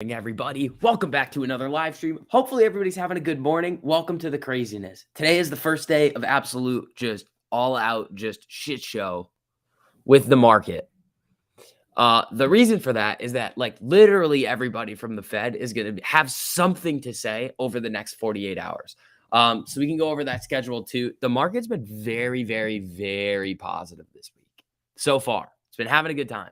Everybody, welcome back to another live stream. Hopefully everybody's having a good morning. Welcome to the craziness. Today is the first day of absolute just all out just shit show with the market. The reason for that is that like literally everybody from the Fed is going to have something to say over the next 48 hours. So we can go over that schedule too. The market's been very, very, very positive this week so far. It's been having a good time.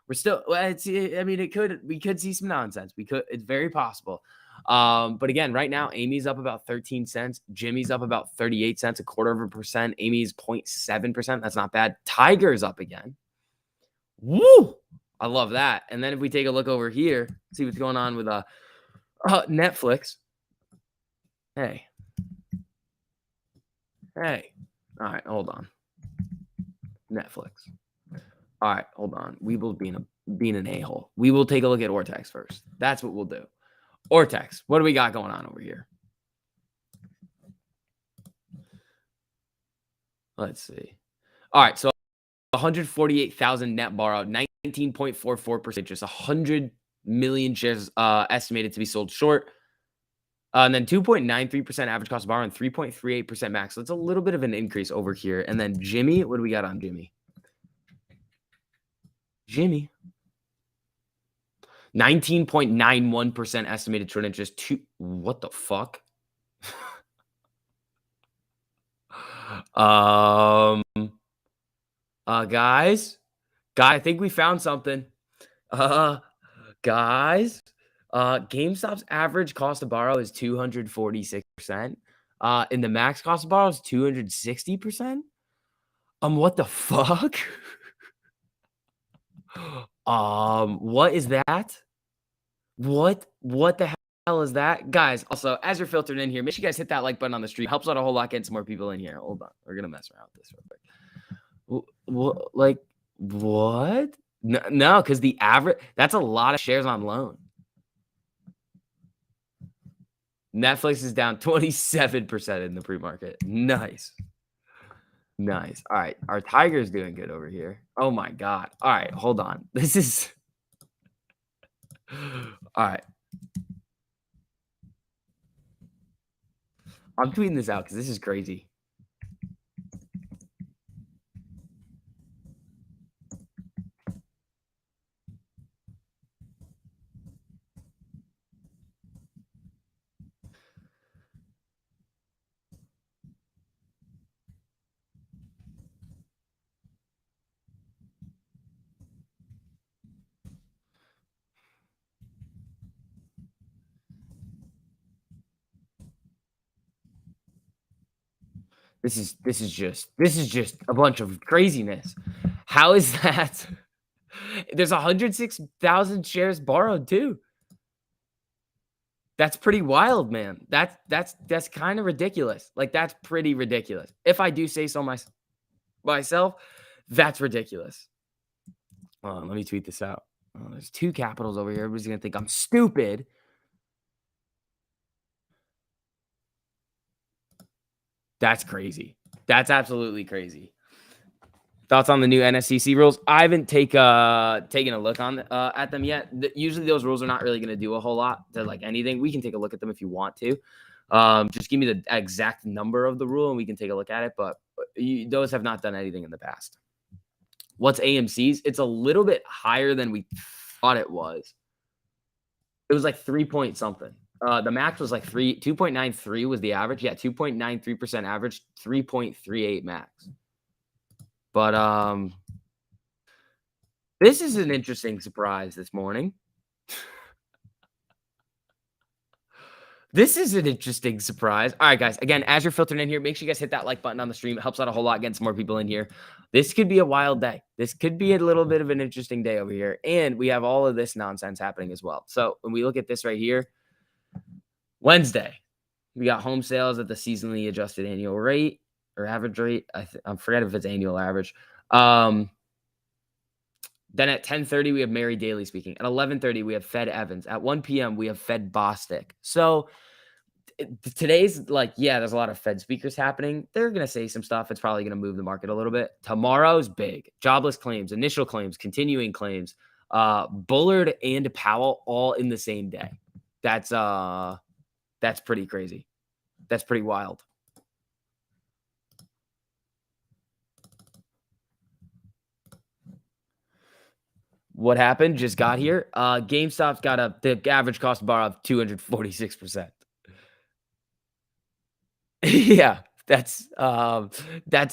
We're still, we could see some nonsense. It's very possible. But again, right now, Amy's up about 13 cents. Jimmy's up about 38 cents, 0.25%. Amy's 0.7%. That's not bad. Tiger's up again. Woo! I love that. And then if we take a look over here, see what's going on with Netflix. Hey. All right, hold on. Netflix. All right, hold on. We will being an a-hole. We will take a look at Ortex first. That's what we'll do. Ortex, what do we got going on over here? Let's see. All right, so 148,000 net borrowed, 19.44%, just 100 million shares estimated to be sold short. And then 2.93% average cost of borrow and 3.38% max. So it's a little bit of an increase over here. And then Jimmy, what do we got on Jimmy? Jimmy. 19.91% estimated short interest. What the fuck? Guys, I think we found something. Guys, GameStop's average cost to borrow is 246%. And the max cost to borrow is 260%. What the fuck? What is that? What the hell is that? Guys, also, as you're filtered in here, make sure you guys hit that like button on the stream. Helps out a whole lot getting some more people in here. Hold on. We're going to mess around with this real quick. What? No, because the average, that's a lot of shares on loan. Netflix is down 27% in the pre-market. Nice. All right. Our Tiger's doing good over here. Oh my God. All right. Hold on. This is... All right. I'm tweeting this out because this is crazy. This is just a bunch of craziness. How is that? There's 106,000 shares borrowed too. That's pretty wild, man. That's kind of ridiculous. Like, that's pretty ridiculous. If I do say so myself, that's ridiculous. Let me tweet this out. There's two capitals over here. Everybody's gonna think I'm stupid. That's crazy. That's absolutely crazy. Thoughts on the new NSCC rules? I haven't taken a look at them yet. Usually those rules are not really going to do a whole lot to like anything. We can take a look at them if you want to. Just give me the exact number of the rule and we can take a look at it. But those have not done anything in the past. What's AMC's? It's a little bit higher than we thought it was. It was like 3 point something. The max was like 2.93 was the average. Yeah, 2.93% average, 3.38 max. But this is an interesting surprise this morning. This is an interesting surprise. All right, guys. Again, as you're filtering in here, make sure you guys hit that like button on the stream. It helps out a whole lot getting some more people in here. This could be a wild day. This could be a little bit of an interesting day over here. And we have all of this nonsense happening as well. So when we look at this right here, Wednesday, we got home sales at the seasonally adjusted annual rate or average rate. I forget if it's annual average. Then at 10:30, we have Mary Daly speaking. At 11:30, we have Fed Evans. At 1 p.m., we have Fed Bostic. So today's like, yeah, there's a lot of Fed speakers happening. They're going to say some stuff. It's probably going to move the market a little bit. Tomorrow's big. Jobless claims, initial claims, continuing claims. Bullard and Powell all in the same day. That's pretty crazy. That's pretty wild. What happened? Just got here. GameStop's got the average cost to borrow of 246%. Yeah, that's a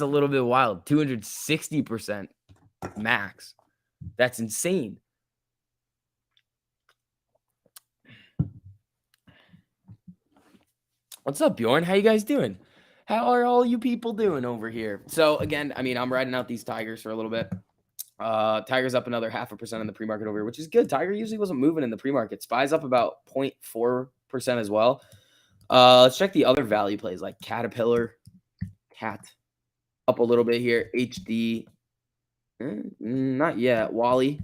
little bit wild. 260% max. That's insane. What's up, Bjorn? How you guys doing? How are all you people doing over here? So again, I mean, I'm riding out these Tigers for a little bit. Tigers up another 0.5% in the pre-market over here, which is good. Tiger usually wasn't moving in the pre-market. SPY's up about 0.4% as well. Let's check the other value plays like Caterpillar, Cat, up a little bit here. HD, not yet. Wally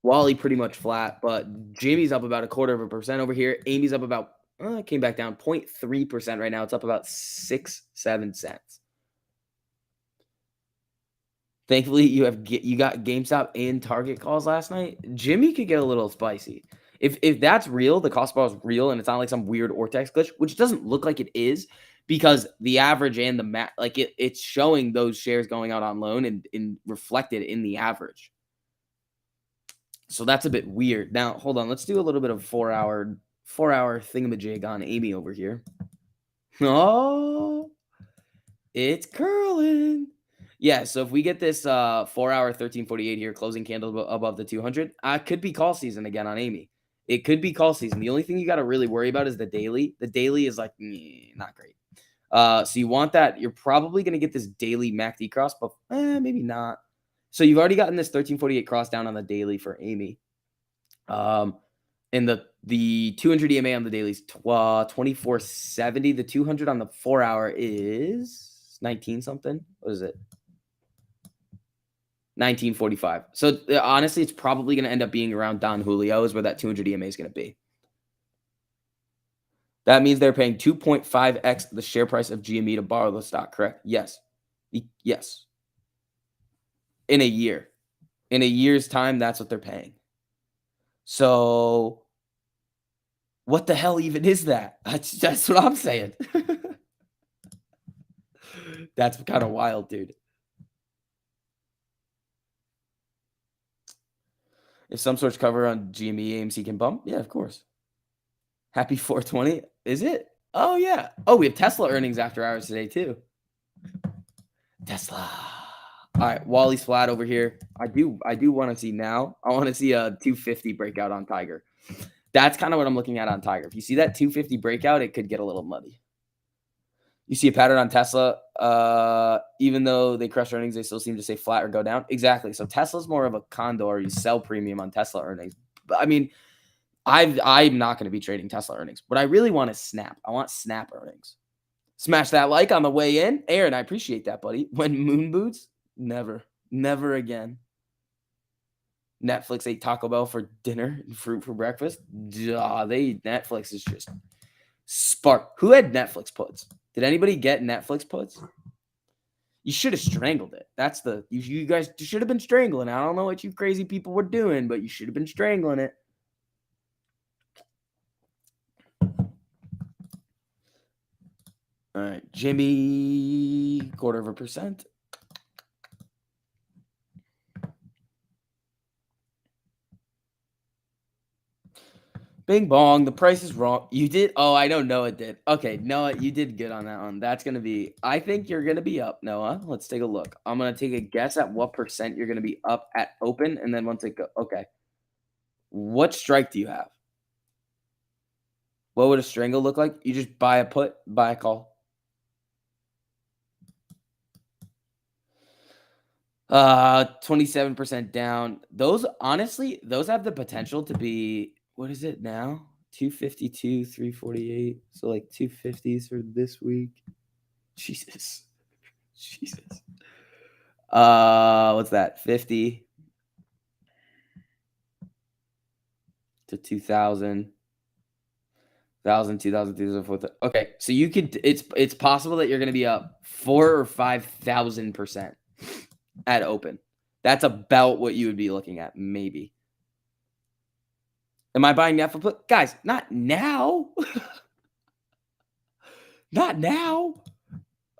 pretty much flat, but Jimmy's up about 0.25% over here. Amy's up about it came back down 0.3% right now. It's up about 6-7 cents. Thankfully, you got GameStop and Target calls last night. Jimmy could get a little spicy. If that's real, the cost bar is real, and it's not like some weird Ortex glitch, which doesn't look like it is, because the average and the it's showing those shares going out on loan and reflected in the average. So that's a bit weird. Now, hold on. Let's do a little bit of 4-hour thingamajig on Amy over here. Oh, it's curling. Yeah, so if we get this 4-hour 1348 here, closing candle above the 200, could be call season again on Amy. It could be call season. The only thing you got to really worry about is the daily. The daily is like not great. So you want that. You're probably going to get this daily MACD cross, but maybe not. So you've already gotten this 1348 cross down on the daily for Amy. And the 200 EMA on the daily is 2470. The 200 on the 4-hour is 19 something. What is it? 1945. So honestly, it's probably going to end up being around Don Julio is where that 200 EMA is going to be. That means they're paying 2.5x the share price of GME to borrow the stock, correct? Yes. Yes. In a year. In a year's time, that's what they're paying. So what the hell even is that? That's what I'm saying. That's kind of wild, dude. If some sorts cover on GME, AMC can bump, yeah, of course. Happy 420. Is it? Oh, yeah. Oh, we have Tesla earnings after hours today, too. Tesla. All right, Wally's flat over here. I do want to see now. I want to see a 250 breakout on Tiger. That's kind of what I'm looking at on Tiger. If you see that 250 breakout, it could get a little muddy. You see a pattern on Tesla. Even though they crush earnings, they still seem to stay flat or go down. Exactly. So Tesla's more of a condor. You sell premium on Tesla earnings. But I mean, I'm not going to be trading Tesla earnings. What I really want is Snap. I want Snap earnings. Smash that like on the way in. Aaron, I appreciate that, buddy. When moon boots, never again. Netflix ate Taco Bell for dinner and fruit for breakfast. Netflix is just spark. Who had Netflix puts? Did anybody get Netflix puts? You should have strangled it. That's you guys should have been strangling. I don't know what you crazy people were doing, but you should have been strangling it. All right, Jimmy, 0.25%. Bing bong, the price is wrong. You did? Oh, I don't know it did. Okay, Noah, you did good on that one. That's going to be, I think you're going to be up, Noah. Let's take a look. I'm going to take a guess at what percent you're going to be up at open, and then once it goes, okay. What strike do you have? What would a strangle look like? You just buy a put, buy a call. 27% down. Those, honestly, those have the potential to be, what is it now? 252, 348. So like 250s for this week. Jesus. What's that? 50 to 2,000. 1,000, 2,000, 3,000, 4,000. Okay, so you could. It's possible that you're going to be up 4,000 or 5,000% at open. That's about what you would be looking at, maybe. Am I buying Netflix put? Guys, not now. Not now.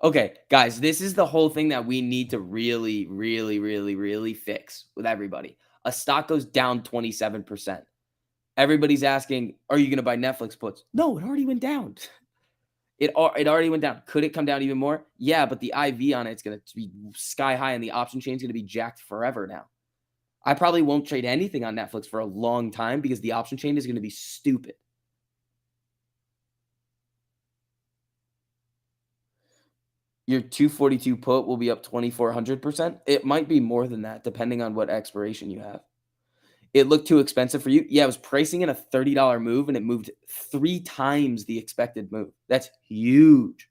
Okay, guys, this is the whole thing that we need to really, really, really, really fix with everybody. A stock goes down 27%. Everybody's asking, are you going to buy Netflix puts? No, it already went down. It already went down. Could it come down even more? Yeah, but the IV on it's going to be sky high and the option chain is going to be jacked forever now. I probably won't trade anything on Netflix for a long time because the option chain is going to be stupid. Your 242 put will be up 2,400%. It might be more than that, depending on what expiration you have. It looked too expensive for you. Yeah, it was pricing in a $30 move, and it moved 3 times the expected move. That's huge.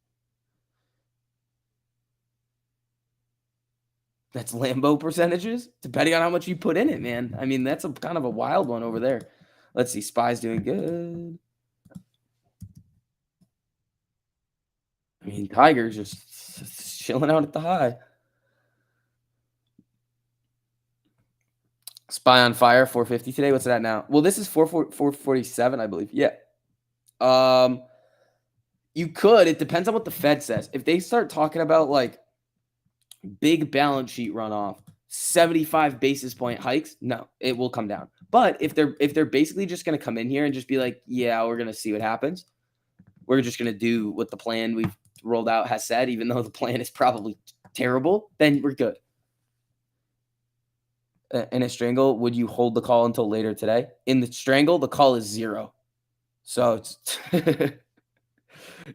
That's Lambo percentages, depending on how much you put in it, man. I mean, that's a kind of a wild one over there. Let's see. SPY's doing good. I mean, Tiger's just chilling out at the high. SPY on fire, 450 today. What's that now? Well, this is 447, I believe. Yeah. You could. It depends on what the Fed says. If they start talking about like big balance sheet runoff, 75 basis point hikes, no, it will come down. But if they're basically just going to come in here and just be like, yeah, we're going to see what happens. We're just going to do what the plan we've rolled out has said, even though the plan is probably terrible, then we're good. In a strangle, would you hold the call until later today? In the strangle, the call is 0. So it's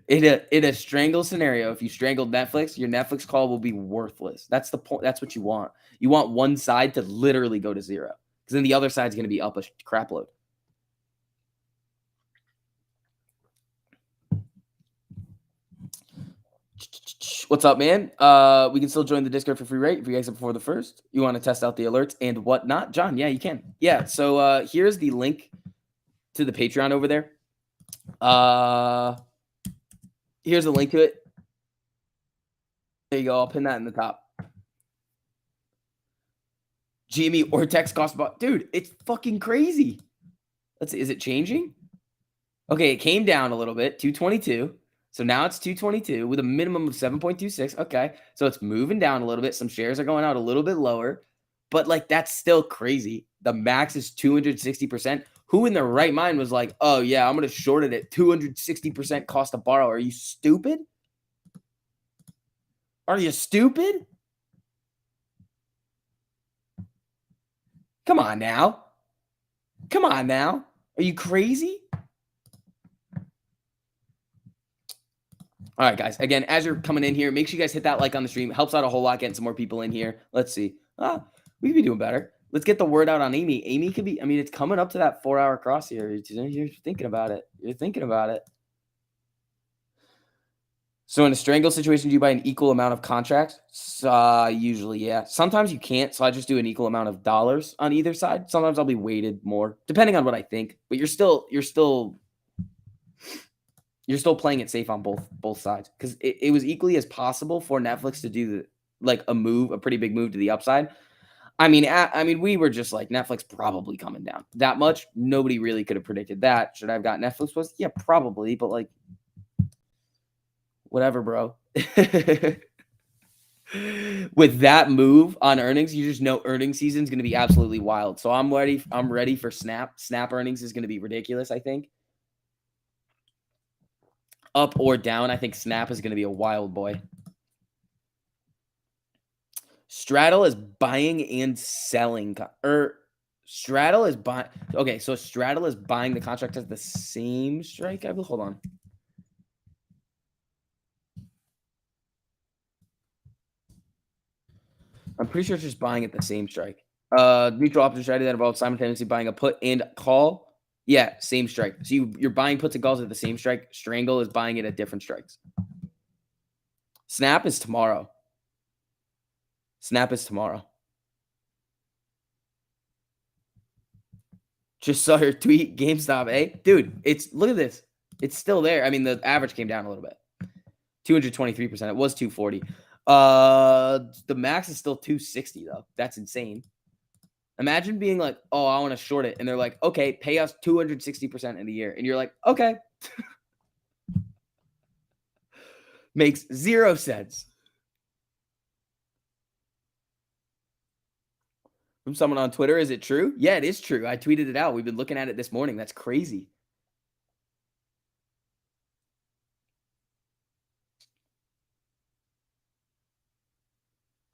in a strangle scenario, if you strangled Netflix, your Netflix call will be worthless. That's the point. That's what you want. You want one side to literally go to 0, because then the other side's going to be up a crap load. What's up, man? We can still join the Discord for free, right? If you exit before the first, you want to test out the alerts and whatnot. John, yeah, you can. Yeah, so here's the link to the Patreon over there. Here's a link to it. There you go. I'll pin that in the top. GME Ortex cost about, dude, it's fucking crazy. Let's see, is it changing? Okay, it came down a little bit, 222. So now it's 222 with a minimum of 7.26. Okay, so it's moving down a little bit. Some shares are going out a little bit lower, but like that's still crazy. The max is 260%. Who in their right mind was like, oh yeah, I'm going to short it at 260% cost to borrow? Are you stupid? Are you stupid? Come on now. Come on now. Are you crazy? All right, guys. Again, as you're coming in here, make sure you guys hit that like on the stream. It helps out a whole lot getting some more people in here. Let's see. We could be doing better. Let's get the word out on Amy. Amy could be, I mean, it's coming up to that 4-hour cross here. You're thinking about it. You're thinking about it. So in a strangle situation, do you buy an equal amount of contracts? Usually, yeah. Sometimes you can't, so I just do an equal amount of dollars on either side. Sometimes I'll be weighted more, depending on what I think. But you're still playing it safe on both sides, because it was equally as possible for Netflix to do a pretty big move to the upside. I mean, we were just like, Netflix probably coming down that much. Nobody really could have predicted that. Should I have got Netflix was? Yeah, probably, but like, whatever, bro. With that move on earnings, you just know earnings season is going to be absolutely wild. So I'm ready for Snap. Snap earnings is going to be ridiculous, I think. Up or down, I think Snap is going to be a wild boy. Straddle is buying and selling. Straddle is buying. Okay, so Straddle is buying the contract at the same strike. Hold on. I'm pretty sure it's just buying at the same strike. Neutral option strategy that involves simultaneously buying a put and call. Yeah, same strike. So you're buying puts and calls at the same strike. Strangle is buying it at different strikes. Snap is tomorrow. Snap is tomorrow. Just saw your tweet, GameStop, eh? Dude, look at this. It's still there. I mean, the average came down a little bit. 223%. It was 240. The max is still 260 though. That's insane. Imagine being like, "Oh, I want to short it," and they're like, "Okay, pay us 260% in a year," and you're like, "Okay." Makes 0 sense. From someone on Twitter, is it true? Yeah, it is true. I tweeted it out. We've been looking at it this morning. That's crazy.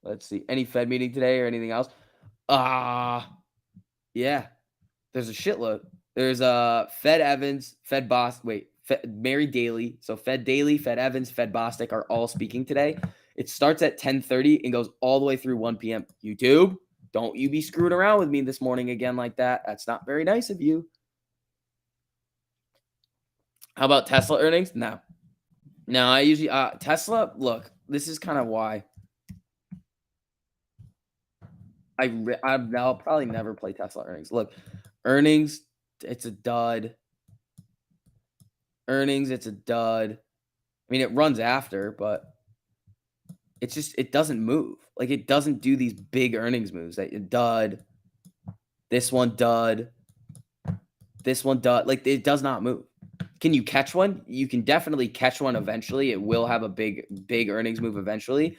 Let's see. Any Fed meeting today or anything else? Ah, yeah. There's a shitload. There's Fed Evans, Fed Boss. Wait, Mary Daly. So Fed Daly, Fed Evans, Fed Bostic are all speaking today. It starts at 10:30 and goes all the way through 1 p.m. YouTube, don't you be screwing around with me this morning again like that. That's not very nice of you. How about Tesla earnings? No. No, I usually Tesla, look, this is kind of why I'll probably never play Tesla earnings. Look, earnings, it's a dud. Earnings, it's a dud. I mean, it runs after, but it's just it doesn't move. Like it doesn't do these big earnings moves. That dud, this one dud, this one dud. Like it does not move. Can you catch one? You can definitely catch one eventually. It will have a big earnings move eventually.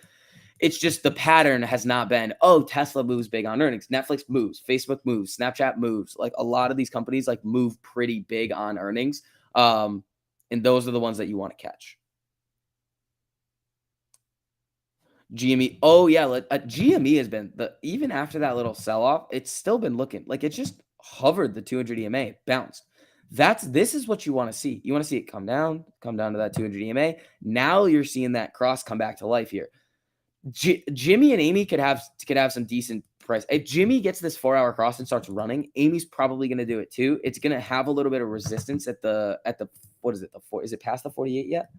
It's just the pattern has not been, oh, Tesla moves big on earnings. Netflix moves, Facebook moves, Snapchat moves. Like a lot of these companies like move pretty big on earnings. And those are the ones that you want to catch. GME. Oh yeah, GME has been even after that little sell off, it's still been looking like it just hovered the 200 EMA, bounced. This is what you want to see. You want to see it come down to that 200 EMA. Now you're seeing that cross come back to life here. Jimmy and Amy could have some decent price. If Jimmy gets this 4-hour cross and starts running, Amy's probably going to do it too. It's going to have a little bit of resistance at the what is it? Is it past the 48 yet?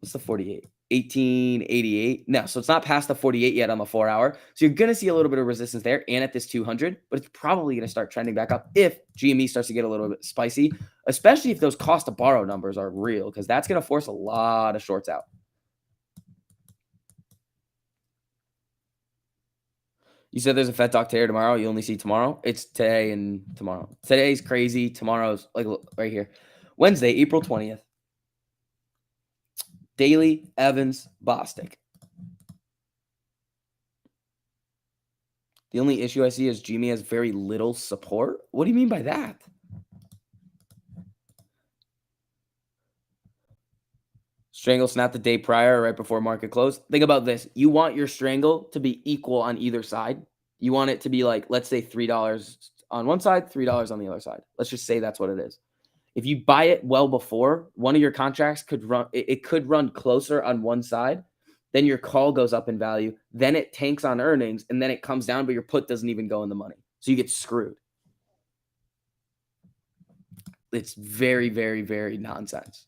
What's the 48? 1888. No, so it's not past the 48 yet on the 4-hour. So you're going to see a little bit of resistance there and at this 200, but it's probably going to start trending back up if GME starts to get a little bit spicy, especially if those cost to borrow numbers are real, because that's going to force a lot of shorts out. You said there's a Fed talk today or tomorrow. You only see tomorrow. It's today and tomorrow. Today's crazy. Tomorrow's like right here. Wednesday, April 20th. Daily, Evans, Bostic. The only issue I see is GME has very little support. What do you mean by that? Strangle snap the day prior, right before market close. Think about this. You want your strangle to be equal on either side. You want it to be like, let's say $3 on one side, $3 on the other side. Let's just say that's what it is. If you buy it well before, one of your contracts could run, it could run closer on one side. Then your call goes up in value. Then it tanks on earnings, and then it comes down, but your put doesn't even go in the money. So you get screwed. It's very, very, very nonsense.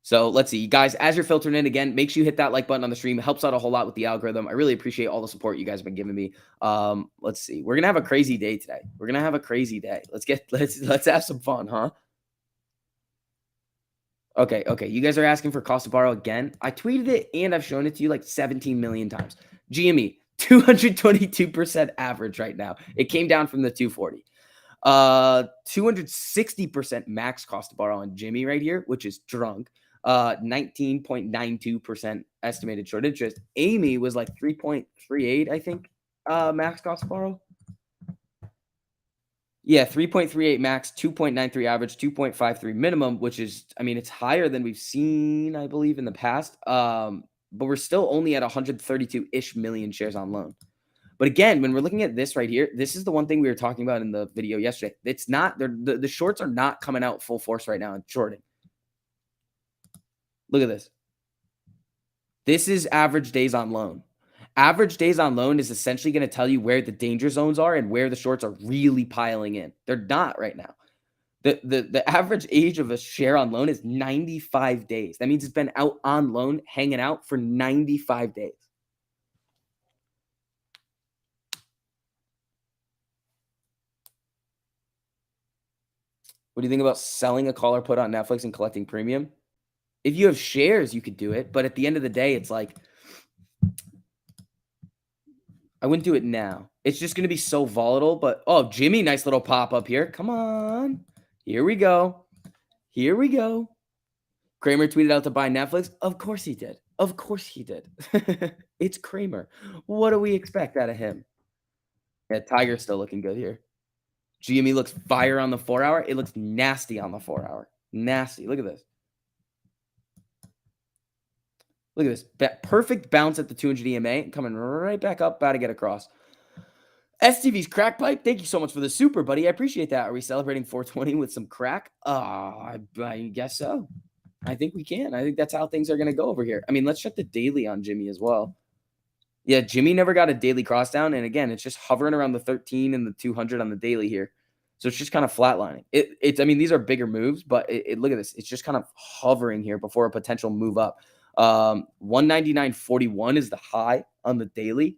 So let's see, guys, as you're filtering in again, make sure you hit that like button on the stream. It helps out a whole lot with the algorithm. I really appreciate all the support you guys have been giving me. Let's see. We're gonna have a crazy day today. We're gonna have a crazy day. Let's have some fun, huh? Okay. You guys are asking for cost to borrow again. I tweeted it and I've shown it to you like 17 million times. GME, 222% average right now. It came down from the 240. 260% max cost to borrow on Jimmy right here, which is drunk. 19.92% estimated short interest. Amy was like 3.38, I think, max cost to borrow. Yeah, 3.38 max, 2.93 average, 2.53 minimum, which is, I mean, it's higher than we've seen, I believe, in the past. But we're still only at 132-ish million shares on loan. But again, when we're looking at this right here, this is the one thing we were talking about in the video yesterday. It's not, the shorts are not coming out full force right now in shorting. Look at this. This is average days on loan. Average days on loan is essentially going to tell you where the danger zones are and where the shorts are really piling in. They're not right now. The average age of a share on loan is 95 days. That means it's been out on loan, hanging out for 95 days. What do you think about selling a call or put on Netflix and collecting premium? If you have shares, you could do it. But at the end of the day, it's like, I wouldn't do it now. It's just going to be so volatile. But, oh, Jimmy, nice little pop up here. Come on. Here we go. Here we go. Kramer tweeted out to buy Netflix. Of course he did. Of course he did. It's Kramer. What do we expect out of him? Yeah, Tiger's still looking good here. GME looks fire on the 4-hour. It looks nasty on the 4-hour. Nasty. Look at this. Look at this. Perfect bounce at the 200 EMA. Coming right back up. About to get across. STV's crack pipe. Thank you so much for the super, buddy. I appreciate that. Are we celebrating 420 with some crack? I guess so. I think we can. I think that's how things are going to go over here. I mean, let's check the daily on Jimmy as well. Yeah, Jimmy never got a daily cross down. And again, it's just hovering around the 13 and the 200 on the daily here. So it's just kind of flatlining. I mean, these are bigger moves, but look at this. It's just kind of hovering here before a potential move up. 199.41 is the high on the daily.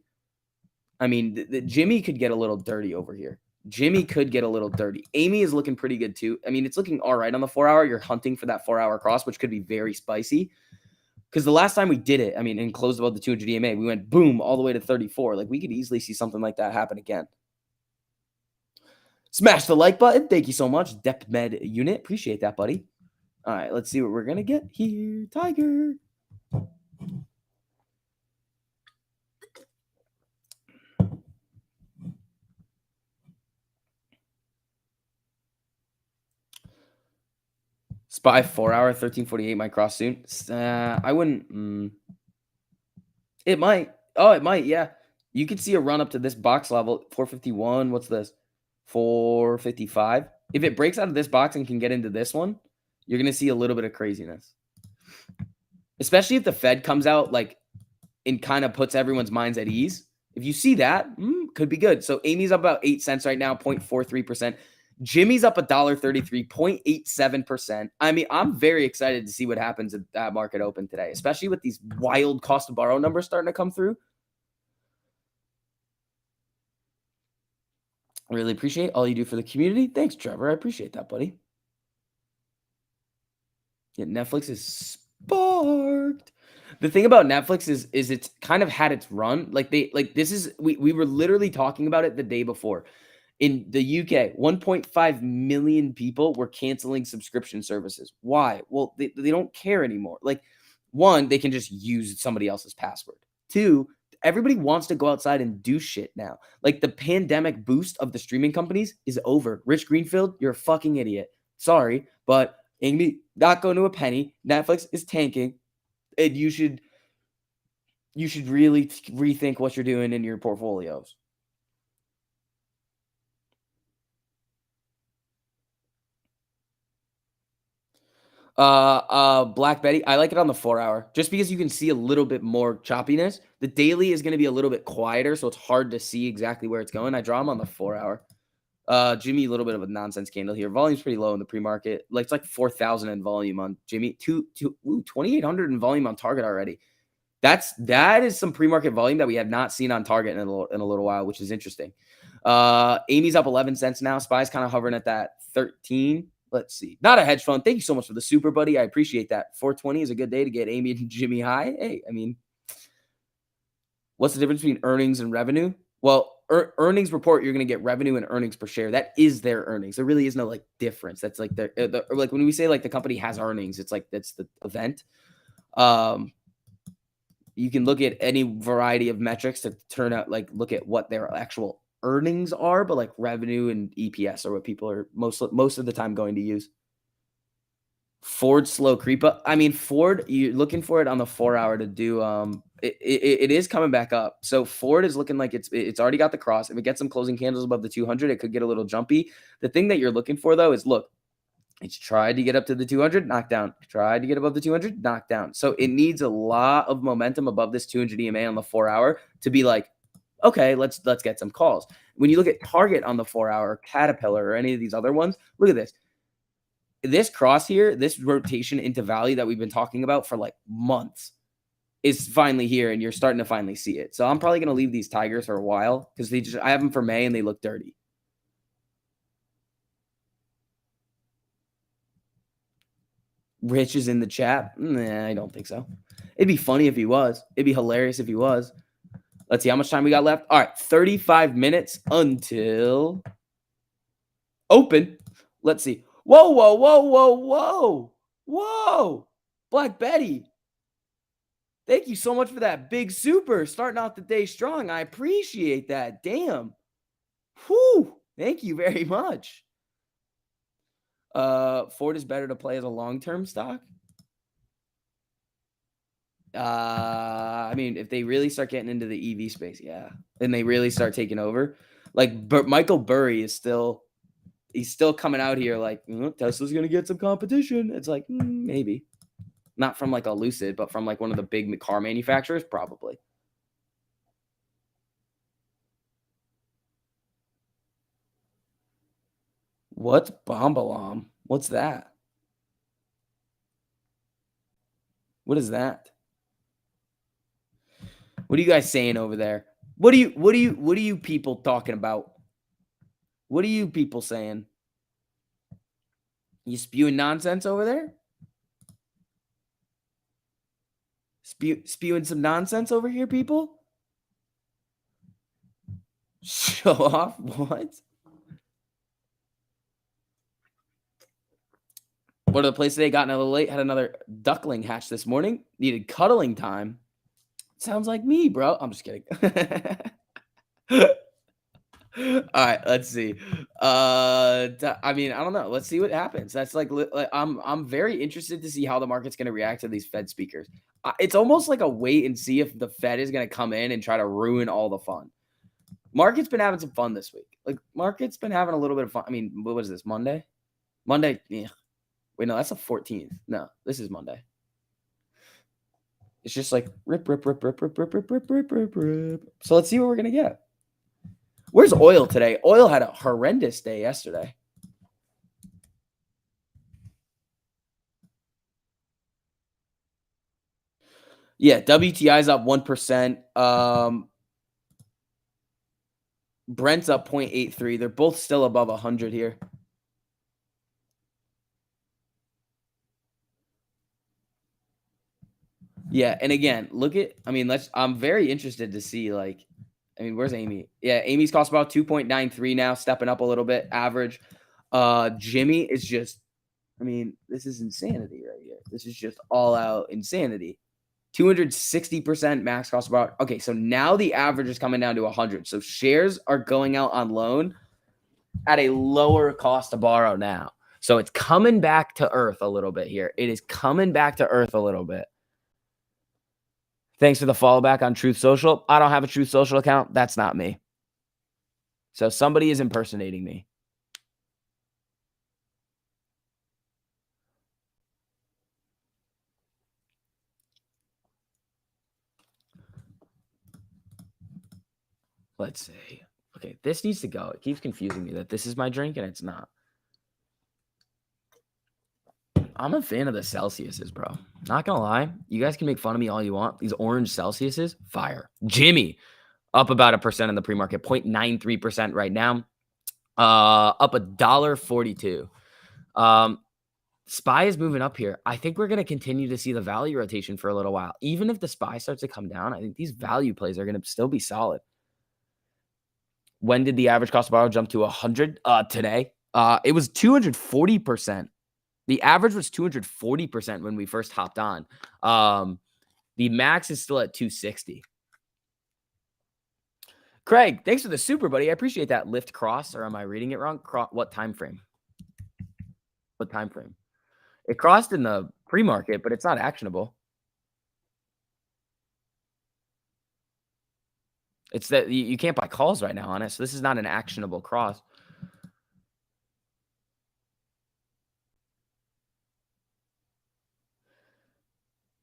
I mean, the Jimmy could get a little dirty over here. Jimmy could get a little dirty. Amy is looking pretty good too. I mean, it's looking all right on the 4-hour. You're hunting for that 4-hour cross, which could be very spicy. Because the last time we did it, I mean, and closed above the 200 EMA, we went boom all the way to 34. Like, we could easily see something like that happen again. Smash the like button. Thank you so much. Depth Med Unit. Appreciate that, buddy. All right, let's see what we're going to get here. Tiger. SPY 4-hour, 1348 might cross soon. I wouldn't. It might. Oh, it might. Yeah. You could see a run up to this box level, 451. What's this? 455. If it breaks out of this box and can get into this one, you're going to see a little bit of craziness. Especially if the Fed comes out like and kind of puts everyone's minds at ease. If you see that, could be good. So Amy's up about 8 cents right now, 0.43%. Jimmy's up $1.33, 0.87%. I mean, I'm very excited to see what happens at that market open today, especially with these wild cost to borrow numbers starting to come through. I really appreciate all you do for the community. Thanks, Trevor. I appreciate that, buddy. Yeah, Netflix is sparked. The thing about Netflix is it's kind of had its run. We were literally talking about it the day before. In the UK, 1.5 million people were canceling subscription services. Why? Well, they don't care anymore. Like, one, they can just use somebody else's password. Two, everybody wants to go outside and do shit now. Like, the pandemic boost of the streaming companies is over. Rich Greenfield, you're a fucking idiot. Sorry, but Amy, not going to a penny. Netflix is tanking. And you should really rethink what you're doing in your portfolios. Black Betty, I like it on the 4-hour just because you can see a little bit more choppiness. The daily is going to be a little bit quieter, so it's hard to see exactly where it's going. I draw them on the 4-hour. Jimmy, a little bit of a nonsense candle here. Volume's pretty low in the pre-market. Like, it's like 4,000 in volume on Jimmy. 2,800 in volume on Target already. That is some pre-market volume that we have not seen on Target in a little while, which is interesting. Amy's up 11 cents now. SPY's kind of hovering at that 13. Let's see. Not a hedge fund. Thank you so much for the super, buddy. I appreciate that. 420 is a good day to get Amy and Jimmy high. Hey, I mean, what's the difference between earnings and revenue? Well, earnings report, you're going to get revenue and earnings per share. That is their earnings. There really is no like difference. That's like like when we say like the company has earnings, it's like that's the event. You can look at any variety of metrics to turn out look at what their actual earnings are, but like revenue and EPS are what people are most of the time going to use. Ford slow creep up. I mean, Ford, you're looking for it on the 4-hour to do. It is coming back up. So Ford is looking like it's already got the cross. If it gets some closing candles above the 200, it could get a little jumpy. The thing that you're looking for though is look. It's tried to get up to the 200, knocked down. Tried to get above the 200, knocked down. So it needs a lot of momentum above this 200 EMA on the 4-hour to be like, okay, let's get some calls. When you look at Target on the 4-hour, Caterpillar, or any of these other ones, look at this. This cross here, this rotation into value that we've been talking about for like months is finally here, and you're starting to finally see it. So I'm probably going to leave these Tigers for a while because I have them for May and they look dirty. Rich is in the chat. Nah, I don't think so. It'd be funny if he was. It'd be hilarious if he was. Let's see how much time we got left. All right, 35 minutes until open. Let's see. Whoa, whoa, whoa, whoa, whoa. Whoa. Black Betty. Thank you so much for that big super. Starting out the day strong. I appreciate that. Damn. Whew. Thank you very much. Ford is better to play as a long-term stock. I mean, if they really start getting into the EV space, yeah, and they really start taking over, like Michael Burry is still, he's still coming out here like Tesla's gonna get some competition. It's like maybe, not from like a Lucid, but from like one of the big car manufacturers, probably. What's Bombalam? What's that? What is that? What are you guys saying over there? What are you people talking about? What are you people saying? You spewing nonsense over there? Spewing some nonsense over here, people? Show off? What? What are the places they got in a little late? Had another duckling hatch this morning. Needed cuddling time. Sounds like me, bro. I'm just kidding. All right, let's see. I mean, I don't know. Let's see what happens. That's like I'm very interested to see how the market's going to react to these Fed speakers. It's almost like a wait and see if the Fed is going to come in and try to ruin all the fun. Market's been having some fun this week. Like market's been having a little bit of fun. I mean, what was this, Monday? Monday, yeah. Wait, no, that's the 14th. No, this is Monday. It's just like rip, rip, rip, rip, rip, rip, rip, rip, rip, rip, rip. So let's see what we're gonna get. Where's oil today? Oil had a horrendous day yesterday. Yeah, WTI's up 1%. Brent's up 0.83. They're both still above 100 here. Yeah, and again, look at, I mean, I'm very interested to see, like, I mean, where's Amy? Yeah, Amy's cost about 2.93 now, stepping up a little bit, average. Jimmy is just, I mean, this is insanity right here. This is just all out insanity. 260% max cost about. Okay, so now the average is coming down to 100. So shares are going out on loan at a lower cost to borrow now. So it's coming back to earth a little bit here. It is coming back to earth a little bit. Thanks for the follow back on Truth Social. I don't have a Truth Social account. That's not me. So somebody is impersonating me. Let's see. Okay, this needs to go. It keeps confusing me that this is my drink and it's not. I'm a fan of the Celsiuses, bro. Not gonna lie. You guys can make fun of me all you want. These orange Celsiuses, fire. Jimmy, up about 1% in the pre-market, 0.93% right now. Up $1.42. SPY is moving up here. I think we're going to continue to see the value rotation for a little while. Even if the SPY starts to come down, I think these value plays are going to still be solid. When did the average cost of borrow jump to 100? Today. It was 240%. The average was 240% when we first hopped on. The max is still at 260. Craig, thanks for the super, buddy. I appreciate that. Lift cross, or am I reading it wrong? What time frame? What time frame? It crossed in the pre-market, but it's not actionable. It's that you can't buy calls right now on it, so this is not an actionable cross.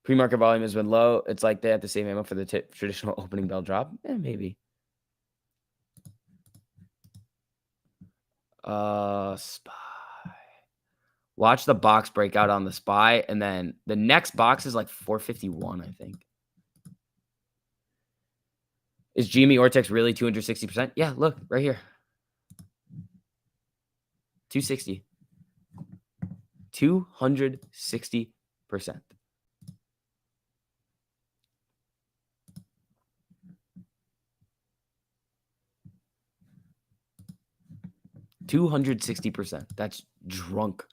Pre-market volume has been low. It's like they have the same ammo for the traditional opening bell drop. Maybe. SPY. Watch the box break out on the SPY, and then the next box is like 451, I think. Is GME Ortex really 260%? Yeah, look, right here. 260. 260%. 260%. That's drunk.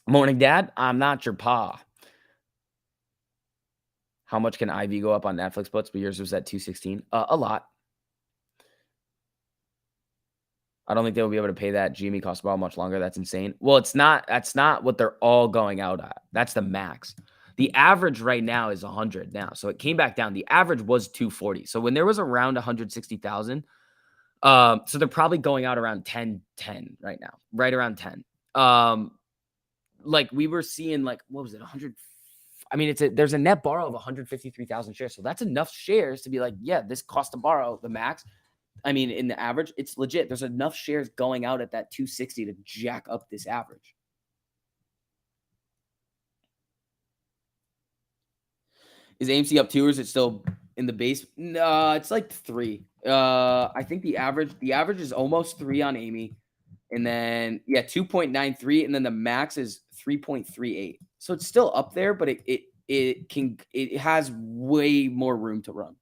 Morning, Dad. I'm not your pa. How much can Ivy go up on Netflix puts? But yours was at 216. A lot. I don't think they'll be able to pay that GME cost ball much longer. That's insane. Well, that's not what they're all going out at. That's the max. The average right now is 100 now. So it came back down. The average was 240. So when there was around 160,000, so they're probably going out around 10 right now, right around 10. Like we were seeing, like, what was it, 100? I mean, there's a net borrow of 153,000 shares. So that's enough shares to be like, yeah, this cost to borrow the max. I mean, in the average, it's legit. There's enough shares going out at that 260 to jack up this average. Is AMC up 2 or is it still in the base? No, it's like 3. I think the average is almost 3 on Amy. And then, 2.93. And then the max is 3.38. So it's still up there, but it has way more room to run.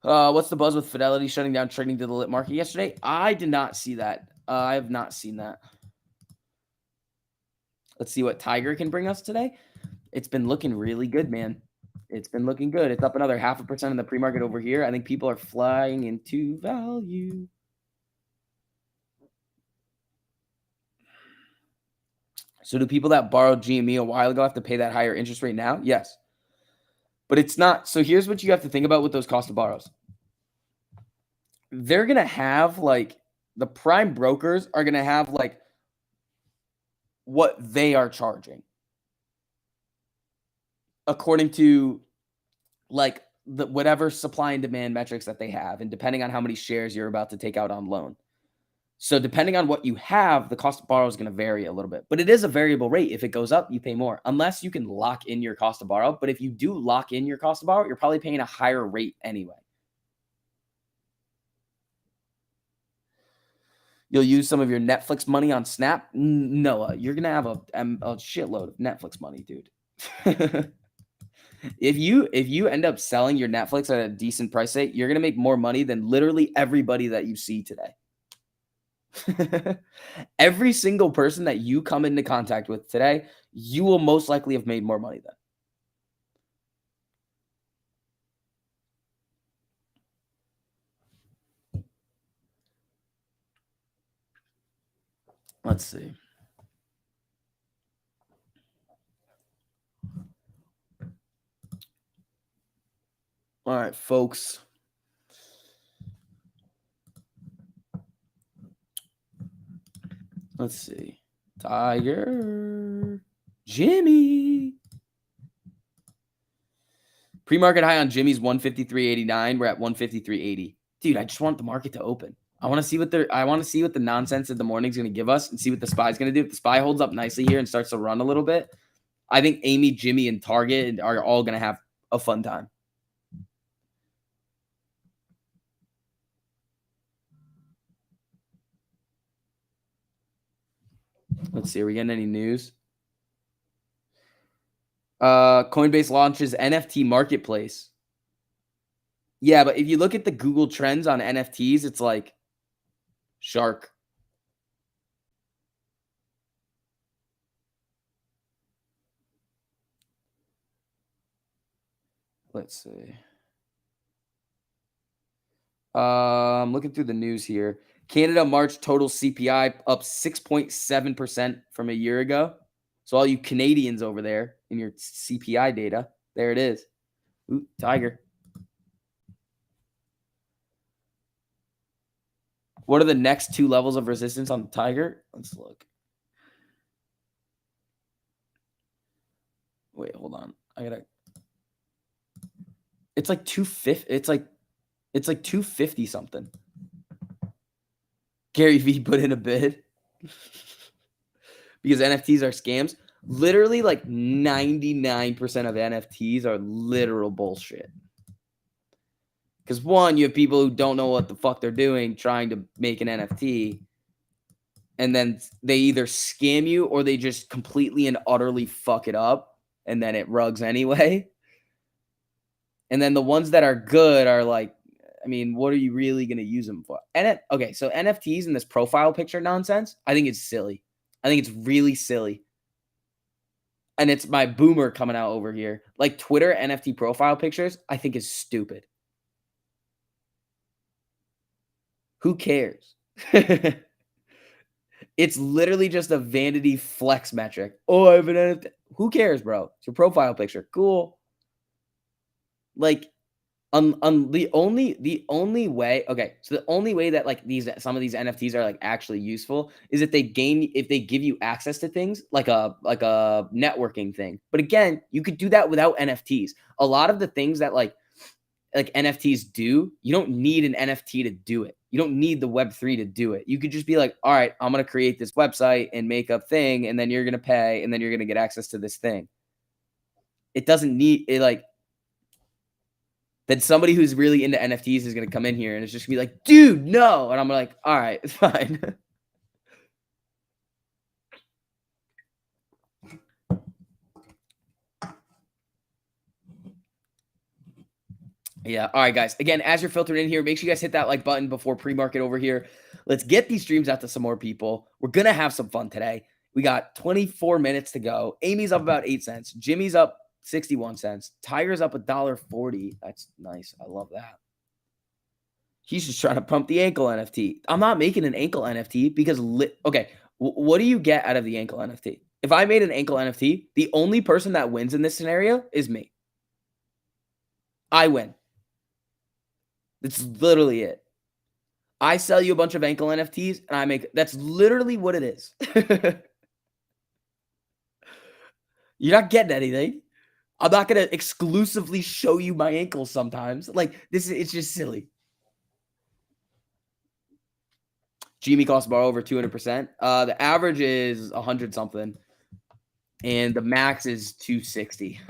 What's the buzz with Fidelity shutting down trading to the lit market yesterday? I did not see that. I have not seen that. Let's see what Tiger can bring us today. It's been looking really good, man. It's been looking good. It's up another 0.5% in the pre-market over here. I think people are flying into value. So do people that borrowed GME a while ago have to pay that higher interest rate now? Yes. But it's not. So here's what you have to think about with those cost of borrows. They're going to have, like, the prime brokers are going to have, like, what they are charging according to, like, the whatever supply and demand metrics that they have, and depending on how many shares you're about to take out on loan. So depending on what you have, the cost of borrow is going to vary a little bit, but it is a variable rate. If it goes up, you pay more, unless you can lock in your cost of borrow. But if you do lock in your cost of borrow, you're probably paying a higher rate anyway. You'll use some of your Netflix money on Snap? Noah, you're going to have a shitload of Netflix money, dude. If you end up selling your Netflix at a decent price tag, you're going to make more money than literally everybody that you see today. Every single person that you come into contact with today, you will most likely have made more money than. Let's see. All right, folks. Let's see. Tiger. Jimmy. Pre-market high on Jimmy's 153.89. We're at 153.80. Dude, I just want the market to open. I want to see what the nonsense of the morning's going to give us and see what the SPY's going to do. If the SPY holds up nicely here and starts to run a little bit, I think Amy, Jimmy, and Target are all going to have a fun time. Let's see. Are we getting any news? Coinbase launches NFT marketplace. Yeah, but if you look at the Google trends on NFTs, it's like shark. Let's see. I'm looking through the news here. Canada March total CPI up 6.7% from a year ago. So all you Canadians over there in your CPI data, there it is. Ooh, Tiger. What are the next 2 levels of resistance on the Tiger? Let's look. Wait, hold on. It's like 250. It's like 250 something. Gary V put in a bid because NFTs are scams. Literally, like 99% of NFTs are literal bullshit. Because one, you have people who don't know what the fuck they're doing trying to make an NFT. and then they either scam you or they just completely and utterly fuck it up, and then it rugs anyway. And then the ones that are good are like, I mean, what are you really going to use them for? Okay, so NFTs and this profile picture nonsense, I think it's silly. I think it's really silly. And it's my boomer coming out over here. Like Twitter NFT profile pictures, I think is stupid. Who cares? It's literally just a vanity flex metric. Oh, I have an NFT. Who cares, bro? It's your profile picture. Cool. Like, the only way, okay, so the only way that like some of these NFTs are like actually useful is if they give you access to things like a networking thing. But again, you could do that without NFTs. A lot of the things that like NFTs do, you don't need an NFT to do it. You don't need the Web3 to do it. You could just be like, all right, I'm going to create this website and make a thing, and then you're going to pay, and then you're going to get access to this thing. It doesn't need it. Like, then somebody who's really into NFTs is going to come in here and it's just going to be like, dude, no. And I'm like, all right, it's fine. Yeah. All right, guys. Again, as you're filtered in here, make sure you guys hit that like button before pre-market over here. Let's get these streams out to some more people. We're going to have some fun today. We got 24 minutes to go. Amy's up about 8 cents. Jimmy's up 61 cents. Tiger's up $1.40. That's nice. I love that. He's just trying to pump the ankle NFT. I'm not making an ankle NFT because, okay, what do you get out of the ankle NFT? If I made an ankle NFT, the only person that wins in this scenario is me. I win. That's literally it. I sell you a bunch of ankle NFTs and I make, that's literally what it is. You're not getting anything. I'm not going to exclusively show you my ankles sometimes. Like it's just silly. Jimmy costs bar over 200%. The average is 100 something. And the max is 260.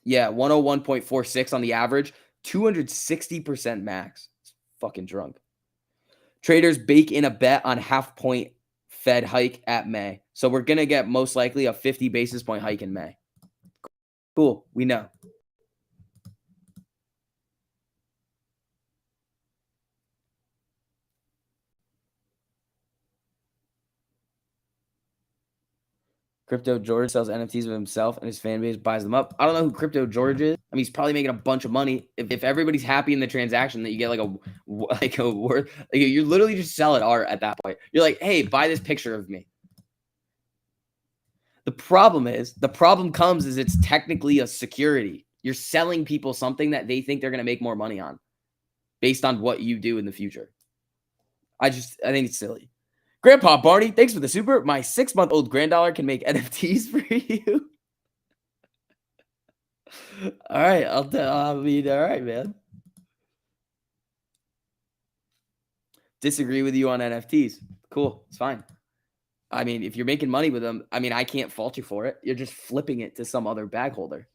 Yeah, 101.46 on the average, 260% max. It's fucking drunk. Traders bake in a bet on half-point Fed hike at May. So we're going to get most likely a 50 basis point hike in May. Cool. We know. Crypto George sells NFTs of himself and his fan base buys them up. I don't know who Crypto George is. I mean, he's probably making a bunch of money. If everybody's happy in the transaction, that you get like a worth, like you're literally just selling art at that point. You're like, hey, buy this picture of me. The problem comes is it's technically a security. You're selling people something that they think they're going to make more money on based on what you do in the future. I think it's silly. Grandpa Barney, thanks for the super. My 6-month-old granddaughter can make NFTs for you. All right. All right, man. Disagree with you on NFTs. Cool. It's fine. I mean, if you're making money with them, I mean, I can't fault you for it. You're just flipping it to some other bag holder.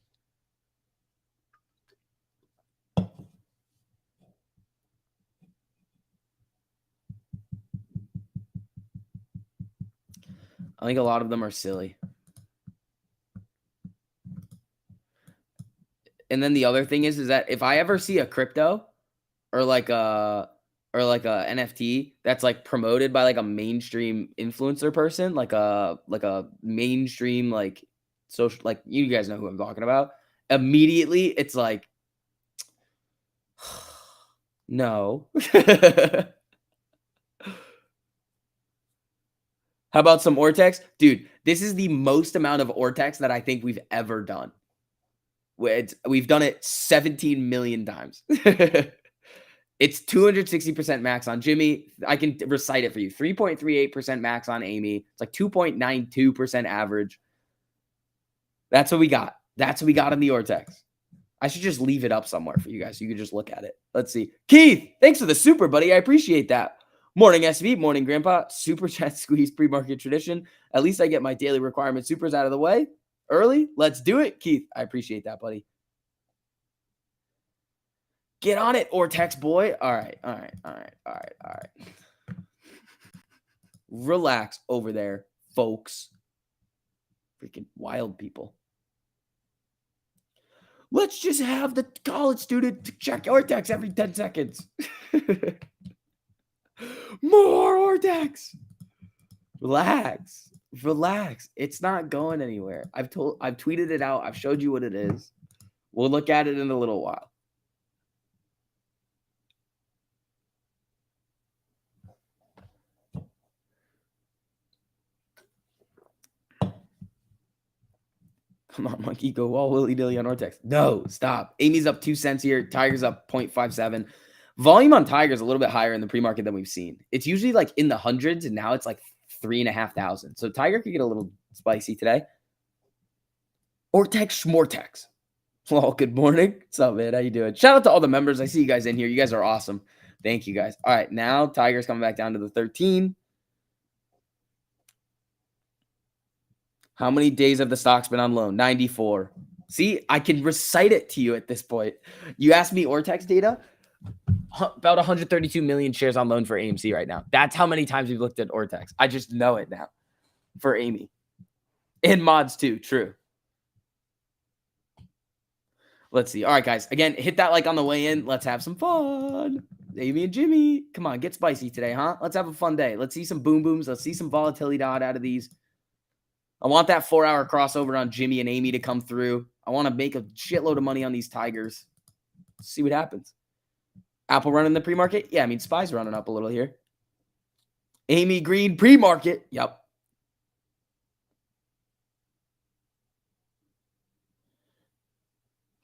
I think a lot of them are silly. And then the other thing is that if I ever see a crypto or like a NFT that's like promoted by like a mainstream influencer person, like a mainstream like social, like you guys know who I'm talking about, immediately it's like no. How about some Ortex? Dude, this is the most amount of Ortex that I think we've ever done. We've done it 17 million times. It's 260% max on Jimmy. I can recite it for you. 3.38% max on Amy. It's like 2.92% average. That's what we got. That's what we got in the Ortex. I should just leave it up somewhere for you guys so you can just look at it. Let's see. Keith, thanks for the super, buddy. I appreciate that. Morning, SV. Morning, Grandpa. Super chat squeeze pre-market tradition. At least I get my daily requirement supers out of the way early. Let's do it, Keith. I appreciate that, buddy. Get on it, Ortex boy. All right. Relax over there, folks. Freaking wild people. Let's just have the college student to check Ortex every 10 seconds. More Ortex. Relax. Relax. It's not going anywhere. I've tweeted it out. I've showed you what it is. We'll look at it in a little while. Come on, monkey, go all willy-nilly on Ortex. No, stop. Amy's up 2 cents here. Tiger's up 0.57. Volume on Tiger's a little bit higher in the pre-market than we've seen. It's usually like in the hundreds, and now it's like 3,500. So Tiger could get a little spicy today. Ortex Schmortex. Well, good morning. What's up, man? How you doing? Shout out to all the members. I see you guys in here. You guys are awesome. Thank you, guys. All right, now Tiger's coming back down to the 13. How many days have the stocks been on loan? 94. See, I can recite it to you at this point. You asked me Ortex data. About 132 million shares on loan for AMC right now. That's how many times we've looked at Ortex. I just know it now for Amy. And mods too, true. Let's see. All right, guys. Again, hit that like on the way in. Let's have some fun. Amy and Jimmy. Come on, get spicy today, huh? Let's have a fun day. Let's see some boom booms. Let's see some volatility out of these. I want that 4-hour crossover on Jimmy and Amy to come through. I want to make a shitload of money on these Tigers. Let's see what happens. Apple running the pre-market? Yeah, I mean, SPY's running up a little here. Amy Green pre-market. Yep.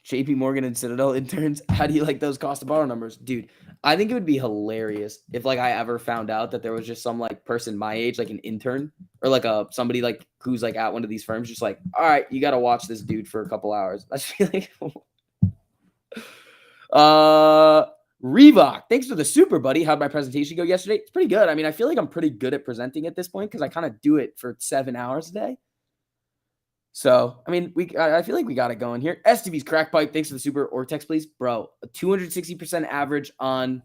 JP Morgan and Citadel interns. How do you like those cost to borrow numbers? Dude, I think it would be hilarious if like I ever found out that there was just some like person my age, like an intern or like somebody like who's like at one of these firms, just like, all right, you got to watch this dude for a couple hours. I just feel like, Reebok, thanks for the super, buddy. How'd my presentation go yesterday? It's pretty good. I mean, I feel like I'm pretty good at presenting at this point because I kind of do it for 7 hours a day. So, I mean, I feel like we got it going here. STV's crack pipe. Thanks for the super. Ortex, please. Bro, a 260% average on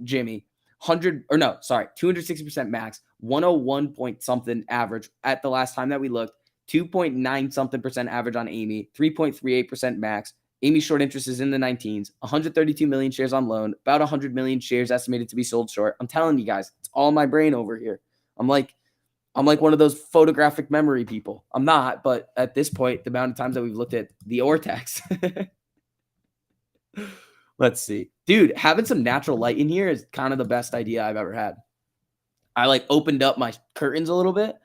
Jimmy. 260% max. 101 point something average at the last time that we looked. 2.9 something percent average on Amy. 3.38% max. Amy's short interest is in the 19s. 132 million shares on loan. About 100 million shares estimated to be sold short. I'm telling you guys, it's all my brain over here. I'm like one of those photographic memory people. I'm not, but at this point, the amount of times that we've looked at the Ortex. Let's see. Dude, having some natural light in here is kind of the best idea I've ever had. I like opened up my curtains a little bit.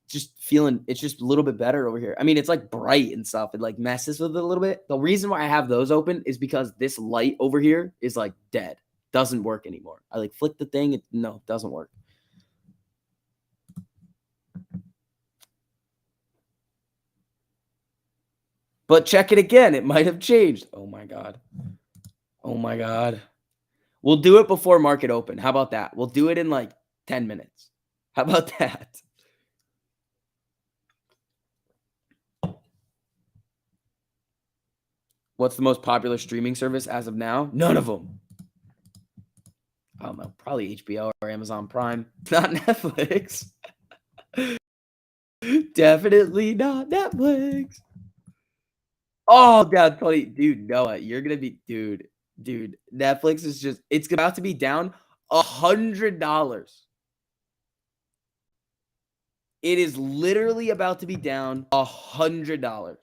Just feeling it's just a little bit better over here. I mean, it's like bright and stuff. It like messes with it a little bit. The reason why I have those open is because this light over here is like dead. Doesn't work anymore. I like flick the thing. It doesn't work. But check it again. It might have changed. Oh my God. Oh my God. We'll do it before market open. How about that? We'll do it in like 10 minutes. How about that? What's the most popular streaming service as of now? None of them. I don't know. Probably HBO or Amazon Prime. Not Netflix. Definitely not Netflix. Oh, God, funny. Dude, Noah, you're going to be, dude, Netflix is just, it's about to be down $100. It is literally about to be down $100.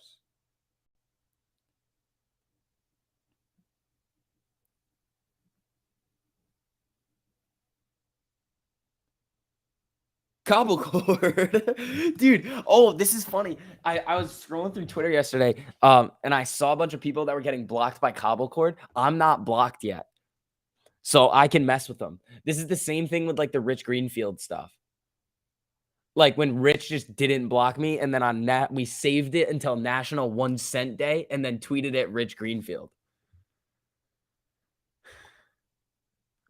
Cobble cord. Dude, oh, this is funny. I was scrolling through Twitter yesterday, and I saw a bunch of people that were getting blocked by cobble cord. I'm not blocked yet, so I can mess with them. This is the same thing with like the Rich Greenfield stuff. Like when Rich just didn't block me, and then on that we saved it until National 1 Cent Day, and then tweeted at Rich Greenfield.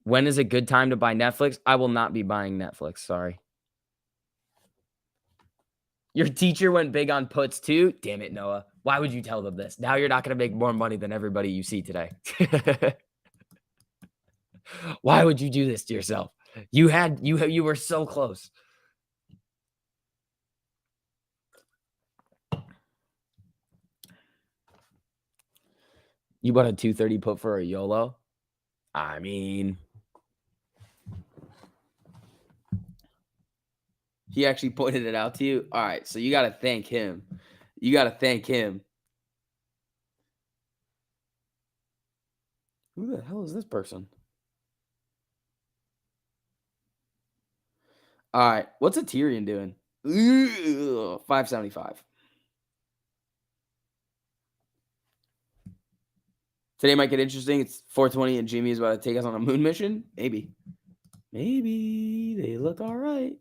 When is a good time to buy Netflix? I will not be buying Netflix. Sorry. Your teacher went big on puts too? Damn it, Noah. Why would you tell them this? Now you're not going to make more money than everybody you see today. Why would you do this to yourself? You were so close. You bought a 230 put for a YOLO? I mean, he actually pointed it out to you. All right, so you got to thank him. You got to thank him. Who the hell is this person? All right, what's a Tyrion doing? 575. Today might get interesting. It's 420 and Jimmy is about to take us on a moon mission. Maybe. Maybe they look all right.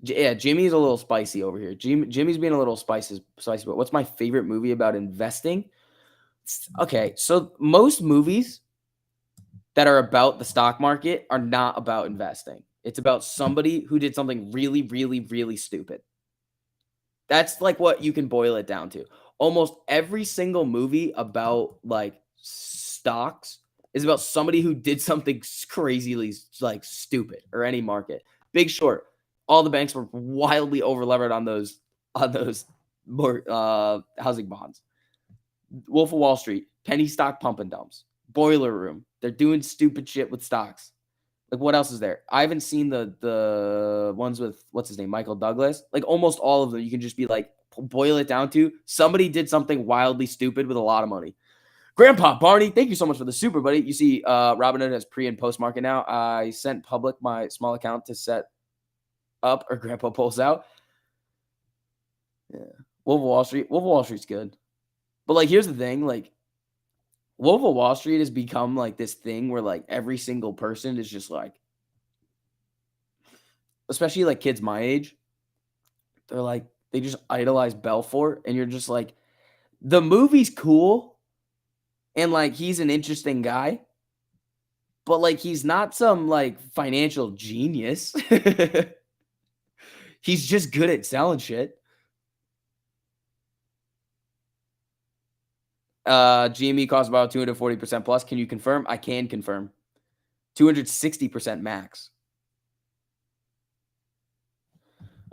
Yeah, Jimmy's a little spicy over here. Jimmy's being a little spicy. But what's my favorite movie about investing? Okay, so most movies that are about the stock market are not about investing. It's about somebody who did something really, really, really stupid. That's like what you can boil it down to. Almost every single movie about like stocks is about somebody who did something crazily like stupid or any market. Big Short, all the banks were wildly overlevered on those more housing bonds. Wolf of Wall Street, penny stock pump and dumps. Boiler Room, they're doing stupid shit with stocks. Like, what else is there? I haven't seen the ones with, what's his name, Michael Douglas. Like, almost all of them, you can just be like, boil it down to somebody did something wildly stupid with a lot of money. Grandpa Barney, thank you so much for the super, buddy. You see, Robinhood has pre and post market now. I sent public my small account to set up, or Grandpa pulls out. Yeah, Wolf of Wall Street. Wolf of Wall Street's good, but like, here's the thing, like, Wolf of Wall Street has become like this thing where like every single person is just like, especially like kids my age, they're like, they just idolize Belfort, and you're just like, the movie's cool, and like he's an interesting guy, but like he's not some like financial genius. He's just good at selling shit. GME costs about 240% plus. Can you confirm? I can confirm. 260% max.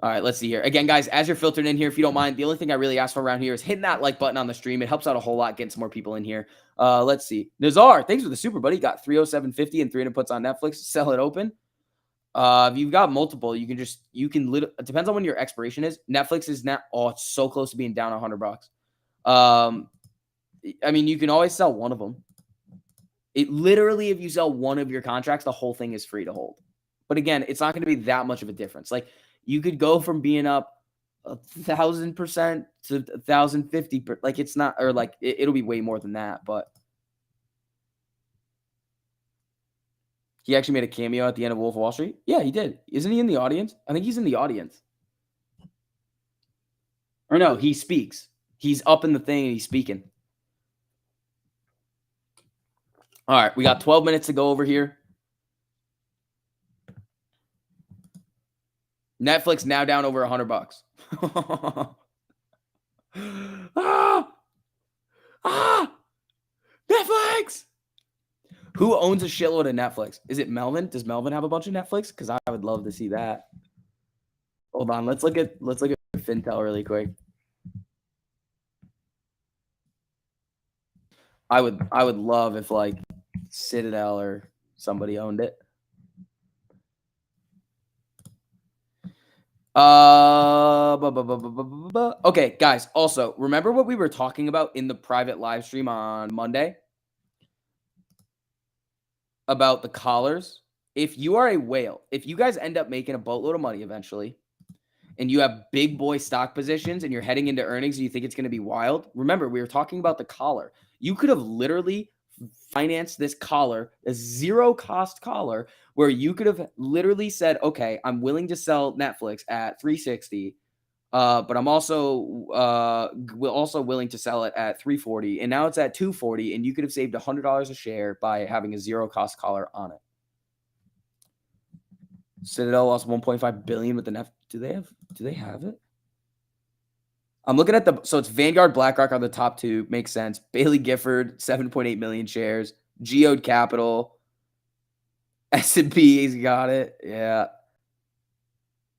All right, let's see here. Again, guys, as you're filtering in here, if you don't mind, the only thing I really ask for around here is hitting that like button on the stream. It helps out a whole lot, getting some more people in here. Let's see. Nazar, thanks for the super, buddy. Got 307.50 and 300 puts on Netflix. Sell it open. If you've got multiple, it depends on when your expiration is. Netflix is now, it's so close to being down $100. I mean, you can always sell one of them. It literally, if you sell one of your contracts, the whole thing is free to hold. But again, it's not going to be that much of a difference. Like, you could go from being up 1,000% to 1,050. Like, it's not, or like it'll be way more than that. But he actually made a cameo at the end of Wolf of Wall Street. Yeah, he did. Isn't he in the audience? I think he's in the audience. Or no, he speaks. He's up in the thing and he's speaking. All right, we got 12 minutes to go over here. Netflix now down over $100. Netflix. Who owns a shitload of Netflix? Is it Melvin? Does Melvin have a bunch of Netflix? Because I would love to see that. Hold on, let's look at Fintel really quick. I would love if like Citadel or somebody owned it. Okay, guys. Also, remember what we were talking about in the private live stream on Monday about the collars? If you are a whale, if you guys end up making a boatload of money eventually, and you have big boy stock positions and you're heading into earnings and you think it's going to be wild, remember, we were talking about the collar. You could have literally financed this collar, a zero cost collar, where you could have literally said, okay, I'm willing to sell Netflix at 360, but I'm also willing to sell it at 340, and now it's at 240, and you could have saved $100 a share by having a zero cost collar on it. Citadel lost 1.5 billion with the Nef. Do they have it? I'm looking at so it's Vanguard, BlackRock are the top two. Makes sense. Bailey Gifford, 7.8 million shares. Geode Capital. S&P, he's got it. Yeah.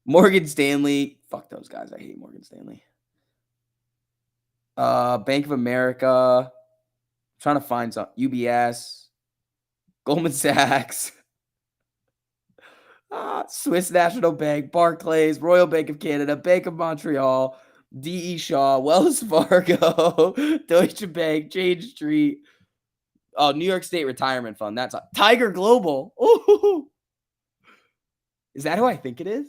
Morgan Stanley. Fuck those guys. I hate Morgan Stanley. Bank of America. Trying to find some UBS, Goldman Sachs, Swiss National Bank, Barclays, Royal Bank of Canada, Bank of Montreal, DE Shaw, Wells Fargo, Deutsche Bank, Jane Street. Oh, New York State Retirement Fund. That's Tiger Global. Ooh. Is that who I think it is?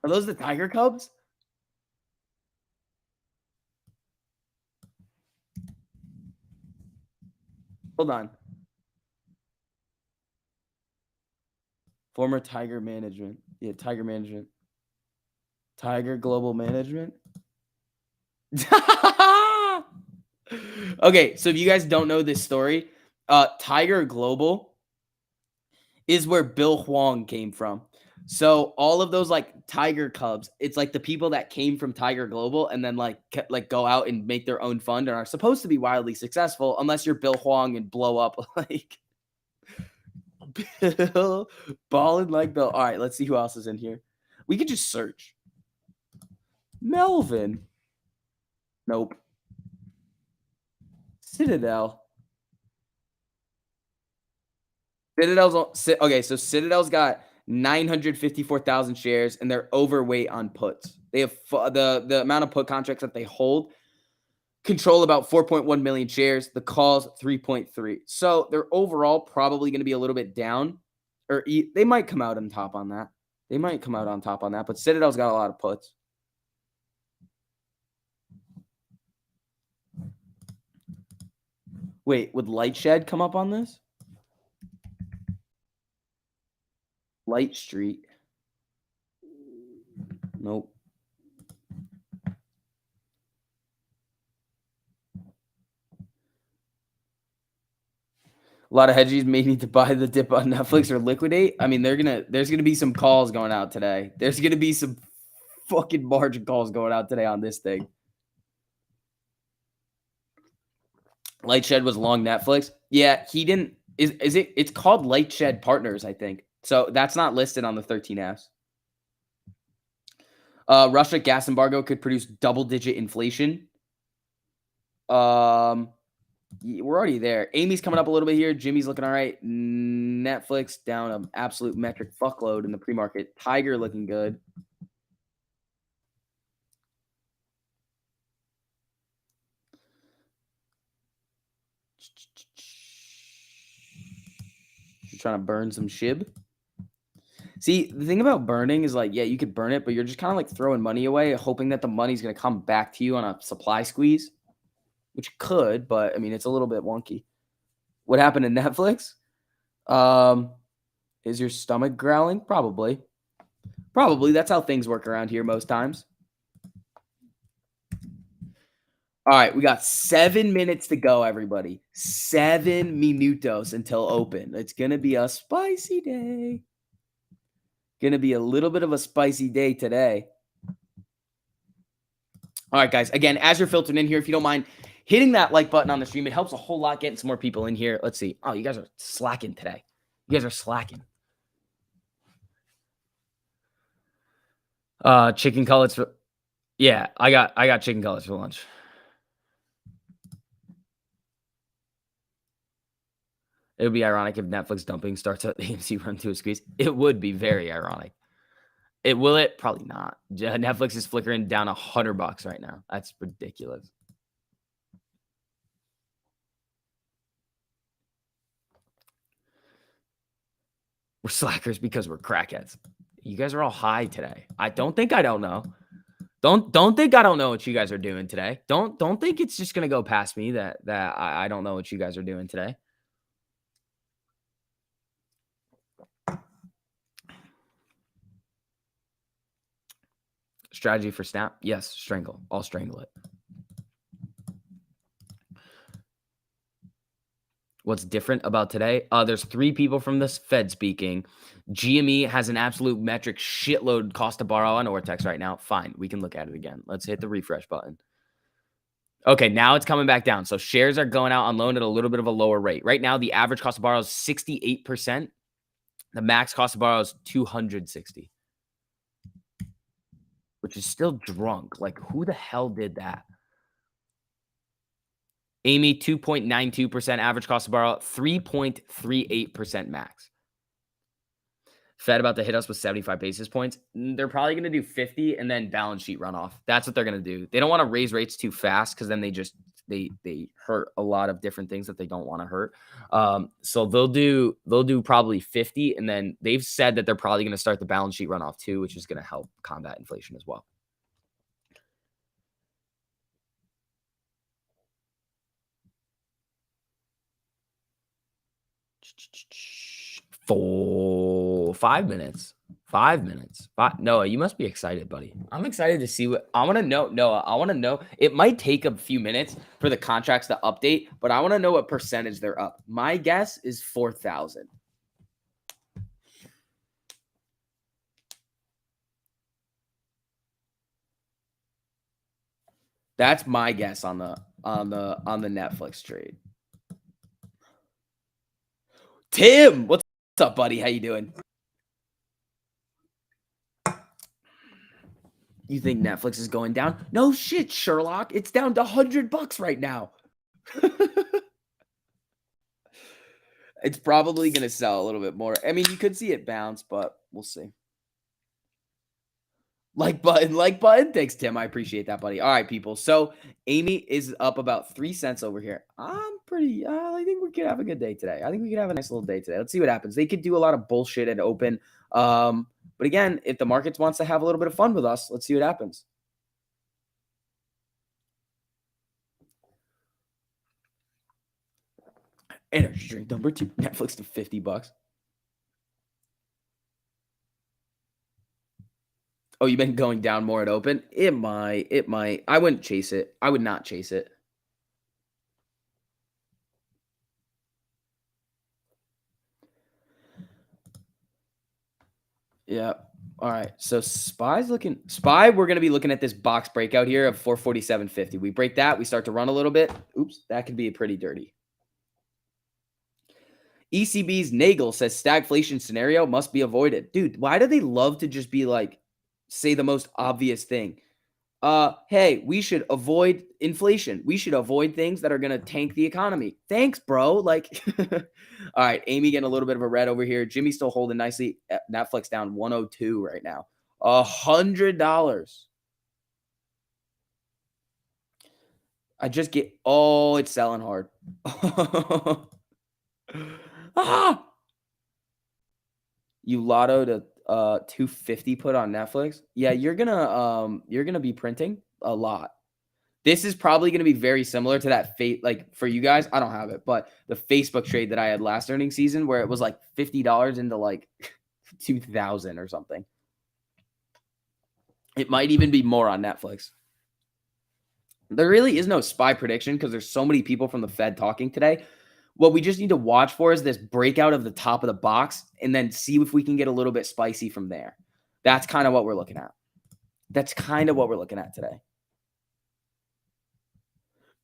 Are those the Tiger Cubs? Hold on. Former Tiger Management. Yeah, Tiger Management. Tiger Global Management. Okay, so if you guys don't know this story, Tiger Global is where Bill Huang came from. So all of those like Tiger Cubs, it's like the people that came from Tiger Global and then like go out and make their own fund and are supposed to be wildly successful unless you're Bill Huang and blow up like Bill balling like Bill. All right, let's see who else is in here. We could just search. Melvin. Nope. Citadel. Okay, so Citadel's got 954,000 shares and they're overweight on puts. They have the amount of put contracts that they hold control about 4.1 million shares, the calls 3.3. So they're overall probably going to be a little bit down or they might come out on top on that. They might come out on top on that, but Citadel's got a lot of puts. Wait, would Lightshed come up on this? Light Street. Nope. A lot of hedgies may need to buy the dip on Netflix or liquidate. I mean, there's gonna be some calls going out today. There's gonna be some fucking margin calls going out today on this thing. Lightshed was long Netflix. Yeah, he didn't. Is it? It's called Lightshed Partners, I think. So that's not listed on the 13Fs. Russia gas embargo could produce double-digit inflation. We're already there. Amy's coming up a little bit here. Jimmy's looking all right. Netflix down an absolute metric fuckload in the pre-market. Tiger looking good. You're trying to burn some shib. See, the thing about burning is like, yeah, you could burn it, but you're just kind of like throwing money away, hoping that the money's going to come back to you on a supply squeeze, which could, but I mean, it's a little bit wonky. What happened to Netflix? Is your stomach growling? Probably. Probably. That's how things work around here most times. All right, we got 7 minutes to go, everybody. 7 minutos until open. It's going to be a spicy day. Going to be a little bit of a spicy day today. All right, guys. Again, as you're filtering in here, if you don't mind hitting that like button on the stream, it helps a whole lot getting some more people in here. Let's see. Oh, you guys are slacking today. You guys are slacking. Chicken cutlets for yeah, I got chicken cutlets for lunch. It would be ironic if Netflix dumping starts at AMC run to a squeeze. It would be very ironic. Will it? Probably not. Netflix is flickering down $100 right now. That's ridiculous. We're slackers because we're crackheads. You guys are all high today. I don't think I don't know. Don't think I don't know what you guys are doing today. Don't think it's just gonna go past me that I don't know what you guys are doing today. Strategy for snap? Yes, strangle. I'll strangle it. What's different about today? There's 3 people from this Fed speaking. GME has an absolute metric shitload cost to borrow on Ortex right now. Fine, we can look at it again. Let's hit the refresh button. Okay, now it's coming back down. So shares are going out on loan at a little bit of a lower rate. Right now, the average cost to borrow is 68%. The max cost to borrow is 260, which is still drunk. Like, who the hell did that? Amy, 2.92% average cost to borrow, 3.38% max. Fed about to hit us with 75 basis points. They're probably going to do 50 and then balance sheet runoff. That's what they're going to do. They don't want to raise rates too fast because then they hurt a lot of different things that they don't want to hurt. So they'll do probably 50, and then they've said that they're probably going to start the balance sheet runoff too, which is going to help combat inflation as well. For 5 minutes. 5 minutes. Noah, you must be excited, buddy. I'm excited to see what I want to know. Noah, I want to know. It might take a few minutes for the contracts to update, but I want to know what percentage they're up. My guess is 4,000. That's my guess on the Netflix trade. Tim, what's up, buddy? How you doing? You think Netflix is going down? No shit, Sherlock. It's down to $100 right now. It's probably going to sell a little bit more. I mean, you could see it bounce, but we'll see. Like button. Thanks, Tim. I appreciate that, buddy. All right, people. So Amy is up about 3 cents over here. I'm pretty, I think we could have a good day today. I think we could have a nice little day today. Let's see what happens. They could do a lot of bullshit and open. But again, if the markets wants to have a little bit of fun with us, let's see what happens. Energy drink number 2, Netflix to $50. Oh, you've been going down more at open? It might. I wouldn't chase it. I would not chase it. Yeah. All right. So SPY, we're going to be looking at this box breakout here of 447.50. We break that. We start to run a little bit. Oops. That could be pretty dirty. ECB's Nagel says stagflation scenario must be avoided. Dude, why do they love to just be like, say the most obvious thing? Hey, we should avoid inflation. We should avoid things that are going to tank the economy. Thanks, bro. Like, all right, Amy getting a little bit of a red over here. Jimmy still holding nicely. Netflix down 102 right now. $100. I just get, it's selling hard. You lotto to 250 put on Netflix. Yeah, you're gonna be printing a lot. This is probably gonna be very similar to that like for you guys. I don't have it, but the Facebook trade that I had last earnings season where it was like $50 into like 2,000 or something. It might even be more on Netflix. There really is no SPY prediction because there's so many people from the Fed talking today. What we just need to watch for is this breakout of the top of the box and then see if we can get a little bit spicy from there. That's kind of what we're looking at. That's kind of what we're looking at today.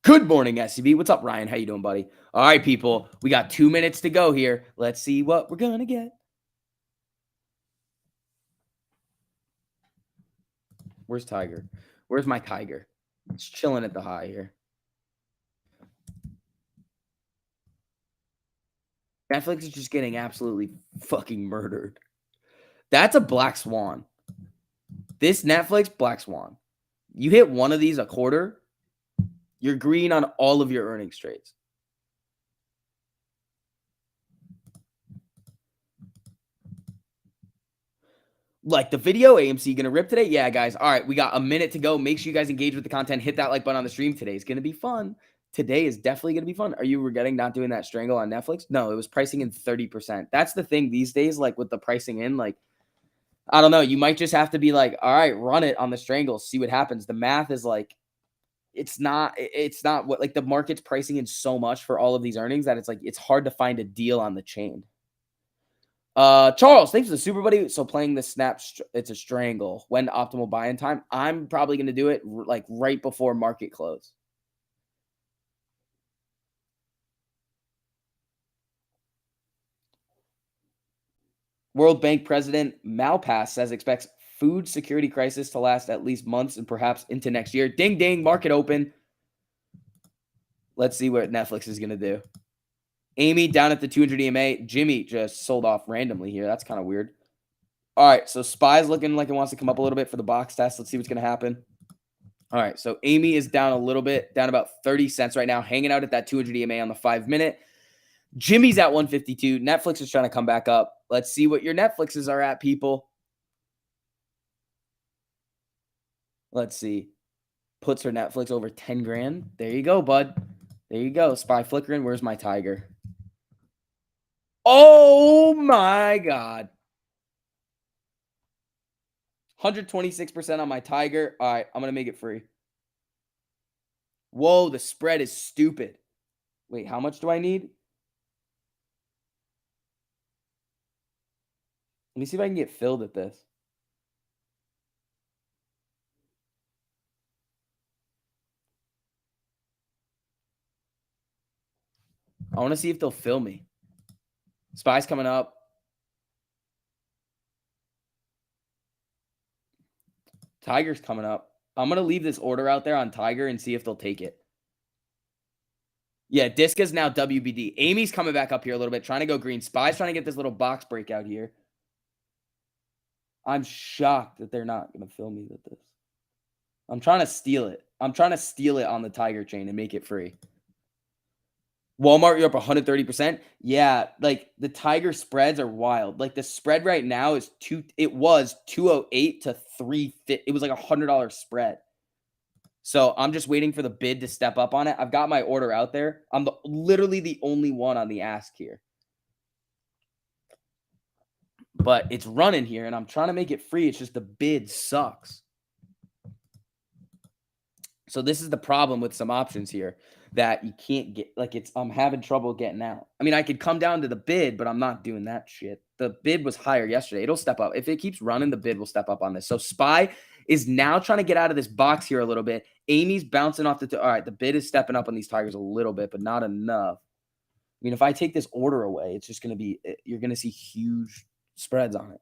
Good morning, SCB. What's up, Ryan? How you doing, buddy? All right, people. We got 2 minutes to go here. Let's see what we're going to get. Where's Tiger? Where's my Tiger? It's chilling at the high here. Netflix is just getting absolutely fucking murdered. That's a black swan. This Netflix, black swan. You hit one of these a quarter, you're green on all of your earnings trades. Like the video, AMC gonna rip today? Yeah, guys. All right, we got a minute to go. Make sure you guys engage with the content. Hit that like button on the stream. Today's gonna be fun. Today is definitely going to be fun. Are you regretting not doing that strangle on Netflix? No, it was pricing in 30%. That's the thing these days, like with the pricing in, like, I don't know. You might just have to be like, all right, run it on the strangle, see what happens. The math is like, it's not what, like the market's pricing in so much for all of these earnings that it's like, it's hard to find a deal on the chain. Charles, thanks for the super buddy. So playing the snap, it's a strangle. When optimal buy-in time? I'm probably going to do it like right before market close. World Bank President Malpass says expects food security crisis to last at least months and perhaps into next year. Ding, ding, market open. Let's see what Netflix is gonna do. Amy down at the 200 EMA. Jimmy just sold off randomly here. That's kind of weird. All right, so SPY's looking like it wants to come up a little bit for the box test. Let's see what's gonna happen. All right, so Amy is down a little bit, down about 30 cents right now, hanging out at that 200 EMA on the 5-minute. Jimmy's at 152. Netflix is trying to come back up. Let's see what your Netflixes are at, people. Let's see. Puts her Netflix over 10 grand. There you go, bud. There you go. SPY flickering. Where's my tiger? Oh my God. 126% on my tiger. All right, I'm going to make it free. Whoa, the spread is stupid. Wait, how much do I need? Let me see if I can get filled at this. I want to see if they'll fill me. SPY's coming up. Tiger's coming up. I'm going to leave this order out there on Tiger and see if they'll take it. Yeah, Disca's now WBD. Amy's coming back up here a little bit, trying to go green. SPY's trying to get this little box breakout here. I'm shocked that they're not going to fill me with this. I'm trying to steal it. I'm trying to steal it on the Tiger chain and make it free. Walmart, you're up 130%. Yeah, like the Tiger spreads are wild. Like the spread right now is it was 208 to 350. It was like $100 spread. So I'm just waiting for the bid to step up on it. I've got my order out there. I'm literally the only one on the ask here. But it's running here and I'm trying to make it free. It's just the bid sucks. So this is the problem with some options here that you can't get, like I'm having trouble getting out. I mean, I could come down to the bid, but I'm not doing that shit. The bid was higher yesterday. It'll step up. If it keeps running, the bid will step up on this. So SPY is now trying to get out of this box here a little bit. Amy's bouncing off all right, the bid is stepping up on these Tigers a little bit, but not enough. I mean, if I take this order away, it's just going to be, you're going to see huge spreads on it.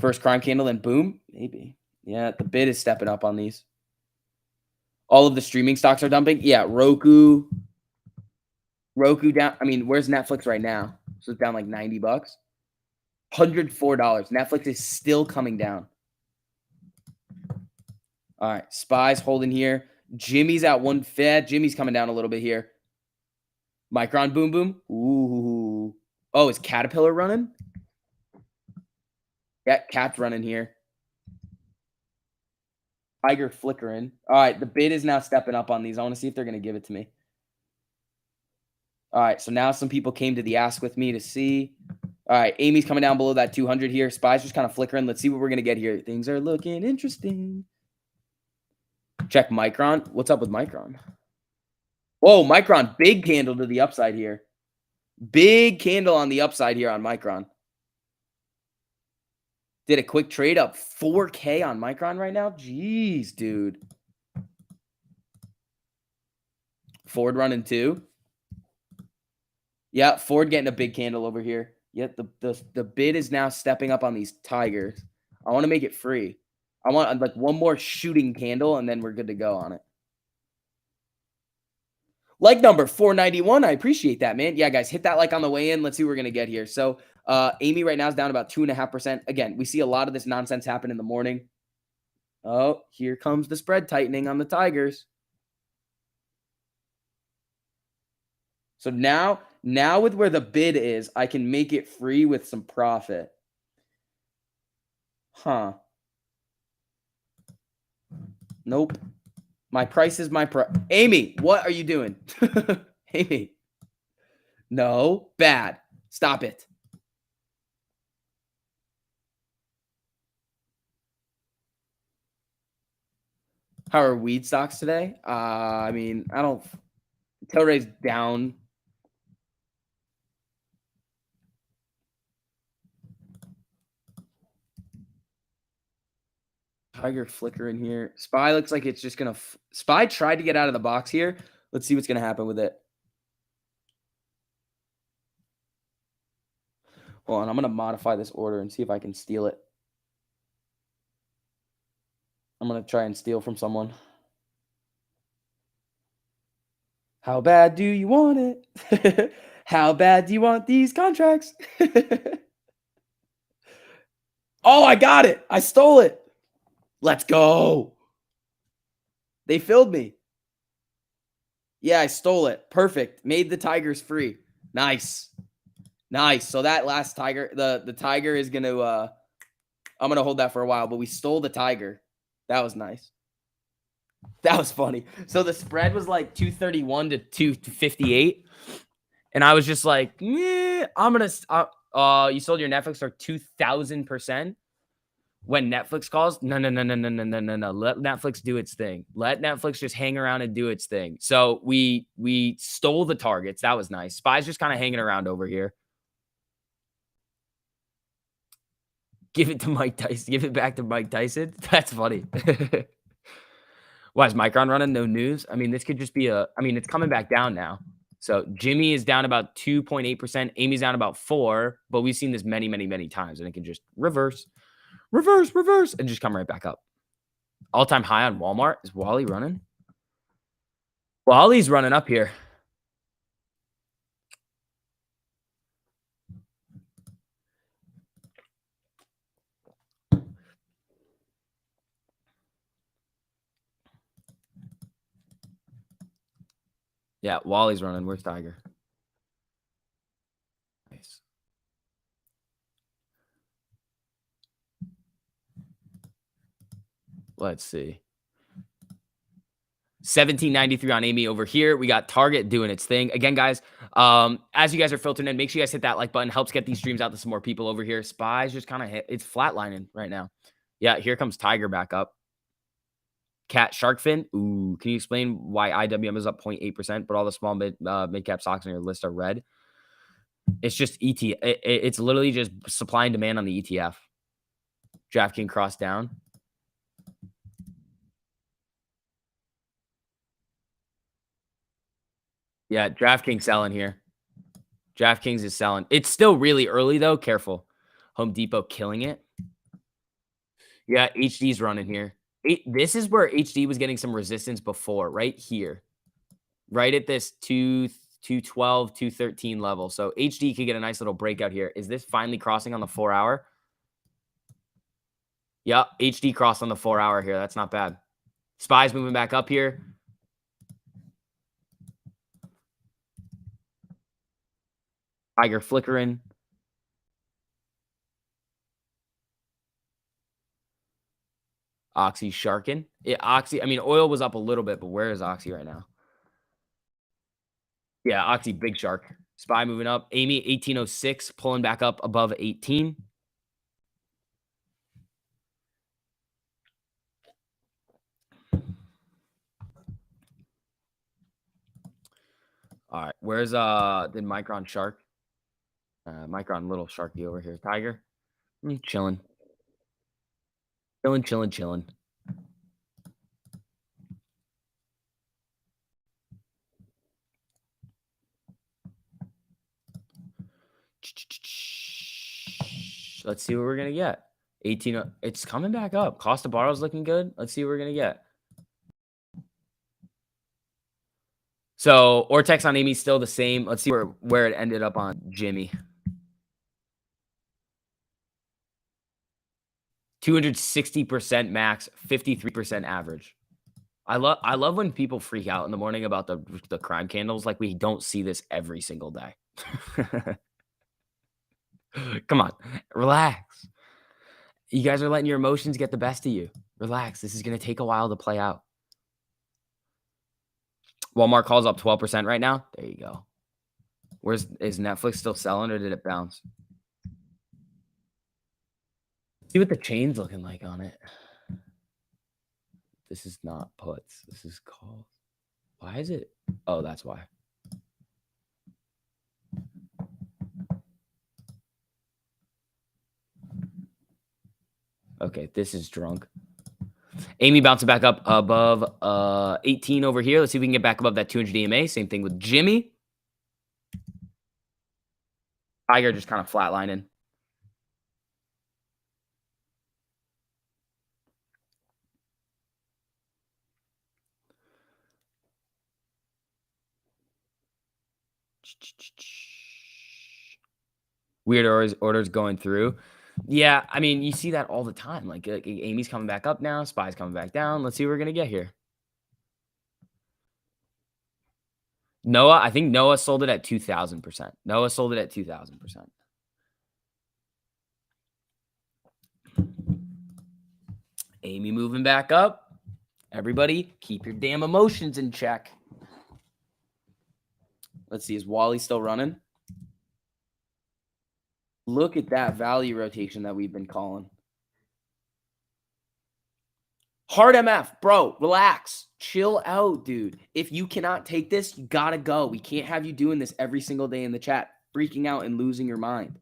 First crime candle, then boom, maybe. Yeah, the bid is stepping up on these. All of the streaming stocks are dumping. Yeah, Roku down. I mean, where's Netflix right now? So it's down like $90. $104. Netflix is still coming down. All right, SPY's holding here. Jimmy's at 150. Jimmy's coming down a little bit here. Micron, boom, boom. Ooh. Oh, is Caterpillar running? Yeah, Cat's running here. Tiger flickering. All right, the bid is now stepping up on these. I want to see if they're going to give it to me. All right, so now some people came to the ask with me to see. All right, Amy's coming down below that 200 here. SPY's just kind of flickering. Let's see what we're going to get here. Things are looking interesting. Check Micron. What's up with Micron? Whoa, Micron, big candle to the upside here. Big candle on the upside here on Micron. Did a quick trade up 4K on Micron right now. Jeez, dude. Ford running too. Yeah, Ford getting a big candle over here. Yep, the bid is now stepping up on these Tigers. I want to make it free. I want like one more shooting candle, and then we're good to go on it. Like number 491. I appreciate that, man. Yeah, guys, hit that like on the way in. Let's see what we're going to get here. So Amy right now is down about 2.5%. Again, we see a lot of this nonsense happen in the morning. Oh, here comes the spread tightening on the Tigers. So now with where the bid is, I can make it free with some profit. Huh. Nope. My price is my price. Amy, what are you doing? Amy. No. Bad. Stop it. How are weed stocks today? I mean, I don't. Tilray's down. Tiger flicker in here. SPY looks like it's just going to... SPY tried to get out of the box here. Let's see what's going to happen with it. Hold on, I'm going to modify this order and see if I can steal it. I'm going to try and steal from someone. How bad do you want it? How bad do you want these contracts? Oh, I got it. I stole it. Let's go. They filled me. Yeah, I stole it. Perfect. Made the Tigers free. Nice. Nice. So that last Tiger, the Tiger is going to I'm going to hold that for a while, but we stole the Tiger. That was nice. That was funny. So the spread was like 231 to 258. And I was just like, I'm going to you sold your Netflix for 2000%. When Netflix calls, no. Let Netflix do its thing. Let Netflix just hang around and do its thing. So we stole the targets. That was nice. Spy's just kind of hanging around over here. Give it to Mike Tyson. Give it back to Mike Tyson. That's funny. Why is Micron running? No news. I mean, this could just be it's coming back down now. So Jimmy is down about 2.8%. Amy's down about 4%, but we've seen this many, many, many times, and it can just reverse, and just come right back up. All-time high on Walmart. Is Wally running? Wally's running up here. Yeah, Wally's running. Where's Tiger? Nice. Let's see. 1793 on Amy over here. We got Target doing its thing. Again, guys, as you guys are filtering in, make sure you guys hit that like button. Helps get these streams out to some more people over here. Spy's just kind of hit. It's flatlining right now. Yeah, here comes Tiger back up. Cat Shark Fin. Ooh, can you explain why IWM is up 0.8%, but all the small mid-cap stocks on your list are red? It's just it's literally just supply and demand on the ETF. DraftKings cross down. Yeah, DraftKings selling here. DraftKings is selling. It's still really early, though. Careful. Home Depot killing it. Yeah, HD's running here. This is where HD was getting some resistance before, right here. Right at this 212, 213 level. So HD could get a nice little breakout here. Is this finally crossing on the 4-hour? Yep, HD crossed on the 4-hour here. That's not bad. Spy's moving back up here. Tiger flickering. Oxy sharking. Oxy, I mean, oil was up a little bit, but where is Oxy right now? Yeah, Oxy, big shark. Spy moving up. Amy, 1806, pulling back up above 18. All right, where's the Micron shark? Micron little sharky over here. Tiger, chilling. Chilling. Let's see what we're gonna get. 18. It's coming back up. Cost to borrow is looking good. Let's see what we're gonna get. So Ortex on Amy still the same. Let's see where it ended up on Jimmy. 260% max, 53% average. I love when people freak out in the morning about the crime candles. Like, we don't see this every single day. Come on, relax. You guys are letting your emotions get the best of you. Relax. This is going to take a while to play out. Walmart calls up 12% right now. There you go. Is Netflix still selling, or did it bounce? See what the chain's looking like on it. This is not puts. This is calls. Why is it? Oh, that's why. Okay, this is drunk. Amy bouncing back up above 18 over here. Let's see if we can get back above that 200 EMA. Same thing with Jimmy. Tiger just kind of flatlining. Weird orders going through. Yeah, I mean, you see that all the time. Like Amy's coming back up now, Spy's coming back down. Let's see what we're gonna get here. Noah, I think Noah sold it at 2,000%. Noah sold it at 2,000%. Amy moving back up. Everybody, keep your damn emotions in check. Let's see, is Wally still running? Look at that value rotation that we've been calling. Hard MF, bro, relax. Chill out, dude. If you cannot take this, you gotta go. We can't have you doing this every single day in the chat, freaking out and losing your mind.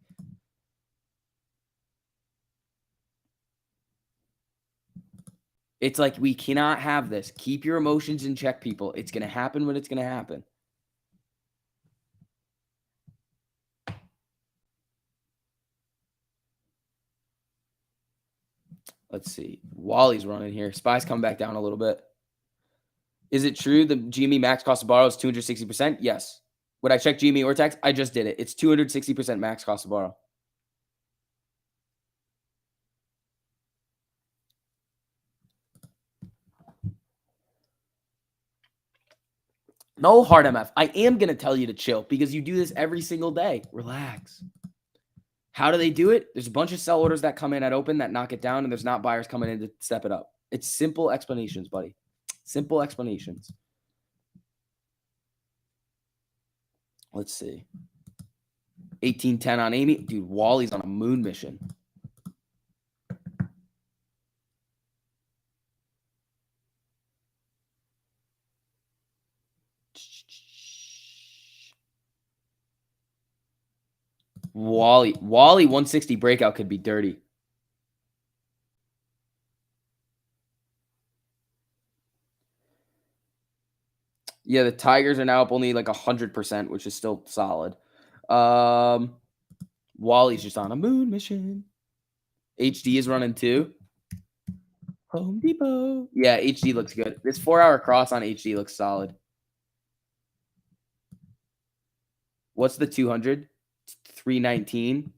It's like we cannot have this. Keep your emotions in check, people. It's going to happen when it's going to happen. Let's see. Wally's running here. Spy's coming back down a little bit. Is it true the GME max cost to borrow is 260%? Yes. Would I check GME Ortex? I just did it. It's 260% max cost to borrow. No hard MF. I am going to tell you to chill because you do this every single day. Relax. How do they do it? There's a bunch of sell orders that come in at open that knock it down, and there's not buyers coming in to step it up. It's simple explanations, buddy. Simple explanations. Let's see. 1810 on Amy. Dude, Wally's on a moon mission. Wally 160 breakout could be dirty. Yeah, the Tigers are now up only like 100%, which is still solid. Wally's just on a moon mission. HD is running too. Home Depot. Yeah, HD looks good. This 4-hour cross on HD looks solid. What's the 200? 319.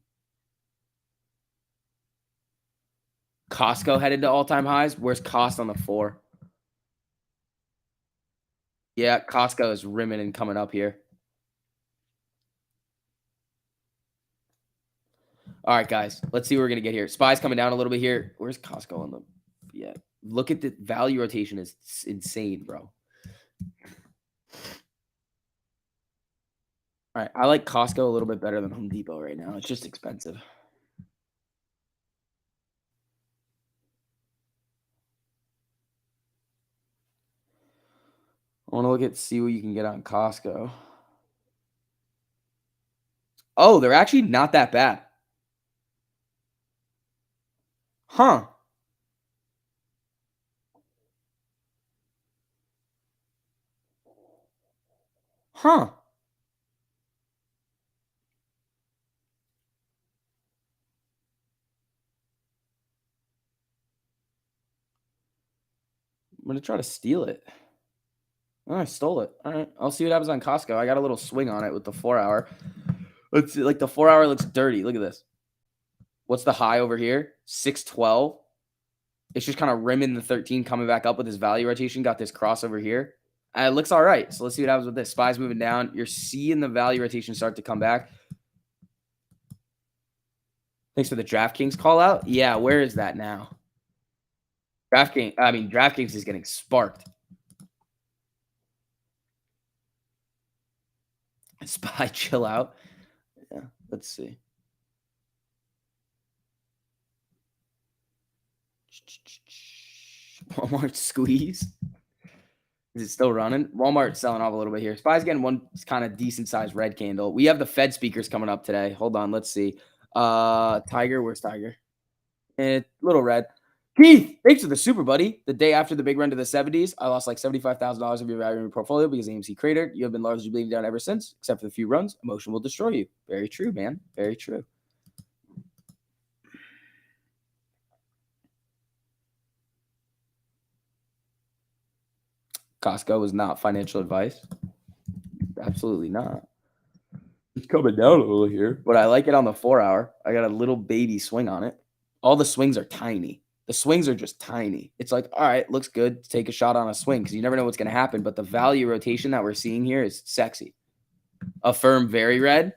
Costco headed to all-time highs. Where's cost on the 4? Yeah, Costco is rimming and coming up here. All right, guys. Let's see what we're going to get here. Spy's coming down a little bit here. Where's Costco on the... Yeah. Look at the value rotation. Is insane, bro. All right. I like Costco a little bit better than Home Depot right now. It's just expensive. I want to see what you can get on Costco. Oh, they're actually not that bad. Huh. Huh. I'm going to try to steal it. Oh, I stole it. All right. I'll see what happens on Costco. I got a little swing on it with the 4-hour. Let's see. Like the 4-hour looks dirty. Look at this. What's the high over here? 612. It's just kind of rimming the 13, coming back up with this value rotation. Got this crossover here. It looks all right. So let's see what happens with this. Spy's moving down. You're seeing the value rotation start to come back. Thanks for the DraftKings call out. Yeah, where is that now? DraftKings is getting sparked. Spy, chill out. Yeah, let's see. Walmart squeeze. Is it still running? Walmart's selling off a little bit here. Spy's getting one kind of decent sized red candle. We have the Fed speakers coming up today. Hold on, let's see. Tiger, where's Tiger? Little red. Keith, thanks for the super, buddy. The day after the big run to the 70s, I lost like $75,000 of your value in your portfolio because AMC cratered. You have been largely bleeding down ever since, except for the few runs. Emotion will destroy you. Very true, man. Very true. Costco is not financial advice. Absolutely not. It's coming down a little here, but I like it on the 4-hour. I got a little baby swing on it. All the swings are tiny. The swings are just tiny. It's like, all right, looks good to take a shot on a swing because you never know what's going to happen. But the value rotation that we're seeing here is sexy. Affirm very red.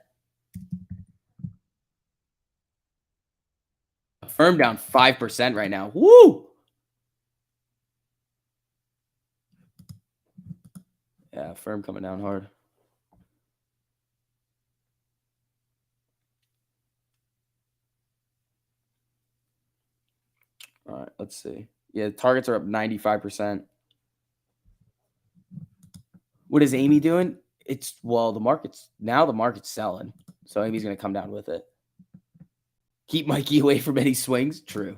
Affirm down 5% right now. Woo! Yeah, Affirm coming down hard. All right, let's see. Yeah, targets are up 95%. What is Amy doing? The market's selling. So Amy's going to come down with it. Keep Mikey away from any swings. True.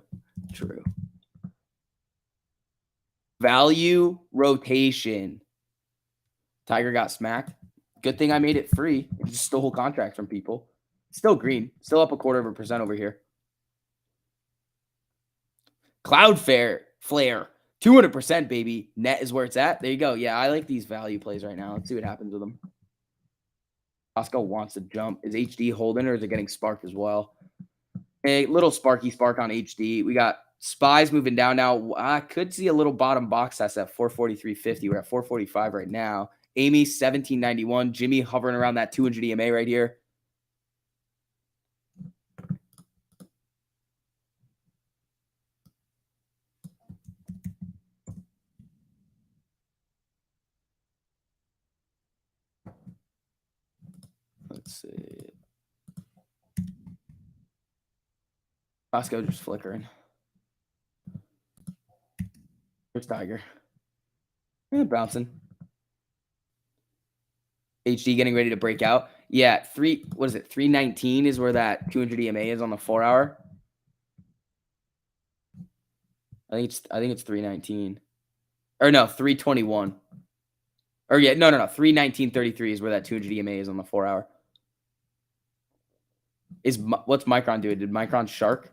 Value rotation. Tiger got smacked. Good thing I made it free. I just stole contracts from people. Still green. Still up 0.25% over here. Cloudflare. 200%, baby. Net is where it's at. There you go. Yeah, I like these value plays right now. Let's see what happens with them. Costco wants to jump. Is HD holding or is it getting sparked as well? A little spark on HD. We got Spies moving down now. I could see a little bottom box test at 443.50. We're at 445 right now. Amy 1791. Jimmy hovering around that 200 EMA right here. Let's see. Costco just flickering. There's Tiger. Bouncing. HD getting ready to break out. Yeah, 319 is where that 200 EMA is on the 4-hour. I think it's 319. Or no, 321. Or yeah, no. 319.33 is where that 200 EMA is on the 4-hour. What's Micron doing? Did Micron shark?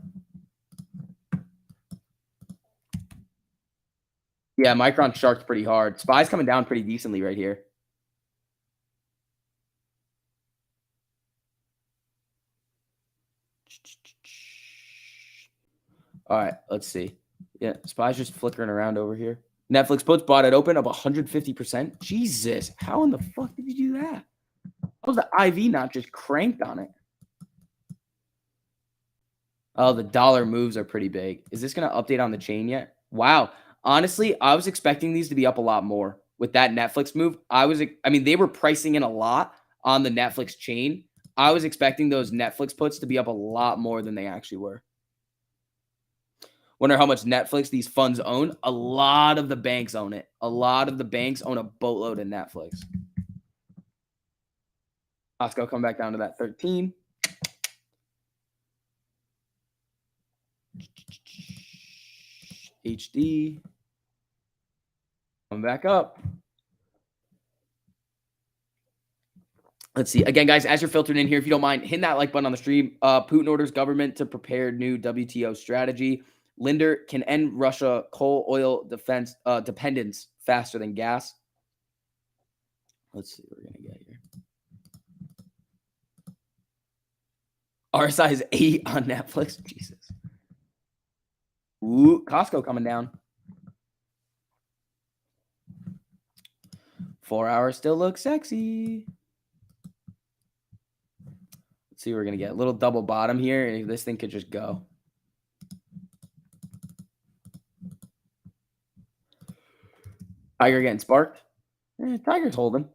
Yeah, Micron sharked pretty hard. Spy's coming down pretty decently right here. All right, let's see. Yeah, Spy's just flickering around over here. Netflix puts bought it open up 150%. Jesus, how in the fuck did you do that? How was the IV not just cranked on it? Oh, the dollar moves are pretty big. Is this going to update on the chain yet? Wow. Honestly, I was expecting these to be up a lot more with that Netflix move. They were pricing in a lot on the Netflix chain. I was expecting those Netflix puts to be up a lot more than they actually were. Wonder how much Netflix these funds own. A lot of the banks own it. A lot of the banks own a boatload of Netflix. Costco come back down to that 13. HD. Come back up. Let's see. Again, guys, as you're filtering in here, if you don't mind, hit that like button on the stream. Putin orders government to prepare new WTO strategy. Linder can end Russia coal oil dependence faster than gas. Let's see what we're going to get here. RSI is 8 on Netflix. Jesus. Ooh, Costco coming down. 4 hours still looks sexy. Let's see what we're going to get. A little double bottom here, and this thing could just go. Tiger getting sparked. Tiger's holding.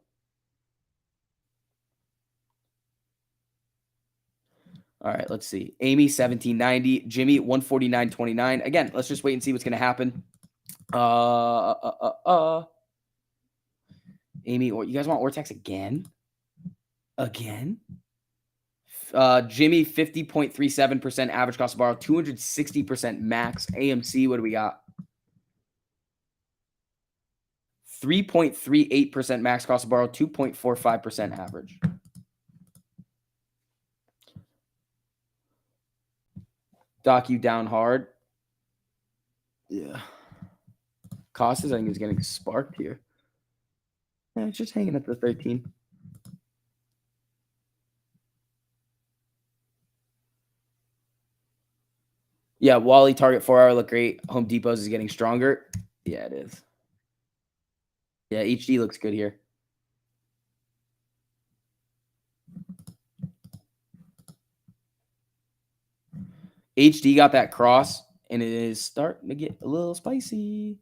All right, let's see. Amy 1790, Jimmy 149.29. Again, let's just wait and see what's going to happen. Amy, you guys want Ortex again? Again? Jimmy 50.37% average cost to borrow, 260% max. AMC, what do we got? 3.38% max cost to borrow, 2.45% average. Dock you down hard. Yeah. Costas, I think, is getting sparked here. Yeah, it's just hanging at the 13. Yeah, Wally Target 4 hour look great. Home Depot's is getting stronger. Yeah, it is. Yeah, HD looks good here. HD got that cross, and it is starting to get a little spicy.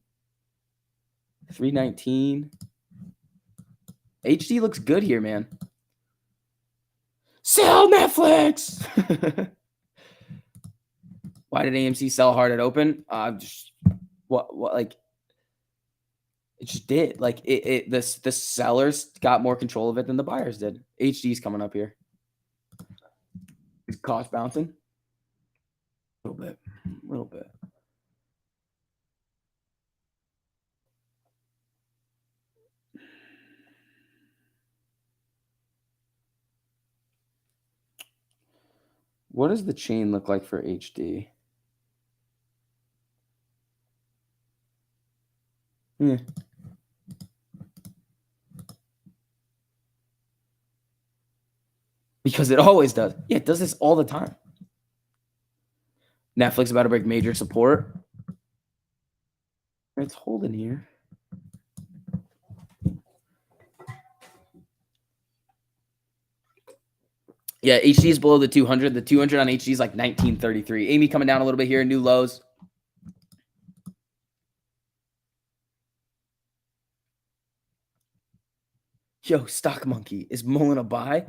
319. HD looks good here, man. Sell Netflix. Why did AMC sell hard at open? Just what like it just did. Like the sellers got more control of it than the buyers did. HD's coming up here. Is cost bouncing? A little bit. A little bit. What does the chain look like for HD? Yeah. Because it always does. Yeah, it does this all the time. Netflix about to break major support. It's holding here. Yeah, HD is below the 200. The 200 on HD is like 1933. Amy coming down a little bit here. New lows. Yo, Stock Monkey. Is Mullen a buy?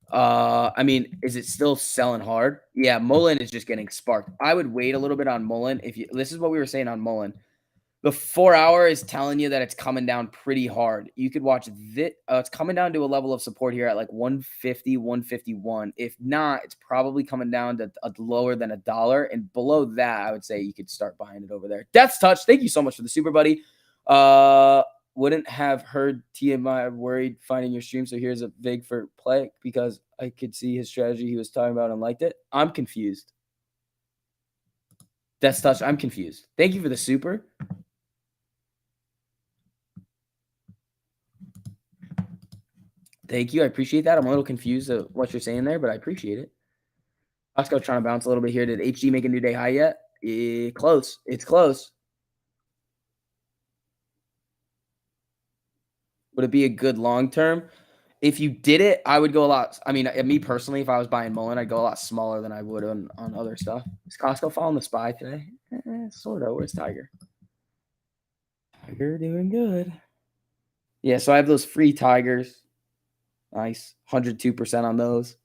I mean, is it still selling hard? Yeah, Mullen is just getting sparked. I would wait a little bit on Mullen. This is what we were saying on Mullen. The 4 hour is telling you that it's coming down pretty hard. You could watch this. It's coming down to a level of support here at like 150, 151. If not, it's probably coming down to lower than $1. And below that, I would say you could start buying it over there. Death's Touch. Thank you so much for the super, buddy. Wouldn't have heard TMI worried finding your stream. So here's a vig for play because I could see his strategy he was talking about and liked it. I'm confused. Death's Touch. I'm confused. Thank you for the super. Thank you. I appreciate that. I'm a little confused at what you're saying there, but I appreciate it. Costco trying to bounce a little bit here. Did HD make a new day high yet? Close. It's close. Would it be a good long term? If you did it, I would go a lot. I mean, me personally, if I was buying Mullen, I'd go a lot smaller than I would on other stuff. Is Costco following the SPY today? Sort of. Where's Tiger? Tiger doing good. Yeah, so I have those free Tigers. Nice. 102% on those.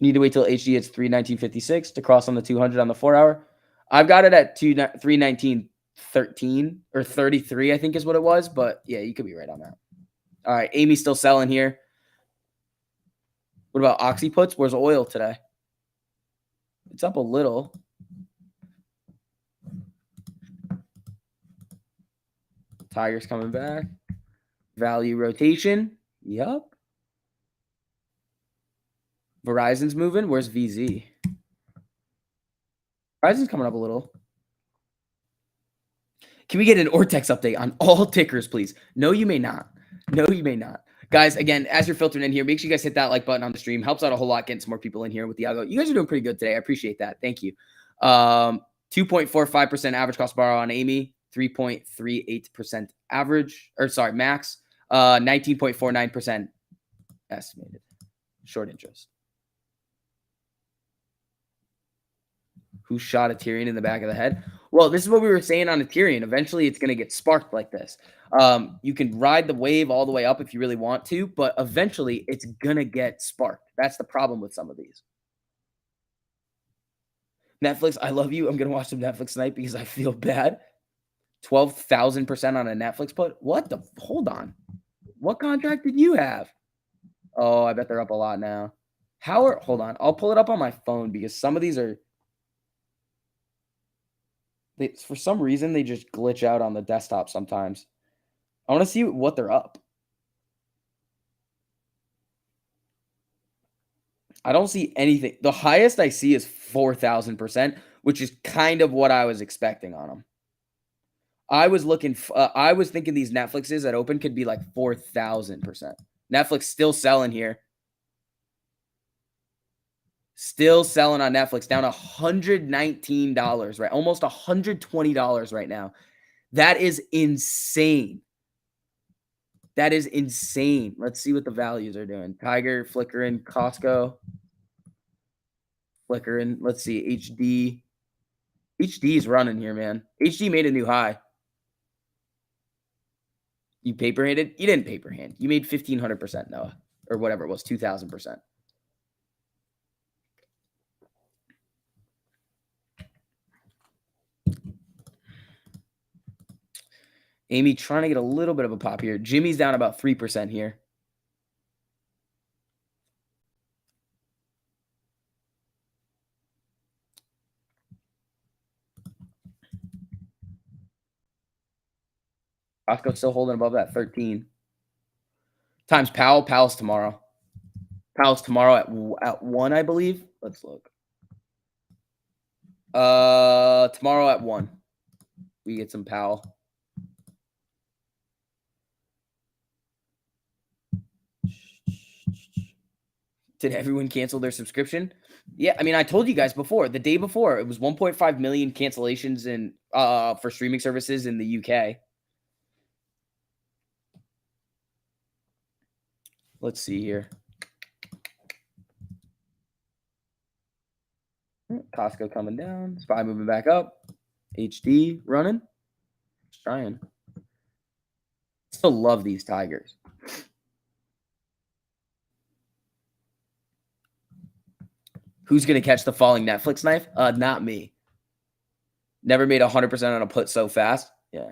Need to wait till HD hits 319.56 to cross on the 200 on the 4 hour. I've got it at 319.13 or 33, I think is what it was. But yeah, you could be right on that. All right, Amy's still selling here. What about Oxyputs? Where's oil today? It's up a little. Tiger's coming back. Value rotation. Yup. Verizon's moving. Where's VZ? Verizon's coming up a little. Can we get an Ortex update on all tickers, please? No, you may not. No, you may not. Guys, again, as you're filtering in here, make sure you guys hit that like button on the stream. Helps out a whole lot getting some more people in here with the algo. You guys are doing pretty good today. I appreciate that. Thank you. 2.45% average cost borrow on Amy. 3.38% average, or sorry, max. 19.49% estimated. Short interest. Who shot a Tyrion in the back of the head? Well, this is what we were saying on a Tyrion. Eventually, it's going to get sparked like this. You can ride the wave all the way up if you really want to, but eventually, it's going to get sparked. That's the problem with some of these. Netflix, I love you. I'm going to watch some Netflix tonight because I feel bad. 12,000% on a Netflix put? What the? Hold on. What contract did you have? Oh, I bet they're up a lot now. Hold on. I'll pull it up on my phone because some of these are. For some reason, they just glitch out on the desktop sometimes. I want to see what they're up. I don't see anything. The highest I see is 4,000%, which is kind of what I was expecting on them. I was thinking these Netflixes at open could be like 4,000%. Netflix still selling here. Still selling on Netflix, down $119, right? Almost $120 right now. That is insane. That is insane. Let's see what the values are doing. Tiger, flickering, Costco, flickering. Let's see, HD. HD is running here, man. HD made a new high. You paper handed? You didn't paper hand. You made 1,500%, Noah, or whatever it was, 2,000%. Amy trying to get a little bit of a pop here. Jimmy's down about 3% here. Costco's still holding above that 13. Times Powell. Powell's tomorrow. Powell's tomorrow at 1, I believe. Let's look. Tomorrow at 1. We get some Powell. Did everyone cancel their subscription? Yeah, I mean, I told you guys before, the day before, it was 1.5 million cancellations in for streaming services in the UK. Let's see here. Costco coming down. SPY moving back up. HD running. Just trying. Still love these Tigers. Who's going to catch the falling Netflix knife? Not me. Never made 100% on a put so fast. Yeah.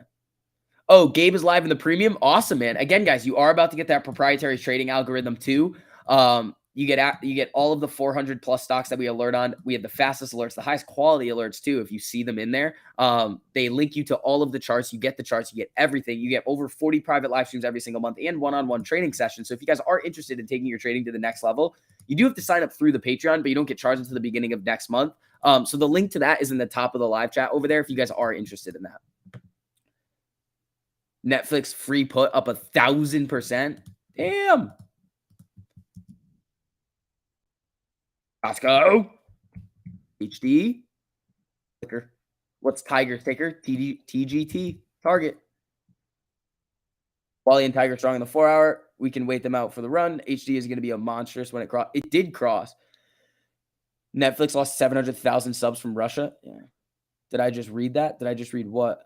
Oh, Gabe is live in the premium. Awesome, man. Again, guys, you are about to get that proprietary trading algorithm too. You get all of the 400 plus stocks that we alert on. We have the fastest alerts, the highest quality alerts too. If you see them in there, they link you to all of the charts. You get the charts, you get everything. You get over 40 private live streams every single month and one-on-one training sessions. So if you guys are interested in taking your trading to the next level, you do have to sign up through the Patreon, but you don't get charged until the beginning of next month. So the link to that is in the top of the live chat over there if you guys are interested in that. Netflix free put up 1,000%. Damn. Costco. HD. Ticker. What's Tiger's ticker? TGT. Target. Wally and Tiger strong in the 4-hour. We can wait them out for the run. HD is going to be a monstrous when it cross. It did cross. Netflix lost 700,000 subs from Russia. Yeah. Did I just read that? Did I just read what?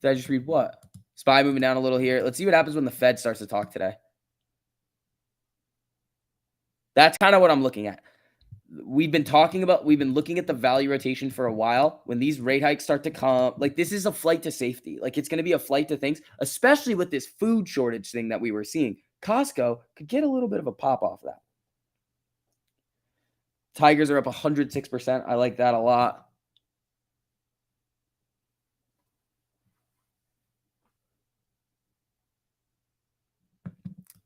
Did I just read what? SPY moving down a little here. Let's see what happens when the Fed starts to talk today. That's kind of what I'm looking at. We've been looking at the value rotation for a while. When these rate hikes start to come, like this is a flight to safety. Like it's going to be a flight to things, especially with this food shortage thing that we were seeing. Costco could get a little bit of a pop off that. Tigers are up 106%. I like that a lot.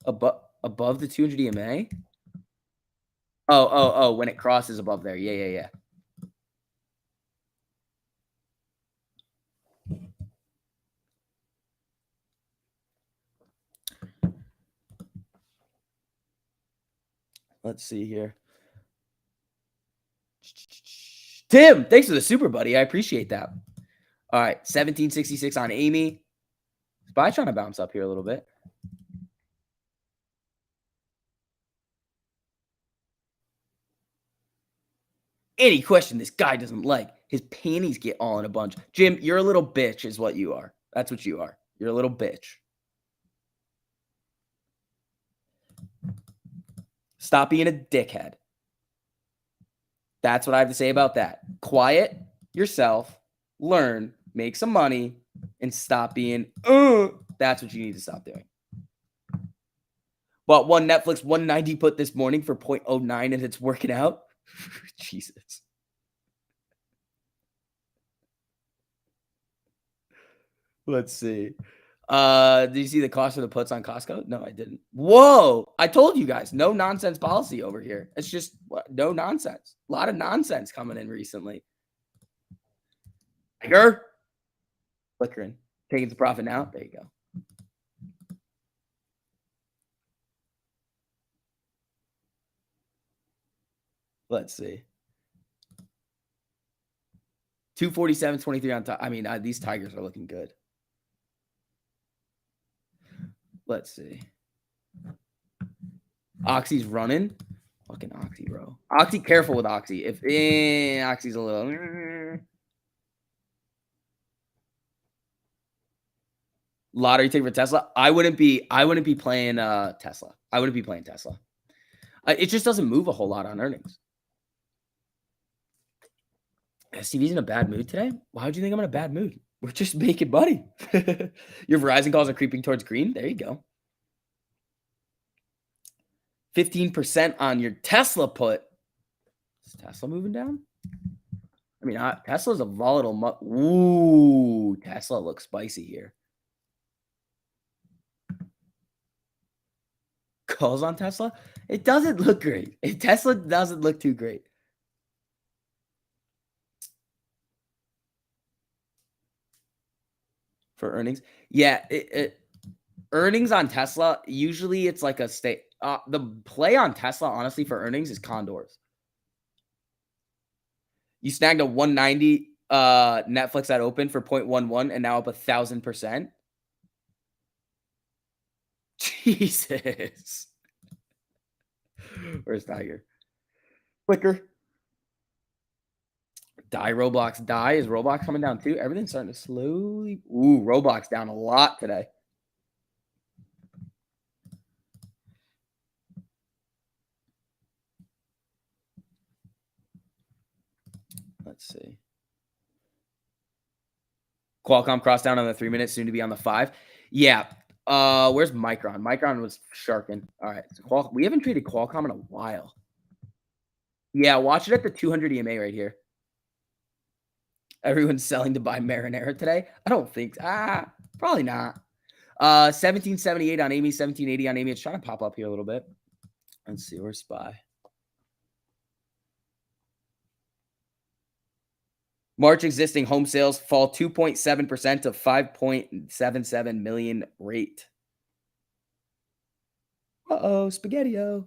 Above the 200 EMA? Oh, when it crosses above there. Yeah. Let's see here. Tim, thanks for the super, buddy. I appreciate that. All right, 1766 on Amy. SPY trying to bounce up here a little bit. Any question this guy doesn't like. His panties get all in a bunch. Jim, you're a little bitch is what you are. That's what you are. You're a little bitch. Stop being a dickhead. That's what I have to say about that. Quiet yourself, learn, make some money, and stop being, that's what you need to stop doing. But one Netflix 190 put this morning for 0.09 and it's working out. Jesus. Let's see. Did you see the cost of the puts on Costco? No, I didn't. Whoa. I told you guys, no nonsense policy over here. It's just no nonsense. A lot of nonsense coming in recently. Tiger. Flickering. Taking the profit now. There you go. Let's see. 247, 23 on top. I mean, these Tigers are looking good. Let's see. Oxy's running. Fucking Oxy, bro. Oxy, careful with Oxy. If Oxy's a little lottery ticket for Tesla, I wouldn't be playing Tesla. I wouldn't be playing Tesla. It just doesn't move a whole lot on earnings. STV's in a bad mood today? Why would you think I'm in a bad mood? We're just making money. Your Verizon calls are creeping towards green. There you go. 15% on your Tesla put. Is Tesla moving down? I mean, Tesla's a volatile. Ooh, Tesla looks spicy here. Calls on Tesla? It doesn't look great. Tesla doesn't look too great. For earnings? Yeah, earnings on Tesla, usually it's like a state. The play on Tesla, honestly, for earnings is condors. You snagged a 190 Netflix at open for 0.11 and now up 1,000%. Jesus. Where's Tiger? Clicker. Die, Roblox, die. Is Roblox coming down too? Everything's starting to slowly. Ooh, Roblox down a lot today. Let's see. Qualcomm crossed down on the 3 minutes, soon to be on the 5. Yeah. Where's Micron? Micron was sharking. All right. So we haven't traded Qualcomm in a while. Yeah, watch it at the 200 EMA right here. Everyone's selling to buy Marinara today. I don't think. Probably not. 1778 on Amy, 1780 on Amy. It's trying to pop up here a little bit. Let's see. Where's SPY? March existing home sales fall 2.7% to 5.77 million rate. Spaghetti-o.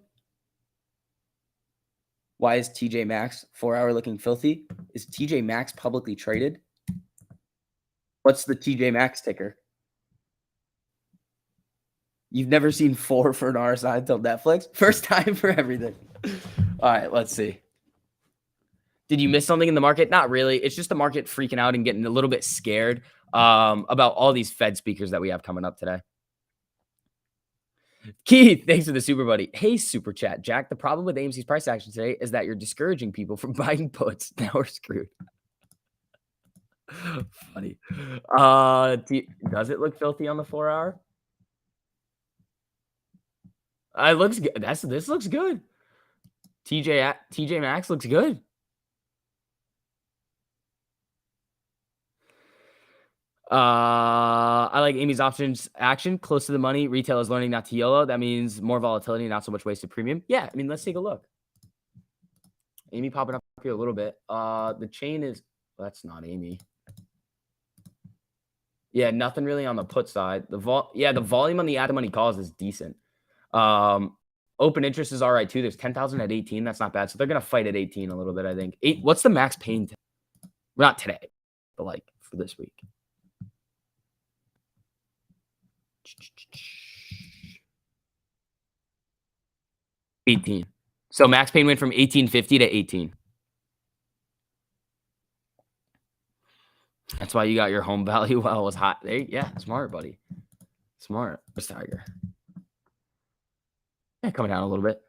Why is TJ Maxx 4-hour looking filthy? Is TJ Maxx publicly traded? What's the TJ Maxx ticker? You've never seen 4 for an RSI until Netflix? First time for everything. All right, let's see. Did you miss something in the market? Not really. It's just the market freaking out and getting a little bit scared about all these Fed speakers that we have coming up today. Keith, thanks for the super buddy. Hey, super chat. Jack, the problem with AMC's price action today is that you're discouraging people from buying puts. Now we're screwed. Funny. Does it look filthy on the 4-hour? It looks good. This looks good. TJ Maxx looks good. I like Amy's options action close to the money. Retail is learning not to YOLO. That means more volatility, not so much wasted premium. Yeah, I mean, let's take a look. Amy popping up here a little bit. The chain is that's not Amy. Yeah, nothing really on the put side. The volume on the at the money calls is decent. Open interest is all right too. There's 10,000 at 18. That's not bad. So they're gonna fight at 18 a little bit, I think. What's the max pain? Not today, but like for this week. 18. So max pain went from 1850 to 18. That's why you got your home value while it was hot. Yeah, smart, buddy. Smart. Where's Tiger? Yeah, coming down a little bit.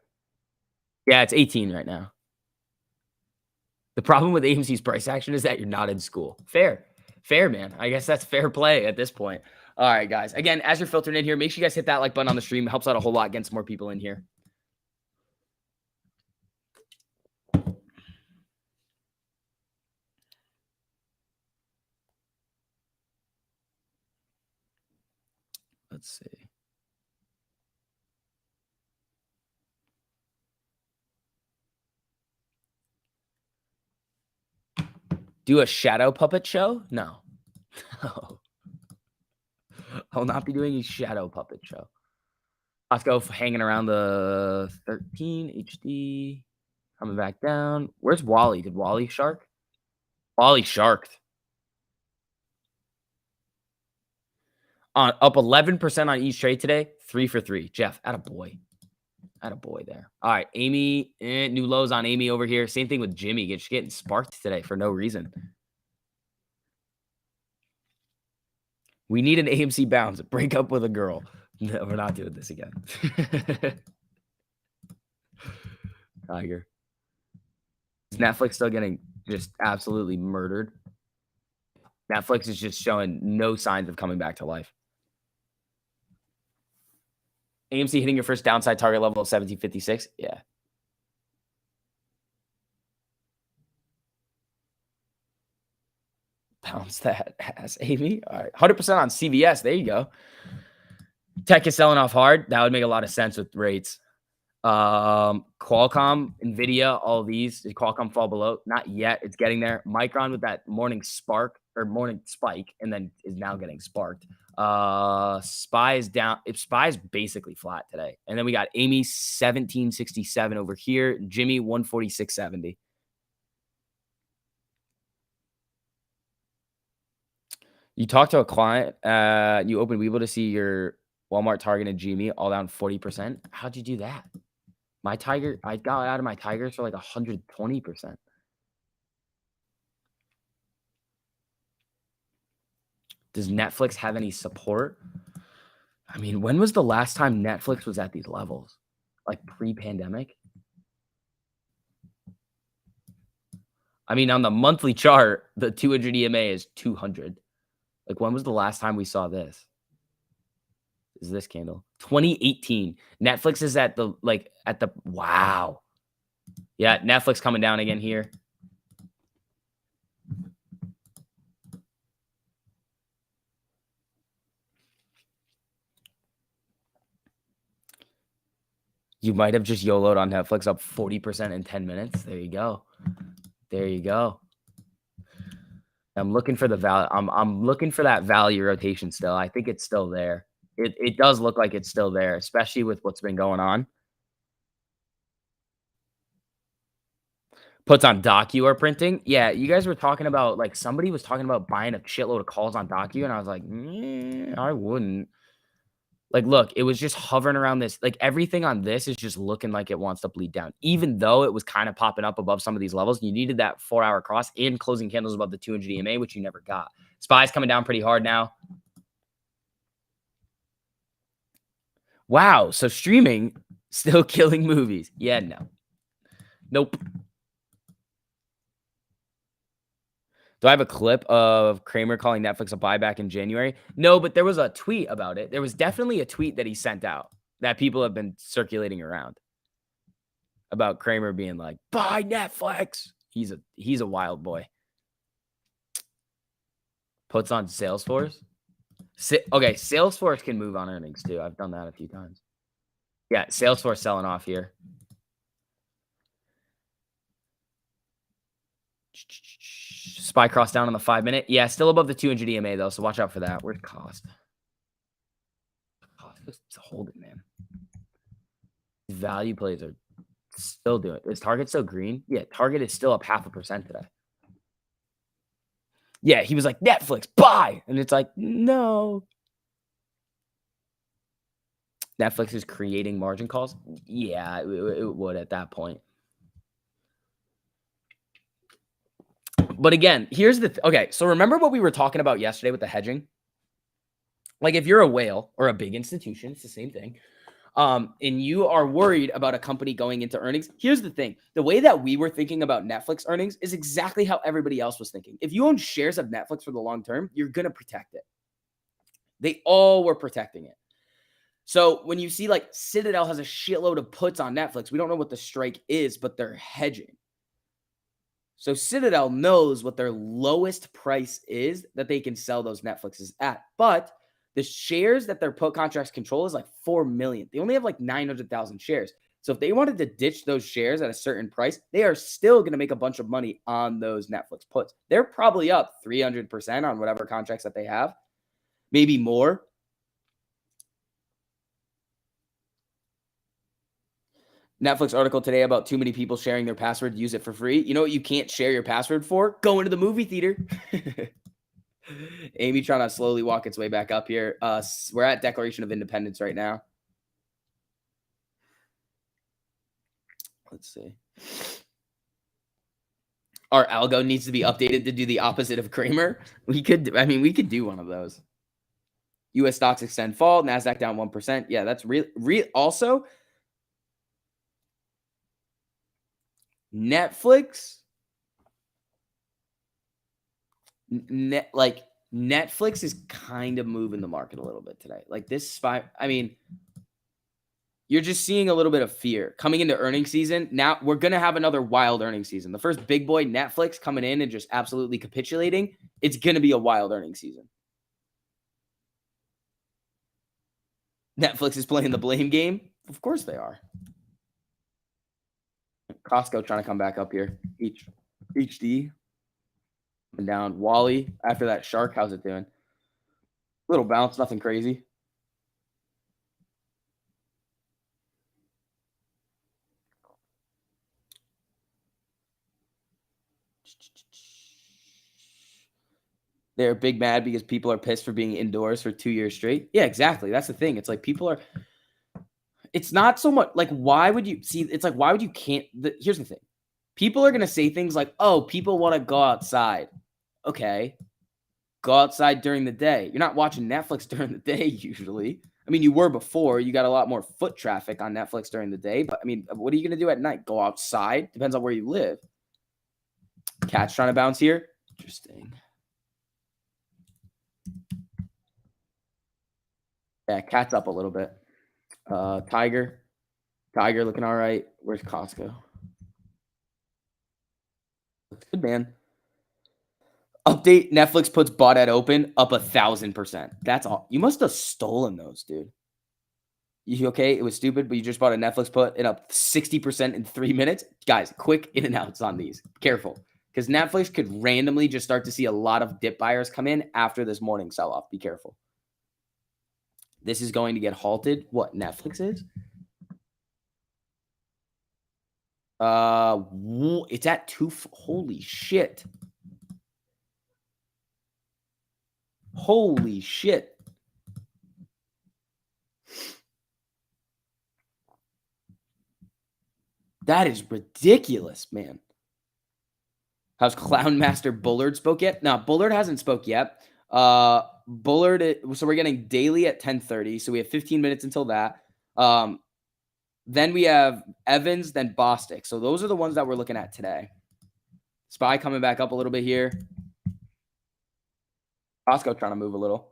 Yeah, it's 18 right now. The problem with AMC's price action is that you're not in school. Fair, man. I guess that's fair play at this point. All right, guys. Again, as you're filtering in here, make sure you guys hit that like button on the stream. It helps out a whole lot, getting some more people in here. Let's see. Do a shadow puppet show? No. I'll not be doing a shadow puppet show. Let's go hanging around the 13 HD. Coming back down. Where's Wally? Did Wally shark? Wally sharked. Up 11% on each trade today. 3 for 3. Jeff, attaboy. Attaboy there. All right, Amy. New lows on Amy over here. Same thing with Jimmy. Just getting sparked today for no reason. We need an AMC bounce. Break up with a girl. No, we're not doing this again. Tiger. Is Netflix still getting just absolutely murdered? Netflix is just showing no signs of coming back to life. AMC hitting your first downside target level of 1756. Yeah. Bounce that ass, Amy. All right. 100% on CVS. There you go. Tech is selling off hard. That would make a lot of sense with rates. Qualcomm, Nvidia, all these. Did Qualcomm fall below? Not yet. It's getting there. Micron with that morning spike, and then is now getting sparked. SPY is down. SPY is basically flat today. And then we got Amy 1767 over here. Jimmy 146.70. You talked to a client. You opened Webull to see your Walmart, Target, and GME all down 40%. How'd you do that? My Tiger, I got out of my Tigers for like 120%. Does Netflix have any support? I mean, when was the last time Netflix was at these levels? Like pre-pandemic? I mean, on the monthly chart, the 200 EMA is 200. Like, when was the last time we saw this? Is this candle? 2018. Netflix is at the, wow. Yeah, Netflix coming down again here. You might have just YOLO'd on Netflix up 40% in 10 minutes. There you go. There you go. I'm looking for the value. I'm looking for that value rotation still. I think it's still there. It does look like it's still there, especially with what's been going on. Puts on Docu are printing. Yeah, you guys were talking about, like, somebody was talking about buying a shitload of calls on Docu, and I was like, I wouldn't. Like, look, it was just hovering around this. Like, everything on this is just looking like it wants to bleed down. Even though it was kind of popping up above some of these levels, you needed that 4-hour cross and closing candles above the 200 EMA, which you never got. SPY's coming down pretty hard now. Wow, so streaming still killing movies. Yeah, no. Nope. Do I have a clip of Kramer calling Netflix a buyback in January? No, but there was a tweet about it. There was definitely a tweet that he sent out that people have been circulating around about Kramer being like, buy Netflix. He's a wild boy. Puts on Salesforce. Okay, Salesforce can move on earnings too. I've done that a few times. Yeah, Salesforce selling off here. SPY cross down on the 5-minute. Yeah, still above the 200 EMA though, so watch out for that. Where's cost? Cost is holding, man. Value plays are still doing it. Is Target still green? Yeah, Target is still up 0.5% today. Yeah, he was like, Netflix, buy! And it's like, no. Netflix is creating margin calls? Yeah, it would at that point. But again, here's the okay, so remember what we were talking about yesterday with the hedging? Like, if you're a whale or a big institution, it's the same thing, and you are worried about a company going into earnings, here's the thing. The way that we were thinking about Netflix earnings is exactly how everybody else was thinking. If you own shares of Netflix for the long term, you're going to protect it. They all were protecting it. So when you see, like, Citadel has a shitload of puts on Netflix, we don't know what the strike is, but they're hedging. So Citadel knows what their lowest price is that they can sell those Netflixes at. But the shares that their put contracts control is like 4 million. They only have like 900,000 shares. So if they wanted to ditch those shares at a certain price, they are still going to make a bunch of money on those Netflix puts. They're probably up 300% on whatever contracts that they have, maybe more. Netflix article today about too many people sharing their password to use it for free. You know what you can't share your password for? Going to the movie theater. Amy trying to slowly walk its way back up here. We're at Declaration of Independence right now. Let's see. Our algo needs to be updated to do the opposite of Kramer. We could do one of those. US stocks extend fall, NASDAQ down 1%. Yeah, that's real. Also, Netflix, Netflix is kind of moving the market a little bit today. Like this spy, you're just seeing a little bit of fear coming into earnings season. Now we're going to have another wild earnings season. The first big boy, Netflix, coming in and just absolutely capitulating. It's going to be a wild earnings season. Netflix is playing the blame game. Of course they are. Costco trying to come back up here. HD and down. Wally after that shark. How's it doing? Little bounce, nothing crazy. They're big mad because people are pissed for being indoors for 2 years straight. Yeah, exactly. That's the thing. It's like people are. It's not so much like why would you see? It's like why would you can't? Here's the thing. People are gonna say things like, "Oh, people want to go outside." Okay, go outside during the day. You're not watching Netflix during the day usually. I mean, you were before. You got a lot more foot traffic on Netflix during the day. But I mean, what are you gonna do at night? Go outside? Depends on where you live. Cat's trying to bounce here. Interesting. Yeah, cat's up a little bit. Tiger looking all right. Where's Costco? Looks good, man. Update: Netflix puts bought at open up 1,000%. That's all. You must have stolen those, dude. You okay? It was stupid, but you just bought a Netflix put and up 60% in 3 minutes. Guys, quick in and outs on these. Careful, because Netflix could randomly just start to see a lot of dip buyers come in after this morning sell off. Be careful. This is going to get halted. What Netflix is? It's at 2. Holy shit. Holy shit. That is ridiculous, man. How's Clown Master Bullard spoke yet? No, Bullard hasn't spoke yet. Bullard, so we're getting daily at 10:30. So we have 15 minutes until that. Then we have Evans, then Bostic. So those are the ones that we're looking at today. Spy coming back up a little bit here. Costco trying to move a little.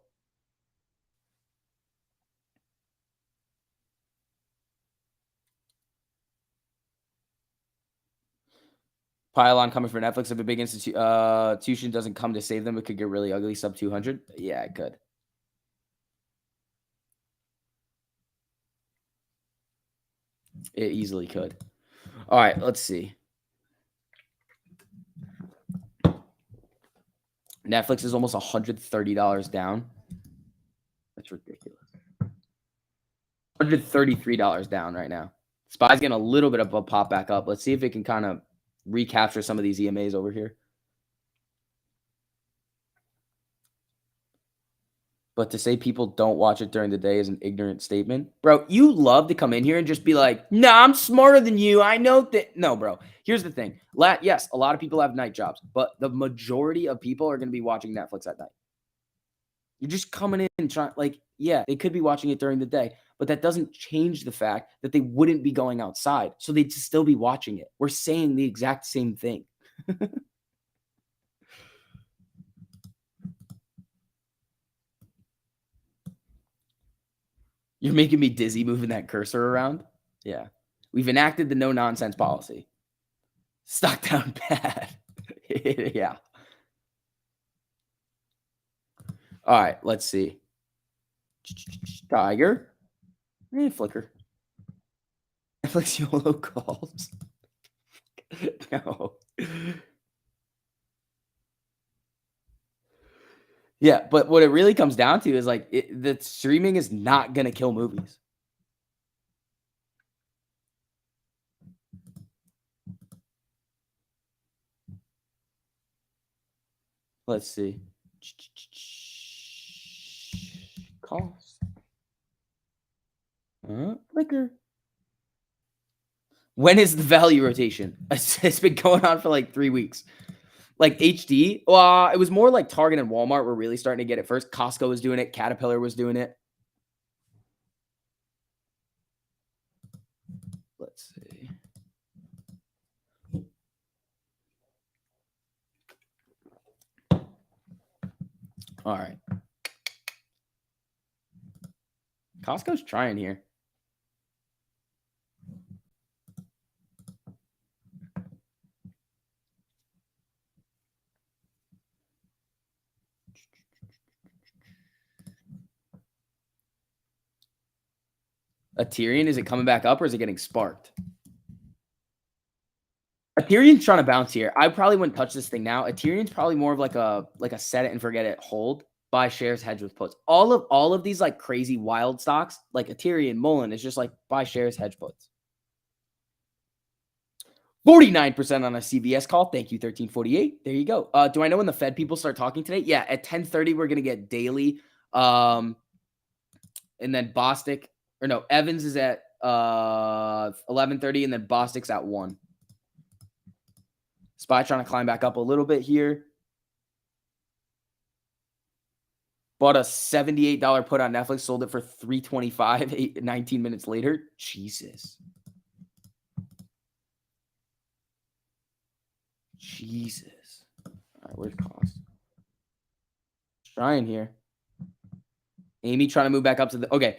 Pylon coming for Netflix. If a big institution doesn't come to save them, it could get really ugly. Sub 200. Yeah, it could. It easily could. All right, let's see. Netflix is almost $130 down. That's ridiculous. $133 down right now. Spy's getting a little bit of a pop back up. Let's see if it can kind of recapture some of these EMAs over here. But to say people don't watch it during the day is an ignorant statement. Bro, you love to come in here and just be like, nah, I'm smarter than you. I know that. No, bro. Here's the thing. Yes, a lot of people have night jobs, but the majority of people are going to be watching Netflix at night. You're just coming in and trying, like, yeah, they could be watching it during the day, but that doesn't change the fact that they wouldn't be going outside. So they'd still be watching it. We're saying the exact same thing. You're making me dizzy moving that cursor around. Yeah. We've enacted the no nonsense policy. Stock down bad. Yeah. All right. Let's see. Tiger. Flicker. Netflix YOLO calls. No. Yeah, but what it really comes down to is like the streaming is not going to kill movies. Let's see. Cost. Flicker. When is the value rotation? It's been going on for like 3 weeks. Like HD, it was more like Target and Walmart were really starting to get it first. Costco was doing it. Caterpillar was doing it. Let's see. All right. Costco's trying here. Ethereum, is it coming back up or is it getting sparked? Ethereum's trying to bounce here. I probably wouldn't touch this thing now. Ethereum's probably more of like a set it and forget it hold. Buy shares, hedge with puts. All of these like crazy wild stocks, like Ethereum, Mullen, is just like buy shares, hedge puts. 49% on a CVS call. Thank you, 1348. There you go. Do I know when the Fed people start talking today? Yeah, at 10:30 we're gonna get daily. And then Bostic, or no, Evans is at 11:30, and then Bostic's at 1. SPY trying to climb back up a little bit here. Bought a $78 put on Netflix, sold it for $325 19 minutes later. Jesus. All right, where's cost? Trying here. Amy trying to move back up to the okay.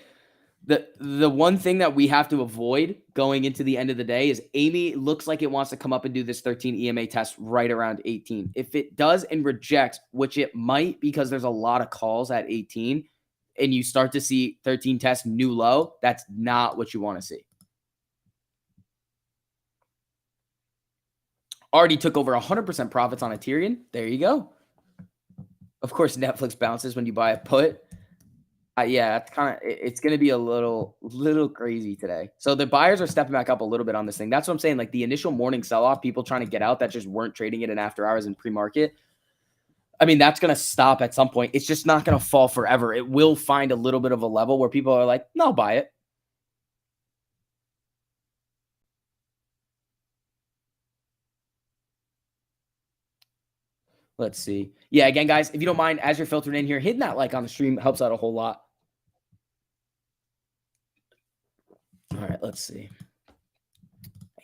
The one thing that we have to avoid going into the end of the day is Amy looks like it wants to come up and do this 13 EMA test right around 18. If it does and rejects, which it might because there's a lot of calls at 18, and you start to see 13 test new low, that's not what you want to see. Already took over 100% profits on Ethereum. There you go. Of course, Netflix bounces when you buy a put. Yeah, it's kind of it's going to be a little crazy today. So the buyers are stepping back up a little bit on this thing. That's what I'm saying. Like the initial morning sell-off, people trying to get out that just weren't trading it in after hours and pre-market. I mean, that's going to stop at some point. It's just not going to fall forever. It will find a little bit of a level where people are like, "No, I'll buy it." Let's see. Yeah, again, guys, if you don't mind, as you're filtering in here, hitting that like on the stream helps out a whole lot. All right, let's see.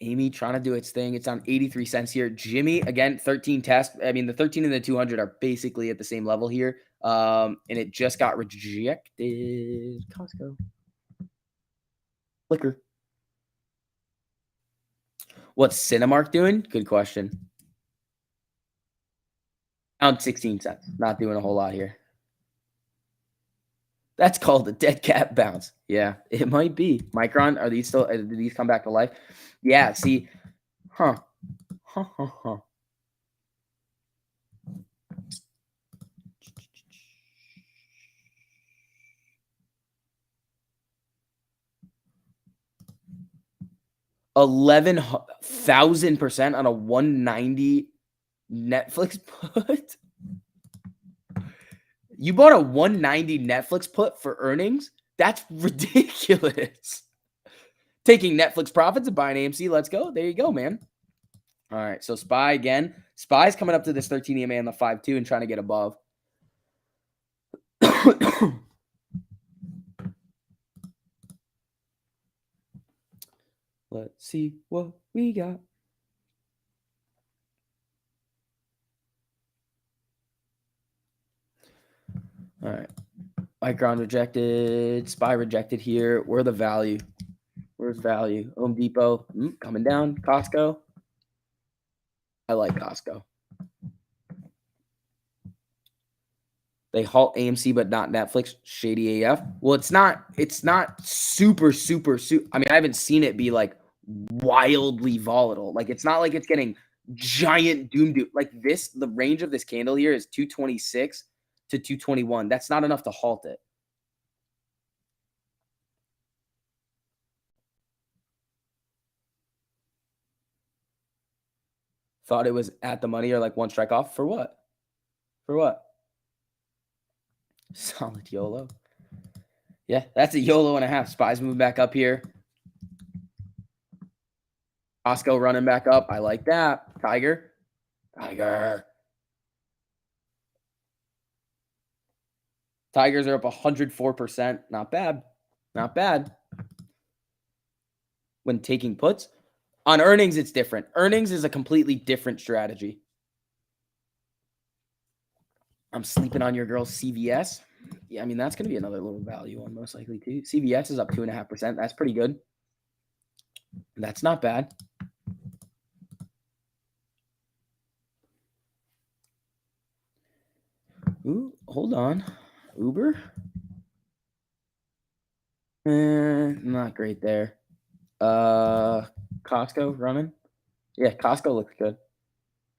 Amy trying to do its thing. It's on 83 cents here. Jimmy, again, 13 test. I mean, the 13 and the 200 are basically at the same level here. And it just got rejected. Costco. Flicker. What's Cinemark doing? Good question. Down 16 cents. Not doing a whole lot here. That's called a dead cat bounce. Yeah, it might be. Micron, are these still, did these come back to life? Yeah, see, huh. 11,000% on a 190 Netflix put. You bought a 190 Netflix put for earnings? That's ridiculous. Taking Netflix profits and buying AMC. Let's go. There you go, man. All right. So SPY again. SPY's coming up to this 13 EMA on the 5-2 and trying to get above. Let's see what we got. All right. Micron rejected. SPY rejected here. Where's the value? Where's value? Home Depot coming down. Costco. I like Costco. They halt AMC, but not Netflix. Shady AF. Well, it's not super. I mean, I haven't seen it be like wildly volatile. Like it's not like it's getting giant doom. Like this, the range of this candle here is 226 to 221. That's not enough to halt it. Thought it was at the money or like one strike off for what? For what? Solid YOLO. Yeah, that's a YOLO and a half. Spies moving back up here. Costco running back up. I like that. Tiger. Tigers are up 104%. Not bad. Not bad. When taking puts. On earnings, it's different. Earnings is a completely different strategy. I'm sleeping on your girl CVS. Yeah, I mean, that's going to be another little value one most likely too. CVS is up 2.5%. That's pretty good. That's not bad. Ooh, hold on. Uber? Not great there. Costco running? Yeah, Costco looks good.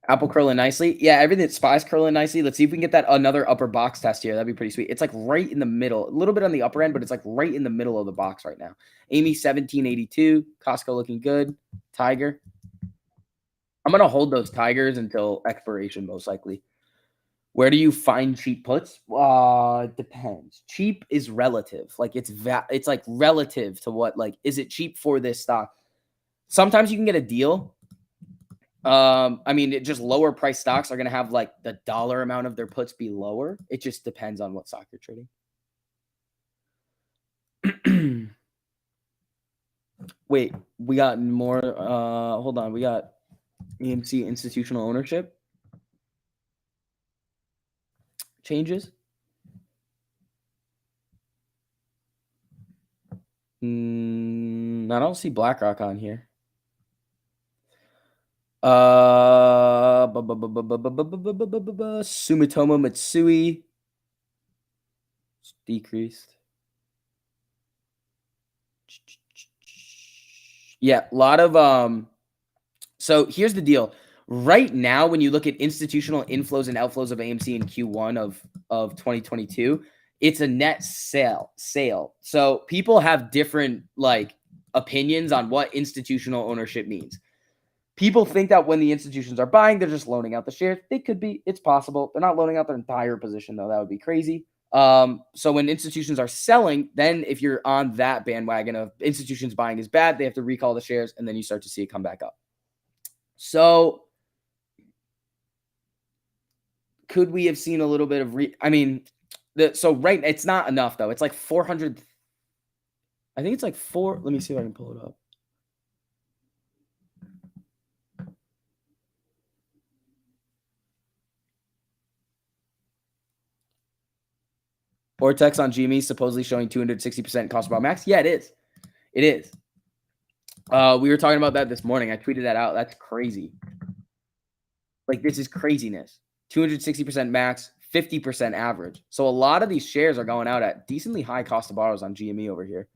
Apple curling nicely. Yeah, everything Spies curling nicely. Let's see if we can get that another upper box test here. That'd be pretty sweet. It's like right in the middle, a little bit on the upper end, but it's like right in the middle of the box right now. Amy 1782. Costco looking good. Tiger. I'm gonna hold those Tigers until expiration, most likely. Where do you find cheap puts? It depends. Cheap is relative. Like it's like relative to what, like, is it cheap for this stock? Sometimes you can get a deal. I mean, just lower price stocks are going to have like the dollar amount of their puts be lower. It just depends on what stock you're trading. Wait, we got more. Hold on. We got EMC institutional ownership changes. I don't see BlackRock on here. Sumitomo Mitsui decreased. Yeah, a lot of so here's the deal. Right now, when you look at institutional inflows and outflows of AMC in Q1 of 2022, it's a net sale. So people have different like opinions on what institutional ownership means. People think that when the institutions are buying, they're just loaning out the shares. They could be. It's possible. They're not loaning out their entire position, though. That would be crazy. So when institutions are selling, then if you're on that bandwagon of institutions buying is bad, they have to recall the shares, and then you start to see it come back up. So could we have seen a little bit of right, it's not enough though. It's like 400. I think it's like 4. Let me see if I can pull it up. Ortex on GME supposedly showing 260% cost per max. Yeah, it is. It is. We were talking about that this morning. I tweeted that out. That's crazy. Like, this is craziness. 260% max, 50% average. So a lot of these shares are going out at decently high cost of borrows on GME over here.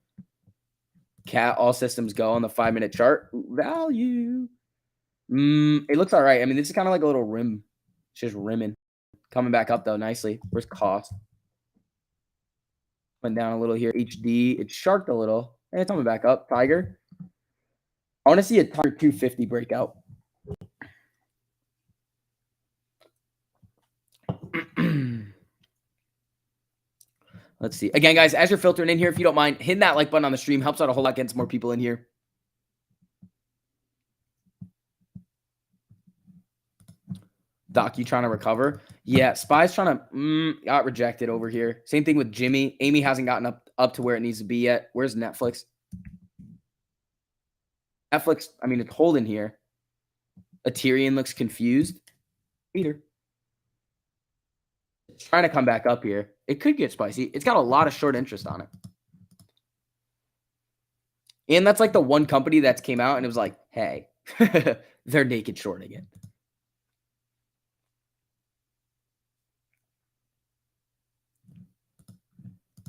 Cat, all systems go on the 5-minute chart. Value. It looks all right. I mean, this is kind of like a little rim. It's just rimming. Coming back up, though, nicely. Where's cost? Went down a little here. HD. It sharked a little. And it's coming back up. Tiger. I want to see a Tiger 250 breakout. Let's see. Again, guys, as you're filtering in here, if you don't mind, hitting that like button on the stream helps out a whole lot, getting some more people in here. Doc, you trying to recover? Yeah, Spy's trying to got rejected over here. Same thing with Jimmy. Amy hasn't gotten up to where it needs to be yet. Where's Netflix? Netflix, I mean, it's holding here. Ethereum looks confused. Peter. It's trying to come back up here. It could get spicy. It's got a lot of short interest on it. And that's like the one company that came out and it was like, hey, they're naked shorting it.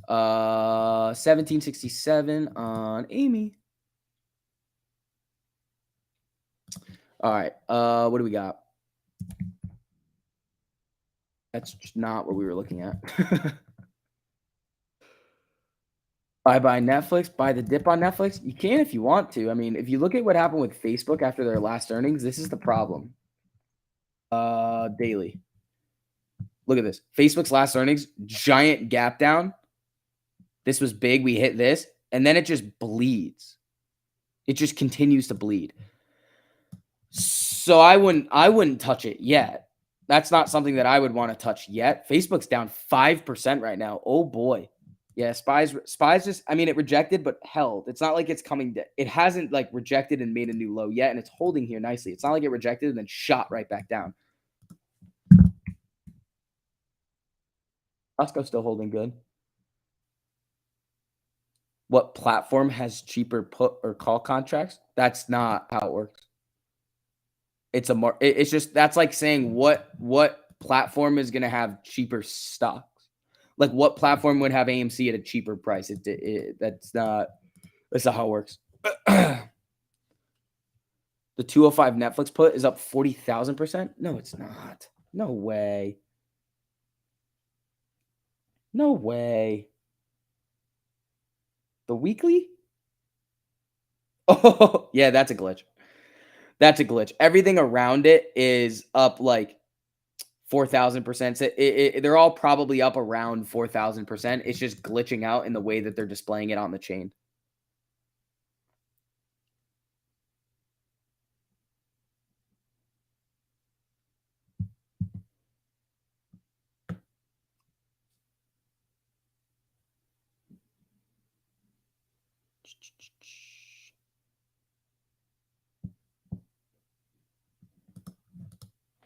Uh, 1767 on Amy. All right. What do we got? That's just not what we were looking at. Buy Netflix, buy the dip on Netflix. You can if you want to. I mean, if you look at what happened with Facebook after their last earnings, this is the problem. Daily. Look at this. Facebook's last earnings, giant gap down. This was big. We hit this, and then it just bleeds. It just continues to bleed. So I wouldn't touch it yet. That's not something that I would want to touch yet. Facebook's down 5% right now. Oh boy. Yeah, spies just, I mean, it rejected but held. It's not like it's coming it hasn't like rejected and made a new low yet, and it's holding here nicely. It's not like it rejected and then shot right back down. Costco's still holding good. What platform has cheaper put or call contracts? That's not how it works. It's just that's like saying what platform is going to have cheaper stocks. Like what platform would have AMC at a cheaper price? That's not how it works. The 205 Netflix put is up 40,000%. No, it's not. No way. No way. The weekly? Oh, yeah, that's a glitch. That's a glitch. Everything around it is up like 4,000%. They're all probably up around 4,000%. It's just glitching out in the way that they're displaying it on the chain.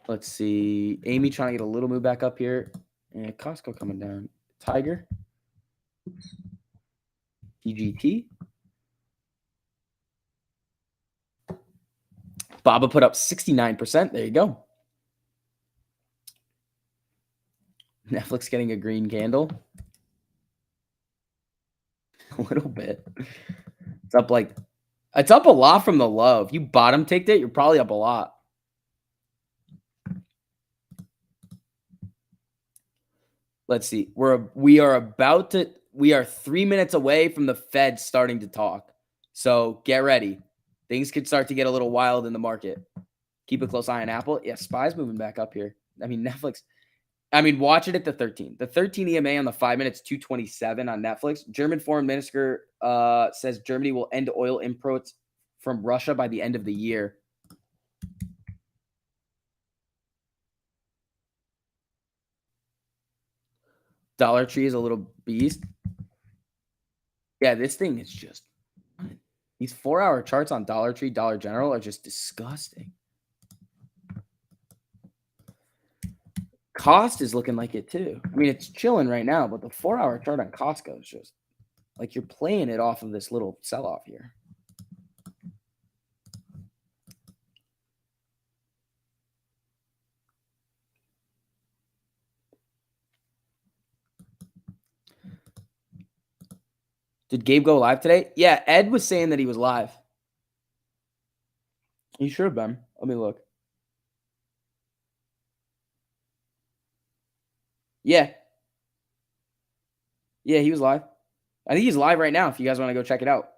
Let's see. Amy trying to get a little move back up here. And Costco coming down. Tiger. TGT. Baba put up 69%. There you go. Netflix getting a green candle. A little bit. It's up a lot from the low. If you bottom ticked it, you're probably up a lot. Let's see. We are 3 minutes away from the Fed starting to talk. So get ready. Things could start to get a little wild in the market. Keep a close eye on Apple. Yeah, SPY's moving back up here. I mean, Netflix. I mean, watch it at the 13. The 13 EMA on the 5 minutes, 227 on Netflix. German foreign minister says Germany will end oil imports from Russia by the end of the year. Dollar Tree is a little beast. Yeah, this thing is just... These 4-hour charts on Dollar Tree, Dollar General are just disgusting. Cost is looking like it too. I mean, it's chilling right now, but the 4-hour chart on Costco is just like you're playing it off of this little sell-off here. Did Gabe go live today? Yeah, Ed was saying that he was live. He should have been. Let me look. Yeah. Yeah, he was live. I think he's live right now if you guys want to go check it out.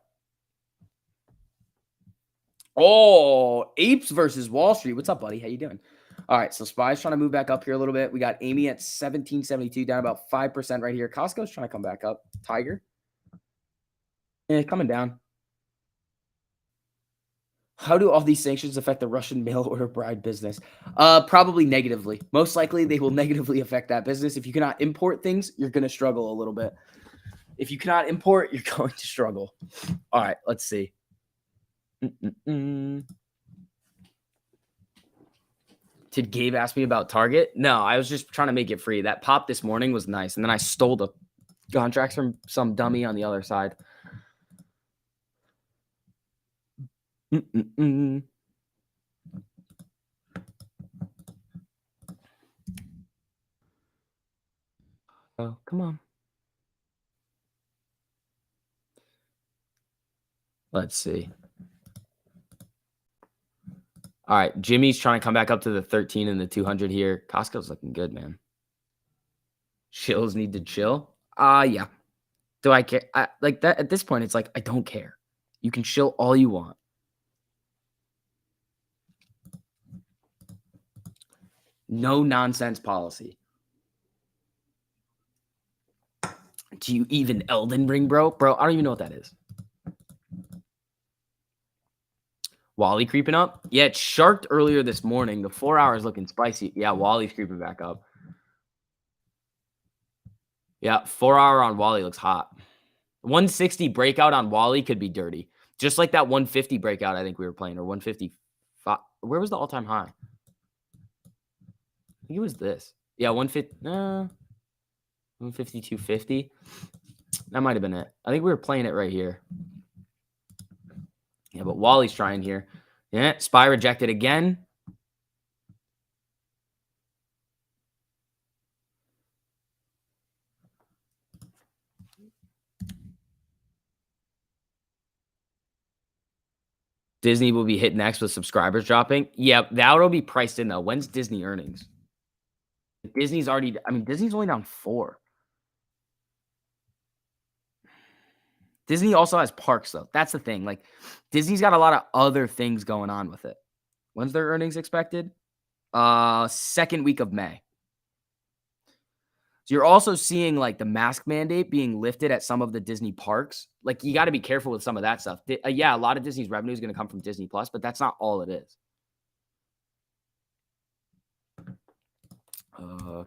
Oh, Apes versus Wall Street. What's up, buddy? How you doing? All right, so SPY's trying to move back up here a little bit. We got Amy at 1772, down about 5% right here. Costco's trying to come back up. Tiger. Yeah, coming down. How do all these sanctions affect the Russian mail order bride business? Probably negatively. Most likely they will negatively affect that business. If you cannot import things, you're going to struggle a little bit. If you cannot import, you're going to struggle. All right, let's see. Did Gabe ask me about Target? No, I was just trying to make it free. That pop this morning was nice, and then I stole the contracts from some dummy on the other side. Oh, come on. Let's see. All right, Jimmy's trying to come back up to the 13 and the 200 here. Costco's looking good, man. Chills need to chill. Yeah. Do I care? Like that at this point, it's like I don't care. You can chill all you want. No nonsense policy. Do you even Elden Ring, bro? Bro, I don't even know what that is. Wally creeping up? Yeah, it sharked earlier this morning. The 4 hours looking spicy. Yeah, Wally's creeping back up. Yeah, 4 hour on Wally looks hot. 160 breakout on Wally could be dirty. Just like that 150 breakout I think we were playing, or 155. Where was the all-time high? I think it was this. Yeah, 150. 150, 250. That might have been it. I think we were playing it right here. Yeah, but Wally's trying here. Yeah, SPY rejected again. Disney will be hit next with subscribers dropping. Yeah, that'll be priced in though. When's Disney earnings? Disney's only down 4. Disney also has parks though. That's the thing. Like Disney's got a lot of other things going on with it. When's their earnings expected? Second week of May. So you're also seeing like the mask mandate being lifted at some of the Disney parks. Like you got to be careful with some of that stuff. Yeah, a lot of Disney's revenue is going to come from Disney Plus, but that's not all it is.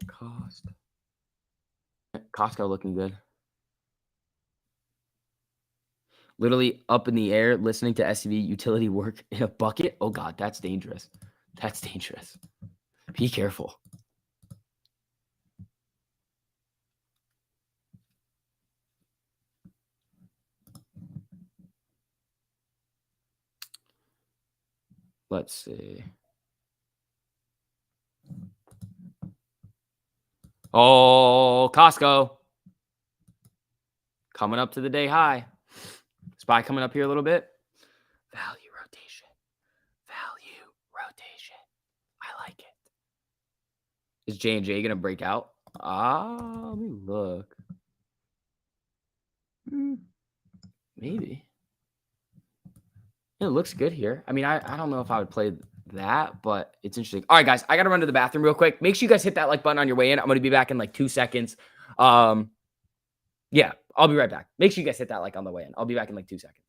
Cost. Costco looking good. Literally up in the air, listening to SUV utility work in a bucket. Oh God, that's dangerous. That's dangerous. Be careful. Let's see. Oh, Costco. Coming up to the day high. SPY coming up here a little bit. Value rotation. Value rotation. I like it. Is J&J going to break out? Let me look. Maybe. It looks good here. I mean, I don't know if I would play that, but it's interesting. All right, guys, I got to run to the bathroom real quick. Make sure you guys hit that like button on your way in. I'm going to be back in like 2 seconds. Yeah, I'll be right back. Make sure you guys hit that like on the way in. I'll be back in like 2 seconds.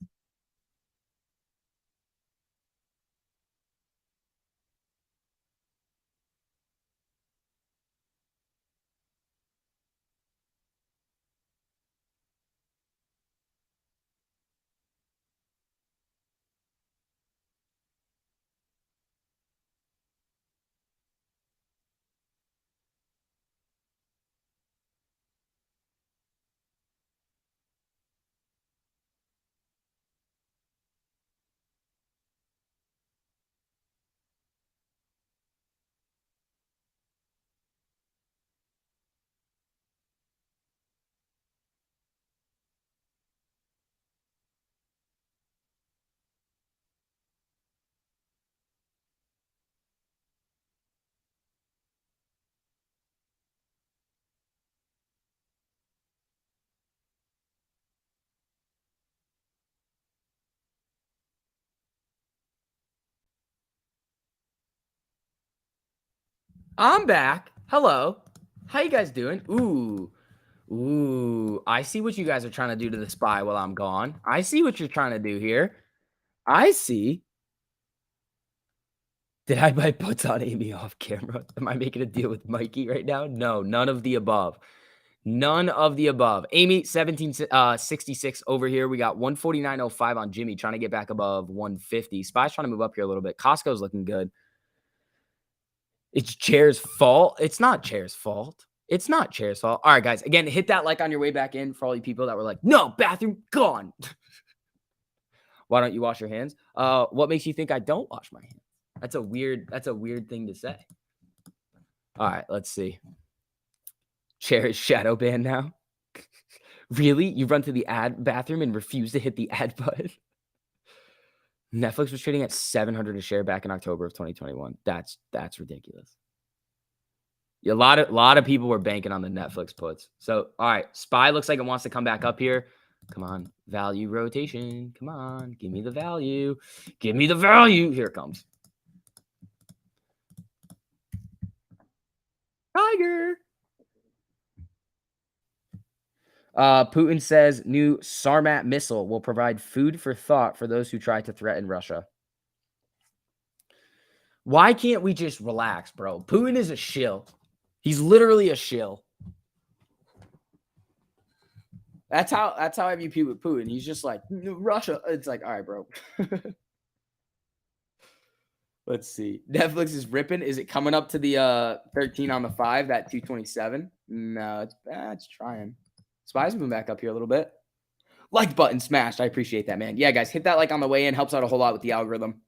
I'm back. Hello. How you guys doing? Ooh. I see what you guys are trying to do to the SPY while I'm gone. I see what you're trying to do here. I see. Did I buy puts on Amy off camera? Am I making a deal with Mikey right now? No, none of the above. None of the above. Amy, 1766 over here. We got 149.05 on Jimmy, trying to get back above 150. SPY's trying to move up here a little bit. Costco's looking good. It's Chair's fault. It's not Chair's fault. It's not Chair's fault. All right, guys. Again, hit that like on your way back in for all you people that were like, no, bathroom gone. Why don't you wash your hands? What makes you think I don't wash my hands? That's a weird thing to say. All right, let's see. Chair is shadow banned now. Really? You run to the ad bathroom and refuse to hit the ad button? Netflix was trading at 700 a share back in October of 2021. That's ridiculous. A lot of people were banking on the Netflix puts. So, all right, SPY looks like it wants to come back up here. Come on, value rotation. Come on, give me the value. Give me the value. Here it comes. Tiger. Putin says new Sarmat missile will provide food for thought for those who try to threaten Russia. Why can't we just relax, bro? Putin is a shill. He's literally a shill. That's how I view Putin. He's just like Russia. It's like, all right, bro. Let's see. Netflix is ripping. Is it coming up to the 13 on the 5, that 227? No, it's trying. Spy's moving back up here a little bit. Like button smashed. I appreciate that, man. Yeah, guys, hit that like on the way in. Helps out a whole lot with the algorithm.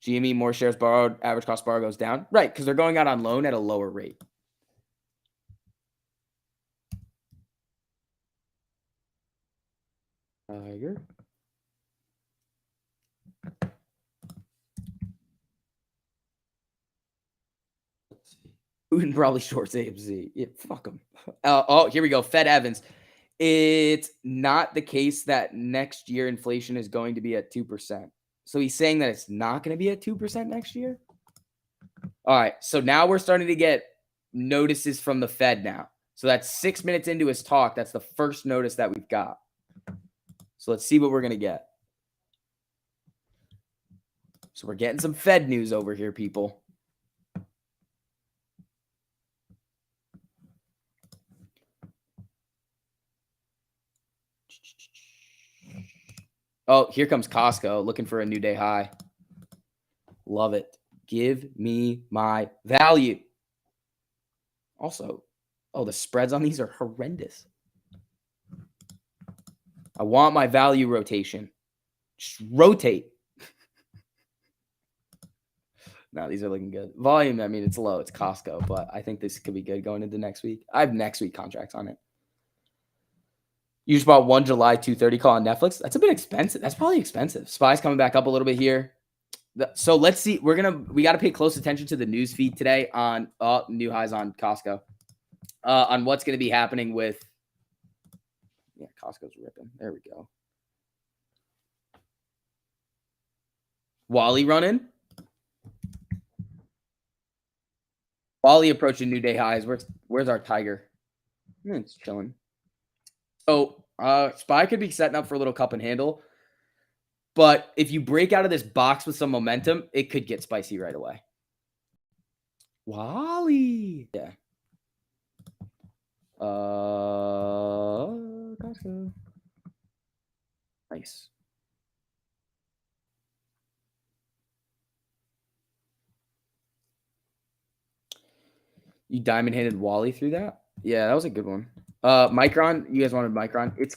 GME, more shares borrowed, average cost borrow goes down. Right, because they're going out on loan at a lower rate. Tiger. Let's see. Putin probably shorts AMC. Yeah, fuck him. Oh, here we go. Fed Evans. It's not the case that next year inflation is going to be at 2%. So he's saying that it's not going to be at 2% next year? All right. So now we're starting to get notices from the Fed now. So that's 6 minutes into his talk. That's the first notice that we've got. So let's see what we're going to get. So we're getting some Fed news over here, people. Oh, here comes Costco looking for a new day high. Love it. Give me my value. Also, oh, the spreads on these are horrendous. I want my value rotation. Just rotate. No, these are looking good. Volume, I mean, it's low. It's Costco, but I think this could be good going into next week. I have next week contracts on it. You just bought one July 230 call on Netflix. That's a bit expensive. That's probably expensive. Spy's coming back up a little bit here. So let's see. We got to pay close attention to the news feed today on new highs on Costco. On what's going to be happening with. Yeah, Costco's ripping. There we go. Wally running. Wally approaching new day highs. Where's our tiger? It's chilling. So Spy could be setting up for a little cup and handle. But if you break out of this box with some momentum, it could get spicy right away. Wally. Yeah. Costco. Nice. You diamond-handed Wally through that? Yeah, that was a good one. Micron, you guys wanted Micron. It's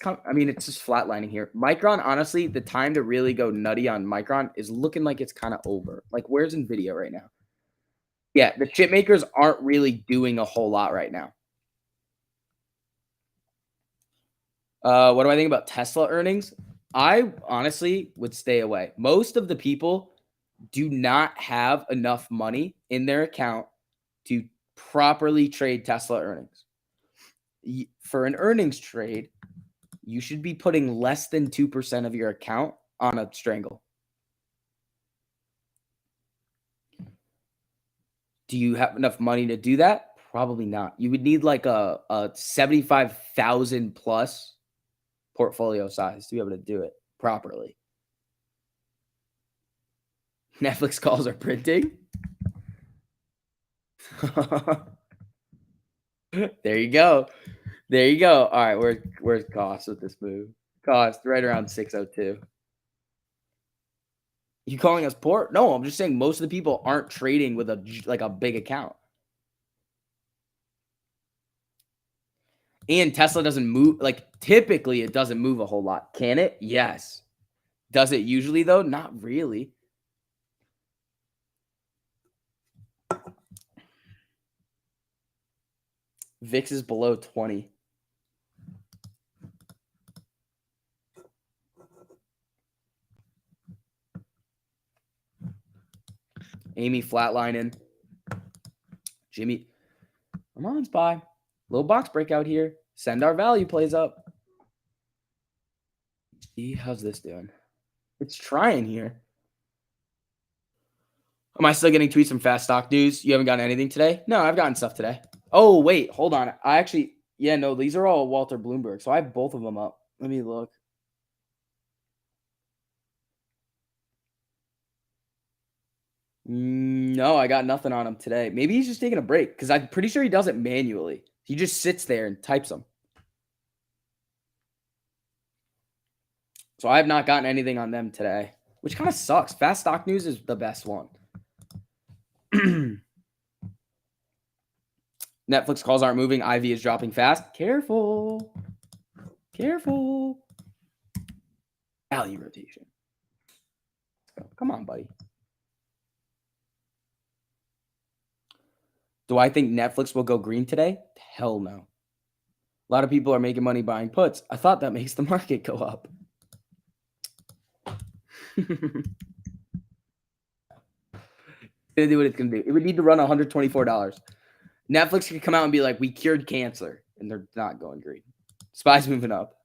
just flatlining here. Micron, honestly, the time to really go nutty on Micron is looking like it's kind of over. Like, where's Nvidia right now? Yeah, the chip makers aren't really doing a whole lot right now. What do I think about Tesla earnings? I honestly would stay away. Most of the people do not have enough money in their account to properly trade Tesla earnings. For an earnings trade, you should be putting less than 2% of your account on a strangle. Do you have enough money to do that? Probably not. You would need like a 75,000 plus portfolio size to be able to do it properly. Netflix calls are printing. There you go. There you go. All right, where's cost with this move? Cost right around 602. You calling us poor? No, I'm just saying most of the people aren't trading with a big account. And Tesla doesn't move, like typically it doesn't move a whole lot. Can it? Yes. Does it usually though? Not really. VIX is below 20. Amy flatlining. Jimmy. Come on, Spy. Little box breakout here. Send our value plays up. See, how's this doing? It's trying here. Am I still getting tweets from Fast Stock News? You haven't gotten anything today? No, I've gotten stuff today. Oh, wait, hold on. I actually, yeah, no, these are all Walter Bloomberg. So I have both of them up. Let me look. No, I got nothing on him today. Maybe he's just taking a break because I'm pretty sure he does it manually. He just sits there and types them. So I have not gotten anything on them today, which kind of sucks. Fast stock news is the best one. Netflix calls aren't moving. IV is dropping fast. Careful. Careful. Value rotation. Come on, buddy. Do I think Netflix will go green today? Hell no. A lot of people are making money buying puts. I thought that makes the market go up. Gonna do what it's gonna do. It would need to run $124. Netflix could come out and be like, "We cured cancer," and they're not going green. SPY's moving up.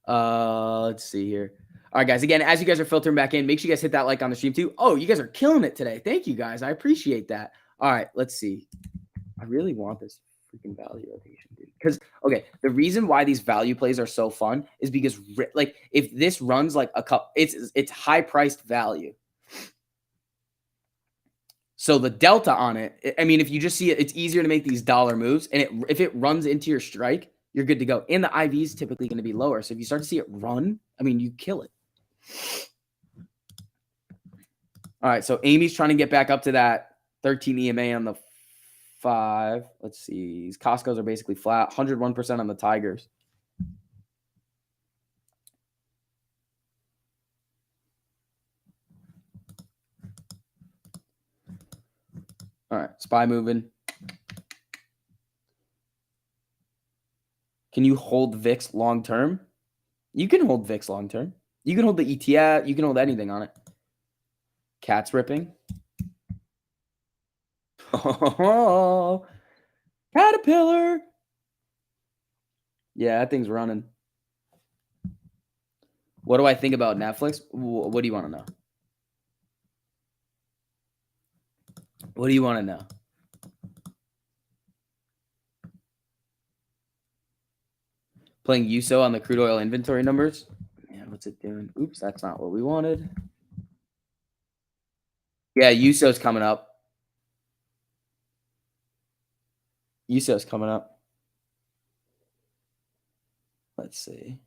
Let's see here. All right, guys. Again, as you guys are filtering back in, make sure you guys hit that like on the stream too. Oh, you guys are killing it today. Thank you, guys. I appreciate that. All right, let's see. I really want this freaking value rotation, dude. Because okay, the reason why these value plays are so fun is because like if this runs like a cup, it's high priced value. So the delta on it, I mean, if you just see it, it's easier to make these dollar moves, and if it runs into your strike, you're good to go. And the IV is typically going to be lower, so if you start to see it run, I mean, you kill it. All right, so Amy's trying to get back up to that 13 EMA on the 5. Let's see. These Costco's are basically flat. 101% on the Tigers. All right, SPY moving. Can you hold VIX long term? You can hold VIX long term. You can hold the ETF. You can hold anything on it. Cat's ripping. Oh, Caterpillar. Yeah, that thing's running. What do I think about Netflix? What do you want to know? What do you want to know? Playing USO on the crude oil inventory numbers. Yeah, what's it doing? Oops, that's not what we wanted. Yeah, USO's coming up. USO's coming up. Let's see.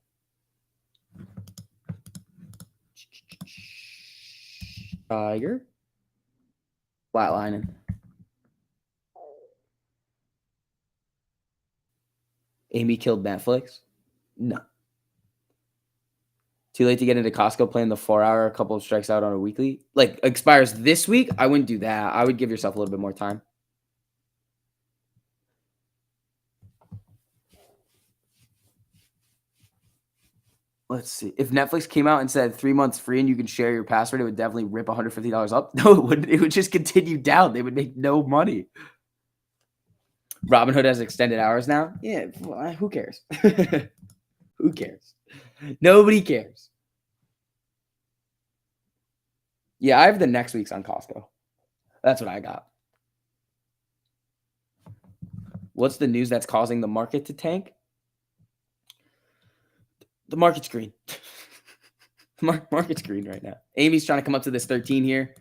Tiger. Flatlining. Amy killed Netflix? No. Too late to get into Costco playing the 4-hour, a couple of strikes out on a weekly. Like expires this week. I wouldn't do that. I would give yourself a little bit more time. Let's see. If Netflix came out and said 3 months free and you can share your password, it would definitely rip $150 up. No, it wouldn't. It would just continue down. They would make no money. Robinhood has extended hours now. Yeah, who cares? Who cares? Nobody cares. Yeah, I have the next week's on Costco. That's what I got. What's the news that's causing the market to tank? The market's green. Market's green right now. Amy's trying to come up to this 13 here.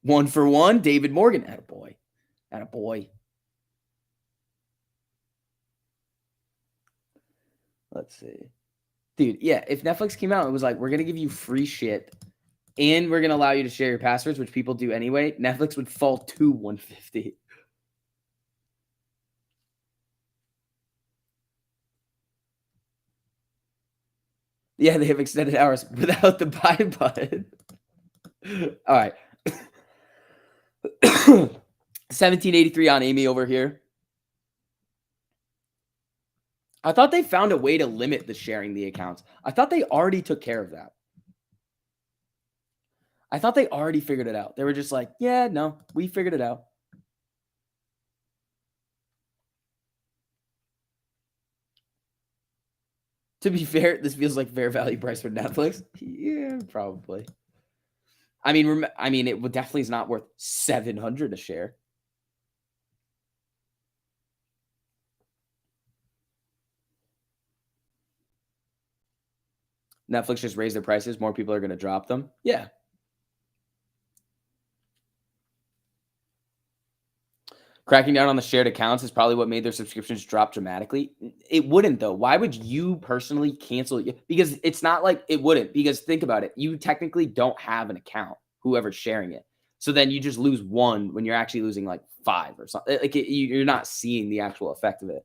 1 for 1. David Morgan. Attaboy. Attaboy. Let's see. Dude, yeah, if Netflix came out and was like, we're going to give you free shit and we're going to allow you to share your passwords, which people do anyway, Netflix would fall to 150. Yeah, they have extended hours without the buy button. All right. 1783 on Amy over here. I thought they found a way to limit the sharing the accounts. I thought they already took care of that. I thought they already figured it out. They were just like, yeah, no, we figured it out. To be fair, this feels like fair value price for Netflix. Yeah, probably. I mean, it would definitely is not worth 700 a share. Netflix just raised their prices, more people are gonna drop them. Yeah. Cracking down on the shared accounts is probably what made their subscriptions drop dramatically. It wouldn't though. Why would you personally cancel it? Because it's not like it wouldn't. Because think about it. You technically don't have an account, whoever's sharing it. So then you just lose one when you're actually losing like five or something. Like you're not seeing the actual effect of it.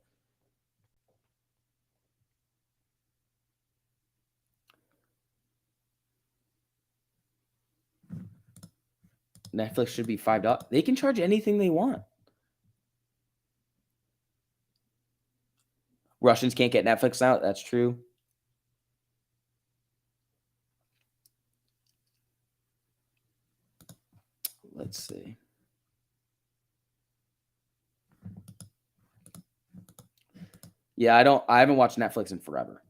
Netflix should be $5. They can charge anything they want. Russians can't get Netflix out. That's true. Let's see. Yeah, I haven't watched Netflix in forever.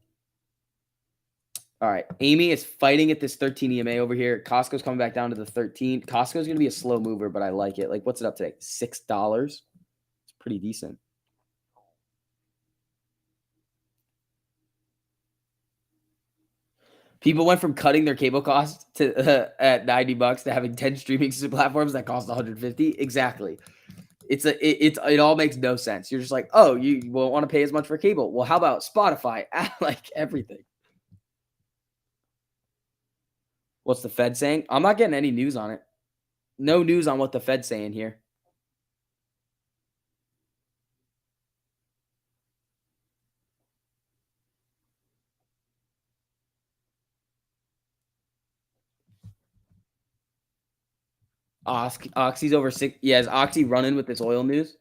All right. Amy is fighting at this 13 EMA over here. Costco's coming back down to the 13. Costco's going to be a slow mover, but I like it. Like, what's it up today? $6. It's pretty decent. People went from cutting their cable costs to at $90 to having 10 streaming platforms that cost 150. Exactly. It all makes no sense. You're just like, oh, you won't want to pay as much for cable. Well, how about Spotify? Like everything. What's the Fed saying? I'm not getting any news on it. No news on what the Fed's saying here. Oxy's over six. Yeah, is Oxy running with this oil news?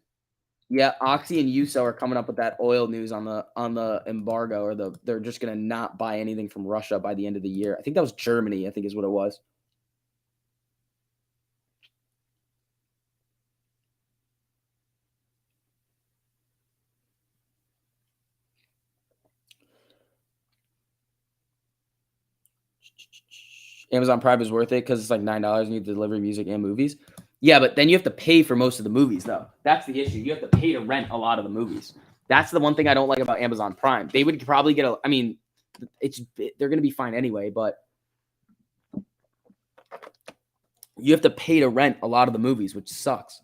Yeah, Oxy and USO are coming up with that oil news on the embargo or they're just gonna not buy anything from Russia by the end of the year. I think that was Germany, I think is what it was. Amazon Prime is worth it because it's like $9 and you deliver music and movies. Yeah, but then you have to pay for most of the movies, though. That's the issue. You have to pay to rent a lot of the movies. That's the one thing I don't like about Amazon Prime. They would probably get a. I mean, they're going to be fine anyway, but you have to pay to rent a lot of the movies, which sucks.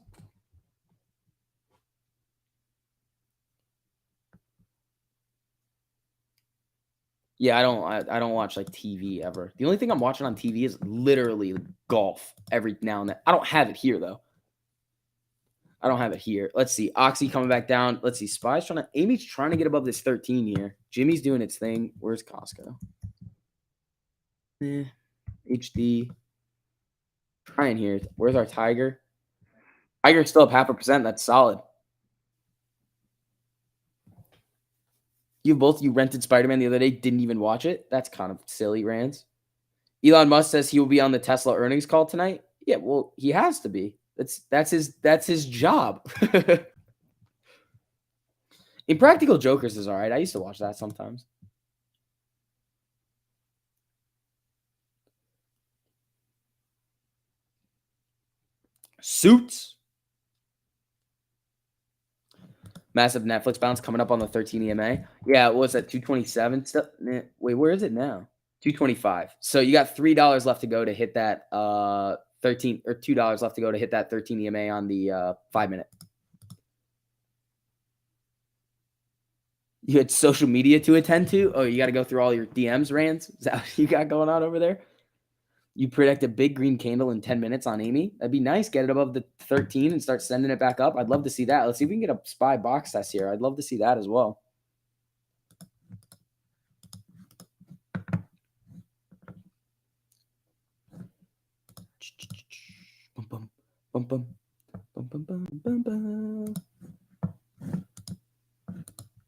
Yeah, I don't watch like TV ever. The only thing I'm watching on TV is literally golf every now and then. I don't have it here though. I don't have it here. Let's see. Oxy coming back down. Let's see. Amy's trying to get above this 13 here. Jimmy's doing its thing. Where's Costco? HD. Trying here. Where's our Tiger? Tiger's still up 0.5%. That's solid. You rented Spider-Man the other day, didn't even watch it. That's kind of silly, Rands. Elon Musk says he will be on the Tesla earnings call tonight. Yeah, well, he has to be. That's his job. Impractical Jokers is all right. I used to watch that sometimes. Suits. Massive Netflix bounce coming up on the 13 EMA. Yeah, what was that 227 stuff? Wait, where is it now? 225. So you got $3 left to go to hit that 13 or $2 left to go to hit that 13 EMA on the 5-minute. You had social media to attend to? Oh, you got to go through all your DMs, Rands? Is that what you got going on over there? You predict a big green candle in 10 minutes on Amy? That'd be nice. Get it above the 13 and start sending it back up. I'd love to see that. Let's see if we can get a SPY box test here. I'd love to see that as well. All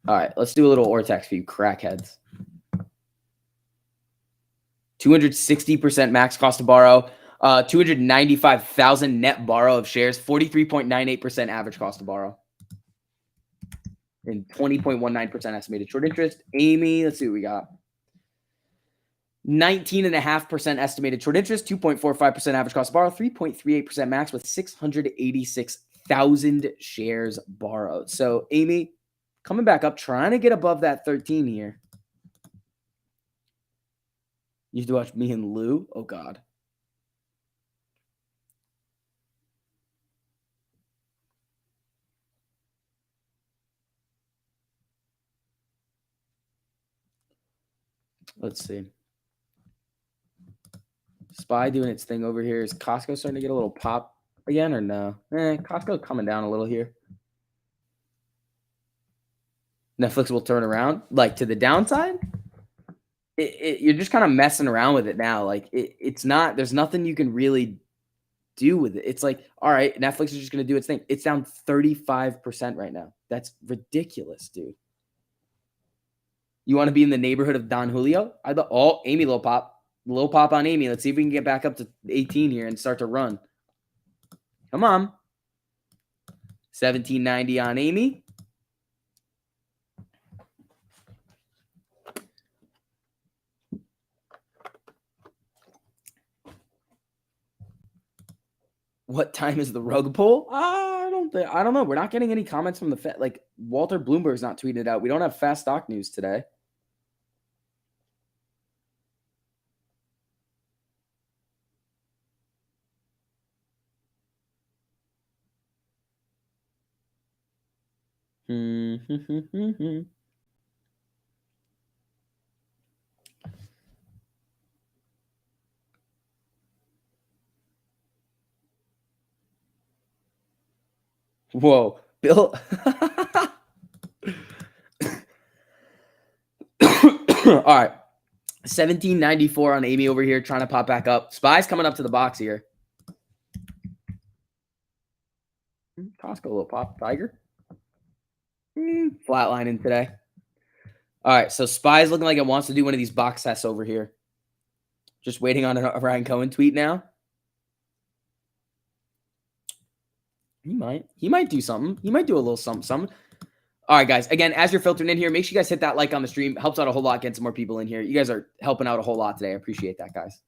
right, let's do a little Ortex for you crackheads. 260% max cost to borrow, 295,000 net borrow of shares, 43.98% average cost to borrow, and 20.19% estimated short interest. Amy, let's see what we got. 19.5% estimated short interest, 2.45% average cost to borrow, 3.38% max with 686,000 shares borrowed. So, Amy, coming back up, trying to get above that 13 here. You have to watch me and Lou. Oh, God. Let's see. SPY doing its thing over here. Is Costco starting to get a little pop again or no? Costco coming down a little here. Netflix will turn around like to the downside. You're just kind of messing around with it now. Like it's not. There's nothing you can really do with it. It's like, all right, Netflix is just going to do its thing. It's down 35% right now. That's ridiculous, dude. You want to be in the neighborhood of Don Julio? Amy, little pop on Amy. Let's see if we can get back up to 18 here and start to run. Come on. 1790 on Amy. What time is the rug pull? I don't know. We're not getting any comments from the Fed. Like Walter Bloomberg's not tweeting it out. We don't have fast stock news today. Whoa, Bill. All right. 1794 on Amy over here trying to pop back up. SPY's coming up to the box here. Costco, a little pop. Tiger. Flatlining today. All right. So SPY's looking like it wants to do one of these box tests over here. Just waiting on a Ryan Cohen tweet now. He might do something. He might do a little something. All right, guys. Again, as you're filtering in here, make sure you guys hit that like on the stream. Helps out a whole lot, getting some more people in here. You guys are helping out a whole lot today. I appreciate that, guys.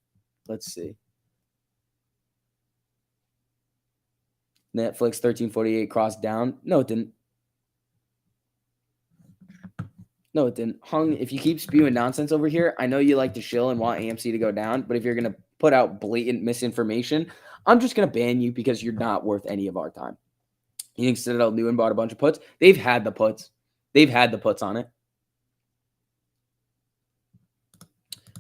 Let's see. Netflix 1348 crossed down. No, it didn't. No, it didn't. Hung, if you keep spewing nonsense over here, I know you like to shill and want AMC to go down, but if you're going to put out blatant misinformation, I'm just going to ban you because you're not worth any of our time. You think Citadel knew and bought a bunch of puts? They've had the puts. They've had the puts on it.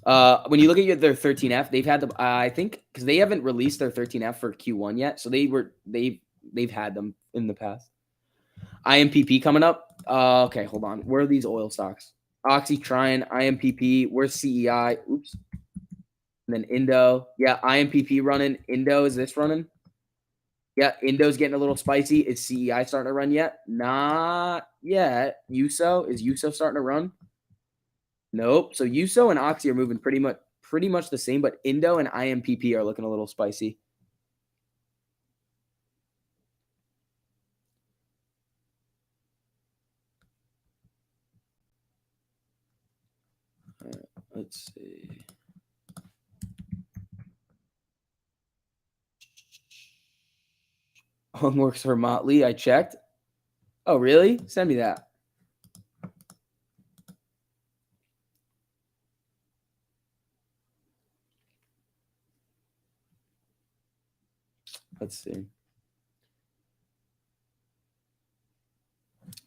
When you look at their 13F, they've had the I think because they haven't released their 13F for Q1 yet, so they've had them in the past. IMPP coming up. Okay, hold on. Where are these oil stocks? Oxy, Trine, IMPP. Where's CEI? Oops. And then Indo. Yeah, IMPP running. Indo, is this running? Yeah, Indo's getting a little spicy. Is CEI starting to run yet? Not yet. USO, is USO starting to run? Nope. So USO and Oxy are moving pretty much the same, but Indo and IMPP are looking a little spicy. All right, let's see. Hung works for Motley. I checked. Oh, really? Send me that. Let's see.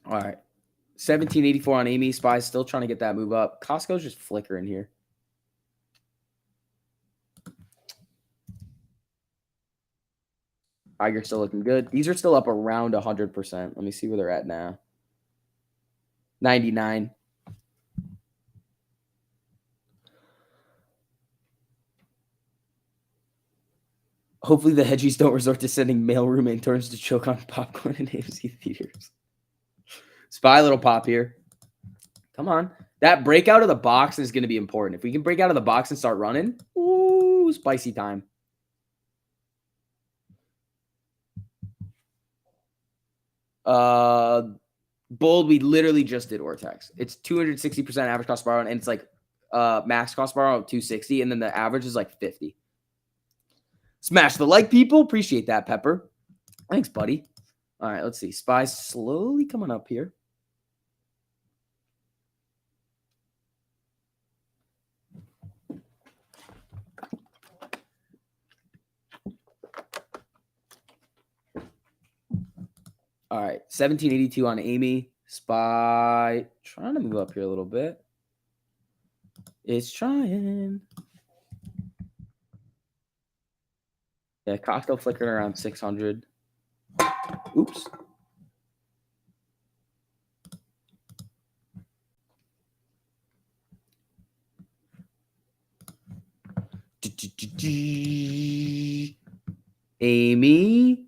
All right. 1784 on Amy. SPY's still trying to get that move up. Costco's just flickering here. Tiger's still looking good. These are still up around 100%. Let me see where they're at now. 99. Hopefully the hedgies don't resort to sending mailroom interns to choke on popcorn in AMC theaters. SPY little pop here. Come on. That breakout of the box is going to be important. If we can break out of the box and start running, ooh, spicy time. Bold, we literally just did Ortex. It's 260% average cost borrow, and it's like max cost bar of 260, and then the average is like 50. Smash the like, people. Appreciate that, Pepper. Thanks, buddy. All right, let's see. SPY's slowly coming up here. All right, 1782 on Amy. SPY trying to move up here a little bit. It's trying. Yeah, Costco flickering around 600. Oops. Amy.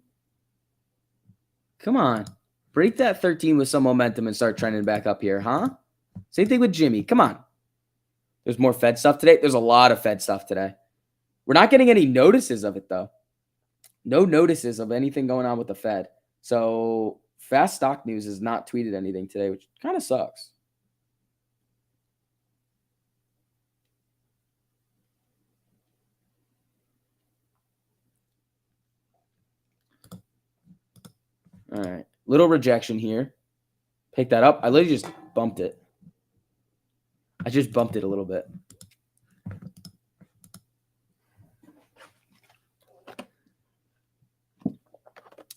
Come on. Break that 13 with some momentum and start trending back up here, huh? Same thing with Jimmy. Come on. There's more Fed stuff today. There's a lot of Fed stuff today. We're not getting any notices of it, though. No notices of anything going on with the Fed. So Fast Stock News has not tweeted anything today, which kind of sucks. All right. Little rejection here. Pick that up. I literally just bumped it. I just bumped it a little bit.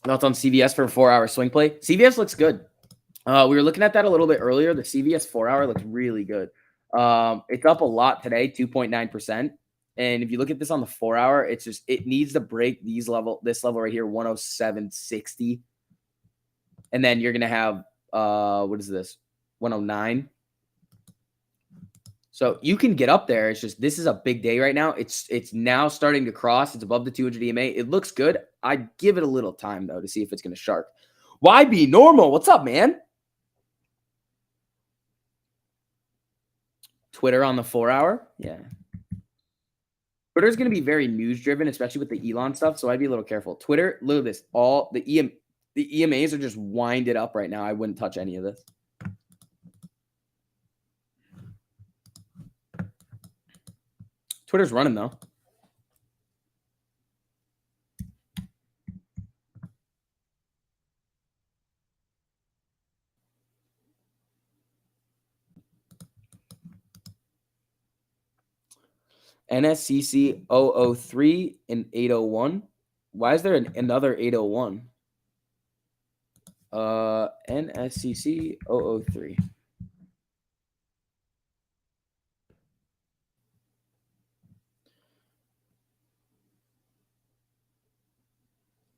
Thoughts on CVS for a 4-hour swing play? CVS looks good. We were looking at that a little bit earlier. The CVS 4-hour looks really good. It's up a lot today, 2.9%. And if you look at this on the 4-hour, it's just it needs to break this level right here, 107.60. And then you're gonna have what is this? 109. So you can get up there. It's just this is a big day right now. It's now starting to cross. It's above the 200 EMA. It looks good. I'd give it a little time though to see if it's gonna shark. YB Normal, what's up, man? Twitter on the 4-hour, yeah. Twitter's going to be very news driven, especially with the Elon stuff. So I'd be a little careful. Twitter, look at this. All the EMAs are just winded up right now. I wouldn't touch any of this. Twitter's running though. NSCC 003 and 801. Why is there another 801? NSCC 003.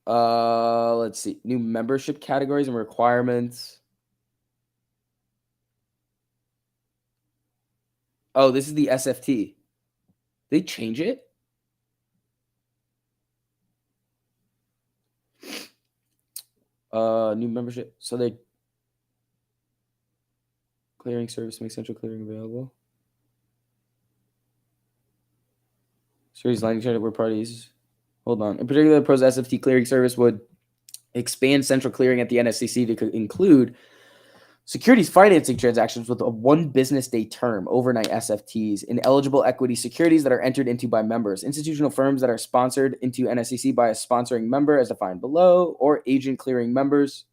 Let's see. New membership categories and requirements. Oh, this is the SFT. They change it? New membership. So they clearing service makes central clearing available. Series lending credit where parties. Hold on. In particular, the proposed SFT clearing service would expand central clearing at the NSCC to include securities financing transactions with a 1 business day term, overnight SFTs, in eligible equity securities that are entered into by members, institutional firms that are sponsored into NSCC by a sponsoring member as defined below, or agent clearing members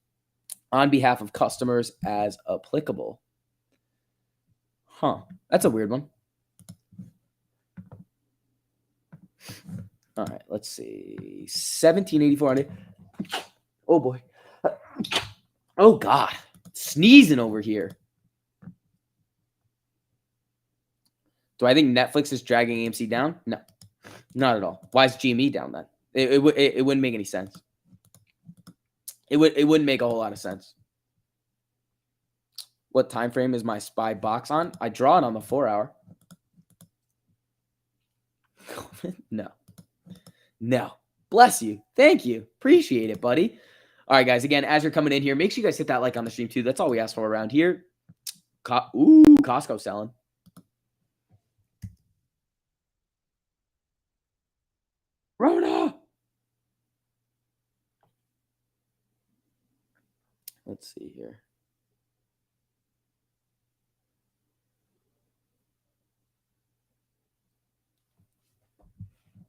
on behalf of customers as applicable. Huh. That's a weird one. All right, let's see. 1784 on it. Oh boy. Oh God. Sneezing over here. Do I think Netflix is dragging AMC down? No, not at all. Why is GME down then? It wouldn't make any sense. It wouldn't make a whole lot of sense. What time frame is my SPY box on? I draw it on the 4-hour. No. Bless you. Thank you. Appreciate it, buddy. All right, guys. Again, as you're coming in here, make sure you guys hit that like on the stream too. That's all we ask for around here. Costco selling. Rona. Let's see here.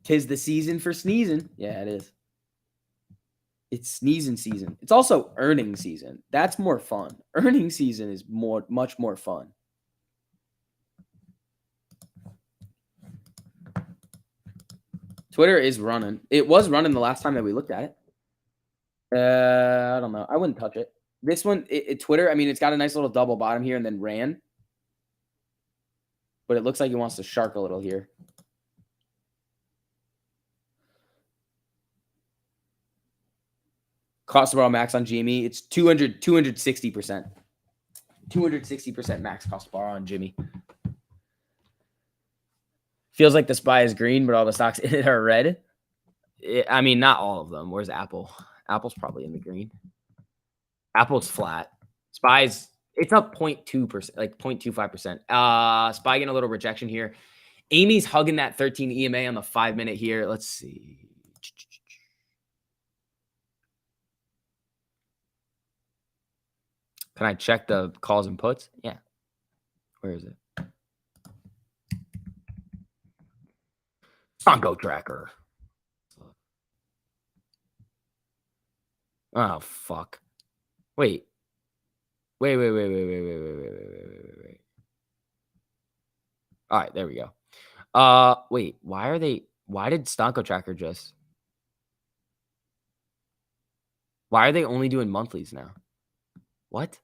'Tis the season for sneezing. Yeah, it is. It's sneezing season. It's also earning season. That's more fun. Earning season is much more fun. Twitter is running. It was running the last time that we looked at it. I don't know. I wouldn't touch it. This one, Twitter, I mean, it's got a nice little double bottom here and then ran. But it looks like it wants to shark a little here. Cost to borrow max on GME, it's 260%. 260% max cost to borrow on Jimmy. Feels like the SPY is green, but all the stocks in it are red. I mean, not all of them. Where's Apple? Apple's probably in the green. Apple's flat. SPY's, it's up 0.2%, like 0.25%. SPY getting a little rejection here. Amy's hugging that 13 EMA on the 5-minute here. Let's see. Can I check the calls and puts? Yeah. Where is it? Sonko tracker. Oh, fuck. Wait. Wait. All right, there we go. Wait, why did Sonko tracker just... Why are they only doing monthlies now? What?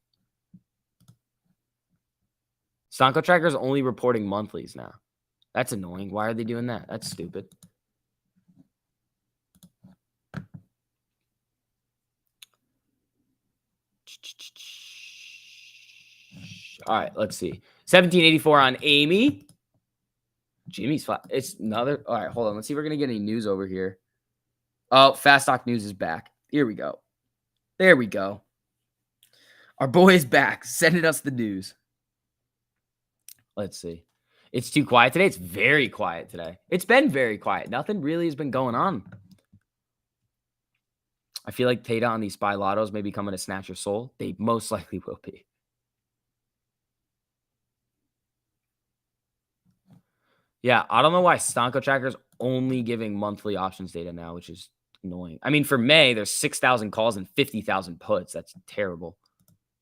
Sonko tracker is only reporting monthlies now. That's annoying. Why are they doing that? That's stupid. All right, let's see. 1784 on Amy. Jimmy's flat. It's another. All right, hold on. Let's see if we're going to get any news over here. Oh, Fast Stock News is back. Here we go. There we go. Our boy is back, sending us the news. Let's see. It's too quiet today. It's very quiet today. It's been very quiet. Nothing really has been going on. I feel like Theta on these SPY lottos may be coming to snatch your soul. They most likely will be. Yeah, I don't know why Sonko Tracker's only giving monthly options data now, which is annoying. I mean, for May, there's 6,000 calls and 50,000 puts. That's terrible.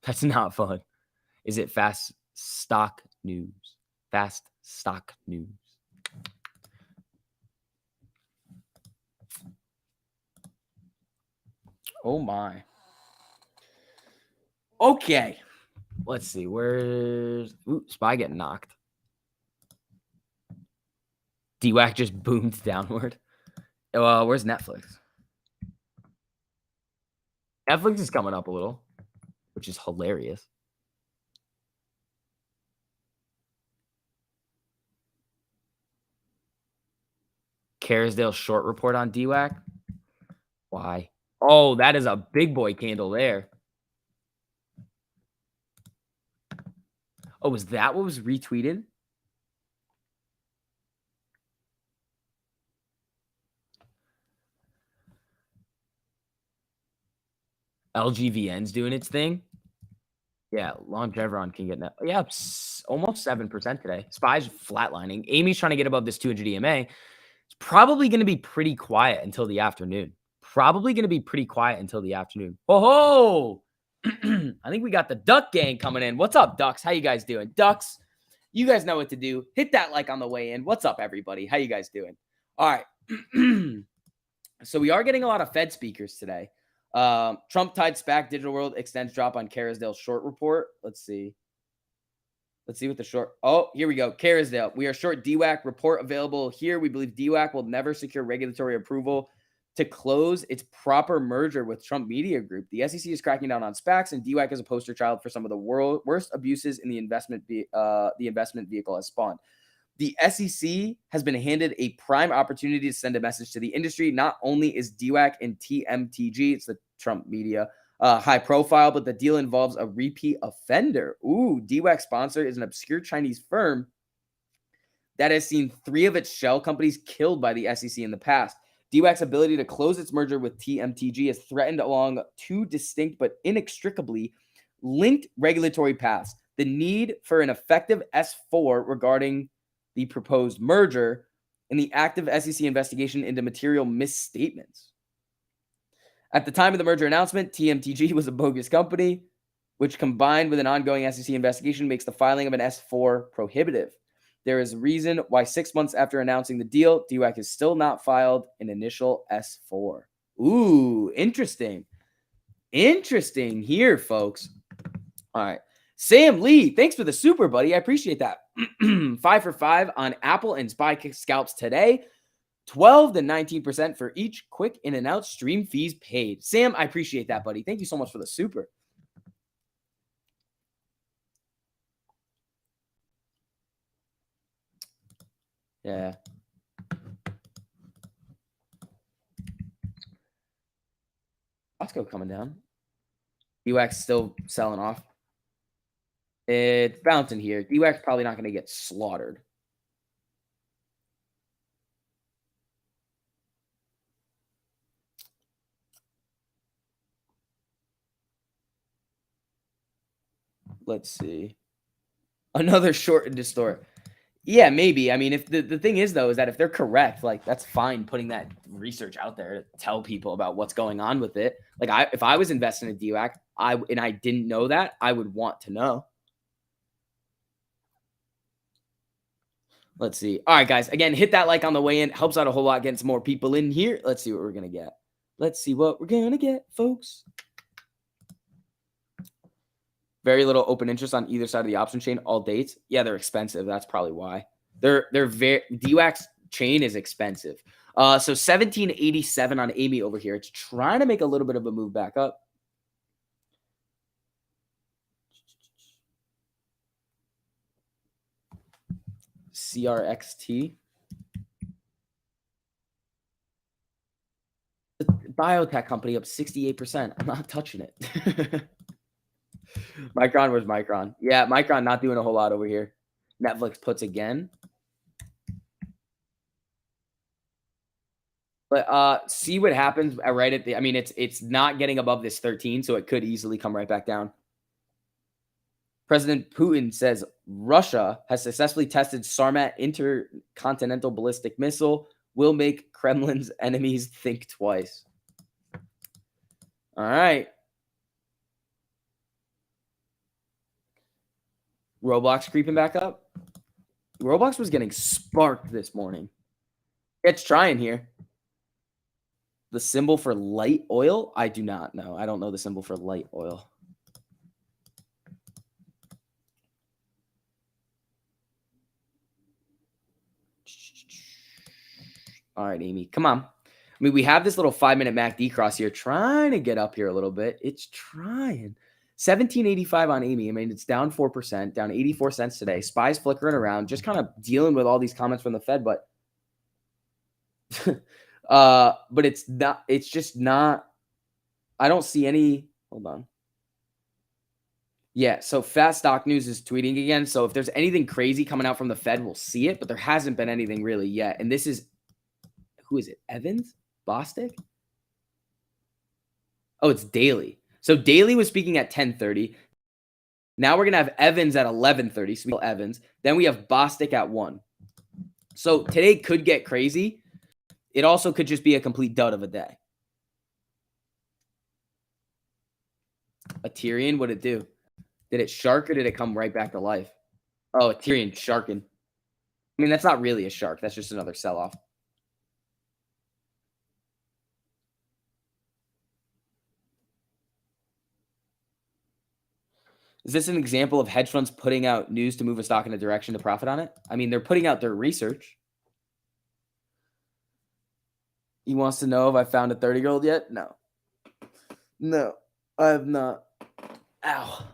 That's not fun. Is it Fast Stock News? Fast Stock News. Oh, my. Okay. Let's see. Where's... Ooh, SPY getting knocked. DWAC just boomed downward. Where's Netflix? Netflix is coming up a little, which is hilarious. Carisdale short report on DWAC. Why? Oh, that is a big boy candle there. Oh, was that what was retweeted? LGVN's doing its thing. Yeah, Longevron can get that. Yeah, almost 7% today. SPY's flatlining. Amy's trying to get above this 200 EMA. It's probably going to be pretty quiet until the afternoon. Oh, I think we got the Duck Gang coming in. What's up, Ducks? How you guys doing? Ducks, you guys know what to do. Hit that like on the way in. What's up, everybody? How you guys doing? All right. So we are getting a lot of Fed speakers today. Trump tied SPAC Digital World extends drop on Carisdale short report. Let's see what the short. Oh, here we go. Carisdale. We are short DWAC report available here. We believe DWAC will never secure regulatory approval to close its proper merger with Trump Media Group. The SEC is cracking down on SPACs, and DWAC is a poster child for some of the worst abuses in the investment vehicle has spawned. The SEC has been handed a prime opportunity to send a message to the industry. Not only is DWAC and TMTG, it's the Trump Media, high profile, but the deal involves a repeat offender. Ooh, DWAC sponsor is an obscure Chinese firm that has seen 3 of its shell companies killed by the SEC in the past. DWAC's ability to close its merger with TMTG is threatened along 2 distinct but inextricably linked regulatory paths. The need for an effective S4 regarding the proposed merger in the active SEC investigation into material misstatements. At the time of the merger announcement, TMTG was a bogus company, which combined with an ongoing SEC investigation makes the filing of an S4 prohibitive. There is a reason why 6 months after announcing the deal, DWAC has still not filed an initial S4. Ooh, interesting. Interesting here, folks. All right. Sam Lee, thanks for the super, buddy. I appreciate that. 5 for 5 on Apple and SPY scalps today. 12 to 19% for each quick in and out stream fees paid. Sam, I appreciate that, buddy. Thank you so much for the super. Yeah. Costco coming down. DWAC's still selling off. It's bouncing here. DWAC's probably not going to get slaughtered. Let's see. Another short and distort. Yeah, maybe. I mean, if the thing is, though, is that if they're correct, like, that's fine putting that research out there to tell people about what's going on with it. Like, if I was investing in DWAC, and I didn't know that, I would want to know. Let's see. All right, guys. Again, hit that like on the way in. Helps out a whole lot getting some more people in here. Let's see what we're going to get. Let's see what we're going to get, folks. Very little open interest on either side of the option chain. All dates. Yeah, they're expensive. That's probably why. They're very DWAC's chain is expensive. So 1787 on Amy over here. It's trying to make a little bit of a move back up. CRXT. The biotech company up 68%. I'm not touching it. Micron, where's Micron? Yeah, Micron not doing a whole lot over here. Netflix puts again. But see what happens right at the. I mean, it's not getting above this 13, so it could easily come right back down. President Putin says Russia has successfully tested Sarmat intercontinental ballistic missile. Will make Kremlin's enemies think twice. All right. Roblox creeping back up. Roblox was getting sparked this morning. It's trying here. The symbol for light oil? I do not know. I don't know the symbol for light oil. All right, Amy, come on. I mean, we have this little 5-minute MACD cross here trying to get up here a little bit. It's trying. 1785 on Amy. I mean, it's down 4%, down 84 cents today. SPY's flickering around, just kind of dealing with all these comments from the Fed, but but it's just not, I don't see any, hold on. Yeah, so Fast Stock News is tweeting again. So if there's anything crazy coming out from the Fed, we'll see it, but there hasn't been anything really yet. And this is, who is it? Evans? Bostic? Oh, it's Daily. So Daily was speaking at 10:30. Now we're going to have Evans at 11:30. So we have Evans. Then we have Bostic at 1. So today could get crazy. It also could just be a complete dud of a day. Ethereum, what'd it do? Did it shark or did it come right back to life? Oh, Ethereum sharking. I mean, that's not really a shark. That's just another sell-off. Is this an example of hedge funds putting out news to move a stock in a direction to profit on it? I mean, they're putting out their research. He wants to know if I found a 30-year-old yet? No. No, I have not. Ow.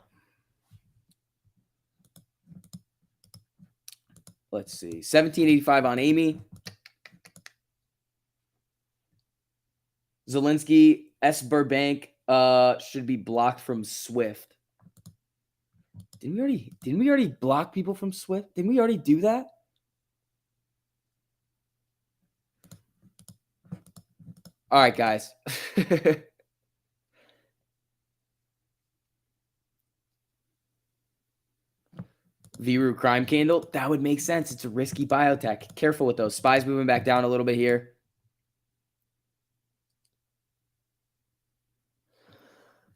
Let's see. 1785 on Amy. Zelensky, S. Burbank should be blocked from Swift. Didn't we already block people from Swift? Didn't we already do that? All right, guys. Viru crime candle. That would make sense. It's a risky biotech. Careful with those. SPY's moving back down a little bit here.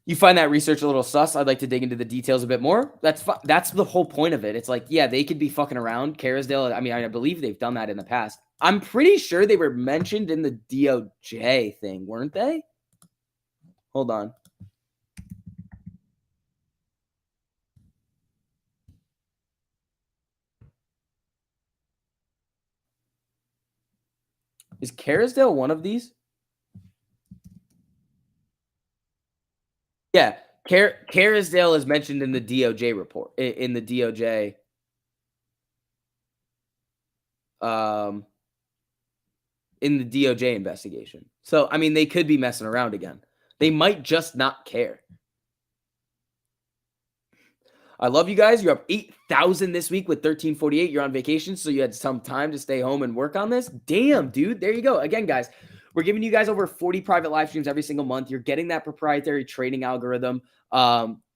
You find that research a little sus. I'd like to dig into the details a bit more. That's the whole point of it. It's like, yeah, they could be fucking around. Carisdale, I mean, I believe they've done that in the past. I'm pretty sure they were mentioned in the DOJ thing, weren't they? Hold on. Is Carisdale one of these? Yeah, Carisdale is mentioned in the DOJ report, in the DOJ. In the DOJ investigation. So, I mean, they could be messing around again. They might just not care. I love you guys. You're up 8,000 this week with 1348. You're on vacation, so you had some time to stay home and work on this. Damn, dude. There you go. Again, guys, we're giving you guys over 40 private live streams every single month. You're getting that proprietary trading algorithm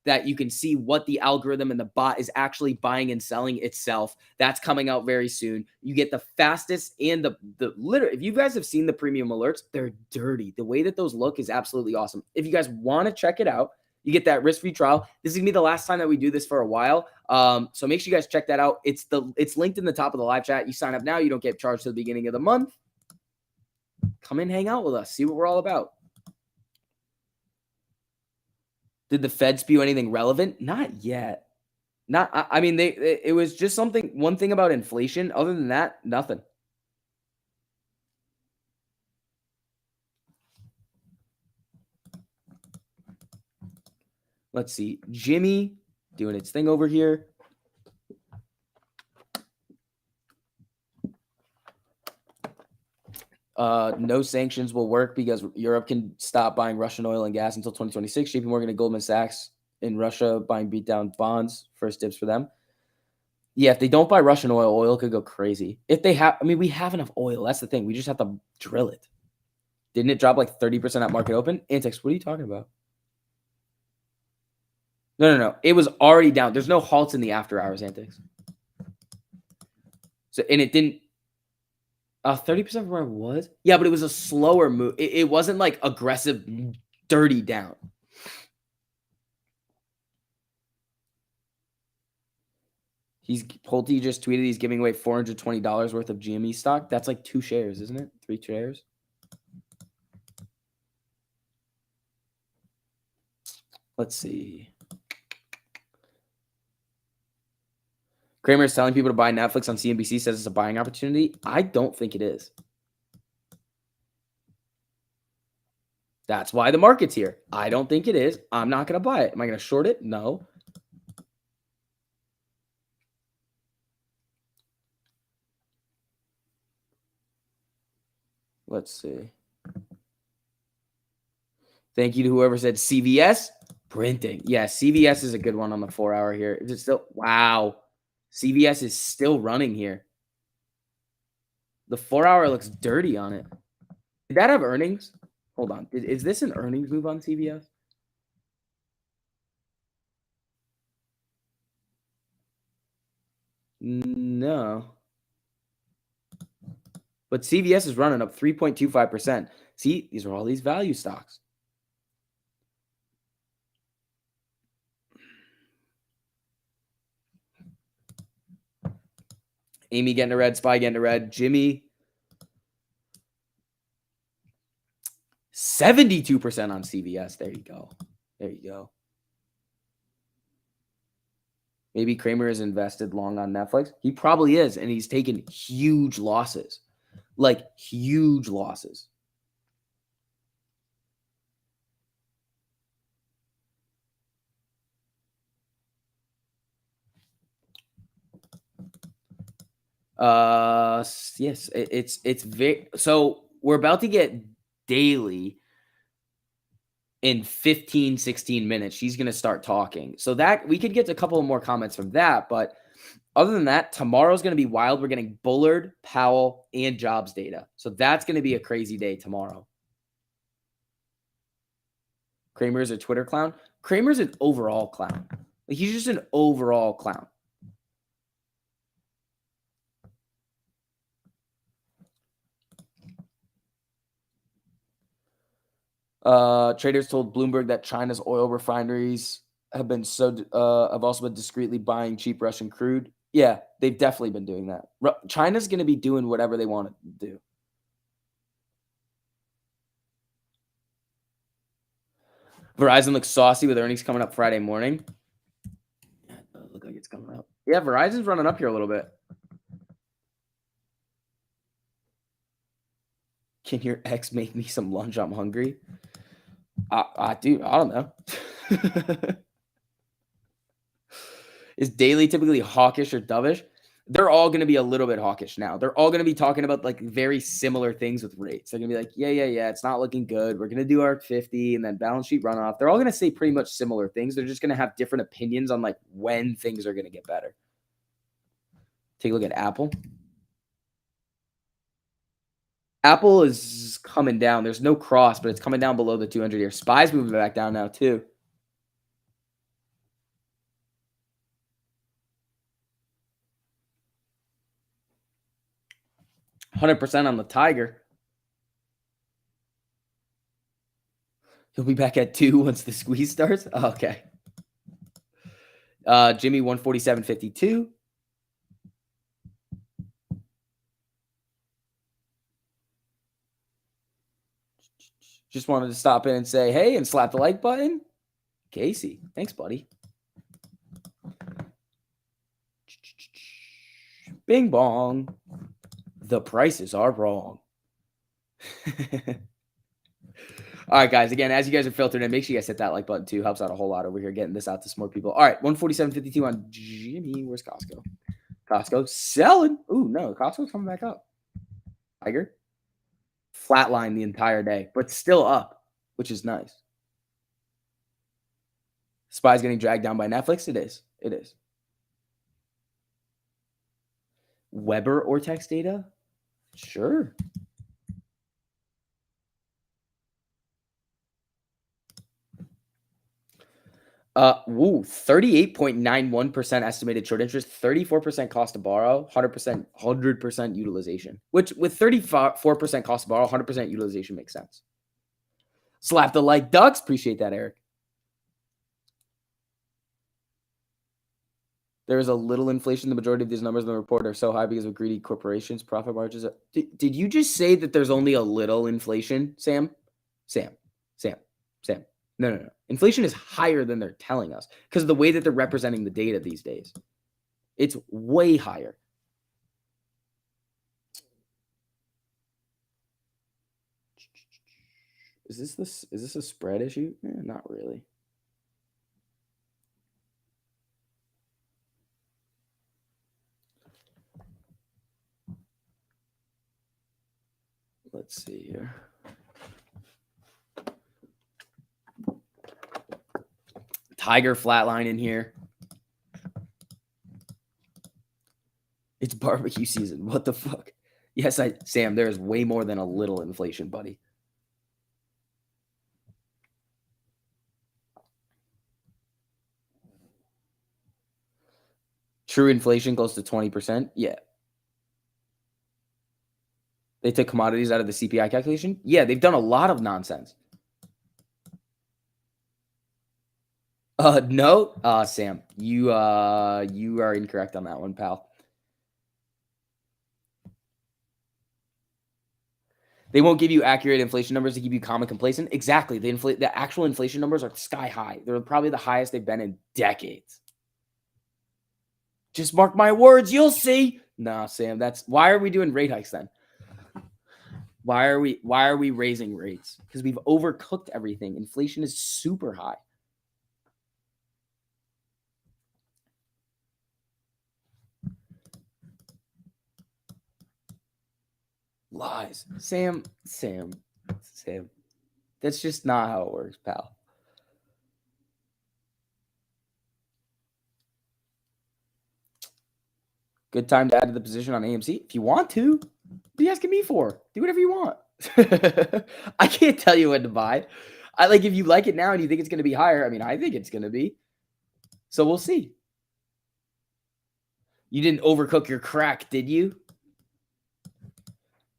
that you can see what the algorithm and the bot is actually buying and selling itself. That's coming out very soon. You get the fastest and the literally, if you guys have seen the premium alerts, they're dirty. The way that those look is absolutely awesome. If you guys want to check it out, you get that risk-free trial. This is gonna be the last time that we do this for a while. So make sure you guys check that out. It's linked in the top of the live chat. You sign up now, you don't get charged till the beginning of the month. Come in, hang out with us, see what we're all about. Did the Fed spew anything relevant? Not yet. I mean, it was just one thing about inflation. Other than that, nothing. Let's see. Jimmy doing its thing over here. No sanctions will work because Europe can stop buying Russian oil and gas until 2026. JP Morgan and Goldman Sachs in Russia buying beat-down bonds. First dibs for them. Yeah, if they don't buy Russian oil, oil could go crazy. If they have, I mean, we have enough oil. That's the thing. We just have to drill it. Didn't it drop like 30% at market open? Antex, what are you talking about? No. It was already down. There's no halts in the after hours, Antics. So, and it didn't. 30% from where it was? Yeah, but it was a slower move. It wasn't like aggressive, dirty down. Pulte just tweeted he's giving away $420 worth of GME stock. That's like 2 shares, isn't it? 3 shares. Let's see. Kramer is telling people to buy Netflix on CNBC, says it's a buying opportunity. I don't think it is. That's why the market's here. I don't think it is. I'm not going to buy it. Am I going to short it? No. Let's see. Thank you to whoever said CVS printing. Yeah, CVS is a good one on the 4-hour here. Is it still? Wow. CVS is still running here. The 4-hour looks dirty on it. Did that have earnings? Hold on. Is this an earnings move on CVS? No. But CVS is running up 3.25%. See, these are all these value stocks. Amy getting a red, SPY getting a red, Jimmy 72% on CVS. There you go. There you go. Maybe Kramer is invested long on Netflix. He probably is, and he's taken huge losses. Like huge losses. Yes, it's very, so we're about to get daily in 15, 16 minutes. She's going to start talking. So that we could get a couple of more comments from that. But other than that, tomorrow's going to be wild. We're getting Bullard, Powell, and jobs data. So that's going to be a crazy day tomorrow. Kramer's a Twitter clown. Kramer's an overall clown. Like, he's just an overall clown. Traders told Bloomberg that China's oil refineries have also been discreetly buying cheap Russian crude. Yeah, they've definitely been doing that. China's going to be doing whatever they want to do. Verizon looks saucy with earnings coming up Friday morning. It does look like it's coming up. Yeah, Verizon's running up here a little bit. Can your ex make me some lunch? I'm hungry. Dude, I don't know. Is Daily typically hawkish or dovish? They're all going to be a little bit hawkish now. They're all going to be talking about like very similar things with rates. They're going to be like, yeah, it's not looking good. We're going to do our 50 and then balance sheet runoff. They're all going to say pretty much similar things. They're just going to have different opinions on like when things are going to get better. Take a look at Apple. Apple is coming down. There's no cross, but it's coming down below the 200 here. SPY's moving back down now too. %100 on the Tiger. He'll be back at 2 once the squeeze starts. Oh, okay. Jimmy 147.52. Just wanted to stop in and say hey and slap the like button. Casey, thanks, buddy. Bing bong. The prices are wrong. All right, guys. Again, as you guys are filtering in, make sure you guys hit that like button too. Helps out a whole lot over here getting this out to some more people. All right, 147.52 on Jimmy. Where's Costco? Costco selling. Ooh, no. Costco's coming back up. Tiger. Flatline the entire day, but still up, which is nice. SPY's getting dragged down by Netflix. It is. It is. Weber Ortex data? Sure. Woo, 38.91% estimated short interest, 34% cost to borrow, 100% utilization. Which with 34% cost to borrow, 100% utilization makes sense. Slap the like ducks. Appreciate that, Eric. There is a little inflation. The majority of these numbers in the report are so high because of greedy corporations, profit margins. Did you just say that there's only a little inflation, Sam? Sam. No. Inflation is higher than they're telling us because of the way that they're representing the data these days. It's way higher. Is this a spread issue? Not really. Let's see here. Tiger flatline in here. It's barbecue season. What the fuck? Yes, Sam, there is way more than a little inflation, buddy. True inflation close to 20%. Yeah. They took commodities out of the CPI calculation. Yeah, they've done a lot of nonsense. No, Sam, you are incorrect on that one, pal. They won't give you accurate inflation numbers to keep you calm and complacent. Exactly. The actual inflation numbers are sky high. They're probably the highest they've been in decades. Just mark my words, you'll see. Nah, Sam, why are we doing rate hikes then? Why are we raising rates? Because we've overcooked everything. Inflation is super high. Lies. Sam. That's just not how it works, pal. Good time to add to the position on AMC. If you want to. What are you asking me for? Do whatever you want. I can't tell you when to buy. If you like it now and you think it's going to be higher, I mean, I think it's going to be. So we'll see. You didn't overcook your crack, did you?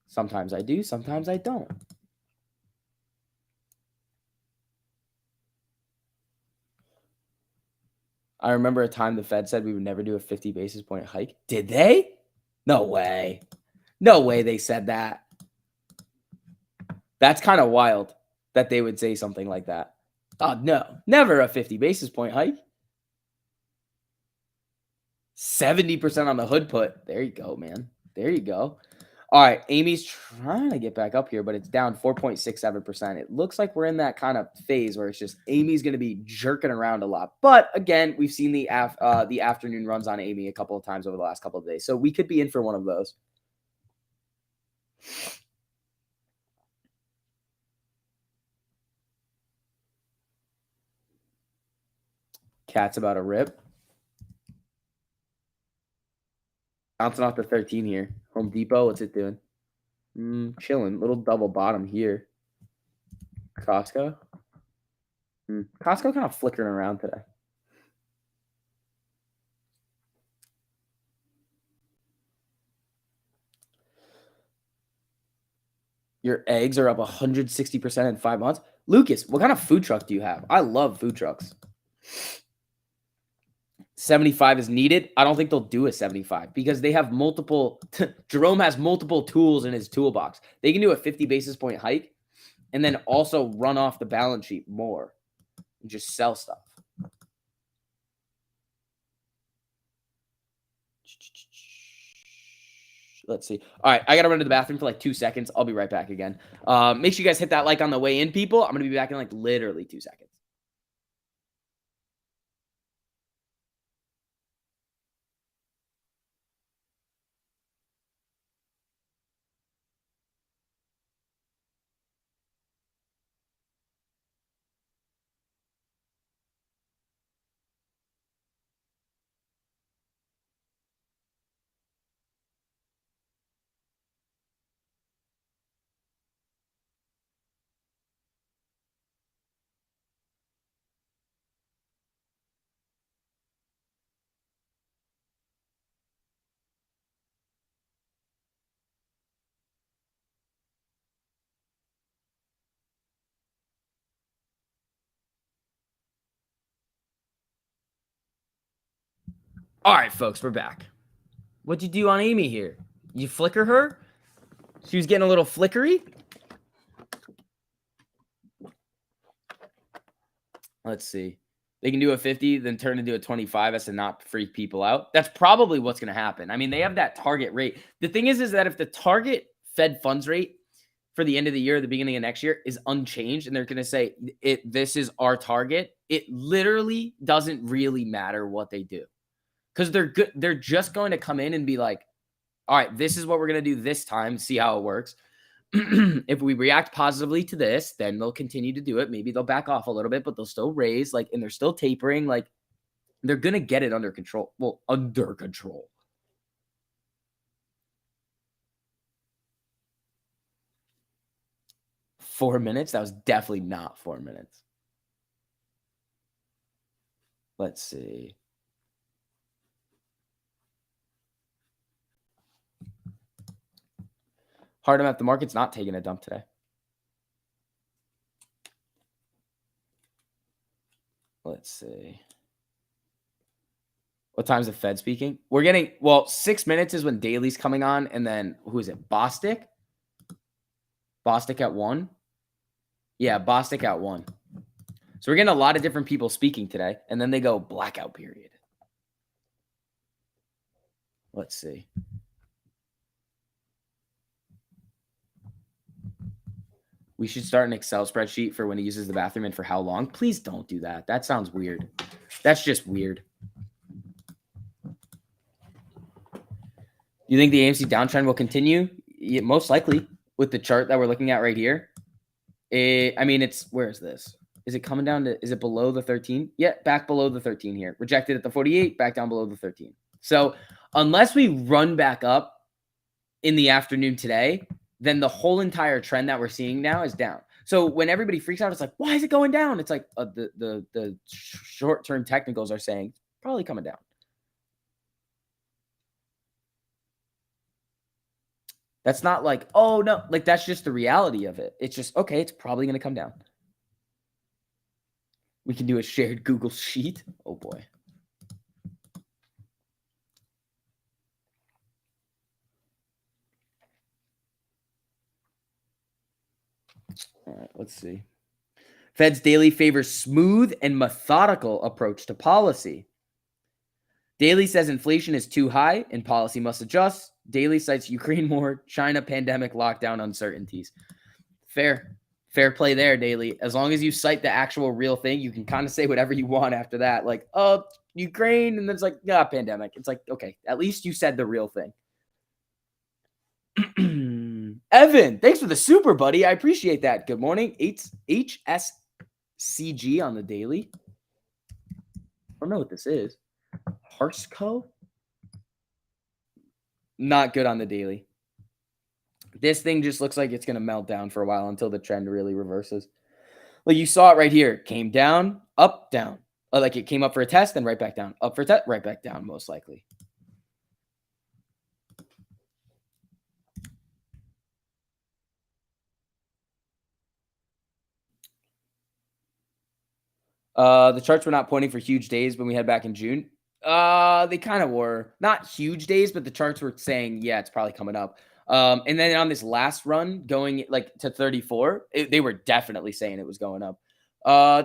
Sometimes I do, sometimes I don't. I remember a time the Fed said we would never do a 50 basis point hike. Did they? No way. No way they said that. That's kind of wild that they would say something like that. Oh, no. Never a 50 basis point hike. 70% on the hood put. There you go, man. There you go. All right. Amy's trying to get back up here, but it's down 4.67%. It looks like we're in that kind of phase where it's just Amy's going to be jerking around a lot. But again, we've seen the afternoon runs on Amy a couple of times over the last couple of days. So we could be in for one of those. Cat's about a rip. Bouncing off the 13 here. Home Depot, what's it doing? Chilling. Little double bottom here. Costco. Costco kind of flickering around today. Your eggs are up 160% in 5 months. Lucas, what kind of food truck do you have? I love food trucks. 75 is needed. I don't think they'll do a 75 because they have multiple. Jerome has multiple tools in his toolbox. They can do a 50 basis point hike and then also run off the balance sheet more and just sell stuff. Let's see. All right, I got to run to the bathroom for like 2 seconds. I'll be right back again. Make sure you guys hit that like on the way in, people. I'm going to be back in like literally 2 seconds. All right, folks, we're back. What'd you do on Amy here? You flicker her? She was getting a little flickery. Let's see. They can do a 50, then turn into a 25 as to not freak people out. That's probably what's going to happen. I mean, they have that target rate. The thing is that if the target Fed funds rate for the end of the year, the beginning of next year is unchanged, and they're going to say this is our target, it literally doesn't really matter what they do because they're good. They're just going to come in and be like, all right, this is what we're going to do this time. See how it works. If we react positively to this, then they'll continue to do it. Maybe they'll back off a little bit, but they'll still raise, like, and they're still tapering. Like, they're going to get it under control. Well, under control. Four minutes? That was definitely not 4 minutes. Let's see. Hard enough. The market's not taking a dump today. Let's see. What time's the Fed speaking? We're getting, 6 minutes is when Daly's coming on. And then who is it? Bostic? Bostic at 1? Yeah, Bostic at 1. So we're getting a lot of different people speaking today. And then they go blackout period. Let's see. We should start an Excel spreadsheet for when he uses the bathroom and for how long. Please don't do that. That sounds weird. That's just weird. You think the AMC downtrend will continue? Yeah, most likely with the chart that we're looking at right here. Where is this? Is it coming down to, is it below the 13? Yeah, back below the 13 here. Rejected at the 48, back down below the 13. So unless we run back up in the afternoon today, then the whole entire trend that we're seeing now is down. So when everybody freaks out, it's like, why is it going down? It's like the short-term technicals are saying probably coming down. That's not like, oh, no, like that's just the reality of it. It's just, okay, it's probably going to come down. We can do a shared Google sheet. Oh, boy. All right, let's see. Fed's daily favors smooth and methodical approach to policy. Daily says inflation is too high and policy must adjust. Daily cites Ukraine war, China pandemic, lockdown uncertainties. Fair. Fair play there, Daily. As long as you cite the actual real thing, you can kind of say whatever you want after that. Like, oh, Ukraine, and then it's like, yeah, pandemic. It's like, okay, at least you said the real thing. Evan, thanks for the super, buddy. I appreciate that. Good morning. HSCG on the Daily. I don't know what this is. Harsco? Not good on the Daily. This thing just looks like it's going to melt down for a while until the trend really reverses. Like you saw it right here. Came down, up, down. Like it came up for a test, then right back down. Up for a test, right back down, most likely. The charts were not pointing for huge days when we had back in June. They kind of were. Not huge days, but the charts were saying, yeah, it's probably coming up. And then on this last run going like to 34, they were definitely saying it was going up.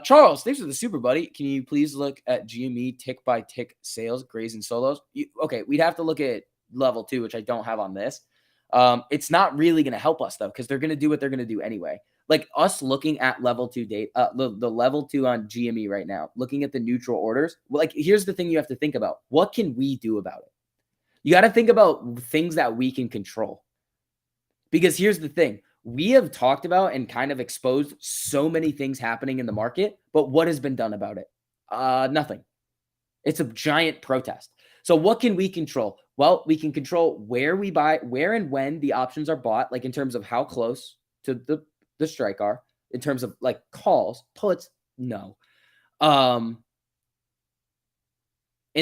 Charles, thanks for the super, buddy. Can you please look at GME tick by tick sales, grays and solos? Okay, we'd have to look at level 2, which I don't have on this. It's not really going to help us though, because they're going to do what they're going to do anyway. Like us looking at level 2 date, the level 2 on GME right now, looking at the neutral orders. Like, here's the thing you have to think about: what can we do about it? You got to think about things that we can control. Because here's the thing: we have talked about and kind of exposed so many things happening in the market, but what has been done about it? Nothing. It's a giant protest. So what can we control? Well, we can control where we buy, where and when the options are bought, like in terms of how close to the strike are, in terms of like calls, puts, no. And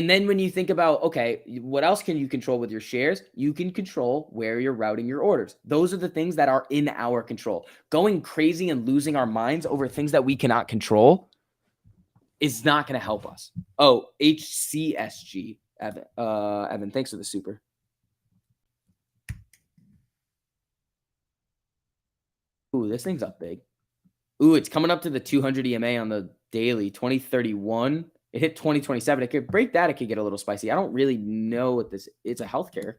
then when you think about, okay, what else can you control with your shares? You can control where you're routing your orders. Those are the things that are in our control. Going crazy and losing our minds over things that we cannot control is not going to help us. Oh, HCSG, Evan. Evan, thanks for the super. Ooh, this thing's up big. Ooh, it's coming up to the 200 EMA on the daily, 2031. It hit 2027. It could break that. It could get a little spicy. I don't really know what this. It's a healthcare.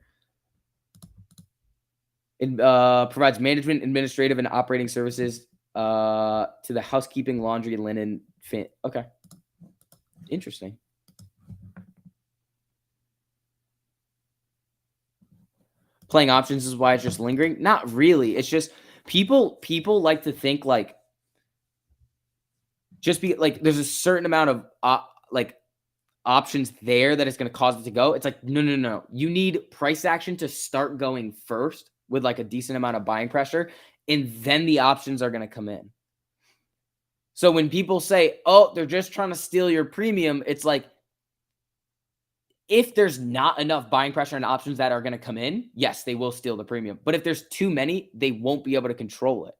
It provides management, administrative, and operating services to the housekeeping, laundry, linen. Okay, interesting. Playing options is why it's just lingering. Not really. It's just people like to think like just be like there's a certain amount of like options there that it's going to cause it to go. It's like no. You need price action to start going first with like a decent amount of buying pressure, and then the options are going to come in. So when people say, "Oh, they're just trying to steal your premium," it's like if there's not enough buying pressure and options that are going to come in, yes, they will steal the premium. But if there's too many, they won't be able to control it.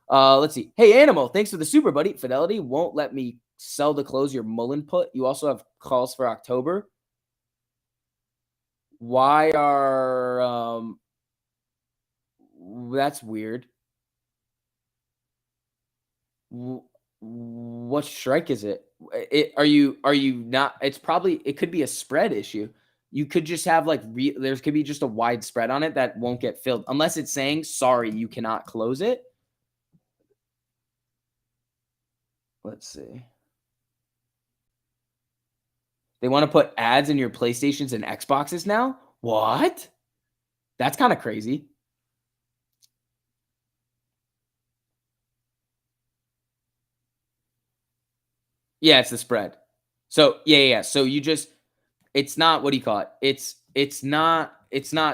Let's see. Hey, Animal, thanks for the super, buddy. Fidelity won't let me sell to close your Mullen put. You also have calls for October. Why are that's weird. What strike is it? Are you not? It's probably it could be a spread issue. You could just have like there's could be just a wide spread on it that won't get filled unless it's saying sorry you cannot close it. Let's see. They want to put ads in your PlayStations and Xboxes now? What? That's kind of crazy. Yeah, it's the spread. So yeah. So you just it's not what do you call it? It's not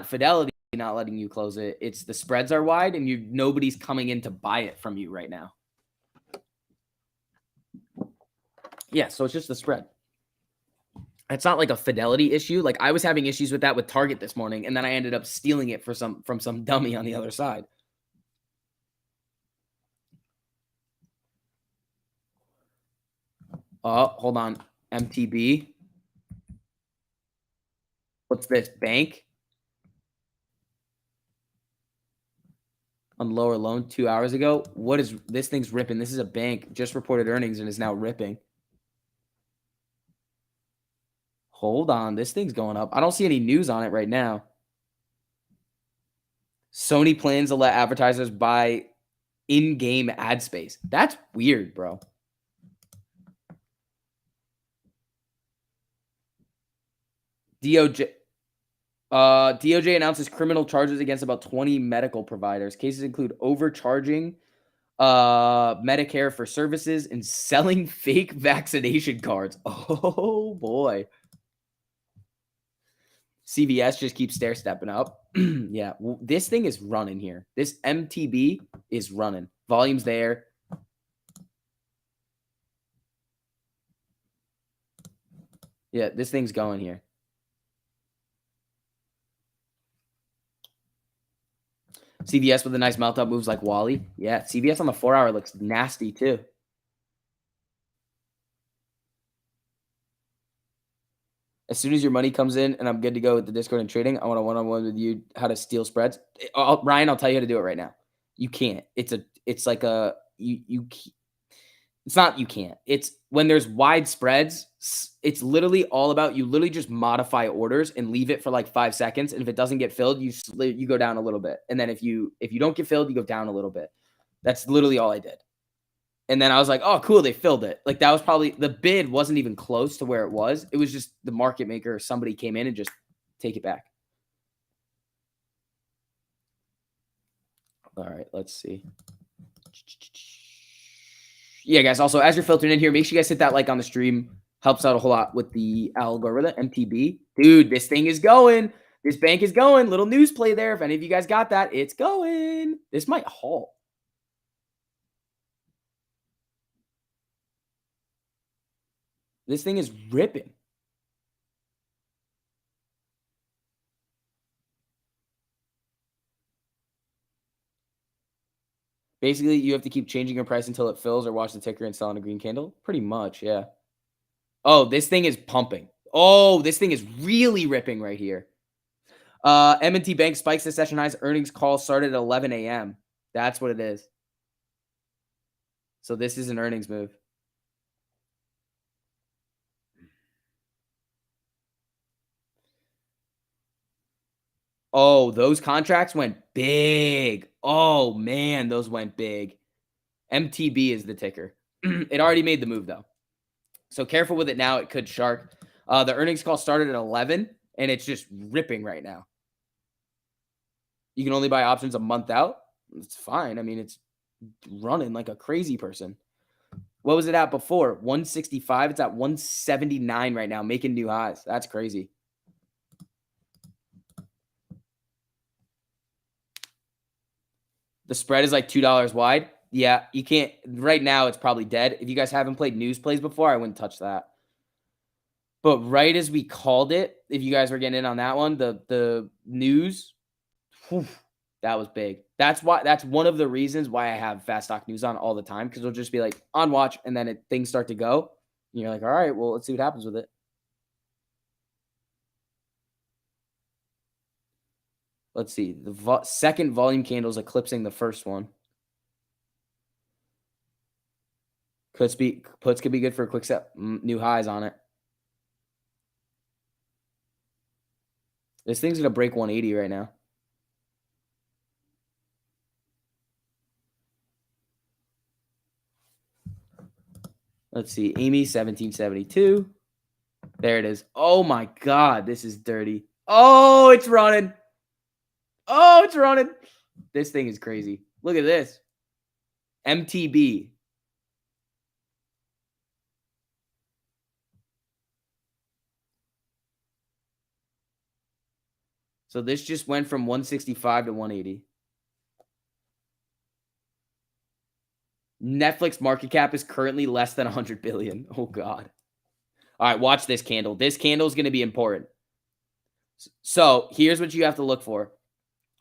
Fidelity not letting you close it. It's the spreads are wide and nobody's coming in to buy it from you right now. Yeah, so it's just the spread. It's not like a Fidelity issue. Like I was having issues with that with Target this morning, and then I ended up stealing it from some dummy on the other side. Oh, hold on. MTB. What's this? Bank? on lower loan 2 hours ago. What is this thing's ripping? This is a bank, just reported earnings and is now ripping. Hold on, this thing's going up. I don't see any news on it right now. Sony plans to let advertisers buy in-game ad space. That's weird, bro. DOJ announces criminal charges against about 20 medical providers. Cases include overcharging Medicare for services and selling fake vaccination cards. Oh boy. CVS just keeps stair-stepping up. Yeah, this thing is running here. This MTB is running. Volume's there. Yeah, this thing's going here. CVS with a nice melt up moves like Wally. Yeah, CVS on the 4 hour looks nasty too. As soon as your money comes in and I'm good to go with the Discord and trading, I want a one-on-one with you how to steal spreads. Ryan, I'll tell you how to do it right now. You can't. It's like a it's not you can't. It's when there's wide spreads, it's literally all about you literally just modify orders and leave it for like 5 seconds, and if it doesn't get filled, you go down a little bit. And then if you don't get filled, you go down a little bit. That's literally all I did. And then I was like, oh, cool, they filled it. Like, that was probably, the bid wasn't even close to where it was. It was just the market maker or somebody came in and just take it back. All right, let's see. Yeah, guys, also, as you're filtering in here, make sure you guys hit that like on the stream. Helps out a whole lot with the algorithm, MTB. Dude, this thing is going. This bank is going. Little news play there. If any of you guys got that, it's going. This might halt. This thing is ripping. Basically, you have to keep changing your price until it fills or watch the ticker and sell on a green candle. Pretty much, yeah. Oh, this thing is pumping. Oh, this thing is really ripping right here. M&T Bank spikes the session highs. Earnings call started at 11 a.m. That's what it is. So this is an earnings move. Oh, those contracts went big. Oh, man, those went big. MTB is the ticker. It already made the move, though. So careful with it now. It could shark. The earnings call started at 11, and it's just ripping right now. You can only buy options a month out. It's fine. I mean, it's running like a crazy person. What was it at before? 165. It's at 179 right now, making new highs. That's crazy. The spread is like $2 wide. Yeah, you can't. Right now, it's probably dead. If you guys haven't played news plays before, I wouldn't touch that. But right as we called it, if you guys were getting in on that one, the news, whew, that was big. That's one of the reasons why I have Fast Stock News on all the time, because it'll just be like on watch, and then things start to go. And you're like, all right, well, let's see what happens with it. Let's see. The second volume candle is eclipsing the first one. Puts could be good for a quick set. New highs on it. This thing's going to break 180 right now. Let's see. Amy, 1772. There it is. Oh, my God. This is dirty. Oh, it's running. Oh, it's running. This thing is crazy. Look at this. MTB. So this just went from 165 to 180. Netflix market cap is currently less than 100 billion. Oh, God. All right, watch this candle. This candle is going to be important. So here's what you have to look for.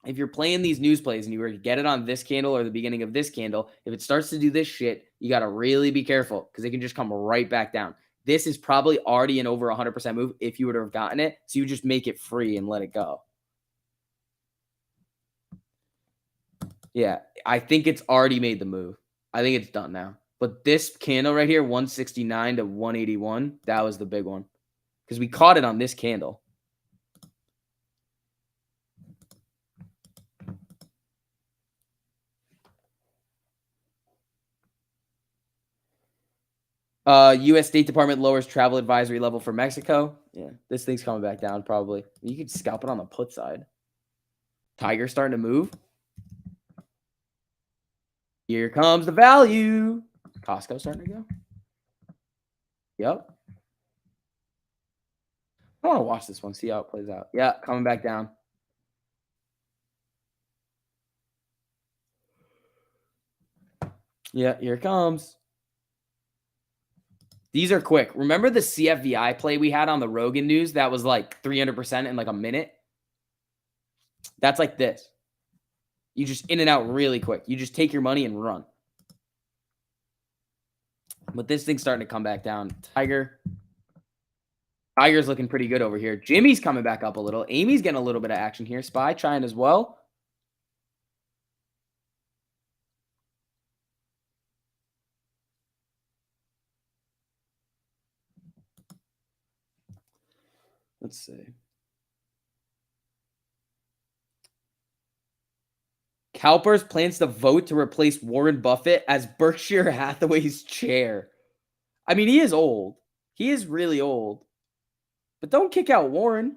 If you're playing these news plays and you were to get it on this candle or the beginning of this candle, if it starts to do this shit, you got to really be careful because it can just come right back down. This is probably already an over 100% move if you would have gotten it. So you just make it free and let it go. Yeah, I think it's already made the move. I think it's done now. But this candle right here, 169 to 181, that was the big one because we caught it on this candle. U.S. State Department lowers travel advisory level for Mexico. Yeah, this thing's coming back down probably. You could scalp it on the put side. Tiger starting to move. Here comes the value. Costco starting to go. Yep. I want to watch this one, see how it plays out. Yeah, coming back down. Yeah, here it comes. These are quick. Remember the CFVI play we had on the Rogan News that was like 300% in like a minute? That's like this. You just in and out really quick. You just take your money and run. But this thing's starting to come back down. Tiger's looking pretty good over here. Jimmy's coming back up a little. Amy's getting a little bit of action here. Spy trying as well. Let's see. CalPERS plans to vote to replace Warren Buffett as Berkshire Hathaway's chair. I mean, he is old. He is really old. But don't kick out Warren.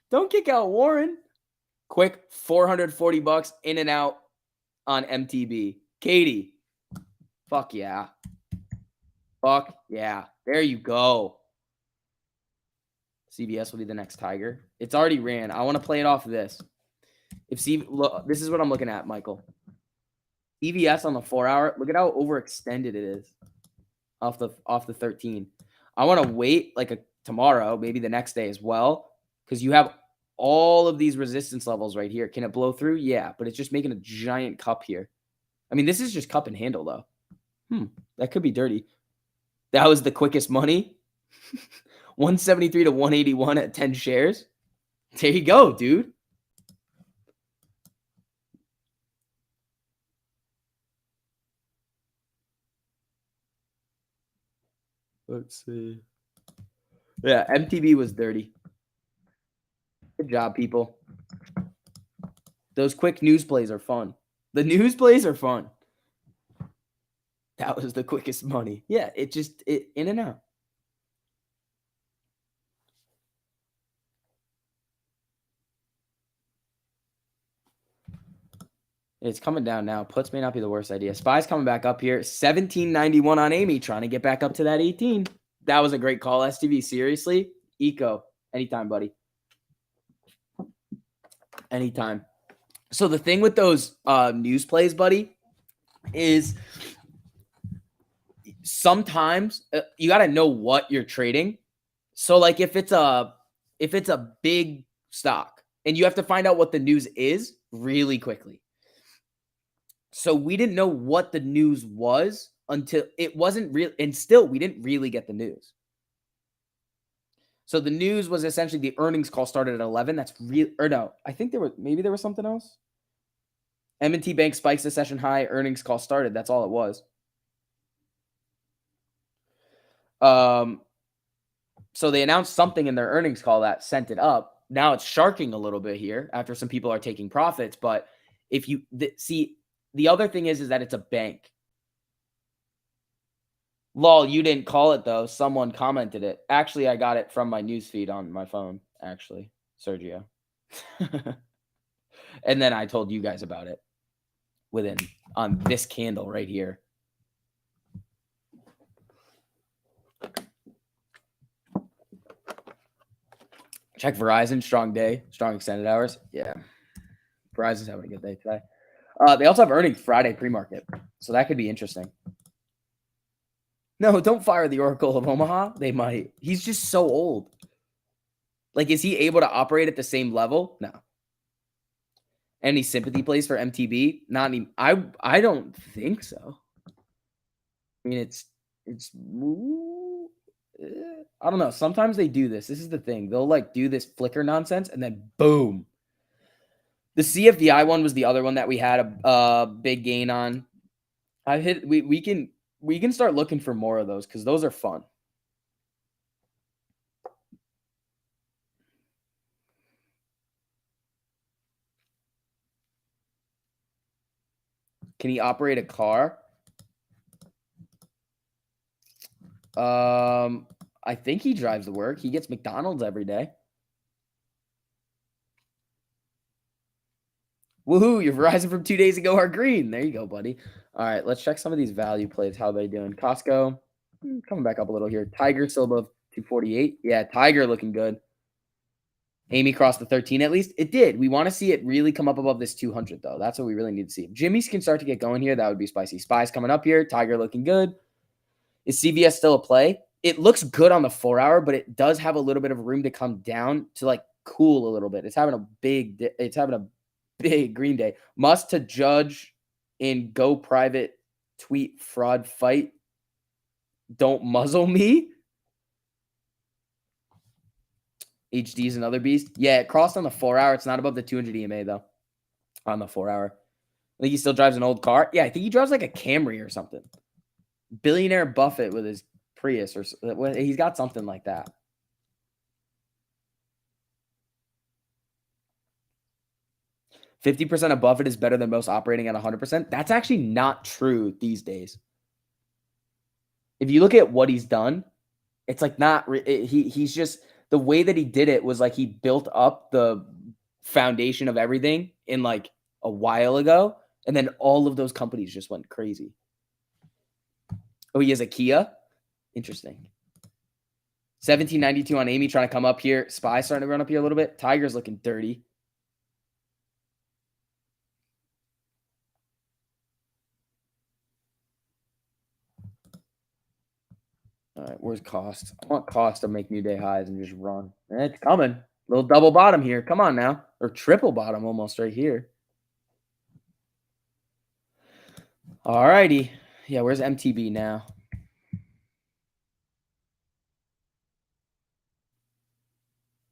Don't kick out Warren. Quick $440 in and out on MTB. Katie. Fuck yeah. Fuck yeah. There you go. CVS will be the next Tiger. It's already ran. I want to play it off of this. Look, this is what I'm looking at, Michael. CVS on the 4-hour. Look at how overextended it is off the 13. I want to wait like tomorrow, maybe the next day as well, because you have all of these resistance levels right here. Can it blow through? Yeah, but it's just making a giant cup here. I mean, this is just cup and handle though. That could be dirty. That was the quickest money. 173 to 181 at 10 shares. There you go, dude. Let's see. Yeah, MTB was dirty. Good job, people. Those quick news plays are fun. The news plays are fun. That was the quickest money. Yeah, it in and out. It's coming down now. Puts may not be the worst idea. Spy's coming back up here. 1791 on Amy, trying to get back up to that 18. That was a great call, STV. Seriously. Eco. Anytime, buddy. Anytime. So the thing with those news plays, buddy, is sometimes you got to know what you're trading. So like if it's a big stock and you have to find out what the news is really quickly. So we didn't know what the news was until it wasn't real, and still we didn't really get the news. So the news was essentially the earnings call started at 11. That's real, or no, I think there was something else. M&T Bank spikes the session high, earnings call started. That's all it was. So they announced something in their earnings call that sent it up. Now it's sharking a little bit here after some people are taking profits. But if you see, the other thing is that it's a bank. Lol, you didn't call it though. Someone commented it. Actually, I got it from my newsfeed on my phone. Actually, Sergio. And then I told you guys about it on this candle right here. Check Verizon, strong day, strong extended hours. Yeah. Verizon's having a good day today. They also have earnings Friday pre-market, so that could be interesting. No, don't fire the Oracle of Omaha. They might. He's just so old. Like, is he able to operate at the same level? No. Any sympathy plays for MTB? Not any. I don't think so. I mean, it's I don't know. Sometimes they do this. This is the thing. They'll like do this flicker nonsense and then boom. The CFDI one was the other one that we had a big gain on. We can start looking for more of those because those are fun. Can he operate a car? I think he drives to work. He gets McDonald's every day. Woohoo! Your Verizon from 2 days ago are green. There you go, buddy. All right, let's check some of these value plays. How they doing? Costco coming back up a little here. Tiger still above 248. Yeah, Tiger looking good. Amy crossed the 13 at least. It did. We want to see it really come up above this 200 though. That's what we really need to see. If Jimmy's can start to get going here, that would be spicy. Spy's coming up here. Tiger looking good. Is CVS still a play? It looks good on the 4 hour, but it does have a little bit of room to come down to like cool a little bit. It's having a big green day. Must to judge in go private tweet fraud fight. Don't muzzle me. HD is another beast. Yeah, it crossed on the 4 hour. It's not above the 200 EMA though. On the 4 hour. I think he still drives an old car. Yeah, I think he drives like a Camry or something. Billionaire Buffett with his Prius or he's got something like that. "50% of Buffett is better than most operating at 100%." That's actually not true these days. If you look at what he's done, it's like not he's just the way that he did it was like he built up the foundation of everything in like a while ago, and then all of those companies just went crazy. Oh, he has a Kia? Interesting. 1792 on Amy trying to come up here. Spy starting to run up here a little bit. Tiger's looking dirty. All right, where's Cost? I want Cost to make new day highs and just run. It's coming. Little double bottom here. Come on now. Or triple bottom almost right here. All righty. Yeah, where's MTB now?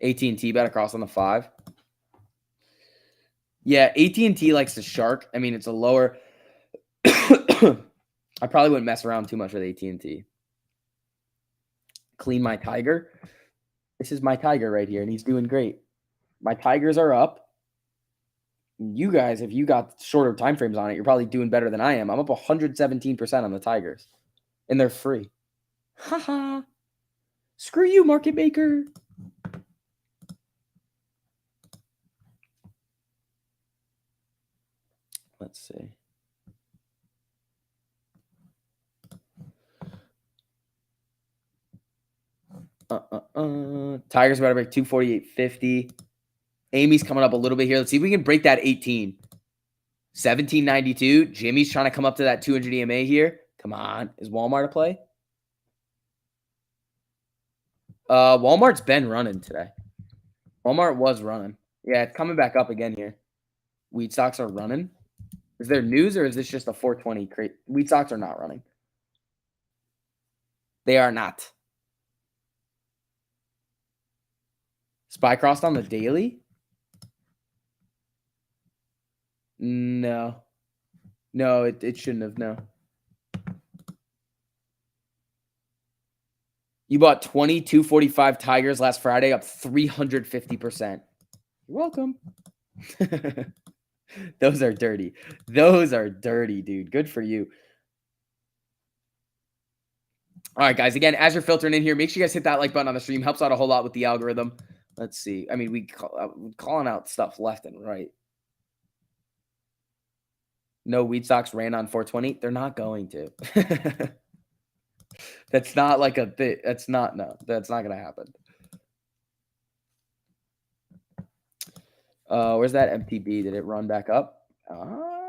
AT&T bet across on the 5. Yeah, AT&T likes to shark. I mean, it's a lower. I probably wouldn't mess around too much with AT&T. Clean my Tiger. This is my Tiger right here, and he's doing great. My Tigers are up. You guys, if you got shorter time frames on it, you're probably doing better than I am. I'm up 117% on the Tigers, and they're free. Haha. Screw you, market maker. Let's see. Tigers about to break 248.50. Amy's coming up a little bit here. Let's see if we can break that 18. 1792. Jimmy's trying to come up to that 200 EMA here. Come on. Is Walmart a play? Walmart's been running today. Walmart was running. Yeah, it's coming back up again here. Wheat stocks are running. Is there news or is this just a 420 crate? Wheat stocks are not running. They are not. Spy crossed on the daily? No. No, it shouldn't have. No. You bought 22.45 Tigers last Friday, up 350%. You're welcome. Those are dirty. Those are dirty, dude. Good for you. All right, guys. Again, as you're filtering in here, make sure you guys hit that like button on the stream. Helps out a whole lot with the algorithm. Let's see. I mean, calling out stuff left and right. No, Wheat stocks ran on 420. They're not going to. That's not like a bit. That's not going to happen. Where's that MTB? Did it run back up?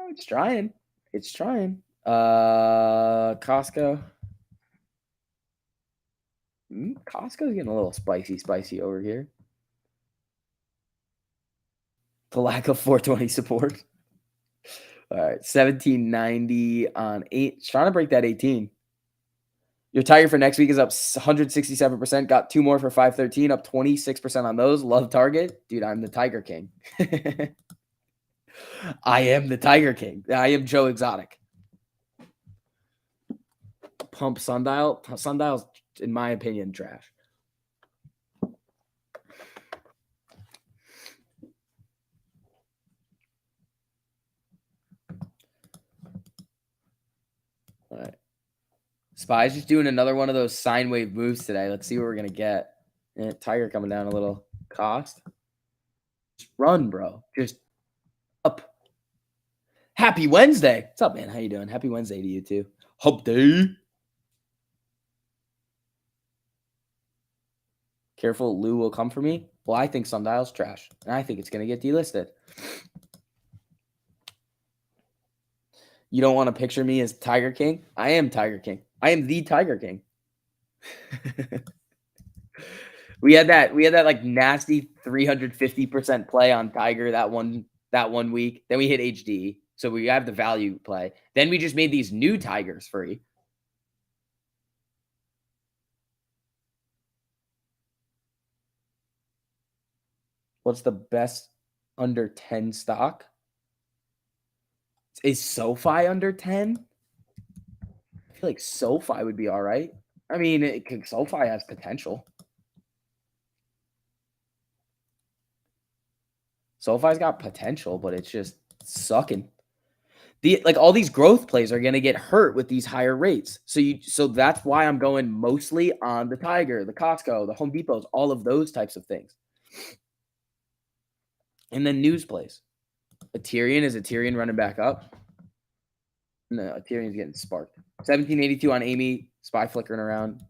It's trying. It's trying. Costco. Costco's getting a little spicy over here. The lack of 420 support. All right, 1790 on 8. It's trying to break that 18. Your Tiger for next week is up 167%. Got 2 more for 513, up 26% on those. Love Target. Dude, I'm the Tiger King. I am the Tiger King. I am Joe Exotic. Pump sundial. Sundial's, in my opinion, trash. All right. Spy's just doing another one of those sine wave moves today. Let's see what we're gonna get. Tiger coming down a little. Cost. Just run, bro. Just up. Happy Wednesday. What's up, man? How you doing? Happy Wednesday to you too. Hump day. Careful, Lou will come for me. Well, I think Sundial's trash, and I think it's gonna get delisted. You don't want to picture me as Tiger King? I am Tiger King. I am the Tiger King. we had that like nasty 350% play on Tiger that one week. Then we hit HD. So we have the value play. Then we just made these new Tigers free. What's the best under 10 stock? Is SoFi under 10? I feel like SoFi would be all right. I mean, SoFi has potential. SoFi's got potential, but it's just sucking. Like all these growth plays are going to get hurt with these higher rates. So that's why I'm going mostly on the Tiger, the Costco, the Home Depots, all of those types of things. And then news plays. Is Ethereum running back up? No, Ethereum's getting sparked. 1782 on Amy, SPY flickering around.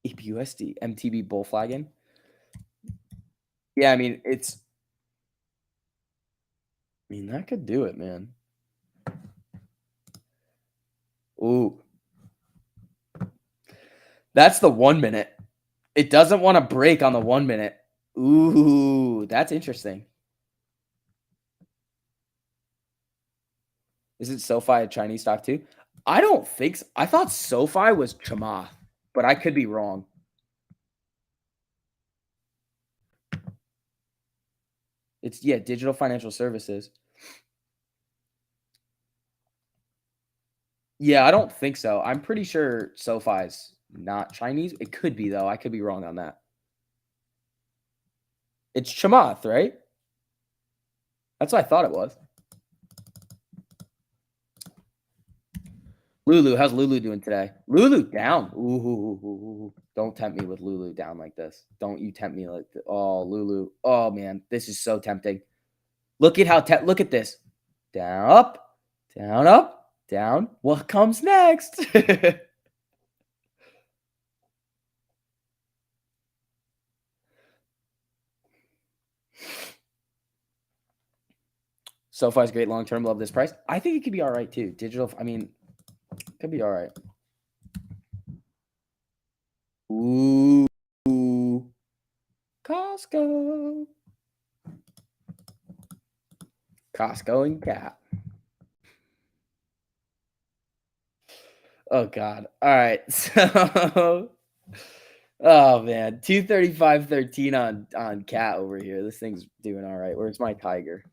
APUSD, MTB bull flagging. Yeah, I mean, that could do it, man. Ooh. That's the 1 minute. It doesn't want to break on the 1 minute. Ooh, that's interesting. Isn't SoFi a Chinese stock too? I don't think so. I thought SoFi was Chamath, but I could be wrong. It's digital financial services. Yeah, I don't think so. I'm pretty sure SoFi's not Chinese. It could be though. I could be wrong on that. It's Chamath, right? That's what I thought it was. Lulu, how's Lulu doing today? Lulu down. Ooh. Don't tempt me with Lulu down like this. Don't you tempt me like this. Oh, Lulu. Oh man, this is so tempting. Look at how look at this. Down, up, down, up, down. What comes next? SoFi's great long term. Love this price. I think it could be all right too. Digital, I mean, could be all right. Ooh. Costco. Costco and Cat. Oh God. All right. So oh man. 235.13 on Cat over here. This thing's doing all right. Where's my Tiger?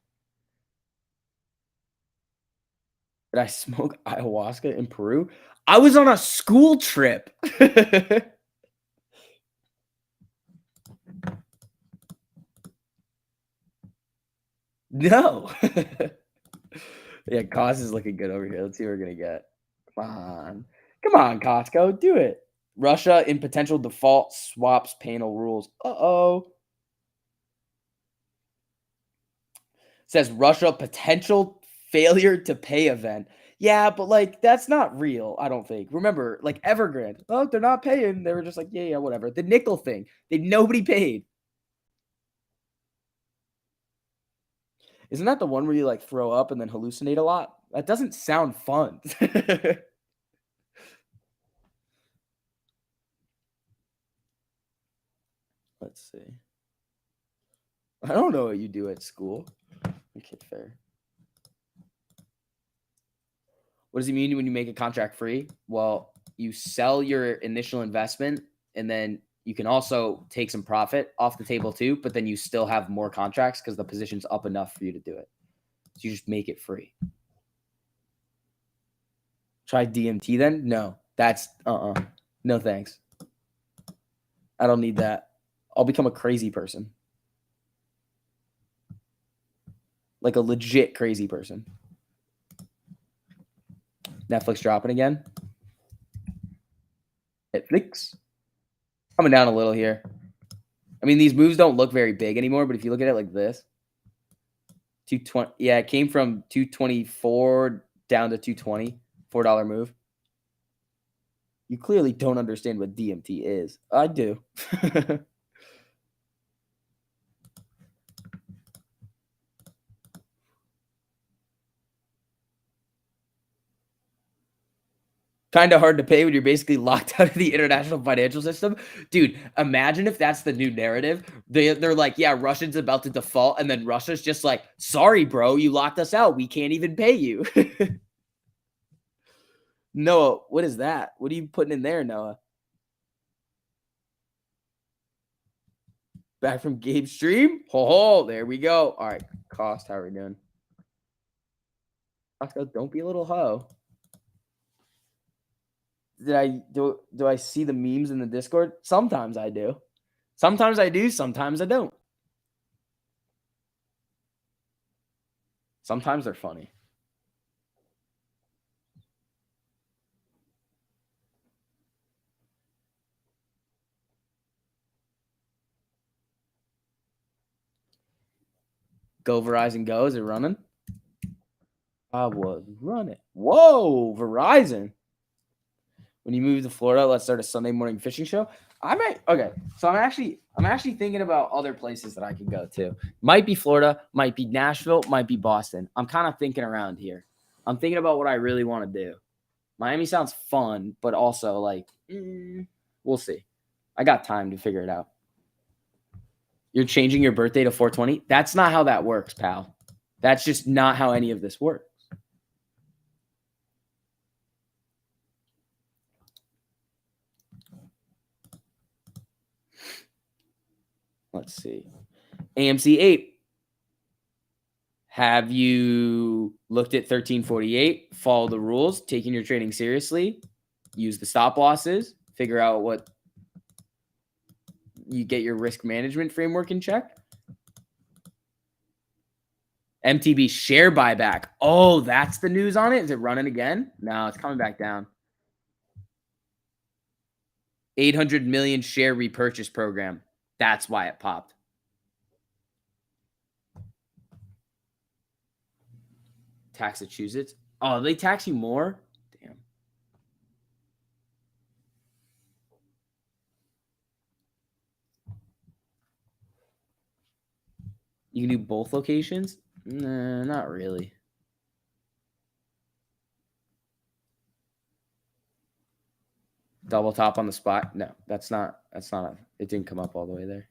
Did I smoke ayahuasca in Peru? I was on a school trip. No. Yeah, cost is looking good over here. Let's see what we're gonna get. Come on, Costco, do it. Russia in potential default swaps panel rules. Uh-oh. Says Russia potential failure to pay event. Yeah, but like that's not real, I don't think. Remember, like Evergrande. Oh, they're not paying. They were just like, yeah, whatever. The nickel thing. Nobody paid. Isn't that the one where you like throw up and then hallucinate a lot? That doesn't sound fun. Let's see. I don't know what you do at school. Okay, fair. What does it mean when you make a contract free? Well, you sell your initial investment and then You can also take some profit off the table too, but then you still have more contracts because the position's up enough for you to do it. So you just make it free. Try DMT then? No, that's no thanks. I don't need that. I'll become a crazy person. Like a legit crazy person. Netflix dropping again. Netflix. Coming down a little here. I mean, these moves don't look very big anymore, but if you look at it like this, 220. Yeah, it came from 224 down to 220. $4 move. You clearly don't understand what DMT is. I do. Kind of hard to pay when you're basically locked out of the international financial system. Dude, imagine if that's the new narrative. They're like, yeah, Russia's about to default. And then Russia's just like, sorry, bro, you locked us out. We can't even pay you. Noah, what is that? What are you putting in there, Noah? Back from Gabe's stream? Ho, there we go. All right, cost, how are we doing? Costco, don't be a little hoe. Do I see the memes in the Discord? Sometimes I do. Sometimes I do, sometimes I don't. Sometimes they're funny. Go Verizon Go. Is it running? I was running. Whoa, Verizon. When you move to Florida, let's start a Sunday morning fishing show. I might. Okay, so I'm actually thinking about other places that I can go to. Might be Florida, might be Nashville, might be Boston. I'm kind of thinking around here. I'm thinking about what I really want to do. Miami sounds fun, but also like, we'll see. I got time to figure it out. You're changing your birthday to 420? That's not how that works, pal. That's just not how any of this works. Let's see. AMC 8. Have you looked at 1348? Follow the rules, taking your trading seriously, use the stop losses, figure out what you get your risk management framework in check. MTB share buyback. Oh, that's the news on it. Is it running again? No, it's coming back down. 800 million share repurchase program. That's why it popped. Massachusetts. Oh, they tax you more? Damn. You can do both locations? Nah, not really. Double top on the spot? No, that's not it didn't come up all the way there.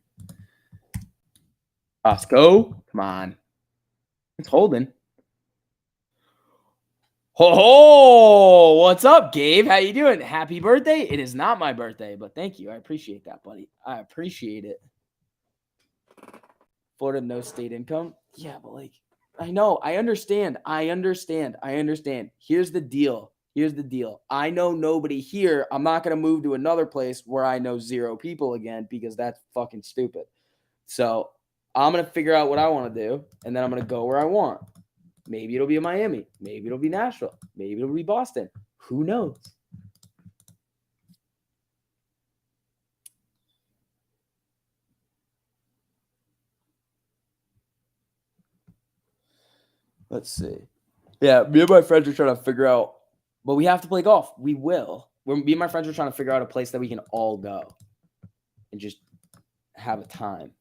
Costco? Come on. It's holding. Ho, what's up, Gabe? How you doing? Happy birthday. It is not my birthday, but thank you. I appreciate that, buddy. I appreciate it. Florida, no state income? Yeah, but like, I know. I understand. Here's the deal. I know nobody here. I'm not going to move to another place where I know 0 people again because that's fucking stupid. So I'm going to figure out what I want to do, and then I'm going to go where I want. Maybe it'll be Miami. Maybe it'll be Nashville. Maybe it'll be Boston. Who knows? Let's see. Yeah, me and my friends are trying to figure out, but we have to play golf. We will. Me and my friends are trying to figure out a place that we can all go and just have a time.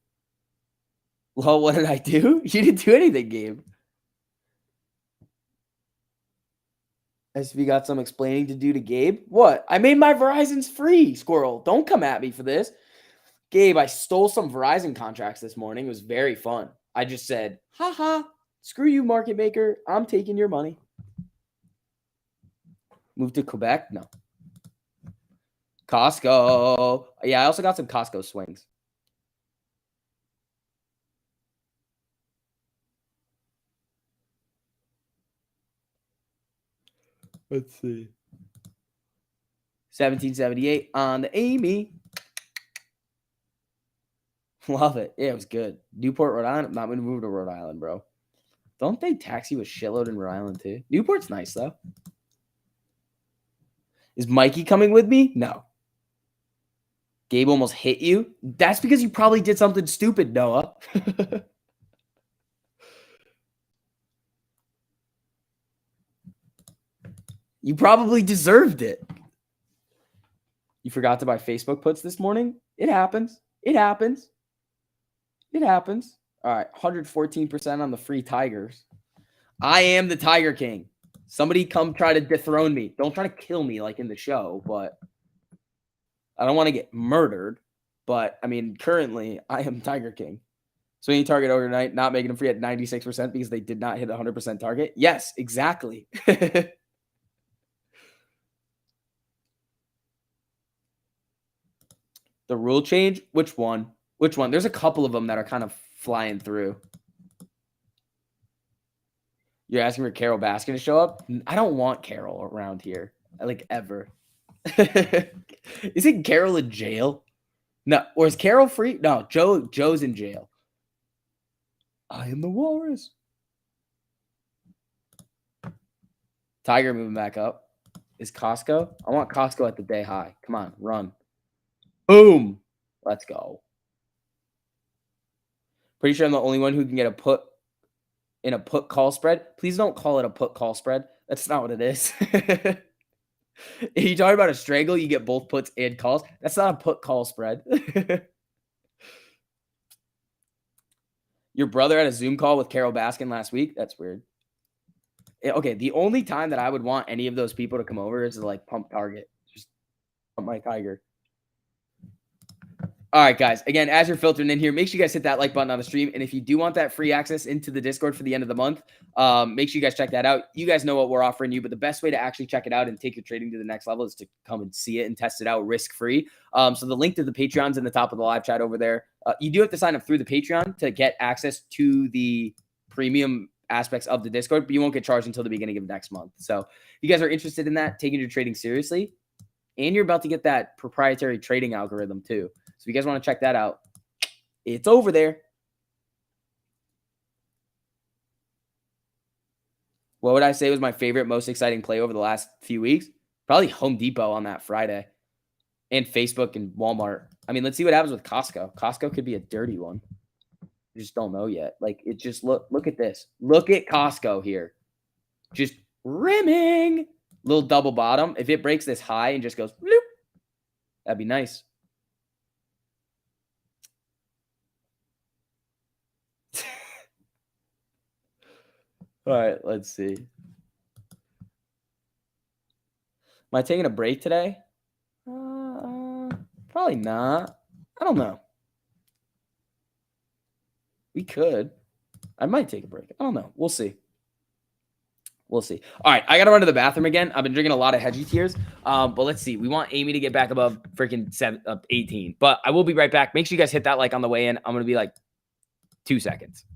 Well, what did I do? You didn't do anything, Gabe. SB got some explaining to do to Gabe. What? I made my Verizon's free, Squirrel. Don't come at me for this. Gabe, I stole some Verizon contracts this morning. It was very fun. I just said, haha, screw you, market maker. I'm taking your money. Move to Quebec? No. Costco. Yeah, I also got some Costco swings. Let's see. 1778 on the Amy. Love it. Yeah, it was good. Newport, Rhode Island. I'm not going to move to Rhode Island, bro. Don't they tax you a shitload in Rhode Island too? Newport's nice though. Is Mikey coming with me? No. Gabe almost hit you? That's because you probably did something stupid, Noah. You probably deserved it. You forgot to buy Facebook puts this morning? It happens. It happens. It happens. All right, 114% on the free Tigers. I am the Tiger King. Somebody come try to dethrone me. Don't try to kill me like in the show, but I don't want to get murdered. But, I mean, currently, I am Tiger King. Swinging target overnight, not making them free at 96% because they did not hit 100% target. Yes, exactly. The rule change? Which one? Which one? There's a couple of them that are kind of flying through. You're asking for Carol Baskin to show up? I don't want Carol around here. Like, ever. Isn't Carol in jail? No. Or is Carol free? No, Joe's in jail. I am the walrus. Tiger moving back up. Is Costco? I want Costco at the day high. Come on, run. Boom. Let's go. Pretty sure I'm the only one who can get a put in a put call spread. Please don't call it a put call spread. That's not what it is. If you talk about a strangle, you get both puts and calls. That's not a put call spread. Your brother had a Zoom call with Carol Baskin last week. That's weird. Okay, the only time that I would want any of those people to come over is to like pump target. Just pump my Tiger. All right, guys. Again, as you're filtering in here, make sure you guys hit that like button on the stream. And if you do want that free access into the Discord for the end of the month, make sure you guys check that out. You guys know what we're offering you, but the best way to actually check it out and take your trading to the next level is to come and see it and test it out risk-free. So the link to the Patreon's in the top of the live chat over there. You do have to sign up through the Patreon to get access to the premium aspects of the Discord, but you won't get charged until the beginning of next month. So if you guys are interested in that, taking your trading seriously, and you're about to get that proprietary trading algorithm too. So if you guys want to check that out, it's over there. What would I say was my favorite, most exciting play over the last few weeks? Probably Home Depot on that Friday and Facebook and Walmart. I mean, let's see what happens with Costco. Costco could be a dirty one. We just don't know yet. Like, it just look at this. Look at Costco here. Just rimming. Little double bottom. If it breaks this high and just goes bloop, that'd be nice. All right, let's see. Am I taking a break today? Probably not. I don't know. We could. I might take a break. I don't know. We'll see. We'll see. All right, I got to run to the bathroom again. I've been drinking a lot of Hedgie tears. But let's see. We want Amy to get back above freaking 18. But I will be right back. Make sure you guys hit that like on the way in. I'm going to be like 2 seconds.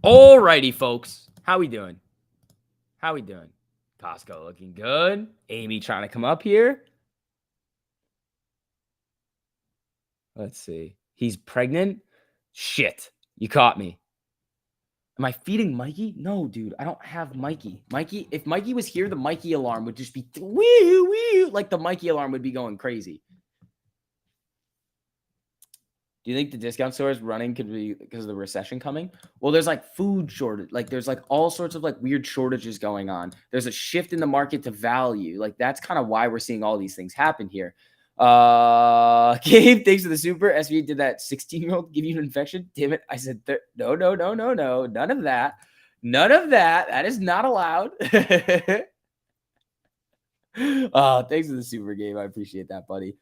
All righty, folks. How we doing? How we doing? Costco looking good. Amy trying to come up here. Let's see. He's pregnant? Shit. You caught me. Am I feeding Mikey? No, dude, I don't have Mikey. Mikey, if Mikey was here, the Mikey alarm would just be wee wee, like the Mikey alarm would be going crazy. Do you think the discount stores running could be because of the recession coming? Well, there's like food shortage, like there's like all sorts of like weird shortages going on. There's a shift in the market to value. Like that's kind of why we're seeing all these things happen here. Gabe, thanks for the super. SVA did that 16-year-old give you an infection? Damn it. I said, no. None of that. None of that. That is not allowed. Thanks for the super, Gabe. I appreciate that, buddy.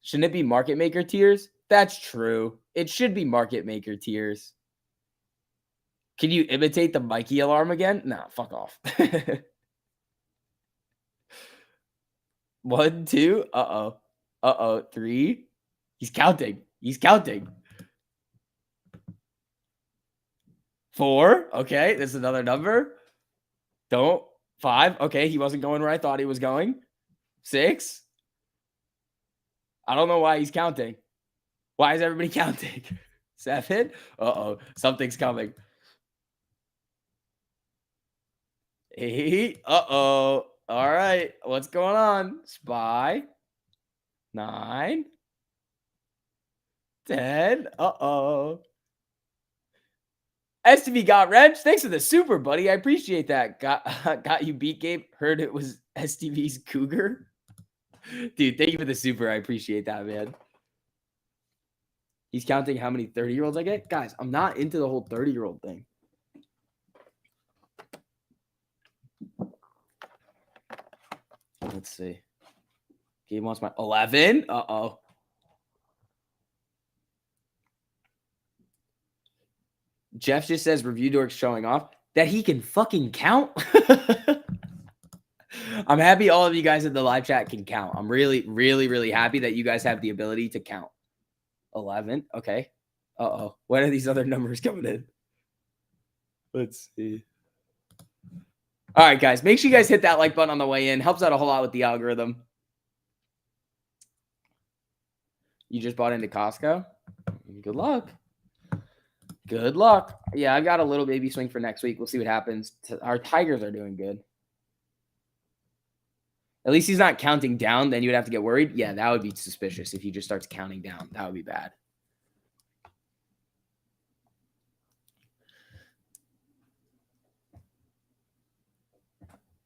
Shouldn't it be market maker tiers? That's true. It should be market maker tiers. Can you imitate the Mikey alarm again? Nah, fuck off. 1, 2. Uh-oh. 3. He's counting. 4. Okay, this is another number. 5. Okay, he wasn't going where I thought he was going. 6. I don't know why he's counting. Why is everybody counting? 7. Uh-oh. Something's coming. 8. Uh-oh. All right. What's going on? Spy. 9. 10. Uh-oh. STV got wrench. Thanks for the super, buddy. I appreciate that. Got you beat, Gabe. Heard it was STV's Cougar. Dude, thank you for the super. I appreciate that, man. He's counting how many 30-year-olds I get. Guys, I'm not into the whole 30-year-old thing. Let's see. Gabe wants my 11. Uh-oh. Jeff just says review dorks showing off that he can fucking count. I'm happy all of you guys in the live chat can count. I'm really, really, really happy that you guys have the ability to count. 11. Okay. Uh-oh. When are these other numbers coming in? Let's see. All right, guys. Make sure you guys hit that like button on the way in. Helps out a whole lot with the algorithm. You just bought into Costco? Good luck. Good luck. Yeah, I've got a little baby swing for next week. We'll see what happens. Our Tigers are doing good. At least he's not counting down. Then you would have to get worried. Yeah, that would be suspicious if he just starts counting down. That would be bad.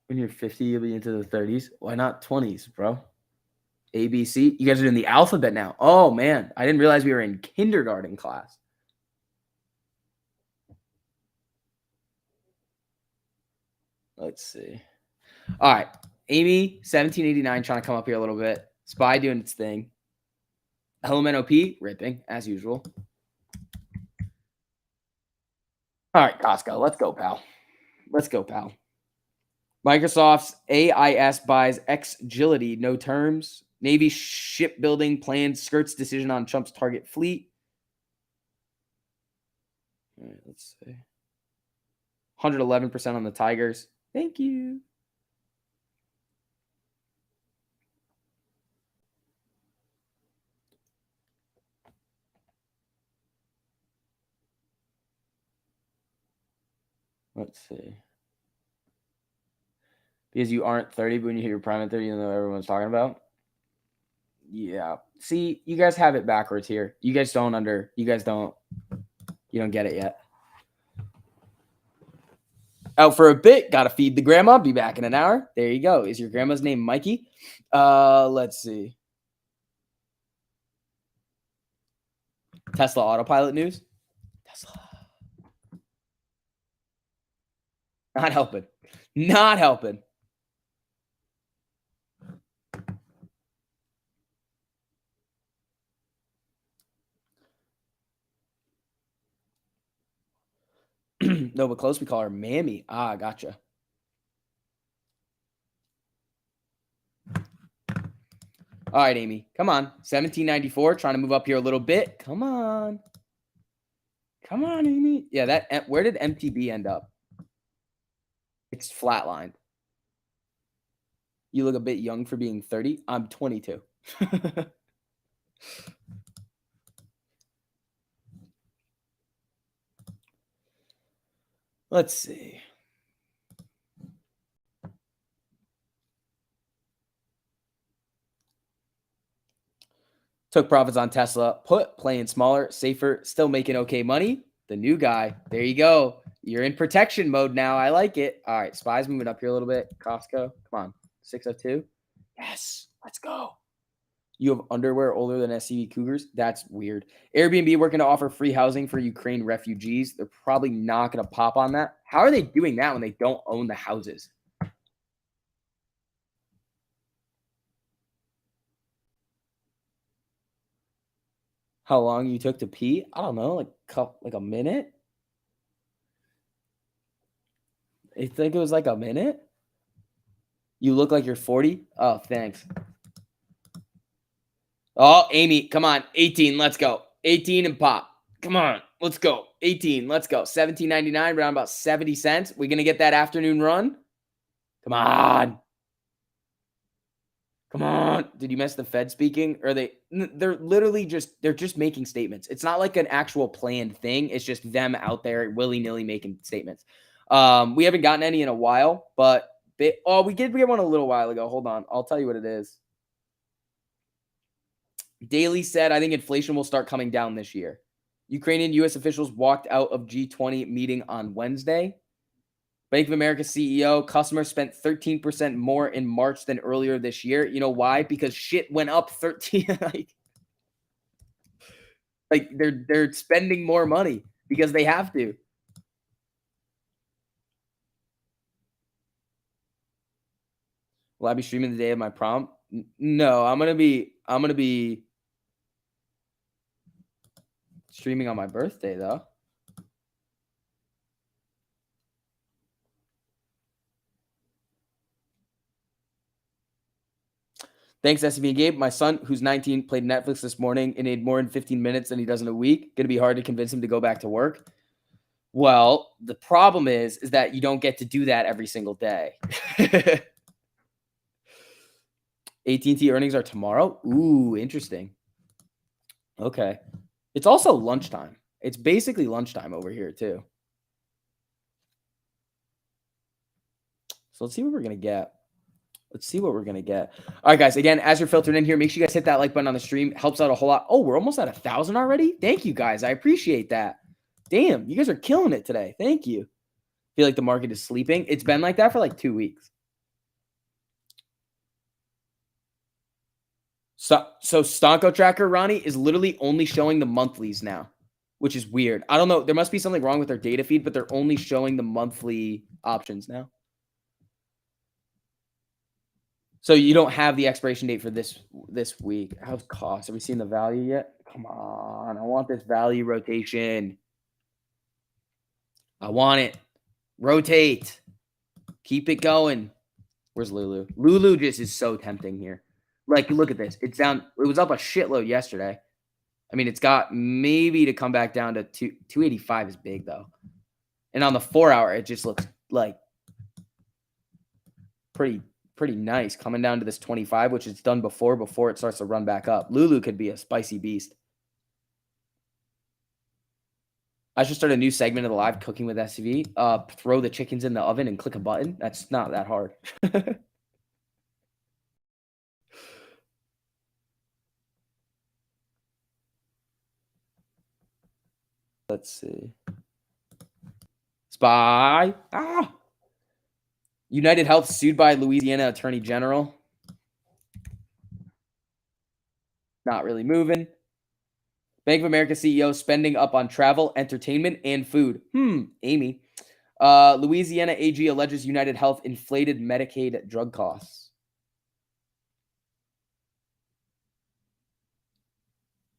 When you're 50, you'll be into the 30s. Why not 20s, bro? A, B, C. You guys are doing the alphabet now. Oh, man. I didn't realize we were in kindergarten class. Let's see. All right. Amy, 1789, trying to come up here a little bit. Spy doing its thing. LMNOP, ripping, as usual. All right, Costco. Let's go, pal. Let's go, pal. Microsoft's AIS buys Xagility, no terms. Navy shipbuilding plans skirts decision on Trump's target fleet. All right, let's see. 111% on the Tigers. Thank you. Let's see. Because you aren't 30, but when you hit your prime at 30, you know what everyone's talking about? Yeah. See, you guys have it backwards here. You don't get it yet. Out for a bit. Got to feed the grandma. Be back in an hour. There you go. Is your grandma's name Mikey? Let's see. Tesla autopilot news. Tesla. Not helping. Not helping. No, but close we call her Mammy. Ah, gotcha. All right, Amy. Come on. 1794. Trying to move up here a little bit. Come on. Come on, Amy. Yeah, where did MTB end up? It's flatlined. You look a bit young for being 30. I'm 22. Let's see. Took profits on Tesla, put playing smaller, safer, still making okay money. The new guy. There you go. You're in protection mode now. I like it. All right. SPY's moving up here a little bit. Costco. Come on. 602. Yes. Let's go. You have underwear older than SCV Cougars? That's weird. Airbnb working to offer free housing for Ukraine refugees. They're probably not going to pop on that. How are they doing that when they don't own the houses? How long you took to pee? I don't know, like a minute. I think it was like a minute. You look like you're 40. Oh, thanks. Oh, Amy, come on. 18, let's go. 18 and pop. Come on, let's go. 18, let's go. 17.99, around about 70 cents. We gonna get that afternoon run? Come on. Come on. Did you miss the Fed speaking? Or they're literally they're just making statements. It's not like an actual planned thing. It's just them out there willy-nilly making statements. We haven't gotten any in a while, but we did get one a little while ago. Hold on. I'll tell you what it is. Daly said, I think inflation will start coming down this year. Ukrainian U.S. officials walked out of G20 meeting on Wednesday. Bank of America CEO, customers spent 13% more in March than earlier this year. You know why? Because shit went up 13. like they're spending more money because they have to. Will I be streaming the day of my prom? No, I'm gonna be streaming on my birthday though. Thanks, SCV and Gabe. My son, who's 19, played Netflix this morning and ate more than 15 minutes than he does in a week. Gonna be hard to convince him to go back to work. Well, the problem is that you don't get to do that every single day. AT&T earnings are tomorrow. Ooh, interesting. Okay. It's also lunchtime. It's basically lunchtime over here too. So let's see what we're going to get. All right, guys. Again, as you're filtering in here, make sure you guys hit that like button on the stream. Helps out a whole lot. Oh, we're almost at 1,000 already. Thank you, guys. I appreciate that. Damn, you guys are killing it today. Thank you. Feel like the market is sleeping. It's been like that for like 2 weeks. So Stonko Tracker, Ronnie, is literally only showing the monthlies now, which is weird. I don't know. There must be something wrong with their data feed, but they're only showing the monthly options now. So you don't have the expiration date for this week. How's cost? Have we seen the value yet? Come on. I want this value rotation. I want it. Rotate. Keep it going. Where's Lulu? Lulu just is so tempting here. Like, look at this. It's down. It was up a shitload yesterday. I mean, it's got maybe to come back down to 285 is big, though. And on the 4 hour, it just looks like pretty nice coming down to this 25, which it's done before it starts to run back up. Lulu could be a spicy beast. I should start a new segment of the live cooking with SCV. Throw the chickens in the oven and click a button. That's not that hard. Let's see. SPY. United Health sued by Louisiana Attorney General. Not really moving. Bank of America CEO spending up on travel, entertainment, and food. Amy. Louisiana AG alleges United Health inflated Medicaid drug costs.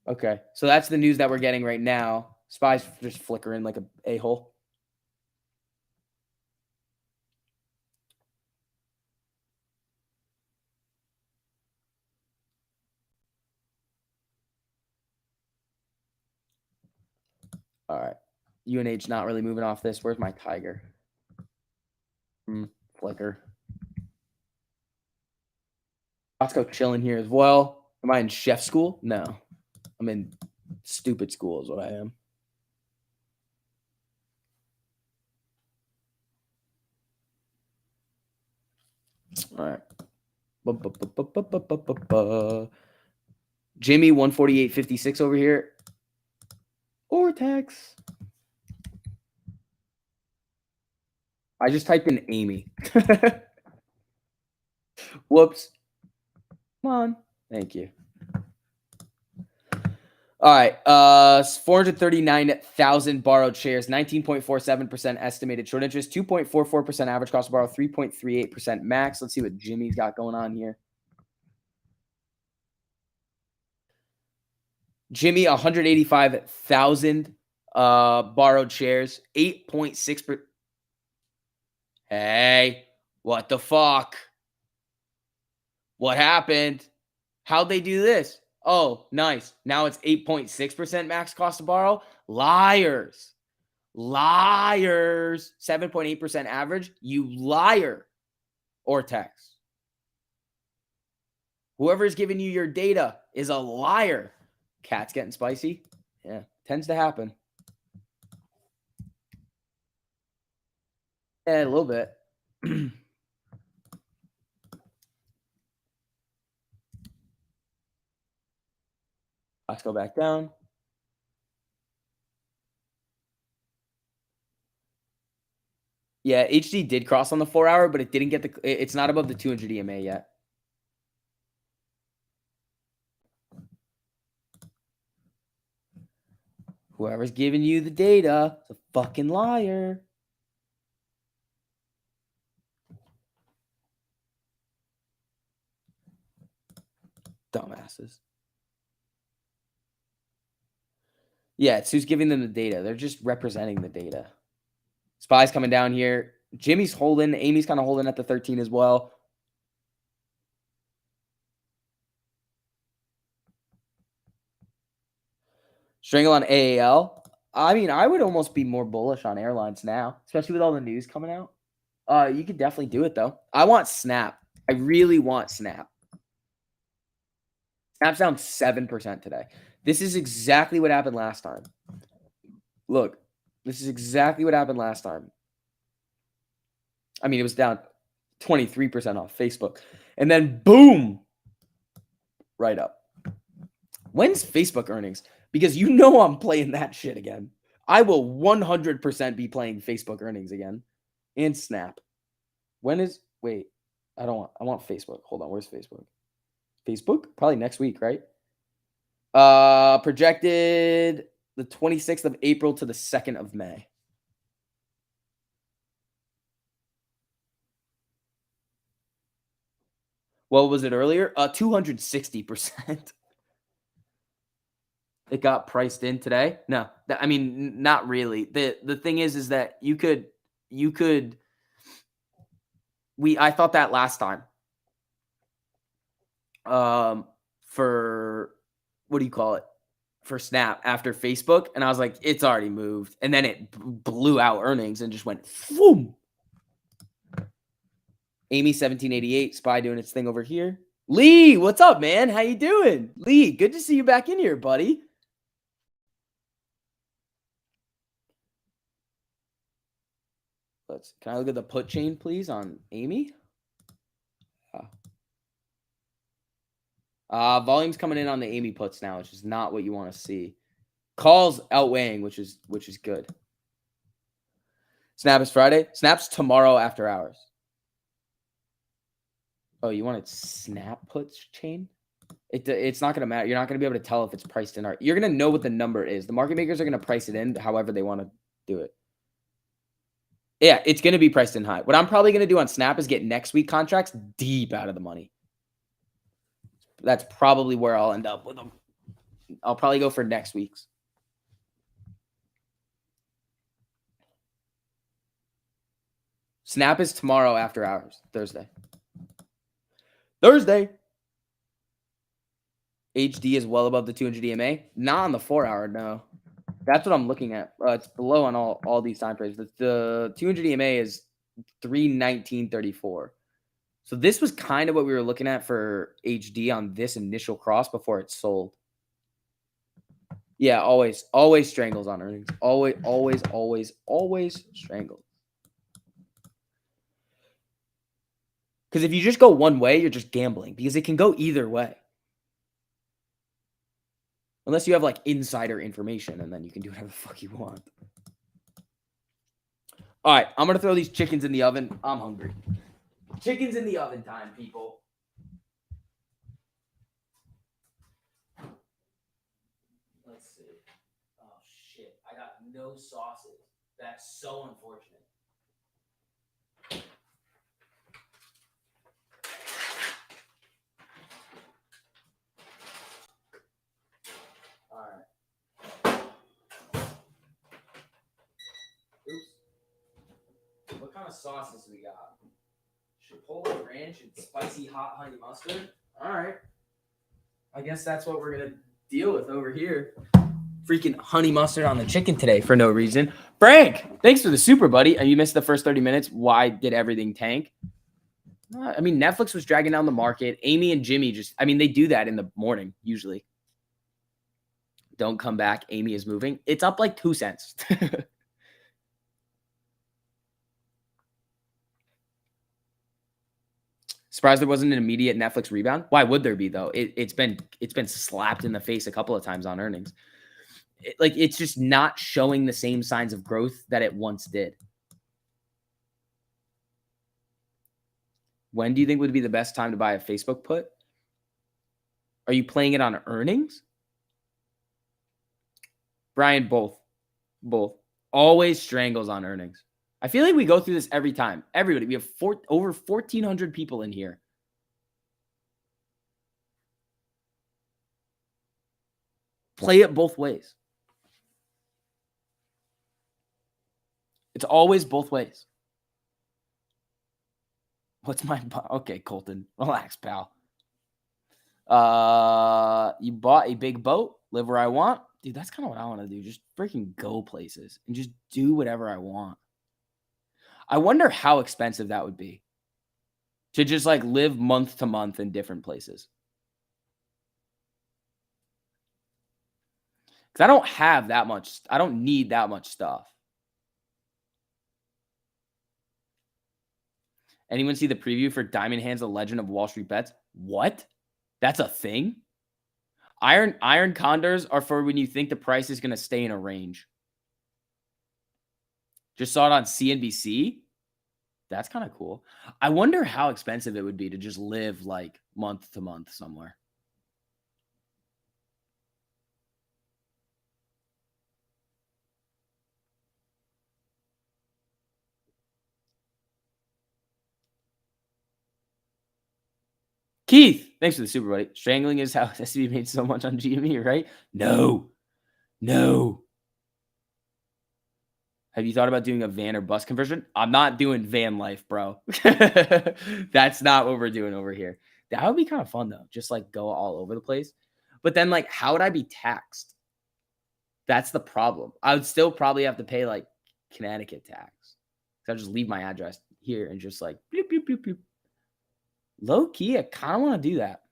Okay, so that's the news that we're getting right now. SPY's just flickering like an a-hole. All right. UNH not really moving off this. Where's my tiger? Flicker. Costco chilling here as well. Am I in chef school? No. I'm in stupid school is what I am. All right. Jimmy 148.56 over here. Ortex. I just typed in Amy. Whoops. Come on. Thank you. All right. 439,000 borrowed shares, 19.47% estimated short interest, 2.44% average cost to borrow, 3.38% max. Let's see what Jimmy's got going on here. Jimmy, 185,000 borrowed shares, 8.6%. Hey, what the fuck? What happened? How'd they do this? Oh, nice. Now it's 8.6% max cost to borrow. Liars. Liars. 7.8% average. You liar. Ortex. Whoever's giving you your data is a liar. Cat's getting spicy. Yeah, tends to happen. Yeah, a little bit. Let's go back down. Yeah, HD did cross on the 4-hour, but it didn't get it's not above the 200 EMA yet. Whoever's giving you the data is a fucking liar. Dumbasses. Yeah, it's who's giving them the data. They're just representing the data. Spy's coming down here. Jimmy's holding. Amy's kind of holding at the 13 as well. Strangle on AAL. I mean, I would almost be more bullish on airlines now, especially with all the news coming out. You could definitely do it, though. I want Snap. I really want Snap. Snap's down 7% today. This is exactly what happened last time. Look, this is exactly what happened last time. I mean, it was down 23% off Facebook. And then, boom, right up. When's Facebook earnings? Because you know I'm playing that shit again. I will 100% be playing Facebook earnings again. And Snap. Wait, I want Facebook. Hold on, where's Facebook? Facebook? Probably next week, right? Projected the 26th of April to the 2nd of May. What was it earlier? 260%. It got priced in today. No, I mean, not really. The thing is that I thought that last time. For what do you call it? For Snap after Facebook, and I was like, it's already moved, and then it blew out earnings and just went boom. Amy 1788, Spy doing its thing over here. Lee, what's up, man? How you doing? Lee, good to see you back in here, buddy. Can I look at the put chain, please, on Amy? Volume's coming in on the Amy puts now, which is not what you want to see. Calls outweighing, which is good. Snap is Friday. Snap's tomorrow after hours. Oh, you wanted Snap puts chain? It's not going to matter. You're not going to be able to tell if it's priced in or you're going to know what the number is. The market makers are going to price it in however they want to do it. Yeah, it's going to be priced in high. What I'm probably going to do on Snap is get next week contracts deep out of the money. That's probably where I'll end up with them. I'll probably go for next week's. Snap is tomorrow after hours, Thursday. HD is well above the 200 EMA. Not on the 4-hour, no. That's what I'm looking at. It's below on all these time frames. The 200 EMA is 319.34. So this was kind of what we were looking at for HD on this initial cross before it sold. Yeah, always strangles on earnings. Always strangles. Because if you just go one way, you're just gambling because it can go either way. Unless you have like insider information and then you can do whatever the fuck you want. All right, I'm going to throw these chickens in the oven. I'm hungry. Chickens in the oven time, people. Let's see. Oh, shit. I got no sauces. That's so unfortunate. All right. Oops. What kind of sauces we got? Chipotle ranch and spicy hot honey mustard. All right. I guess that's what we're going to deal with over here. Freaking honey mustard on the chicken today for no reason. Frank, thanks for the super, buddy. And you missed the first 30 minutes. Why did everything tank? I mean, Netflix was dragging down the market. Amy and Jimmy they do that in the morning usually. Don't come back. Amy is moving. It's up like 2 cents. Surprised there wasn't an immediate Netflix rebound. Why would there be though? It's been slapped in the face a couple of times on earnings. It's just not showing the same signs of growth that it once did. When do you think would be the best time to buy a Facebook put? Are you playing it on earnings? Brian, both. Always strangles on earnings. I feel like we go through this every time. Everybody, we have over 1,400 people in here. Play it both ways. It's always both ways. What's my... Okay, Colton. Relax, pal. You bought a big boat. Live where I want. Dude, that's kind of what I want to do. Just freaking go places and just do whatever I want. I wonder how expensive that would be to just like live month to month in different places. Because I don't have that much. I don't need that much stuff. Anyone see the preview for Diamond Hands, The Legend of Wall Street Bets? What? That's a thing? Iron condors are for when you think the price is going to stay in a range. Just saw it on CNBC. That's kind of cool. I wonder how expensive it would be to just live like month to month somewhere. Keith, thanks for the super, buddy. Strangling is how SCB made so much on GME, right? No. Have you thought about doing a van or bus conversion? I'm not doing van life, bro. That's not what we're doing over here. That would be kind of fun, though. Just, like, go all over the place. But then, like, how would I be taxed? That's the problem. I would still probably have to pay, like, Connecticut tax. So I'll just leave my address here and just, like, bloop, bloop, bloop, bloop. Low key, I kind of want to do that.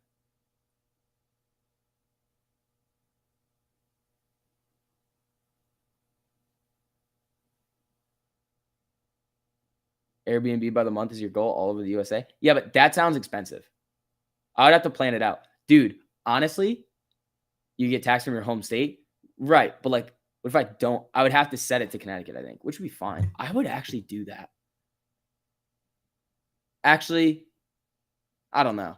Airbnb by the month is your goal all over the USA. Yeah, but that sounds expensive. I would have to plan it out. Dude, honestly, you get taxed from your home state. Right. But like, what if I don't? I would have to set it to Connecticut, I think, which would be fine. I would actually do that. Actually, I don't know.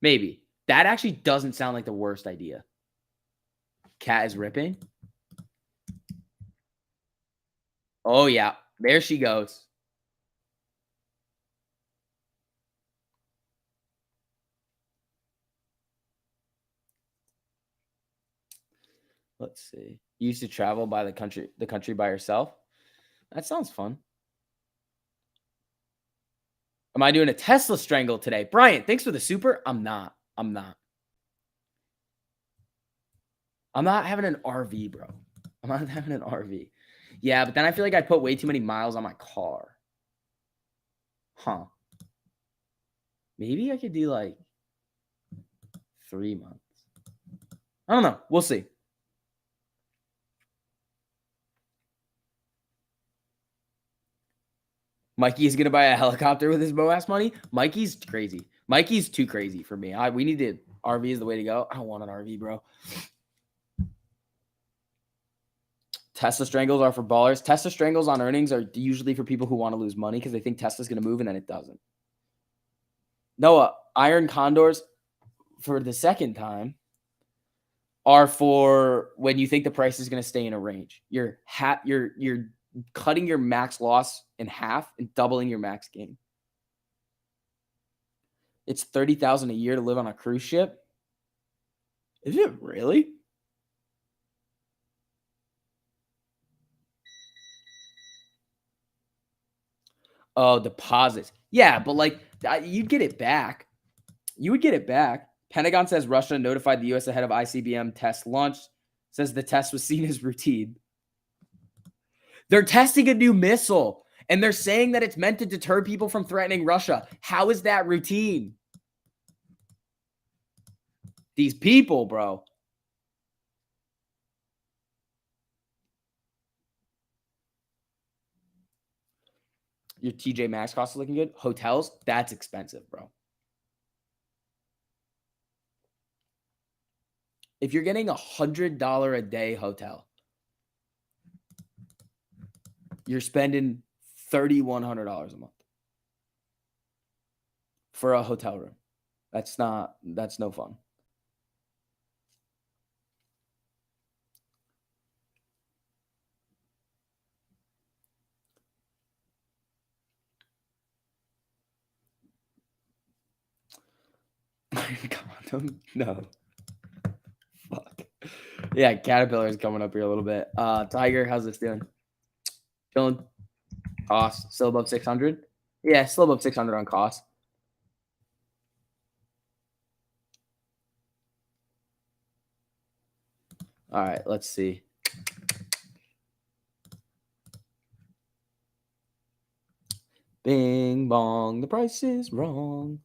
Maybe. That actually doesn't sound like the worst idea. Cat is ripping. Oh, yeah. There she goes. Let's see. You used to travel by the country by yourself? That sounds fun. Am I doing a Tesla strangle today? Brian, thanks for the super. I'm not having an RV, bro. I'm not having an RV. Yeah, but then I feel like I put way too many miles on my car. Huh. Maybe I could do like 3 months. I don't know. We'll see. Mikey is gonna buy a helicopter with his Boas money. Mikey's crazy. Mikey's too crazy for me. We need to RV is the way to go. I don't want an RV, bro. Tesla strangles are for ballers. Tesla strangles on earnings are usually for people who want to lose money because they think Tesla's gonna move and then it doesn't. Noah, iron condors for the second time are for when you think the price is going to stay in a range. You're cutting your max loss in half and doubling your max gain. It's $30,000 a year to live on a cruise ship. Is it really? Oh, deposits. Yeah, but like you'd get it back. You would get it back. Pentagon says Russia notified the U.S. ahead of ICBM test launch. Says the test was seen as routine. They're testing a new missile, and they're saying that it's meant to deter people from threatening Russia. How is that routine? These people, bro. Your TJ Maxx cost is looking good. Hotels, that's expensive, bro. If you're getting $100 a day hotel, you're spending $3,100 a month for a hotel room. That's no fun. Condom? No. Fuck. Yeah, Caterpillar is coming up here a little bit. Tiger, how's this doing? Chilling. Cost still above 600. Yeah, still above 600 on cost. All right, let's see. Bing bong, the price is wrong.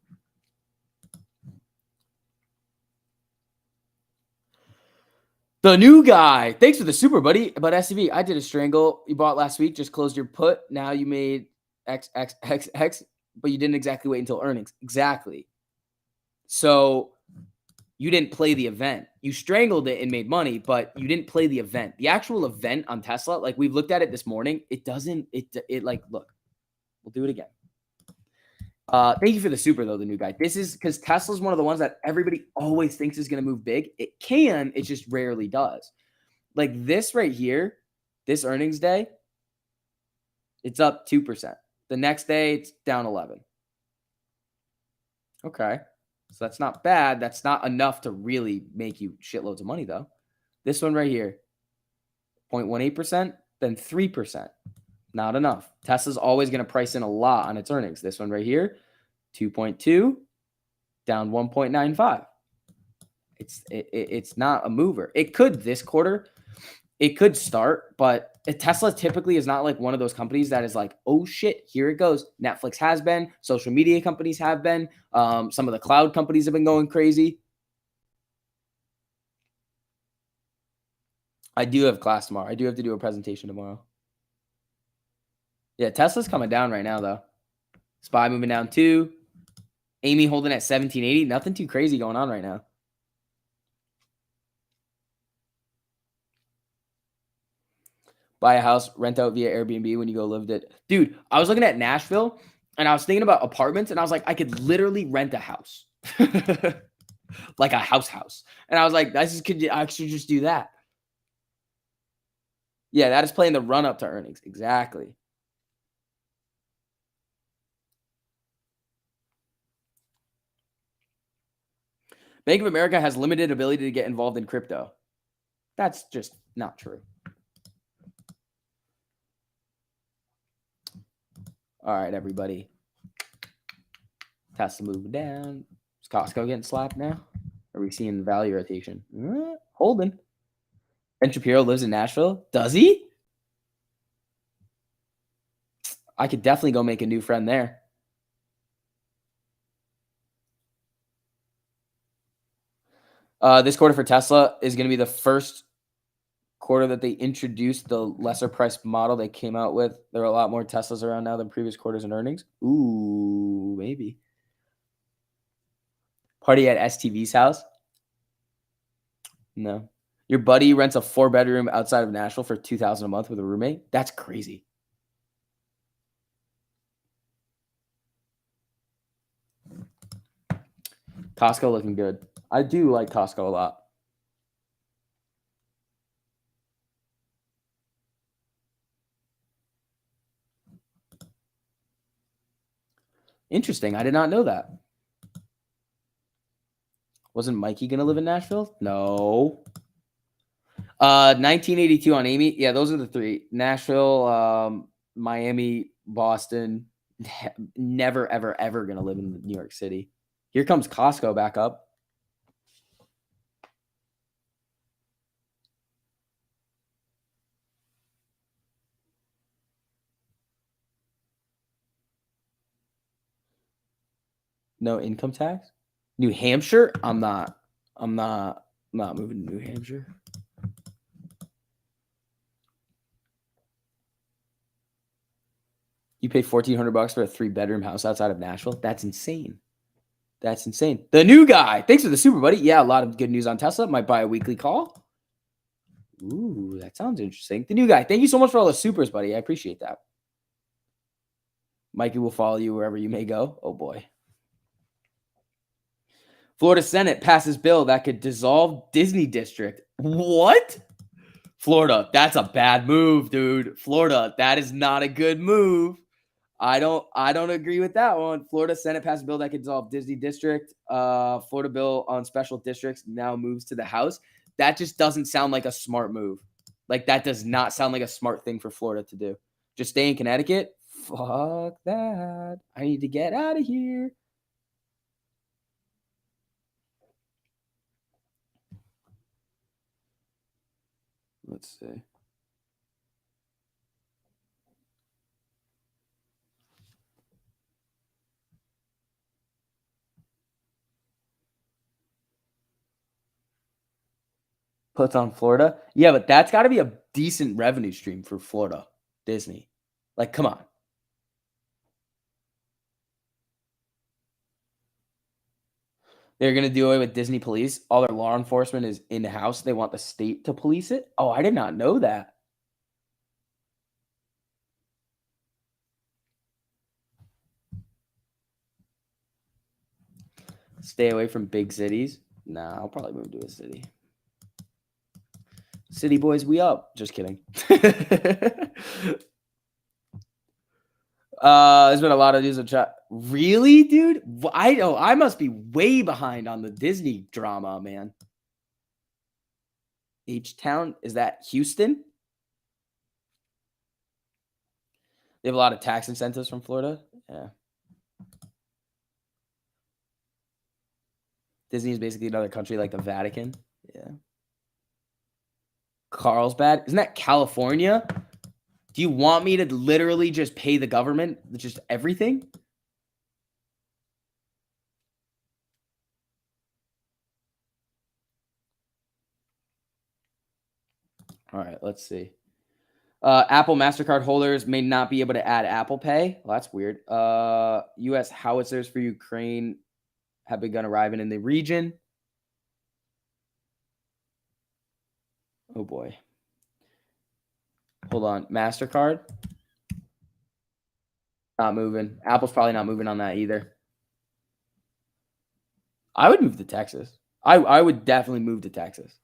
The new guy. Thanks for the super, buddy. But SCV, I did a strangle. You bought last week, just closed your put. Now you made XXXX, but you didn't exactly wait until earnings. Exactly. So you didn't play the event. You strangled it and made money, but you didn't play the event. The actual event on Tesla, like we've looked at it this morning, it doesn't, it like, look, we'll do it again. Thank you for the super, though, the new guy. This is because Tesla's one of the ones that everybody always thinks is going to move big. It can, it just rarely does. Like this right here, this earnings day, it's up 2%. The next day, it's down 11. Okay. So that's not bad. That's not enough to really make you shitloads of money, though. This one right here, 0.18%, then 3%. Not enough. Tesla's always going to price in a lot on its earnings. This one right here, 2.2, down 1.95. It's not a mover. It could this quarter. It could start, but Tesla typically is not like one of those companies that is like, oh shit, here it goes. Netflix has been. Social media companies have been. Some of the cloud companies have been going crazy. I do have class tomorrow. I do have to do a presentation tomorrow. Yeah, Tesla's coming down right now, though. SPY moving down 2. Amy holding at 1780. Nothing too crazy going on right now. Buy a house, rent out via Airbnb when you go live it. Dude, I was looking at Nashville, and I was thinking about apartments, and I was like, I could literally rent a house. Like a house. And I was like, I should just do that. Yeah, that is playing the run-up to earnings. Exactly. Bank of America has limited ability to get involved in crypto. That's just not true. All right, everybody. Tesla moving down. Is Costco getting slapped now? Are we seeing the value rotation? Holding. Ben Shapiro lives in Nashville. Does he? I could definitely go make a new friend there. This quarter for Tesla is going to be the first quarter that they introduced the lesser priced model they came out with. There are a lot more Teslas around now than previous quarters in earnings. Ooh, maybe. Party at STV's house? No. Your buddy rents a 4-bedroom outside of Nashville for $2,000 a month with a roommate? That's crazy. Costco looking good. I do like Costco a lot. Interesting. I did not know that. Wasn't Mikey going to live in Nashville? No. 1982 on Amy. Yeah, those are the three. Nashville, Miami, Boston. Never, ever, ever going to live in New York City. Here comes Costco back up. No income tax? New Hampshire? I'm not moving to New Hampshire. You pay $1,400 for a 3-bedroom house outside of Nashville? That's insane. That's insane. The new guy. Thanks for the super, buddy. Yeah, a lot of good news on Tesla. Might buy a weekly call. Ooh, that sounds interesting. The new guy. Thank you so much for all the supers, buddy. I appreciate that. Mikey will follow you wherever you may go. Oh, boy. Florida Senate passes bill that could dissolve Disney District. What? Florida, that's a bad move, dude. Florida, that is not a good move. I don't agree with that one. Florida Senate passed a bill that could dissolve Disney District. Florida bill on special districts now moves to the House. That just doesn't sound like a smart move. Like, that does not sound like a smart thing for Florida to do. Just stay in Connecticut? Fuck that. I need to get out of here. Let's see. Puts on Florida. Yeah, but that's got to be a decent revenue stream for Florida, Disney. Like, come on. They're going to do away with Disney police. All their law enforcement is in-house. They want the state to police it. Oh, I did not know that. Stay away from big cities. Nah, I'll probably move to a city. City boys, we up. Just kidding. There's been a lot of news in chat. Really, dude? I must be way behind on the Disney drama, man. H-Town, is that Houston? They have a lot of tax incentives from Florida. Yeah. Disney is basically another country like the Vatican. Yeah. Carlsbad. Isn't that California? Do you want me to literally just pay the government just everything? All right, let's see. Apple MasterCard holders may not be able to add Apple Pay. Well, that's weird. U.S. howitzers for Ukraine have begun arriving in the region. Oh, boy. Hold on. MasterCard. Not moving. Apple's probably not moving on that either. I would move to Texas. I would definitely move to Texas.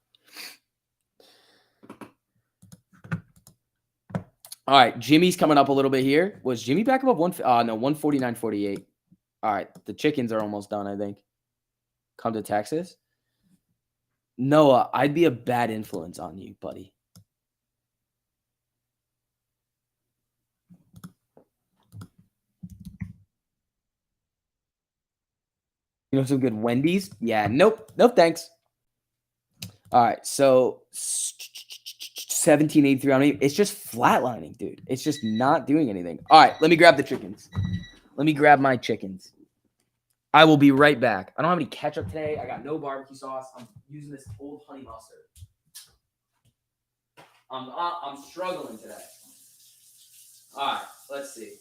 All right, Jimmy's coming up a little bit here. Was Jimmy back above 149.48. All right, the chickens are almost done, I think. Come to Texas. Noah, I'd be a bad influence on you, buddy. You know some good Wendy's? Yeah, nope, thanks. All right, so 1783 on me. It's just flatlining, dude. It's just not doing anything. All right, let me grab the chickens. Let me grab my chickens. I will be right back. I don't have any ketchup today. I got no barbecue sauce. I'm using this old honey mustard. I'm struggling today. All right, let's see.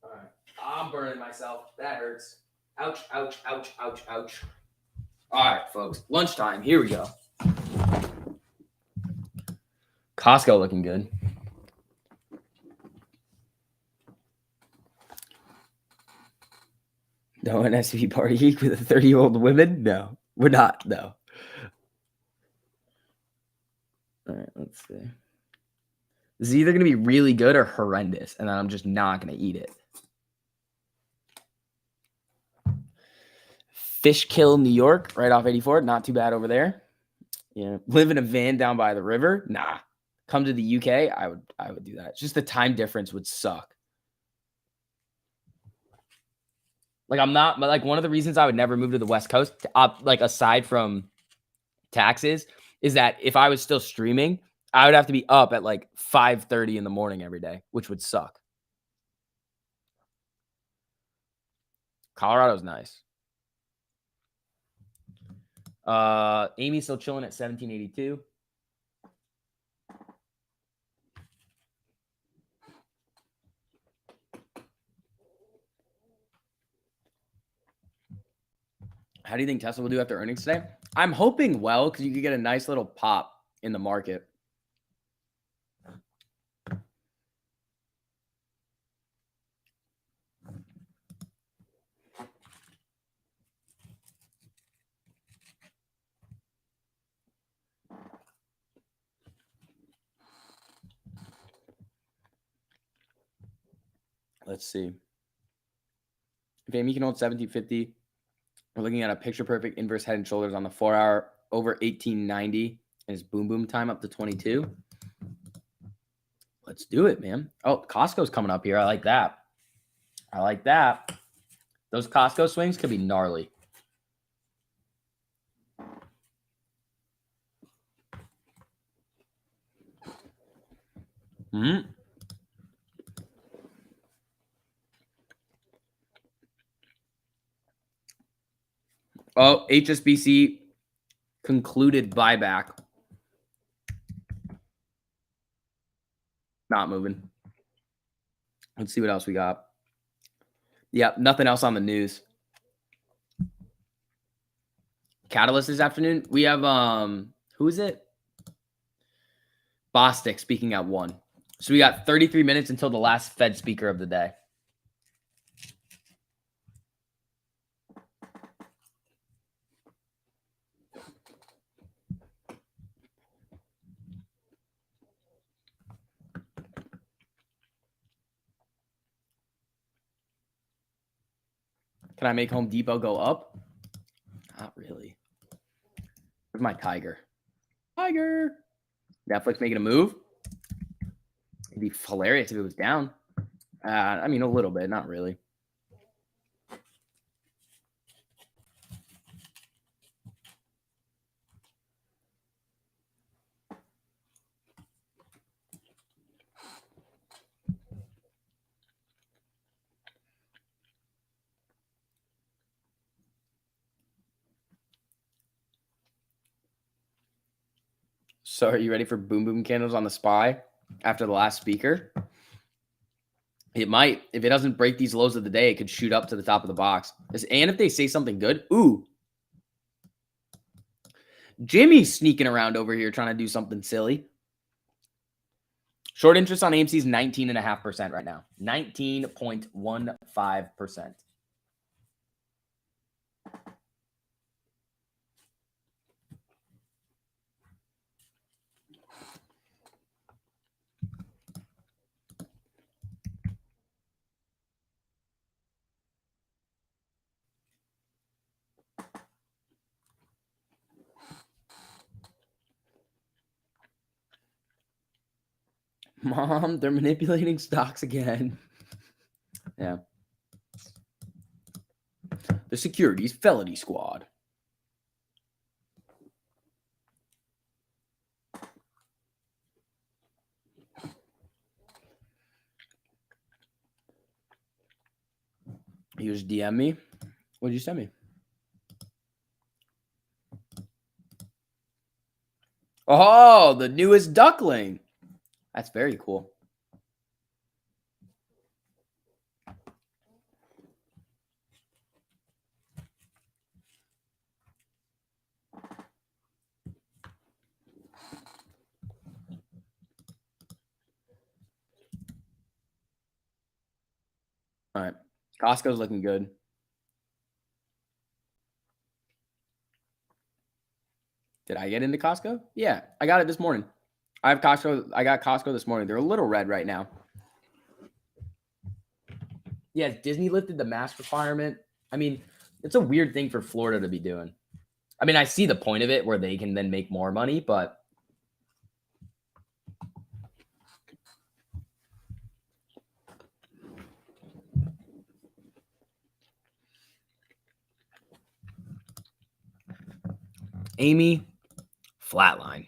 All right, I'm burning myself. That hurts. Ouch, ouch, ouch, ouch, ouch. All right, folks, lunchtime. Here we go. Costco looking good. No NSV party week with a 30-year-old woman? No, we're not. No. All right, let's see. This is either going to be really good or horrendous, and then I'm just not going to eat it. Fishkill, New York, right off 84. Not too bad over there. Yeah, live in a van down by the river. Nah. Come to the UK. I would do that. It's just the time difference would suck. Like I'm not like one of the reasons I would never move to the West Coast, like aside from taxes, is that if I was still streaming, I would have to be up at like 5:30 in the morning every day, which would suck. Colorado's nice. Amy's still chilling at 1782. How do you think Tesla will do after earnings today? I'm hoping well, because you could get a nice little pop in the market. Let's see. If Amy can hold 1750, we're looking at a picture perfect inverse head and shoulders on the 4-hour over 1890 and his boom boom time up to 22. Let's do it, man. Oh, Costco's coming up here. I like that. I like that. Those Costco swings could be gnarly. Mm-hmm. Oh, HSBC concluded buyback. Not moving. Let's see what else we got. Yep, nothing else on the news. Catalyst this afternoon. We have who is it? Bostic speaking at 1. So we got 33 minutes until the last Fed speaker of the day. Can I make Home Depot go up? Not really. Where's my tiger? Tiger. Netflix making a move? It'd be hilarious if it was down. I mean, a little bit, not really. So are you ready for boom boom candles on the SPY after the last speaker? It might. If it doesn't break these lows of the day, it could shoot up to the top of the box. And if they say something good, ooh. Jimmy's sneaking around over here trying to do something silly. Short interest on AMC is 19.5% right now. 19.15%. Mom, they're manipulating stocks again. Yeah. The Securities Felony Squad. You just DM me. What did you send me? Oh, the newest duckling. That's very cool. All right. Costco's looking good. Did I get into Costco? Yeah, I got it this morning. I got Costco this morning. They're a little red right now. Yeah, Disney lifted the mask requirement. I mean, it's a weird thing for Florida to be doing. I mean, I see the point of it where they can then make more money, but Amy, flatline.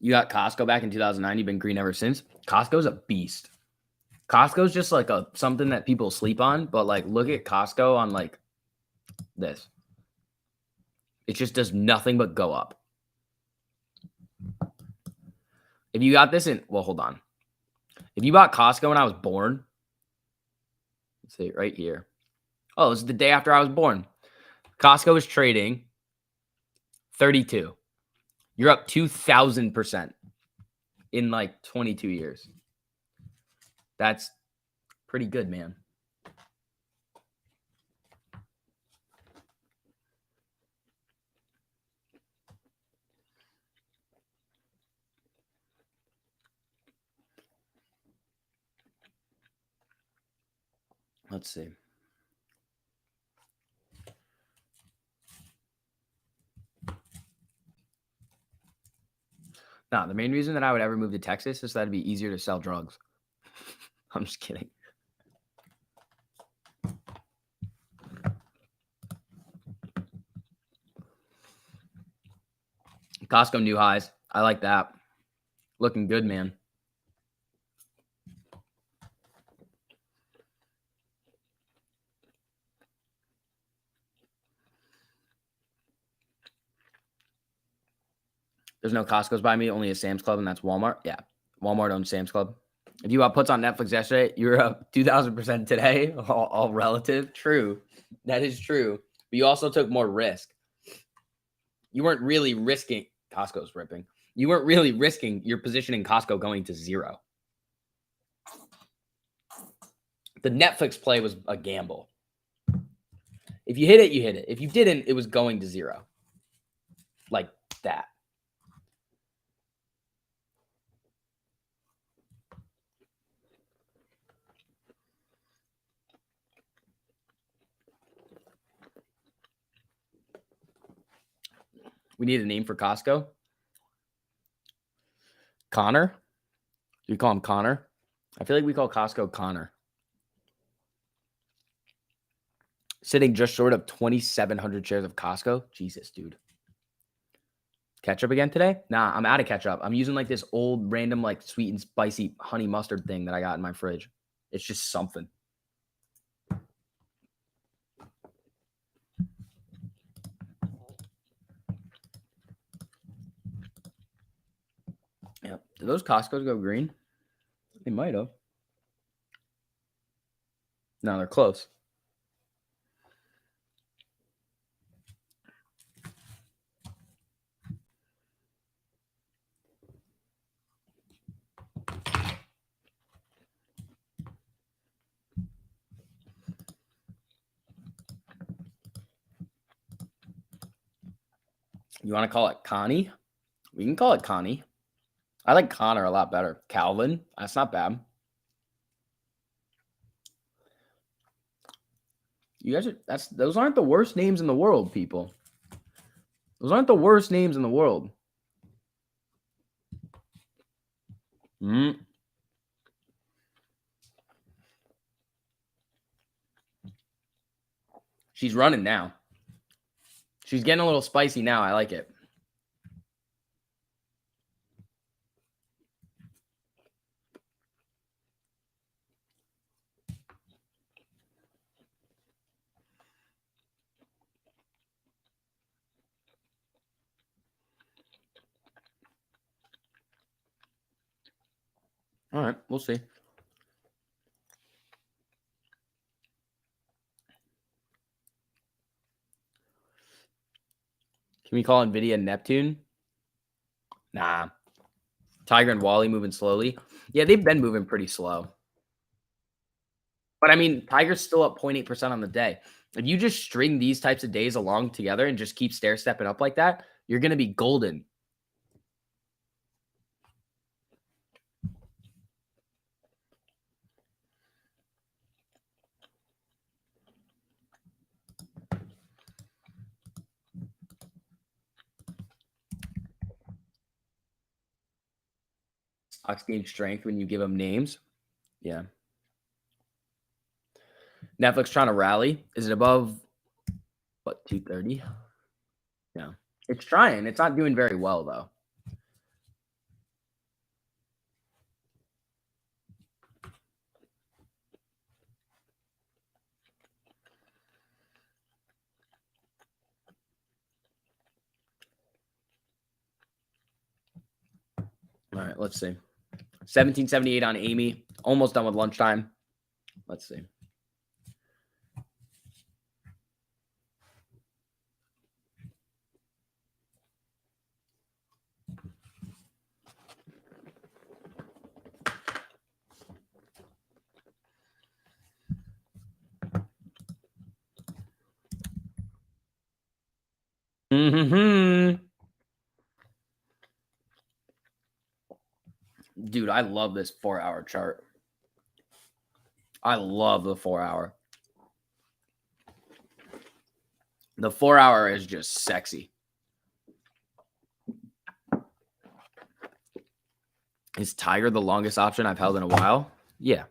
You got Costco back in 2009. You've been green ever since. Costco's a beast. Costco's just like something that people sleep on, but like look at Costco on like this. It just does nothing but go up. If you got this hold on. If you bought Costco when I was born, let's see right here. Oh, this is the day after I was born. Costco is trading 32. You're up 2,000% in like 22 years. That's pretty good, man. Let's see. No, the main reason that I would ever move to Texas is that it'd be easier to sell drugs. I'm just kidding. Costco new highs. I like that. Looking good, man. There's no Costco's by me, only a Sam's Club, and that's Walmart. Yeah, Walmart owns Sam's Club. If you puts on Netflix yesterday, you're up 2,000% today, all relative. True. That is true. But you also took more risk. You weren't really risking Costco's ripping. You weren't really risking your position in Costco going to zero. The Netflix play was a gamble. If you hit it, you hit it. If you didn't, it was going to zero. Like that. We need a name for Costco. Connor? Do you call him Connor? I feel like we call Costco Connor. Sitting just short of 2,700 shares of Costco. Jesus, dude. Ketchup again today? Nah, I'm out of ketchup. I'm using like this old random like sweet and spicy honey mustard thing that I got in my fridge. It's just something. Yeah. Did those Costco's go green? They might have. No, they're close. You want to call it Connie? We can call it Connie. I like Connor a lot better. Calvin, that's not bad. You guys are those aren't the worst names in the world, people. Those aren't the worst names in the world. She's running now. She's getting a little spicy now. I like it. All right, we'll see. Can we call NVIDIA Neptune? Nah. Tiger and Wally moving slowly. Yeah, they've been moving pretty slow. But I mean, Tiger's still up 0.8% on the day. If you just string these types of days along together and just keep stair stepping up like that, you're going to be golden. Stocks gain strength when you give them names. Yeah. Netflix trying to rally. Is it above, what, 230? Yeah. It's trying. It's not doing very well, though. All right, let's see. 1778 on Amy. Almost done with lunchtime. Let's see. Dude, I love this 4-hour chart. I love the 4-hour. The 4-hour is just sexy. Is Tiger the longest option I've held in a while? Yeah.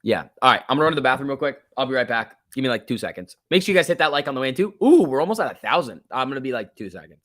Yeah. All right. I'm going to run to the bathroom real quick. I'll be right back. Give me like 2 seconds. Make sure you guys hit that like on the way in too. Ooh, we're almost at 1,000. I'm going to be like 2 seconds.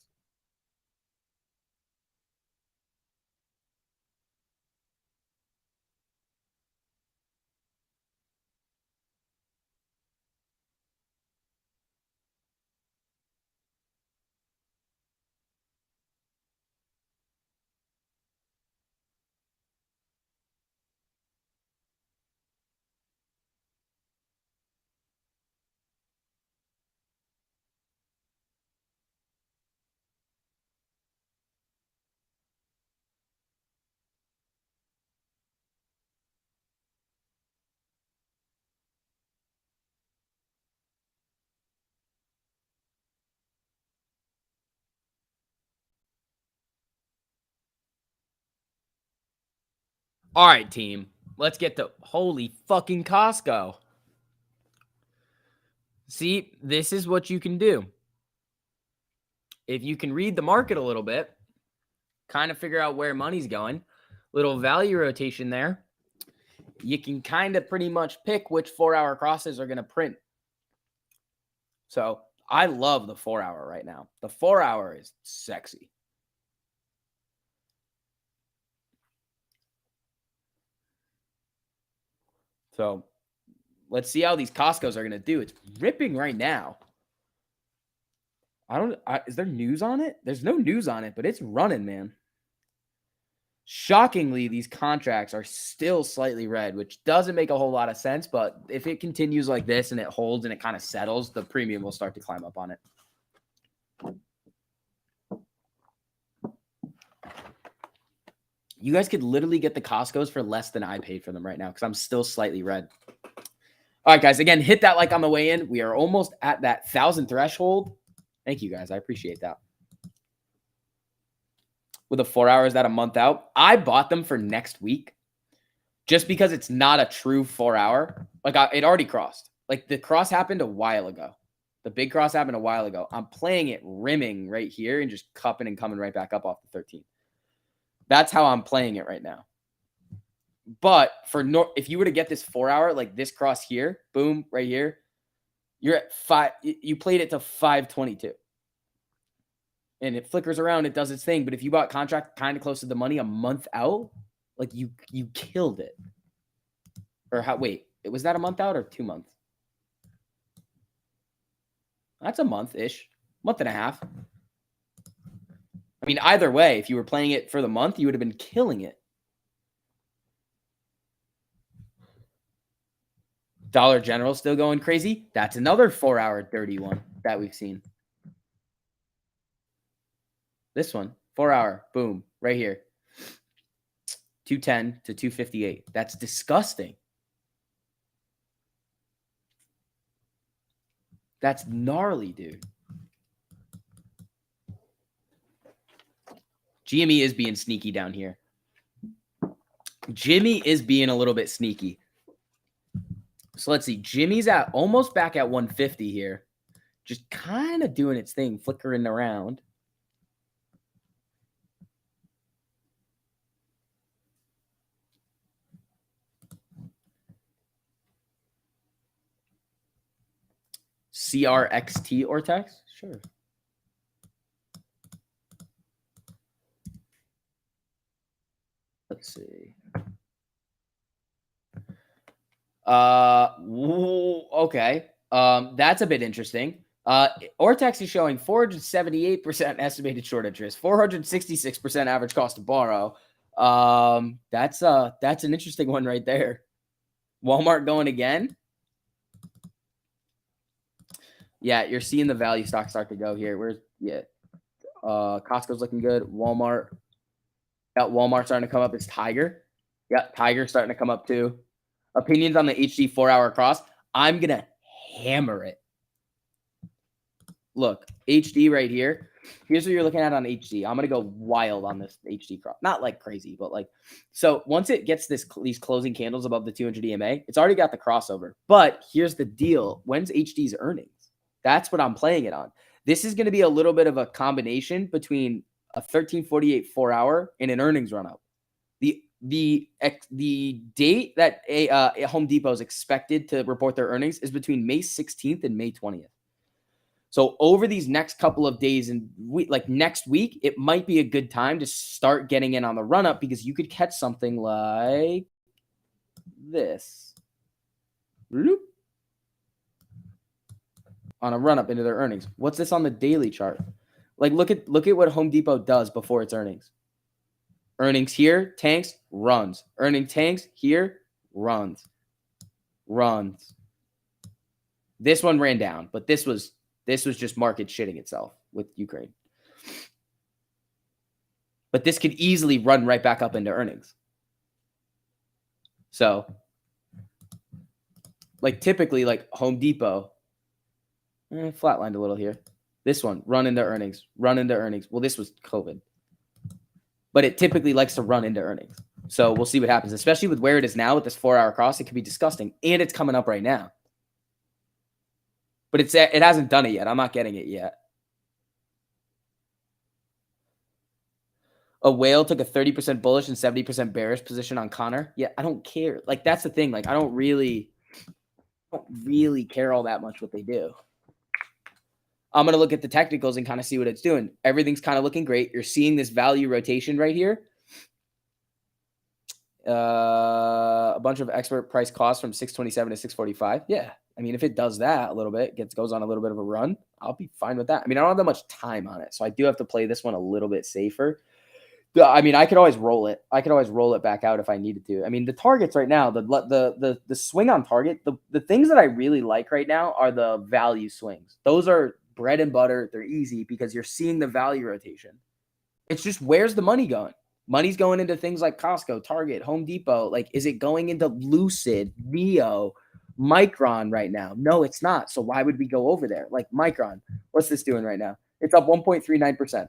All right, team. Let's get to holy fucking Costco. See, this is what you can do. If you can read the market a little bit, kind of figure out where money's going, little value rotation there, you can kind of pretty much pick which 4-hour crosses are going to print. So I love the 4-hour right now. The 4-hour is sexy. So let's see how these Costcos are going to do. It's ripping right now. Is there news on it? There's no news on it, but it's running, man. Shockingly, these contracts are still slightly red, which doesn't make a whole lot of sense. But if it continues like this and it holds and it kind of settles, the premium will start to climb up on it. You guys could literally get the Costcos for less than I paid for them right now because I'm still slightly red. All right, guys. Again, hit that like on the way in. We are almost at that 1,000 threshold. Thank you, guys. I appreciate that. With a 4-hour, is that a month out? I bought them for next week just because it's not a true 4-hour. Like, it already crossed. Like the cross happened a while ago. The big cross happened a while ago. I'm playing it rimming right here and just cupping and coming right back up off the 13. That's how I'm playing it right now. But if you were to get this 4 hour, like this cross here, boom, right here, you're at 5. You played it to 522. And it flickers around, it does its thing. But if you bought contract kind of close to the money a month out, like you killed it. Or was that a month out or 2 months? That's a month-ish, month and a half. I mean, either way, if you were playing it for the month, you would have been killing it. Dollar General still going crazy. That's another 4 hour dirty one that we've seen. This one, 4 hour, boom, right here. 210 to 258. That's disgusting. That's gnarly, dude. GME is being sneaky down here. Jimmy is being a little bit sneaky. So let's see. Jimmy's at almost back at 150 here. Just kind of doing its thing, flickering around. CRXT Ortex? Sure. Let's see. Okay. That's a bit interesting. Ortex is showing 478% estimated short interest, 466% average cost to borrow. That's an interesting one right there. Walmart going again. Yeah, you're seeing the value stock start to go here. Costco's looking good. Walmart. Got Walmart starting to come up. It's Tiger. Yeah, Tiger starting to come up too. Opinions on the HD 4 hour cross. I'm going to hammer it. Look, HD right here. Here's what you're looking at on HD. I'm going to go wild on this HD cross. Not like crazy, but like, so once it gets these closing candles above the 200 EMA, it's already got the crossover. But here's the deal. When's HD's earnings? That's what I'm playing it on. This is going to be a little bit of a combination between a 1348 4 hour and an earnings run up. The date that Home Depot is expected to report their earnings is between May 16th and May 20th. So over these next couple of days and like next week, it might be a good time to start getting in on the run up because you could catch something like this. Bloop. On a run up into their earnings. What's this on the daily chart? Like look at what Home Depot does before its earnings. Earnings here, tanks, runs. Earning tanks here, runs. Runs. This one ran down, but this was just market shitting itself with Ukraine. But this could easily run right back up into earnings. So, like typically, like Home Depot, flatlined a little here. This one, run into earnings. Well, this was COVID. But it typically likes to run into earnings. So we'll see what happens, especially with where it is now with this 4 hour cross. It could be disgusting. And it's coming up right now. But it hasn't done it yet. I'm not getting it yet. A whale took a 30% bullish and 70% bearish position on Connor. Yeah, I don't care. Like, that's the thing. Like, I don't really care all that much what they do. I'm going to look at the technicals and kind of see what it's doing. Everything's kind of looking great. You're seeing this value rotation right here. A bunch of expert price costs from 627 to 645. Yeah. I mean, if it does that a little bit, goes on a little bit of a run, I'll be fine with that. I mean, I don't have that much time on it, so I do have to play this one a little bit safer. I mean, I could always roll it. I could always roll it back out if I needed to. I mean, the targets right now, the swing on target, the things that I really like right now are the value swings. Those are bread and butter. They're easy because you're seeing the value rotation. It's just, where's the money going? Money's going into things like Costco, Target, Home Depot. Like, is it going into Lucid, Neo, Micron right now? No, it's not. So why would we go over there? Like Micron, what's this doing right now? It's up 1.39%.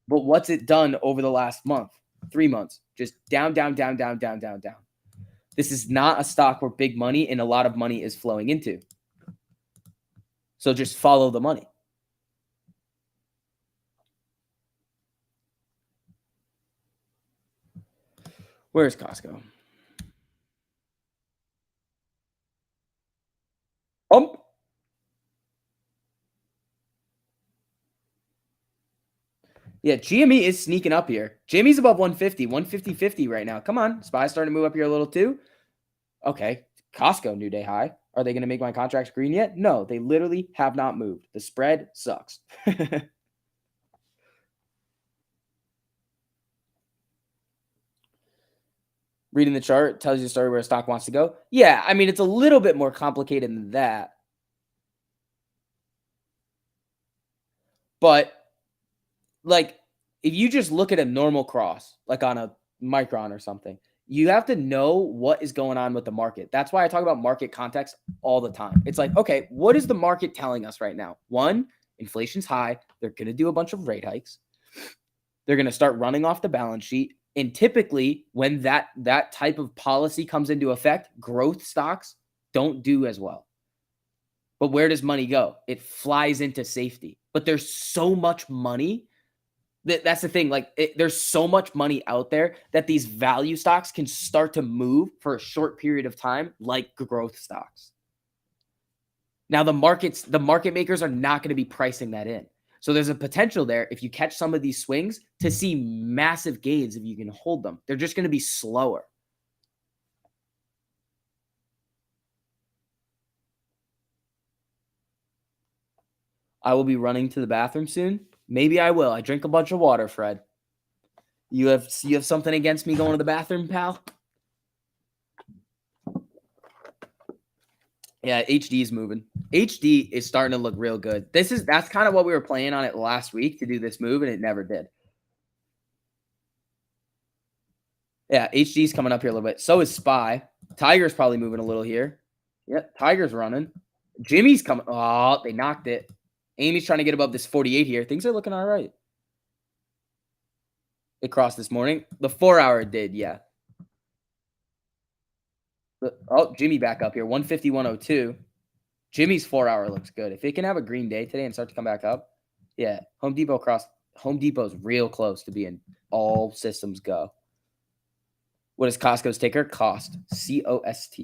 But what's it done over the last month, 3 months? Just down, down, down, down, down, down, down. This is not a stock where big money and a lot of money is flowing into. So just follow the money. Where's Costco? Yeah, GME is sneaking up here. GME's above 150, 150.50 right now. Come on. SPY's starting to move up here a little too. Okay. Costco, new day high. Are they going to make my contracts green yet? No, they literally have not moved. The spread sucks. Reading the chart tells you a story where a stock wants to go. Yeah, I mean, it's a little bit more complicated than that. But, like, if you just look at a normal cross, like on a micron or something, you have to know what is going on with the market. That's why I talk about market context all the time. It's like, okay, what is the market telling us right now? One, inflation's high. They're going to do a bunch of rate hikes. They're going to start running off the balance sheet. And typically, when that type of policy comes into effect, growth stocks don't do as well. But where does money go? It flies into safety. But there's so much money. That's the thing. Like, there's so much money out there that these value stocks can start to move for a short period of time, like growth stocks. Now, the market makers are not going to be pricing that in. So there's a potential there, if you catch some of these swings, to see massive gains if you can hold them. They're just going to be slower. I will be running to the bathroom soon. Maybe I will. I drink a bunch of water, Fred. You have something against me going to the bathroom, pal? Yeah, HD is moving. HD is starting to look real good. That's kind of what we were playing on it last week, to do this move, and it never did. Yeah, HD's coming up here a little bit. So is SPY. Tiger's probably moving a little here. Yep, Tiger's running. Jimmy's coming. Oh, they knocked it. Amy's trying to get above this 48 here. Things are looking all right. It crossed this morning. The 4-hour did, yeah. Oh, Jimmy back up here. 150, 102. Jimmy's 4-hour looks good. If it can have a green day today and start to come back up, yeah. Home Depot's real close to being all systems go. What is Costco's ticker? Cost. COST.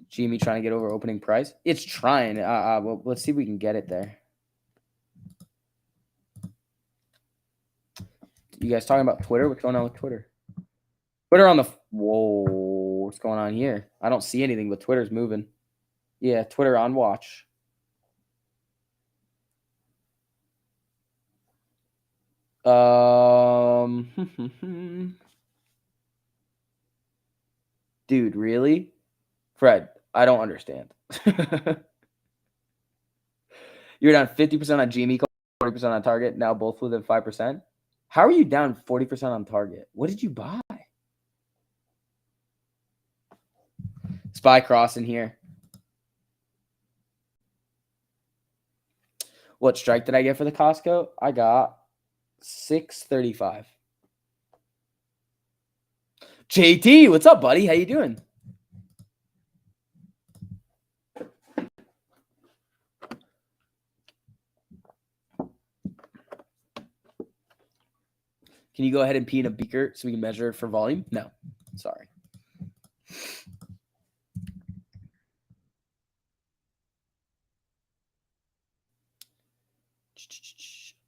Jimmy trying to get over opening price. It's trying. Well, let's see if we can get it there. You guys talking about Twitter? What's going on with Twitter? Twitter on the whoa. What's going on here? I don't see anything, but Twitter's moving. Yeah, Twitter on watch. Dude, really? Fred, I don't understand. You're down 50% on GME, 40% on Target, now both within 5%. How are you down 40% on Target? What did you buy? SPY crossing here. What strike did I get for the Costco? I got 635. JT, what's up, buddy? How you doing? Can you go ahead and pee in a beaker so we can measure for volume? No, sorry.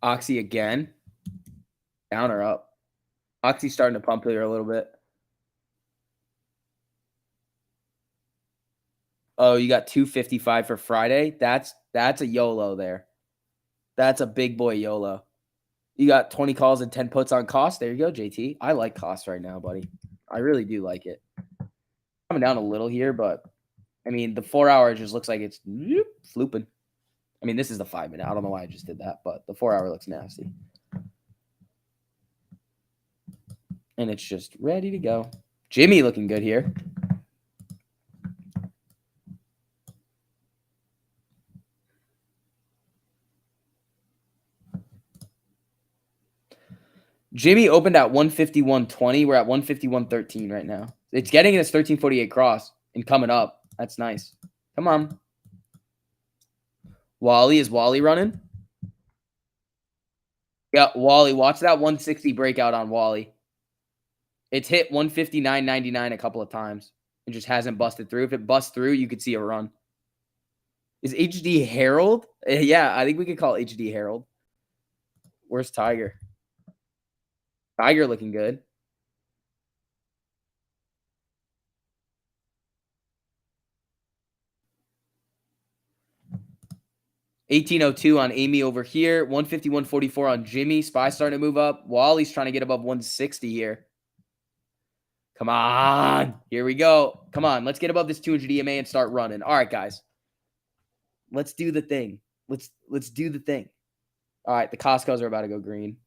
Oxy again. Down or up? Oxy's starting to pump here a little bit. Oh, you got 255 for Friday? That's a YOLO there. That's a big boy YOLO. You got 20 calls and 10 puts on cost. There you go, JT. I like cost right now, buddy. I really do like it. Coming down a little here, but I mean, the 4-hour just looks like it's flooping. I mean, this is the 5-minute. I don't know why I just did that, but the 4-hour looks nasty. And it's just ready to go. Jimmy looking good here. Jimmy opened at 151.20. We're at 151.13 right now. It's getting this 1348 cross and coming up. That's nice. Come on. Wally, is Wally running? Yeah, Wally. Watch that 160 breakout on Wally. It's hit 159.99 a couple of times. It just hasn't busted through. If it busts through, you could see a run. Is HD Harold? Yeah, I think we could call HD Harold. Where's Tiger? Tiger looking good. $18.02 on Amy over here. 151.44 on Jimmy. Spy starting to move up. Wally's trying to get above 160 here. Come on. Here we go. Come on. Let's get above this 200 EMA and start running. All right, guys. Let's do the thing. Let's do the thing. All right, the Costco's are about to go green.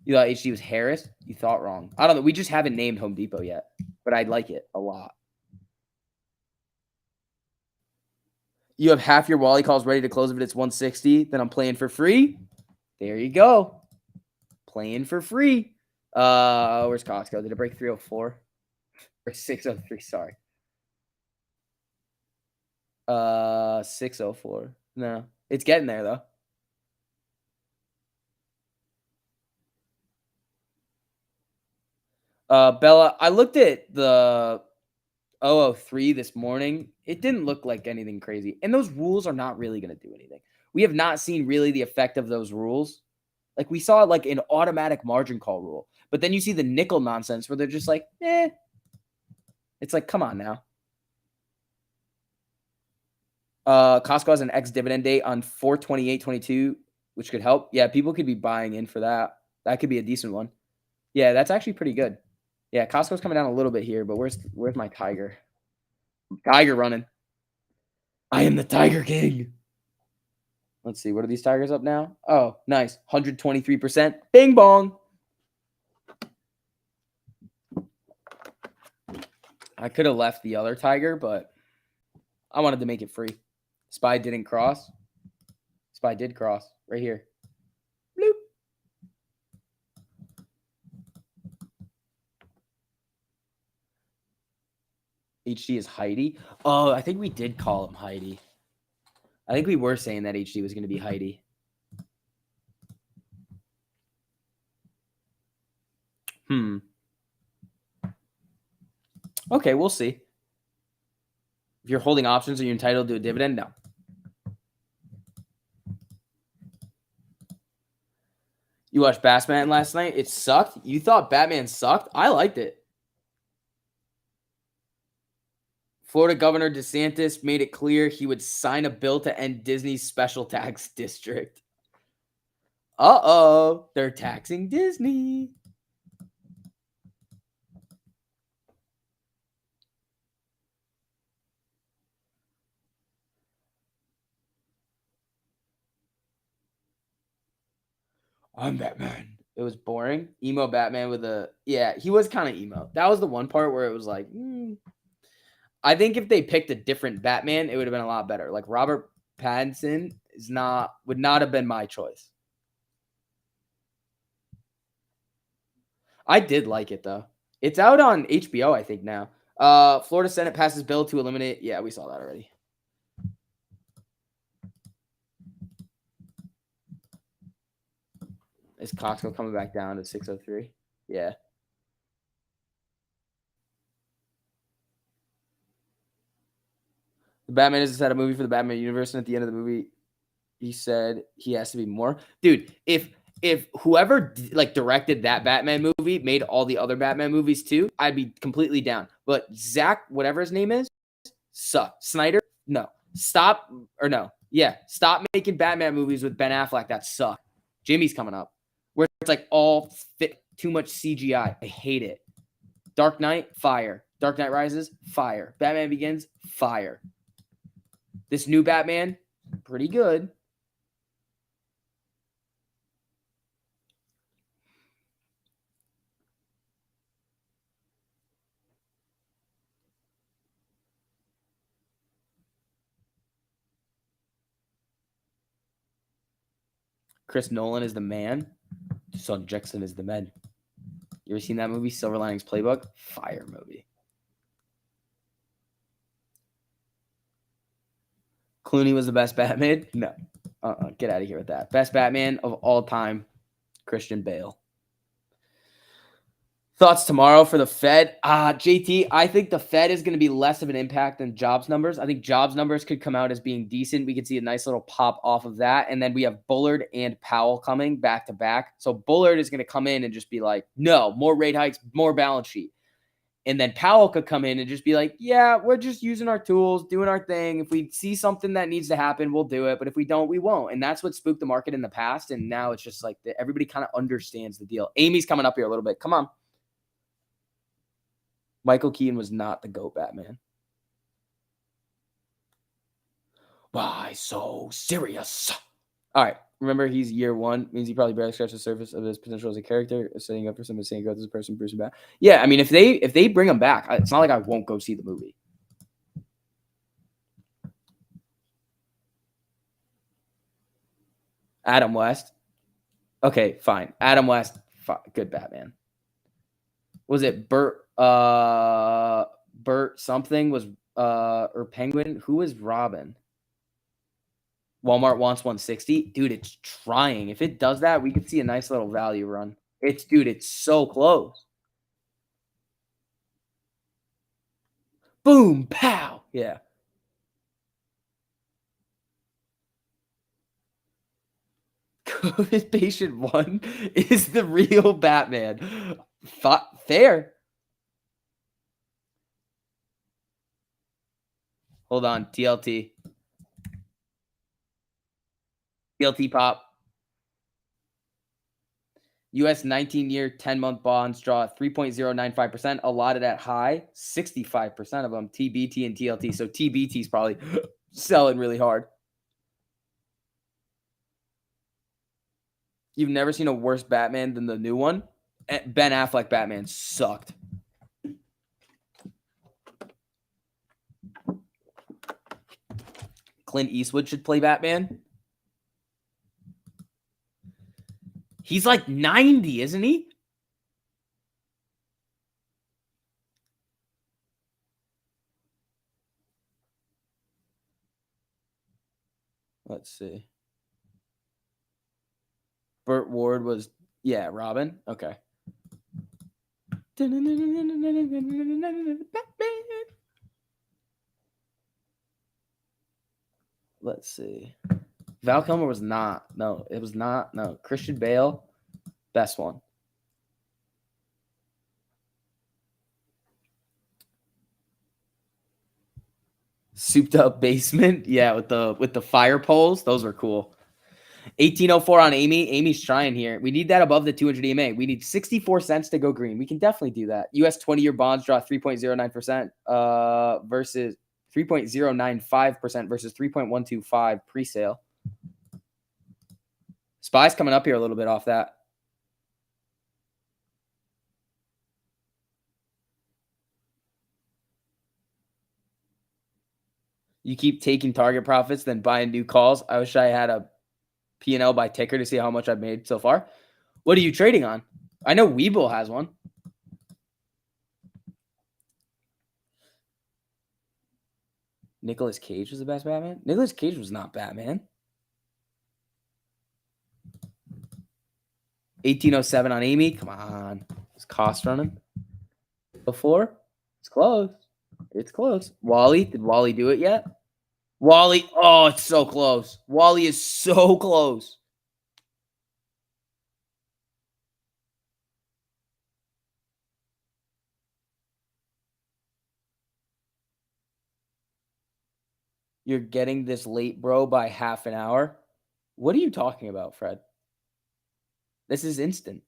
You thought HD was Harris? You thought wrong. I don't know. We just haven't named Home Depot yet, but I like it a lot. You have half your Wally calls ready to close if it's 160. Then I'm playing for free. There you go. Playing for free. Where's Costco? Did it break 304? Or 603, sorry. 604. No. It's getting there though. Bella, I looked at the 003 this morning. It didn't look like anything crazy. And those rules are not really going to do anything. We have not seen really the effect of those rules. Like we saw like an automatic margin call rule. But then you see the nickel nonsense where they're just like, eh. It's like, come on now. Costco has an ex-dividend date on 4/28/22, which could help. Yeah, people could be buying in for that. That could be a decent one. Yeah, that's actually pretty good. Yeah, Costco's coming down a little bit here, but where's my Tiger? Tiger running. I am the Tiger King. Let's see. What are these Tigers up now? Oh, nice. 123%. Bing bong. I could have left the other Tiger, but I wanted to make it free. Spy didn't cross. Spy did cross right here. Bloop. HD is Heidi. Oh, I think we did call him Heidi. I think we were saying that HD was going to be Heidi. Okay, we'll see. If you're holding options, are you entitled to a dividend? No. You watched Batman last night? It sucked? You thought Batman sucked? I liked it. Florida Governor DeSantis made it clear he would sign a bill to end Disney's special tax district. Uh-oh. They're taxing Disney. I'm Batman. It was boring. Emo Batman with a... Yeah, he was kind of emo. That was the one part where it was like... I think if they picked a different Batman, it would have been a lot better. Like Robert Pattinson would not have been my choice. I did like it though. It's out on HBO, I think now. Florida Senate passes bill to eliminate. Yeah, we saw that already. Is Costco coming back down to 603? Yeah. The Batman is set a movie for the Batman universe, and at the end of the movie, he said he has to be more. Dude, if whoever like directed that Batman movie made all the other Batman movies too, I'd be completely down. But Zack, whatever his name is, suck. Snyder, no. Stop making Batman movies with Ben Affleck that suck. Jimmy's coming up, where it's like all fit, too much CGI. I hate it. Dark Knight, fire. Dark Knight Rises, fire. Batman Begins, fire. This new Batman, pretty good. Chris Nolan is the man. Son Jackson is the man. You ever seen that movie, Silver Linings Playbook? Fire movie. Clooney was the best Batman? No. Get out of here with that. Best Batman of all time, Christian Bale. Thoughts tomorrow for the Fed? JT, I think the Fed is going to be less of an impact than jobs numbers. I think jobs numbers could come out as being decent. We could see a nice little pop off of that. And then we have Bullard and Powell coming back to back. So Bullard is going to come in and just be like, no, more rate hikes, more balance sheet. And then Powell could come in and just be like, yeah, we're just using our tools, doing our thing. If we see something that needs to happen, we'll do it. But if we don't, we won't. And that's what spooked the market in the past. And now it's just like everybody kind of understands the deal. Amy's coming up here a little bit. Come on. Michael Keaton was not the GOAT Batman. Why so serious? All right. Remember, he's year one. Means he probably barely scratched the surface of his potential as a character, setting up for some insane growth as a person, Bruce and Bat. Yeah, I mean, if they bring him back, it's not like I won't go see the movie. Adam West. Okay, fine. Adam West, good Batman. Was it Bert something was or Penguin? Who is Robin? Walmart wants 160. Dude, it's trying. If it does that, we could see a nice little value run. It's so close. Boom, pow. Yeah. COVID patient 1 is the real Batman. Fair. Hold on. TLT pop. U.S. 19-year, 10-month bonds draw 3.095%, allotted at high, 65% of them, TBT and TLT. So TBT is probably selling really hard. You've never seen a worse Batman than the new one? Ben Affleck Batman sucked. Clint Eastwood should play Batman. He's like 90, isn't he? Let's see. Burt Ward was, yeah, Robin. Okay. Let's see. Val Kilmer was not. No, it was not. No. Christian Bale, best one. Souped up basement. Yeah, with the fire poles. Those were cool. 1804 on Amy. Amy's trying here. We need that above the 200 EMA. We need 64 cents to go green. We can definitely do that. US 20-year bonds draw 3.09% versus 3.095% versus 3.125 pre-sale. SPY's coming up here a little bit off that. You keep taking target profits, then buying new calls. I wish I had a P&L by ticker to see how much I've made so far. What are you trading on? I know Webull has one. Nicolas Cage was the best Batman? Nicolas Cage was not Batman. 1807 on Amy. Come on. Is cost running? Before? It's close. It's close. Wally. Did Wally do it yet? Wally. Oh, it's so close. Wally is so close. You're getting this late, bro, by half an hour. What are you talking about, Fred? This is instant.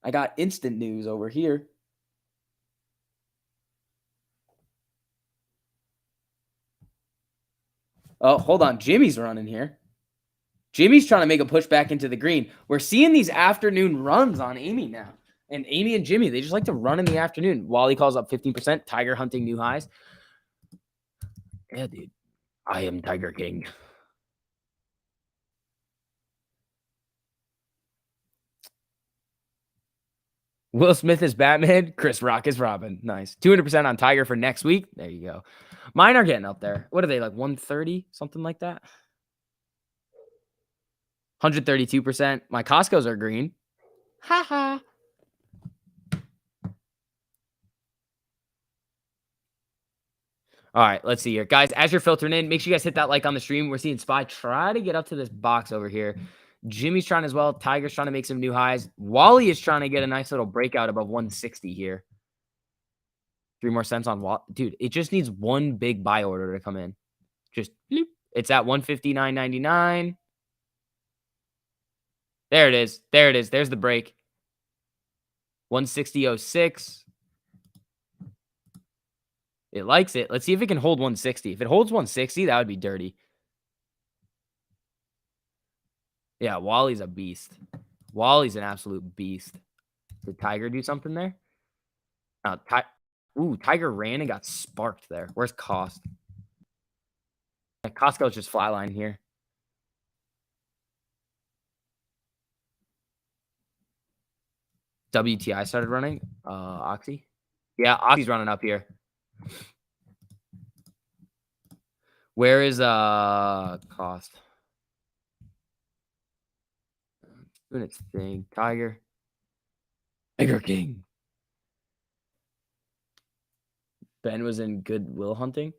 I got instant news over here. Oh, hold on. Jimmy's running here. Jimmy's trying to make a push back into the green. We're seeing these afternoon runs on Amy now. And Amy and Jimmy, they just like to run in the afternoon. Wally calls up 15%. Tiger hunting new highs. Yeah, dude. I am Tiger King. Will Smith is Batman. Chris Rock is Robin. Nice. 200% on Tiger for next week. There you go. Mine are getting up there. What are they, like 130? Something like that? 132%. My Costco's are green. Ha ha. All right, let's see here. Guys, as you're filtering in, make sure you guys hit that like on the stream. We're seeing SPY try to get up to this box over here. Jimmy's trying as well. Tiger's trying to make some new highs. Wally is trying to get a nice little breakout above 160 here. 3 more cents on Wally. Dude, it just needs one big buy order to come in. Just bloop. It's at 159.99. There it is. There it is. There's the break. 160.06. It likes it. Let's see if it can hold 160. If it holds 160, that would be dirty. Yeah, Wally's a beast. Wally's an absolute beast. Did Tiger do something there? Ooh, Tiger ran and got sparked there. Where's cost? Yeah, Costco's just flatline here. WTI started running. Oxy. Yeah, Oxy's running up here. Where is cost? Doing its thing. Tiger King. Ben was in Good Will Hunting.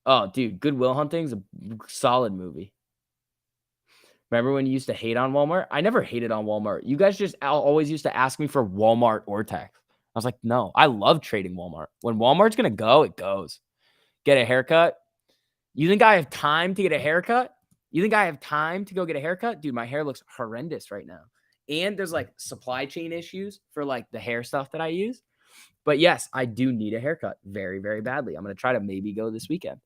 Oh, dude, Good Will Hunting's a solid movie. Remember when you used to hate on Walmart? I never hated on Walmart. You guys just always used to ask me for Walmart Ortex. I was like, no, I love trading Walmart. When Walmart's going to go, it goes. Get a haircut. You think I have time to get a haircut? You think I have time to go get a haircut? Dude, my hair looks horrendous right now. And there's like supply chain issues for like the hair stuff that I use. But yes, I do need a haircut very, very badly. I'm going to try to maybe go this weekend.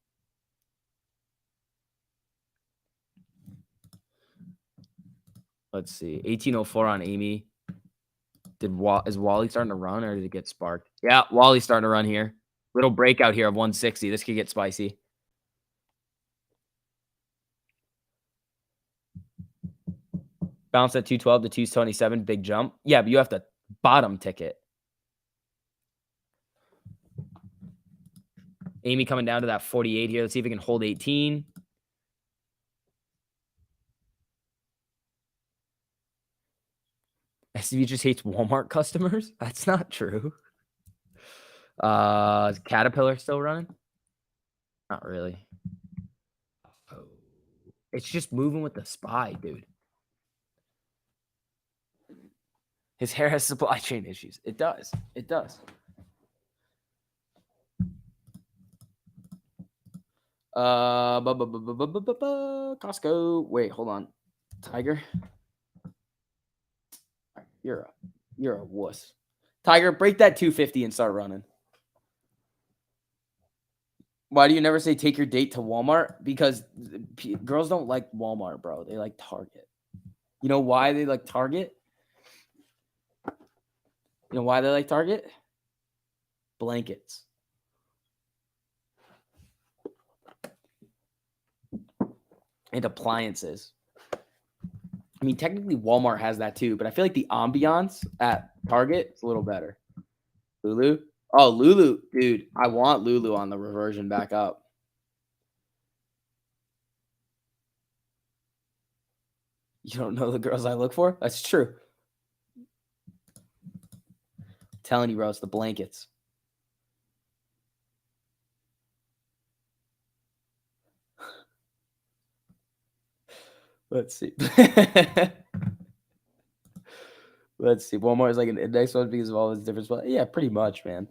Let's see. 1804 on Amy. Is Wally starting to run or did it get sparked? Yeah, Wally's starting to run here. Little breakout here of 160. This could get spicy. Bounce at 212 to 227. Big jump. Yeah, but you have to bottom ticket. Amy coming down to that 48 here. Let's see if it can hold 18. SCV just hates Walmart customers. That's not true. Is Caterpillar still running? Not really. Oh. It's just moving with the SPY, dude. His hair has supply chain issues. It does. It does. Costco. Wait, hold on. Tiger. You're a wuss. Tiger, break that 250 and start running. Why do you never say take your date to Walmart? Because girls don't like Walmart, bro. They like Target. You know why they like Target? You know why they like Target? Blankets. And appliances. I mean, technically Walmart has that too, but I feel like the ambiance at Target is a little better. Lulu? Oh, Lulu. Dude, I want Lulu on the reversion back up. You don't know the girls I look for? That's true. I'm telling you, bro, it's the blankets. Let's see. Let's see. Walmart is like an index one because of all its different spots. Yeah, pretty much, man.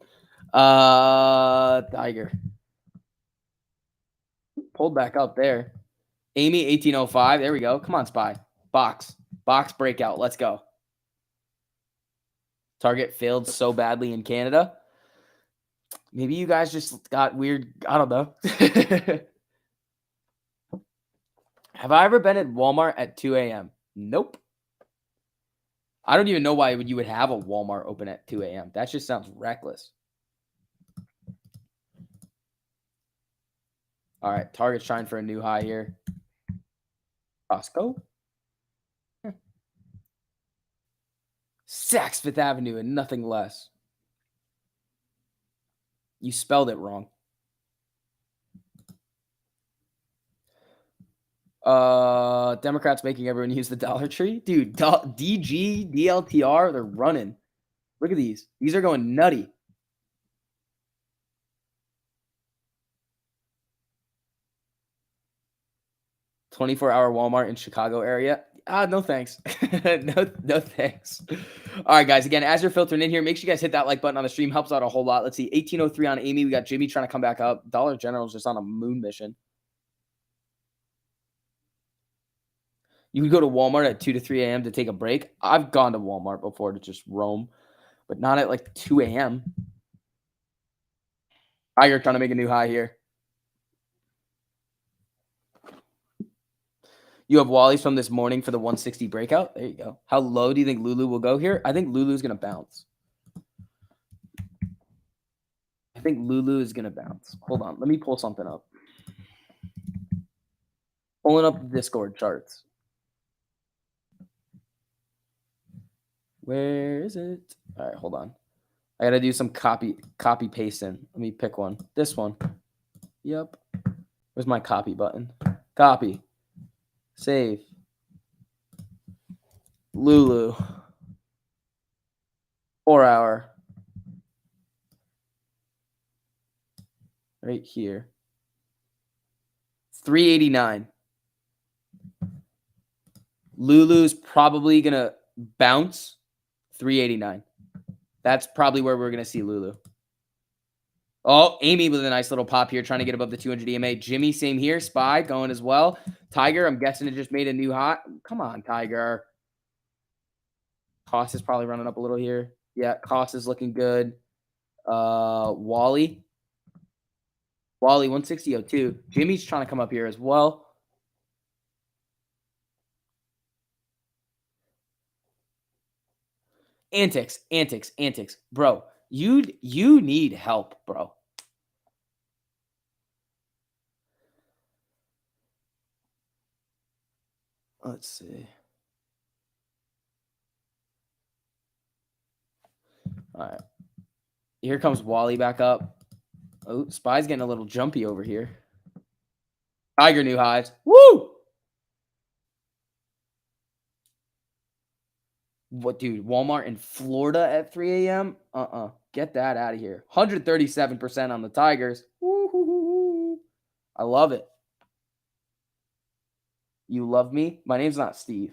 Tiger. Pulled back up there. Amy, 1805. There we go. Come on, SPY. Box breakout. Let's go. Target failed so badly in Canada. Maybe you guys just got weird. I don't know. Have I ever been at Walmart at 2 a.m.? Nope. I don't even know why you would have a Walmart open at 2 a.m. That just sounds reckless. All right. Target's trying for a new high here. Costco. Saks Fifth Avenue and nothing less. You spelled it wrong. Democrats making everyone use the Dollar Tree. Dude, DG, DLTR, they're running. Look at these. These are going nutty. 24-hour Walmart in Chicago area. No thanks. No thanks. All right, guys. Again, as you're filtering in here, make sure you guys hit that like button on the stream. Helps out a whole lot. Let's see. 1803 on Amy. We got Jimmy trying to come back up. Dollar General's just on a moon mission. You could go to Walmart at 2 to 3 a.m. to take a break. I've gone to Walmart before to just roam, but not at like 2 a.m. Tiger trying to make a new high here. You have Wally's from this morning for the 160 breakout. There you go. How low do you think Lulu will go here? I think Lulu's going to bounce. I think Lulu is going to bounce. Hold on. Let me pull something up. Pulling up the Discord charts. Where is it? All right, hold on. I got to do some copy pasting. Let me pick one. This one. Yep. Where's my copy button? Copy. Save. Lulu. 4 hour. Right here. 389. Lulu's probably going to bounce. 389. That's probably where we're going to see Lulu. Oh, Amy with a nice little pop here, trying to get above the 200 EMA. Jimmy, same here. Spy going as well. Tiger, I'm guessing it just made a new hot. Come on, Tiger. Cost is probably running up a little here. Yeah, cost is looking good. Wally, 160.02. Jimmy's trying to come up here as well. Antics. Bro, you need help, bro. Let's see. All right. Here comes Wally back up. Oh, Spy's getting a little jumpy over here. Tiger new highs. Woo! What, dude? Walmart in Florida at 3 a.m.? Get that out of here. 137% on the Tigers. Woo-hoo-hoo-hoo. I love it. You love me? My name's not Steve.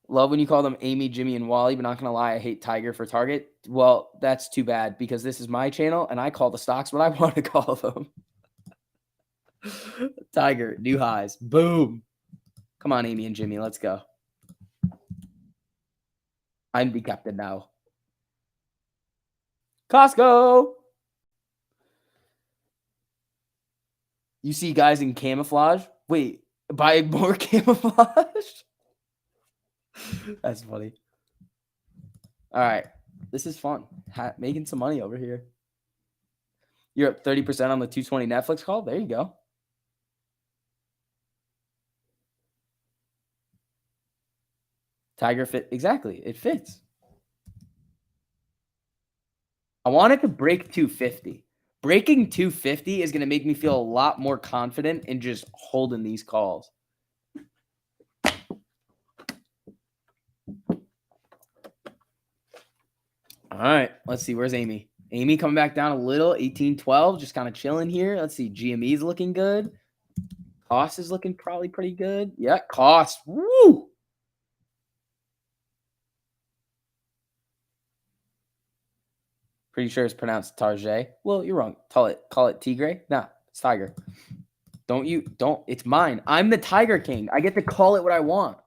Love when you call them Amy, Jimmy, and Wally, but not going to lie, I hate Tiger for target. Well, that's too bad because this is my channel, and I call the stocks what I want to call them. Tiger, new highs. Boom. Come on, Amy and Jimmy. Let's go. I'm the captain now. Costco. You see guys in camouflage? Wait, buy more camouflage? That's funny. All right. This is fun. Making some money over here. You're up 30% on the 220 Netflix call. There you go. Tiger fit. Exactly. It fits. I want it to break 250. Breaking 250 is going to make me feel a lot more confident in just holding these calls. All right. Let's see. Where's Amy? Amy coming back down a little. 1812. Just kind of chilling here. Let's see. GME is looking good. Cost is looking probably pretty good. Yeah. Cost. Woo! Pretty sure it's pronounced Tarjay. Well, you're wrong. Call it Tigre. Nah, it's Tiger. Don't. It's mine. I'm the Tiger King. I get to call it what I want.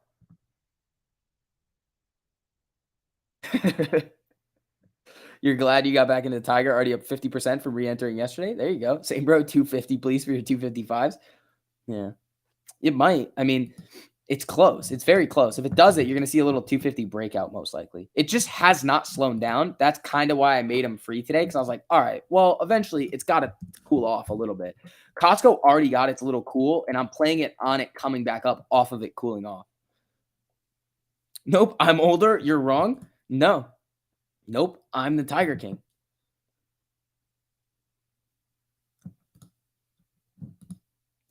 You're glad you got back into Tiger, already up 50% from re-entering yesterday. There you go. Same bro, 250, please, for your 255s. Yeah. It might. I mean, it's close. It's very close. If it does it, you're going to see a little 250 breakout most likely. It just has not slowed down. That's kind of why I made him free today because I was like, all right, well, eventually it's got to cool off a little bit. Costco already got its little cool, and I'm playing it on it coming back up off of it cooling off. Nope, I'm older. You're wrong. No. Nope, I'm the Tiger King.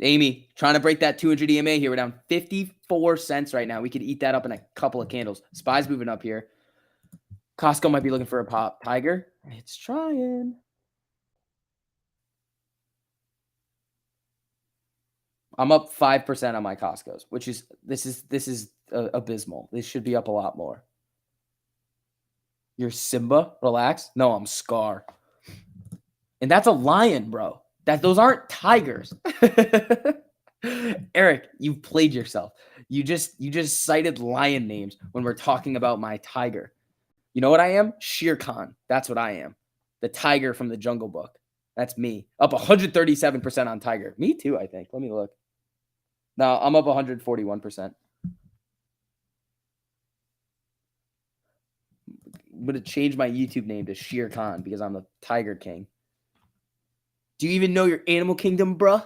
Amy, trying to break that 200 EMA here. We're down 54 cents right now. We could eat that up in a couple of candles. SPY's moving up here. Costco might be looking for a pop. Tiger, it's trying. I'm up 5% on my Costco's, which is abysmal. This should be up a lot more. You're Simba, relax. No, I'm Scar. And that's a lion, bro. Those aren't tigers. Eric, you've played yourself. You just cited lion names when we're talking about my tiger. You know what I am? Shere Khan. That's what I am. The tiger from the Jungle Book. That's me. Up 137% on tiger. Me too, I think. Let me look. No, I'm up 141%. I'm going to change my YouTube name to Shere Khan because I'm the Tiger King. Do you even know your animal kingdom, bruh?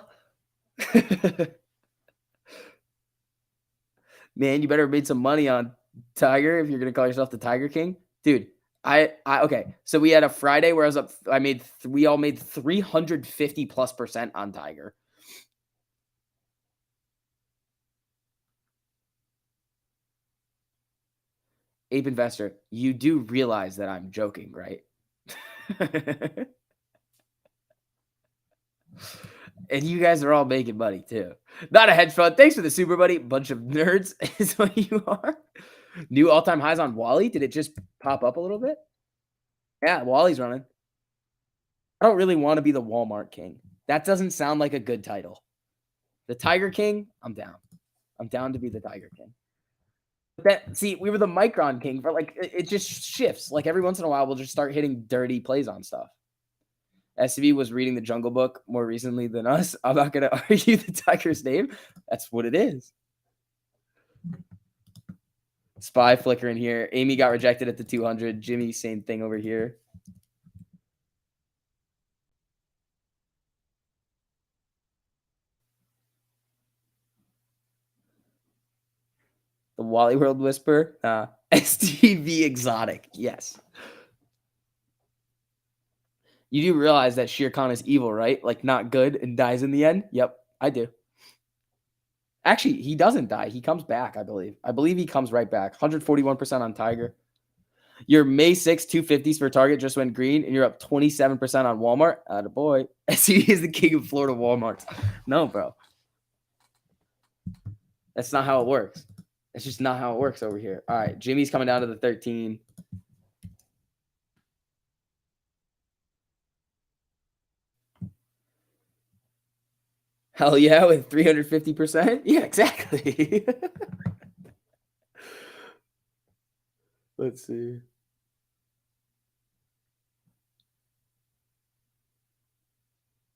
Man, you better have made some money on Tiger if you're going to call yourself the Tiger King. Dude, okay. So we had a Friday where we all made 350+% on Tiger. Ape Investor, you do realize that I'm joking, right? And you guys are all making money too. Not a hedge fund. Thanks for the super buddy. Bunch of nerds is what you are. New all-time highs on Wally. Did it just pop up a little bit? Yeah, Wally's running. I don't really want to be the Walmart king. That doesn't sound like a good title. The Tiger King, I'm down. I'm down to be the Tiger King. See, we were the Micron King for it just shifts. Like every once in a while, we'll just start hitting dirty plays on stuff. SCV was reading the Jungle Book more recently than us. I'm not going to argue the tiger's name. That's what it is. SPY flickering here. Amy got rejected at the 200. Jimmy, same thing over here. The Wally World Whisper. STV Exotic. Yes. You do realize that Shere Khan is evil, right? Like not good and dies in the end? Yep, I do. Actually, he doesn't die. He comes back, I believe. I believe he comes right back. 141% on Tiger. Your May 6 250s for Target just went green, and you're up 27% on Walmart. Attaboy. SCV is the king of Florida Walmarts. No, bro. That's not how it works. That's just not how it works over here. All right, Jimmy's coming down to the 13. Hell yeah, with 350%? Yeah, exactly. Let's see.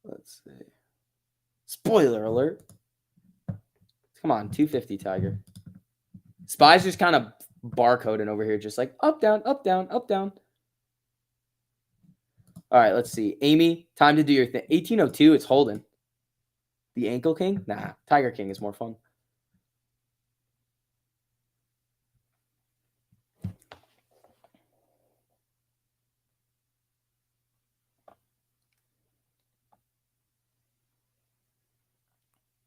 Let's see. Spoiler alert. Come on, 250 Tiger. SPY's just kind of barcoding over here, just like up, down, up, down, up, down. All right, let's see. Amy, time to do your thing. 1802, it's holding. The Ankle King? Nah, Tiger King is more fun.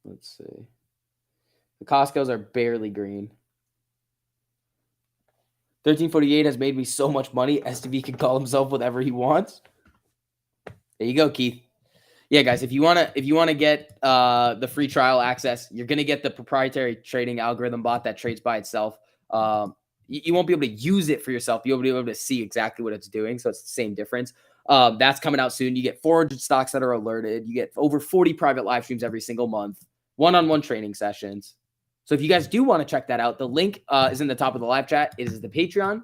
Let's see. The Costco's are barely green. 1348 has made me so much money. STV can call himself whatever he wants. There you go, Keith. Yeah, guys, if you wanna get the free trial access, you're gonna get the proprietary trading algorithm bot that trades by itself. You won't be able to use it for yourself. You'll be able to see exactly what it's doing. So it's the same difference. That's coming out soon. You get 400 stocks that are alerted. You get over 40 private live streams every single month, one-on-one training sessions. So if you guys do want to check that out, the link is in the top of the live chat. It is the Patreon.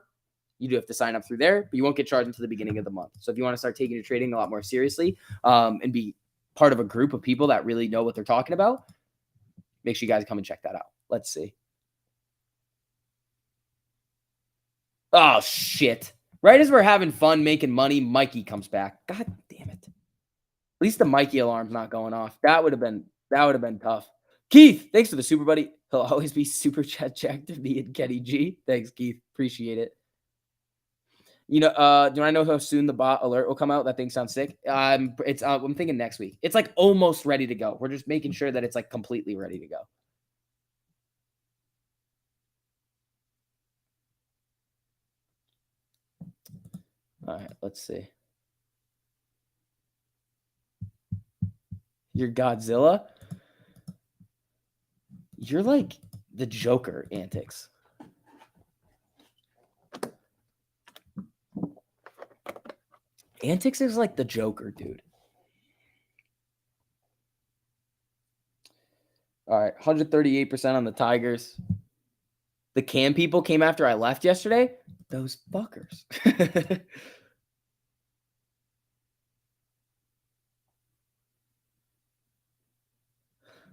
You do have to sign up through there, but you won't get charged until the beginning of the month. So if you want to start taking your trading a lot more seriously and be part of a group of people that really know what they're talking about, make sure you guys come and check that out. Let's see. Oh, shit. Right as we're having fun making money, Mikey comes back. God damn it. At least the Mikey alarm's not going off. That would have been tough. Keith, thanks for the super buddy. He'll always be super chat checked to me and Kenny G. Thanks, Keith. Appreciate it. You know, do I know how soon the bot alert will come out? That thing sounds sick. I'm thinking next week. It's like almost ready to go. We're just making sure that it's like completely ready to go. All right, let's see. You're Godzilla. You're like the Joker antics. Antics is like the Joker, dude. All right, 138% on the Tigers. The Cam people came after I left yesterday. Those fuckers.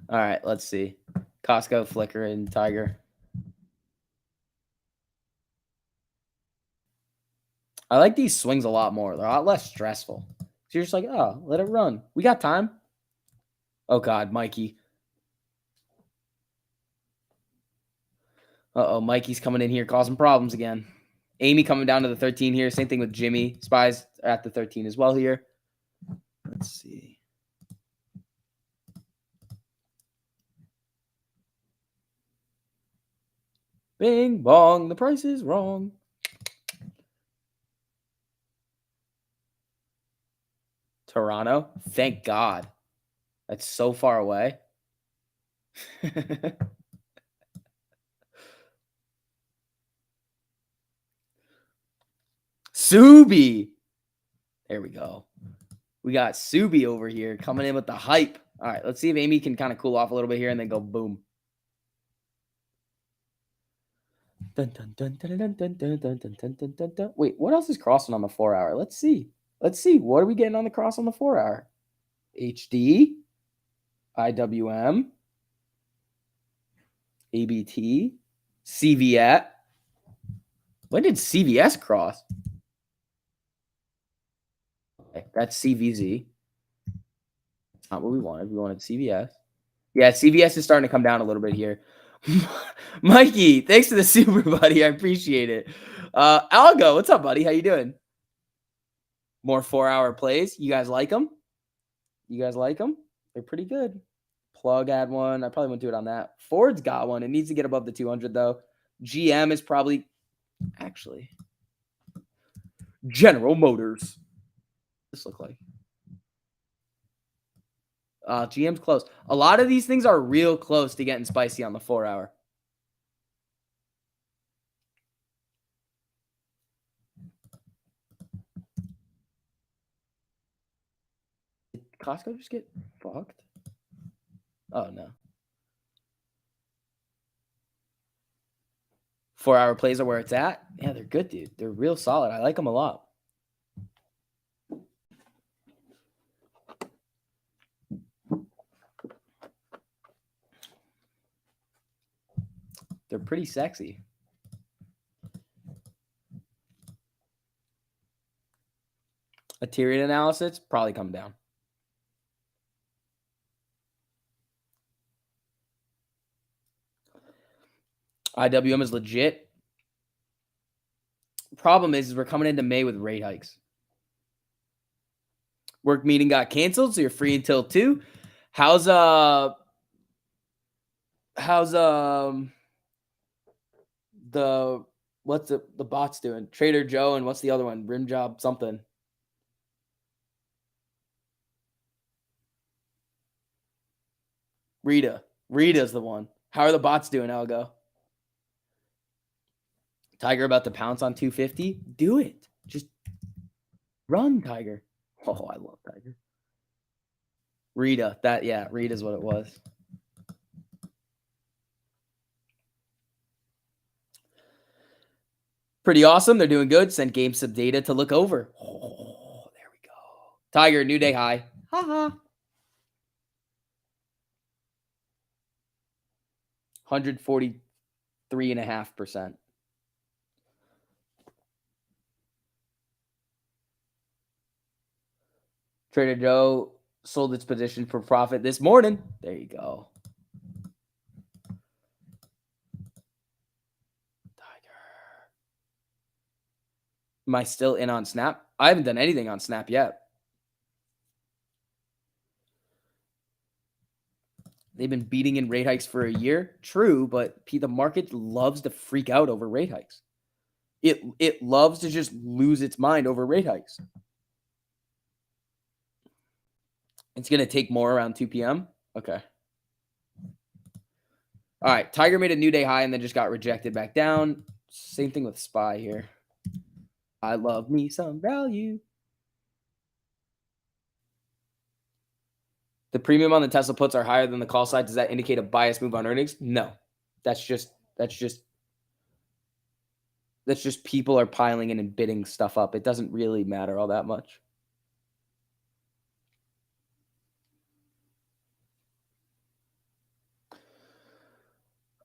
All right, let's see. Costco, Flicker, and Tiger. I like these swings a lot more. They're a lot less stressful. So you're just like, oh, let it run. We got time. Oh, God, Mikey. Uh-oh, Mikey's coming in here causing problems again. Amy coming down to the 13 here. Same thing with Jimmy. Spies at the 13 as well here. Let's see. Bing, bong. The price is wrong. Toronto. Thank God. That's so far away. Subi. There we go. We got Subi over here coming in with the hype. All right, let's see if Amy can kind of cool off a little bit here and then go boom. Dun, dun, dun, dun, dun, dun, dun, dun, dun, dun, dun, dun, dun. Wait, what else is crossing on the 4 hour? Let's see. Let's see. What are we getting on the cross on the 4 hour? HD, IWM, ABT, CVS. When did CVS cross? Okay, that's CVZ. It's not what we wanted. We wanted CVS. Yeah, CVS is starting to come down a little bit here. Mikey, thanks for the super, buddy. I appreciate it. Algo, what's up, buddy? How you doing? More 4 hour plays. You guys like them? You guys like them? They're pretty good. Plug had one. I probably wouldn't do it on that. Ford's got one. It needs to get above the 200 though. GM is probably actually General Motors. This look like GM's close. A lot of these things are real close to getting spicy on the 4 hour. Did Costco just get fucked? Oh no. 4 hour plays are where it's at. Yeah, they're good, dude. They're real solid. I like them a lot. They're pretty sexy. A period analysis probably come down. IWM is legit. Problem is we're coming into May with rate hikes. Work meeting got canceled, so you're free until 2. How's the what's the bots doing? Trader Joe and what's the other one? Rim Job something. Rita's the one. How are the bots doing, Algo? Tiger about to pounce on 250? Do it. Just run, Tiger. Oh, I love Tiger. Rita. Rita's what it was. Pretty awesome. They're doing good. Sent game sub data to look over. Oh, there we go. Tiger, new day high. Haha. 143.5%. Trader Joe sold its position for profit this morning. There you go. Am I still in on Snap? I haven't done anything on Snap yet. They've been beating in rate hikes for a year. True, but the market loves to freak out over rate hikes. It loves to just lose its mind over rate hikes. It's going to take more around 2 p.m. Okay. All right. Tiger made a new day high and then just got rejected back down. Same thing with SPY here. I love me some value. The premium on the Tesla puts are higher than the call side. Does that indicate a bias move on earnings? No. That's just people are piling in and bidding stuff up. It doesn't really matter all that much.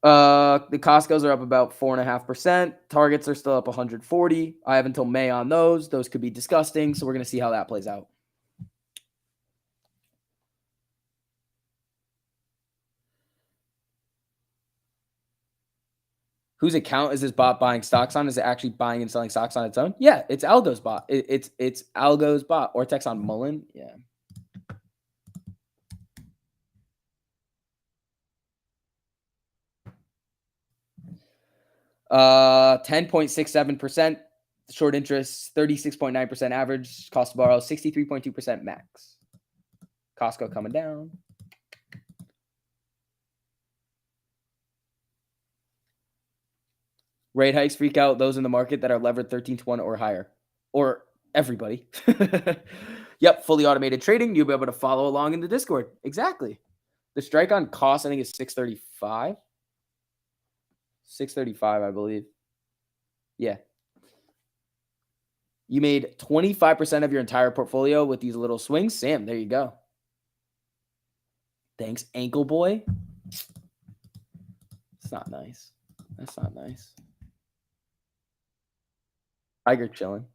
The Costco's are up about 4.5%. Targets are still up 140. I have until May on those. Those could be disgusting. So we're going to see how that plays out. Whose account is this bot buying stocks on? Is it actually buying and selling stocks on its own? Yeah, it's Algo's bot. It's Algo's bot. Ortex on Mullen. Yeah. 10.67%. Short interest, 36.9% average. Cost to borrow, 63.2% max. Costco coming down. Rate hikes freak out those in the market that are levered 13-1 or higher. Or everybody. Yep, fully automated trading. You'll be able to follow along in the Discord. Exactly. The strike on cost, I think, is 635. 635, I believe. Yeah. You made 25% of your entire portfolio with these little swings. Sam, there you go. Thanks, ankle boy. It's not nice. That's not nice. Tiger chilling.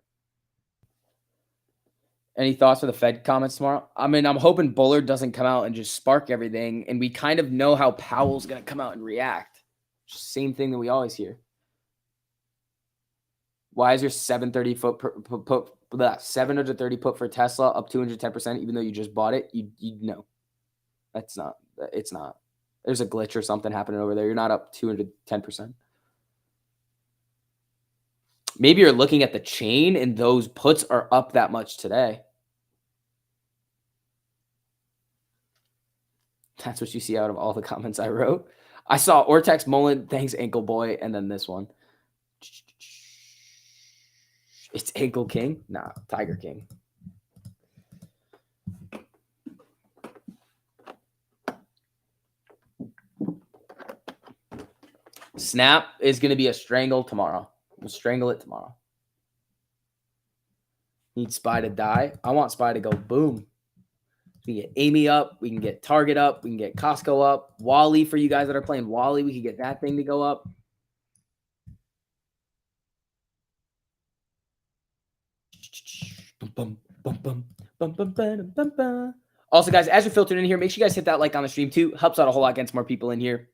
Any thoughts for the Fed comments tomorrow? I mean, I'm hoping Bullard doesn't come out and just spark everything, and we kind of know how Powell's going to come out and react. Same thing that we always hear. Why is your 730 put for Tesla up 210%, even though you just bought it? You know, it's not. There's a glitch or something happening over there. You're not up 210%. Maybe you're looking at the chain and those puts are up that much today. That's what you see out of all the comments I wrote. I saw Ortex, Mullen, thanks, ankle boy, and then this one. It's ankle king? Nah, Tiger King. Snap is going to be a strangle tomorrow. We'll strangle it tomorrow. Need SPY to die. I want SPY to go boom. We can get Amy up. We can get Target up. We can get Costco up. Wally, for you guys that are playing Wally, we can get that thing to go up. Also, guys, as you're filtering in here, make sure you guys hit that like on the stream too. Helps out a whole lot, gets more people in here.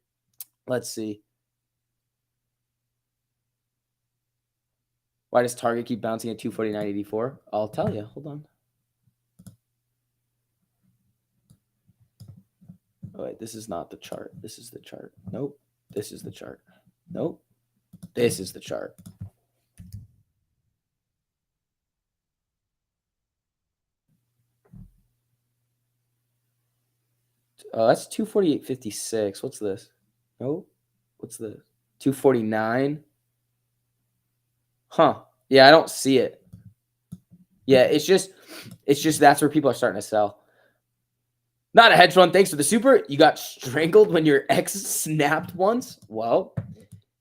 Let's see. Why does Target keep bouncing at 249.84? I'll tell you. Hold on. Oh, wait, this is not the chart. This is the chart. Nope. This is the chart. Nope. This is the chart. Oh, that's 248.56. What's this? Nope. What's this? 249. Huh. Yeah, I don't see it. Yeah, it's just that's where people are starting to sell. Not a hedge fund. Thanks for the super. You got strangled when your ex snapped once. Well,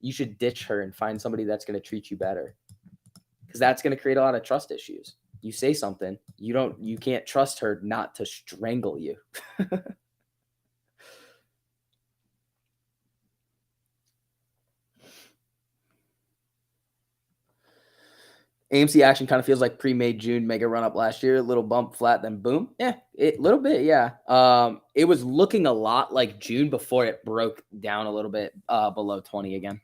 you should ditch her and find somebody that's going to treat you better, because that's going to create a lot of trust issues. You say something, you can't trust her not to strangle you. AMC action kind of feels like pre-May June mega run up last year. A little bump, flat, then boom. Yeah, little bit. Yeah. It was looking a lot like June before it broke down a little bit below 20 again.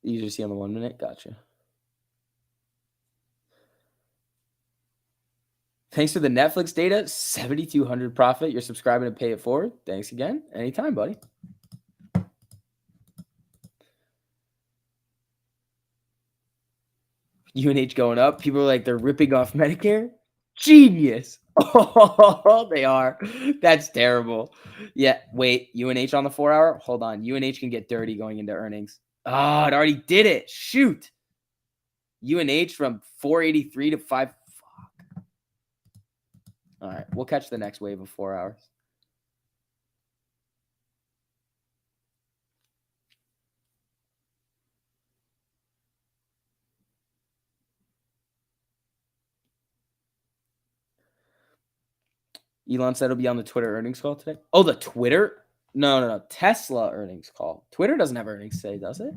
You usually see on the 1 minute. Gotcha. Thanks for the Netflix data. 7,200 profit. You're subscribing to pay it forward. Thanks again. Anytime, buddy. UNH going up. People are like, they're ripping off Medicare. Genius. Oh, they are. That's terrible. Yeah. Wait, UNH on the 4-hour? Hold on. UNH can get dirty going into earnings. Oh, it already did it. Shoot. UNH from 483 to 5. Fuck. All right. We'll catch the next wave of 4 hours. Elon said he'll be on the Twitter earnings call today. Oh, the Twitter? No. Tesla earnings call. Twitter doesn't have earnings today, does it?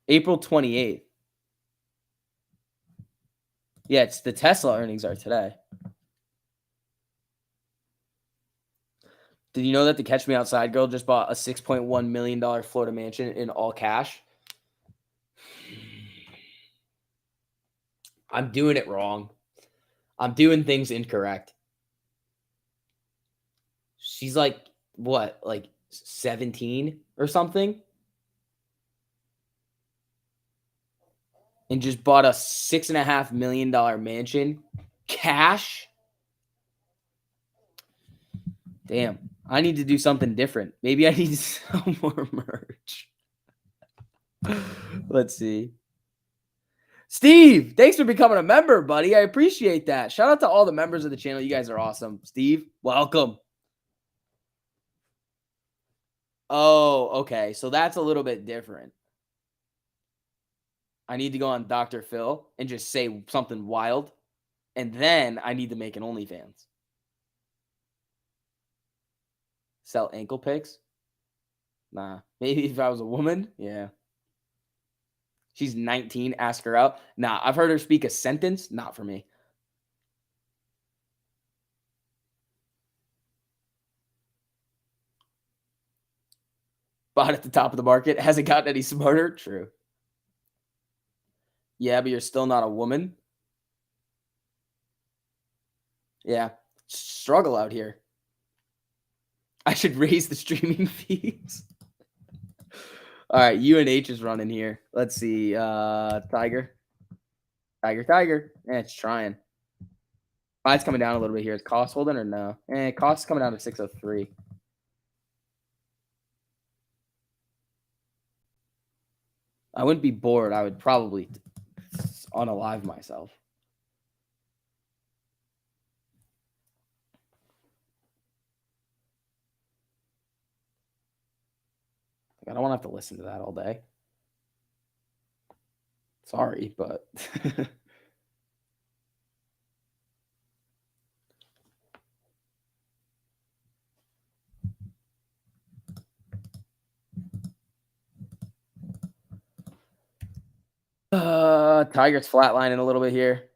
April 28th. Yeah, it's the Tesla earnings are today. Did you know that the Catch Me Outside girl just bought a $6.1 million Florida mansion in all cash? I'm doing it wrong. I'm doing things incorrect. She's like, what, like 17 or something? And just bought a $6.5 million mansion cash? Damn, I need to do something different. Maybe I need to sell more merch. Let's see. Steve, thanks for becoming a member, buddy. I appreciate that. Shout out to all the members of the channel. You guys are awesome. Steve, welcome. Oh, okay. So that's a little bit different. I need to go on Dr. Phil and just say something wild. And then I need to make an OnlyFans. Sell ankle pics? Nah. Maybe if I was a woman? Yeah. She's 19. Ask her out. Nah. I've heard her speak a sentence. Not for me. Bought at the top of the market. Hasn't gotten any smarter. True. Yeah, but you're still not a woman. Yeah. Struggle out here. I should raise the streaming fees. All right, UNH is running here. Let's see. Tiger. It's trying. It's coming down a little bit here. Is cost holding or no? Cost coming down to 603. I wouldn't be bored. I would probably unalive myself. I don't want to have to listen to that all day. Sorry, but Tiger's flatlining a little bit here.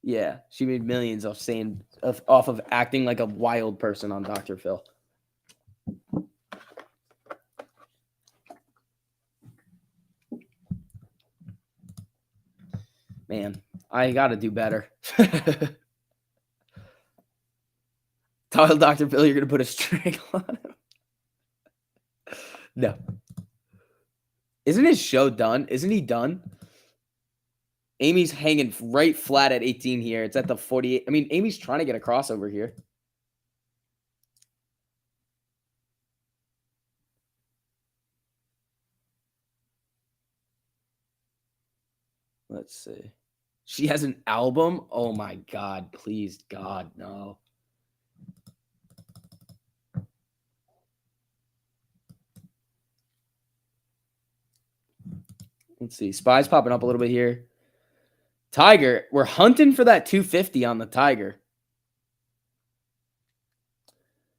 Yeah, she made millions off of acting like a wild person on Dr. Phil. Man, I got to do better. Tell Dr. Phil you're going to put a strangle on him. No. Isn't his show done? Isn't he done? Amy's hanging right flat at 18 here. It's at the 48. I mean, Amy's trying to get a crossover here. Let's see. She has an album? Oh, my God. Please, God, no. Let's see. Spy's popping up a little bit here. Tiger. We're hunting for that 250 on the Tiger.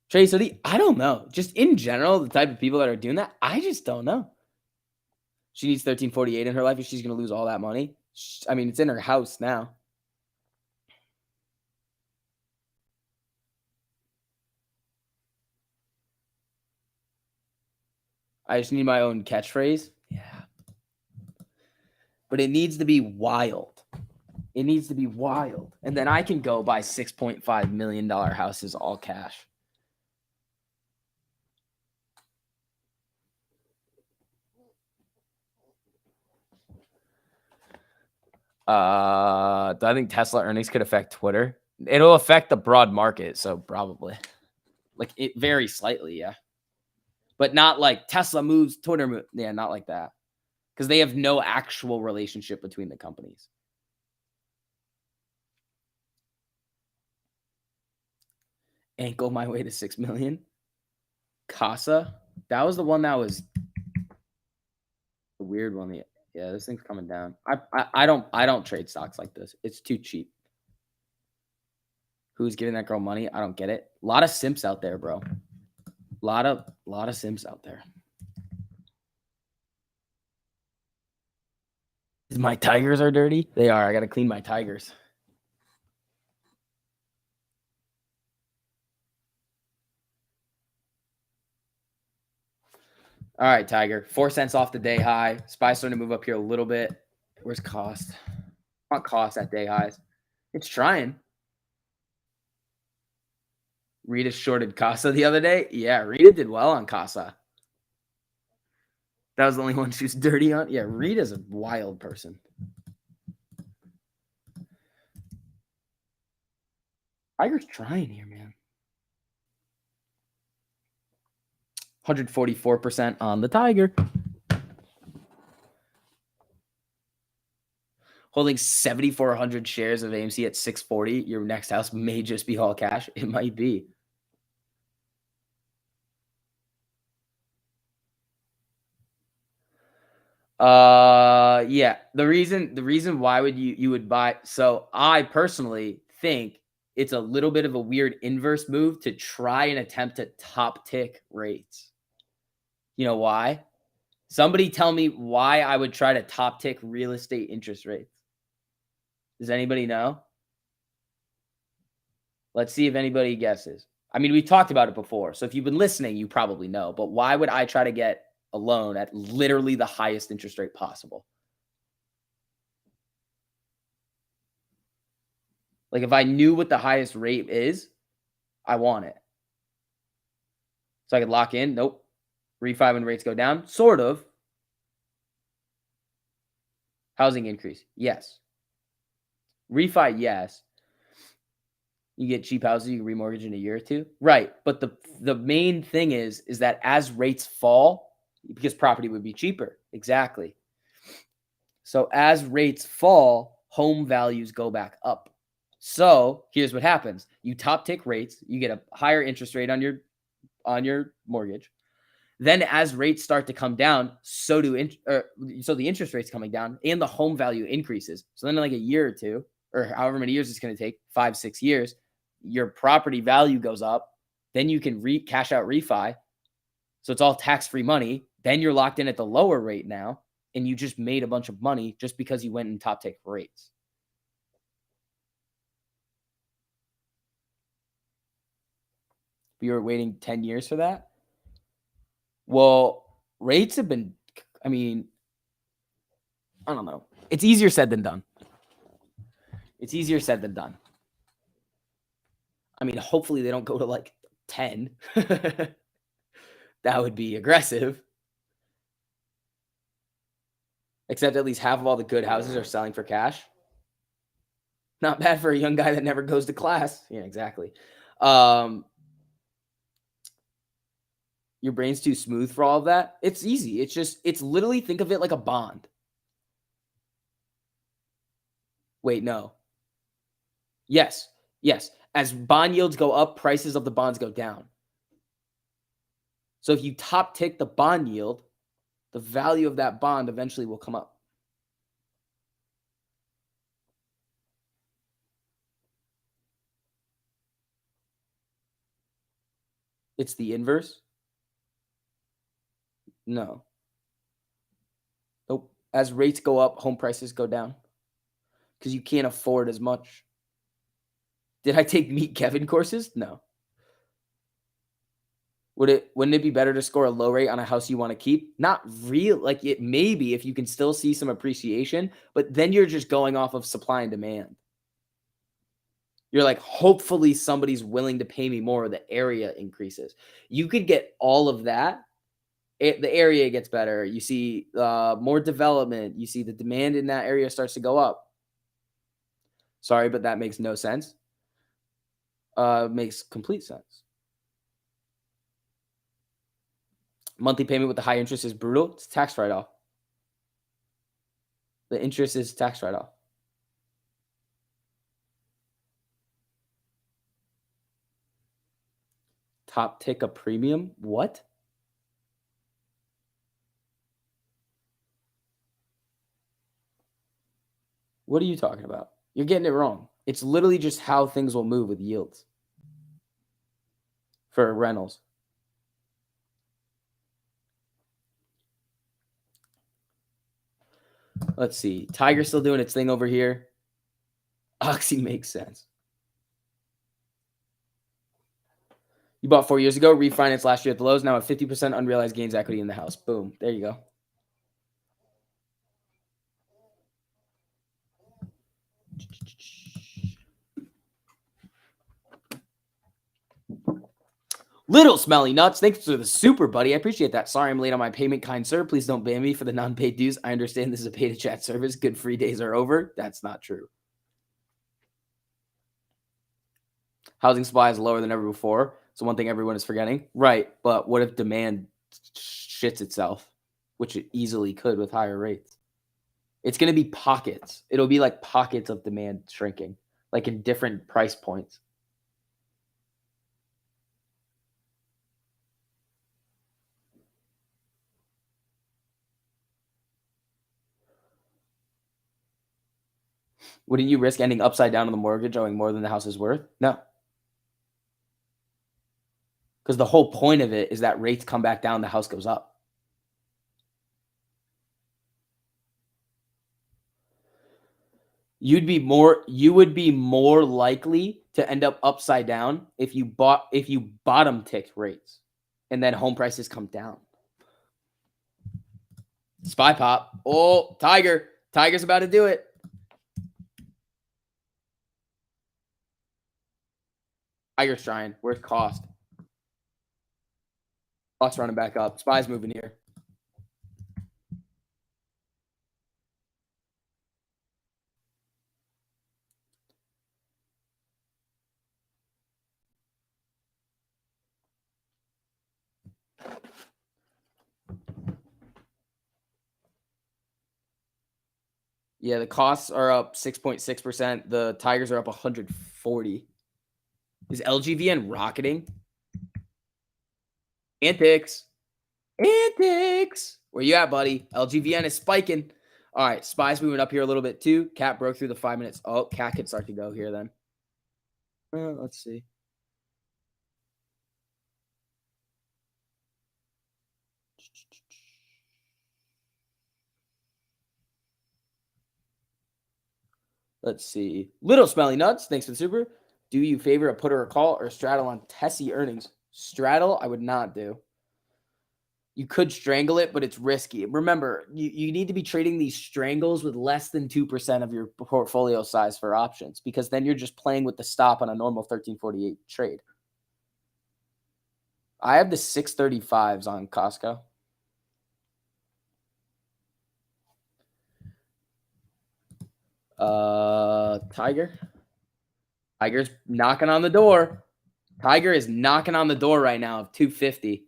Trace Hoodie, I don't know. Just in general, the type of people that are doing that, I just don't know. She needs 1348 in her life if she's going to lose all that money. I mean, it's in her house now. I just need my own catchphrase. Yeah. But it needs to be wild. It needs to be wild. And then I can go buy $6.5 million houses all cash. Do I think Tesla earnings could affect Twitter? It'll affect the broad market, so probably. Like it very slightly, yeah. But not like Tesla moves, Twitter moves. Yeah, not like that. Because they have no actual relationship between the companies. Ain't go my way to 6 million. Casa. That was the one that was the weird one. Yeah, this thing's coming down. I don't trade stocks like this. It's too cheap. Who's giving that girl money? I don't get it. A lot of simps out there, bro. Lot of simps out there. My tigers are dirty. They are. I gotta clean my tigers. All right, Tiger. 4 cents off the day high. SPY's starting to move up here a little bit. Where's cost? I want cost at day highs. It's trying. Rita shorted Casa the other day. Yeah, Rita did well on Casa. That was the only one she was dirty on. Yeah, Rita's a wild person. Tiger's trying here, man. 144% on the Tiger. Holding 7,400 shares of AMC at 640. Your next house may just be all cash. It might be. Yeah. The reason why would you would buy, so I personally think it's a little bit of a weird inverse move to try and attempt to top tick rates. You know why? Somebody tell me why I would try to top tick real estate interest rates. Does anybody know? Let's see if anybody guesses. I mean, we've talked about it before. So if you've been listening, you probably know. But why would I try to get a loan at literally the highest interest rate possible? Like if I knew what the highest rate is, I want it. So I could lock in. Nope. Refi when rates go down. Sort of. Housing increase. Yes. Refi, yes. You get cheap houses, you can remortgage in a year or two. Right. But the main thing is that as rates fall, because property would be cheaper. Exactly. So as rates fall, home values go back up. So here's what happens. You top tick rates, you get a higher interest rate on your mortgage. Then as rates start to come down, so the interest rates coming down and the home value increases. So then in like a year or two, or however many years it's going to take, 5-6 years, your property value goes up. Then you can cash out refi. So it's all tax-free money. Then you're locked in at the lower rate now, and you just made a bunch of money just because you went and top tick rates. But you're waiting 10 years for that? Well, rates have been, I mean, I don't know. It's easier said than done. It's easier said than done. I mean, hopefully they don't go to like 10. That would be aggressive. Except at least half of all the good houses are selling for cash. Not bad for a young guy that never goes to class. Yeah, exactly. Your brain's too smooth for all of that. It's easy. It's literally, think of it like a bond. Wait, no. Yes. As bond yields go up, prices of the bonds go down. So if you top tick the bond yield, the value of that bond eventually will come up. It's the inverse? No. Nope. As rates go up, home prices go down because you can't afford as much. Did I take Meet Kevin courses? No. Wouldn't it be better to score a low rate on a house you want to keep? Not real, like it may be if you can still see some appreciation, but then you're just going off of supply and demand. You're like, hopefully somebody's willing to pay me more, the area increases. You could get all of that. The area gets better. You see more development. You see the demand in that area starts to go up. Sorry, but that makes no sense. Makes complete sense. Monthly payment with the high interest is brutal. It's tax write-off. The interest is tax write-off. Top tick a premium? What? What are you talking about? You're getting it wrong. It's literally just how things will move with yields for rentals. Let's see. Tiger's still doing its thing over here. Oxy makes sense. You bought 4 years ago, refinanced last year at the lows, now have 50% unrealized gains equity in the house. Boom. There you go. Little Smelly Nuts, thanks for the super, buddy. I appreciate that. Sorry I'm late on my payment, kind sir. Please don't ban me for the non-paid dues. I understand this is a pay-to-chat service. Good free days are over. That's not true. Housing supply is lower than ever before. So one thing everyone is forgetting. Right, but what if demand shits itself, which it easily could with higher rates? It's going to be pockets. It'll be like pockets of demand shrinking, like in different price points. Wouldn't you risk ending upside down on the mortgage owing more than the house is worth? No. Because the whole point of it is that rates come back down, the house goes up. You would be more likely to end up upside down if you bottom ticked rates and then home prices come down. Spy pop. Oh, Tiger. Tiger's about to do it. Tiger's trying. Where's cost? Clock's running back up. Spy's moving here. Yeah, the costs are up 6.6%. The Tigers are up 140. Is LGVN rocketing? Antics. Antics. Where you at, buddy? LGVN is spiking. All right, Spy's moving up here a little bit too. Cat broke through the 5 minutes. Oh, Cat can start to go here then. Let's see. Let's see. Little Smelly Nuts, thanks for the super. Do you favor a put or a call or a straddle on Tessie earnings? Straddle, I would not do. You could strangle it, but it's risky. Remember, you need to be trading these strangles with less than 2% of your portfolio size for options because then you're just playing with the stop on a normal 1348 trade. I have the 635s on Costco. Tiger. Tiger's knocking on the door. Tiger is knocking on the door right now of 250.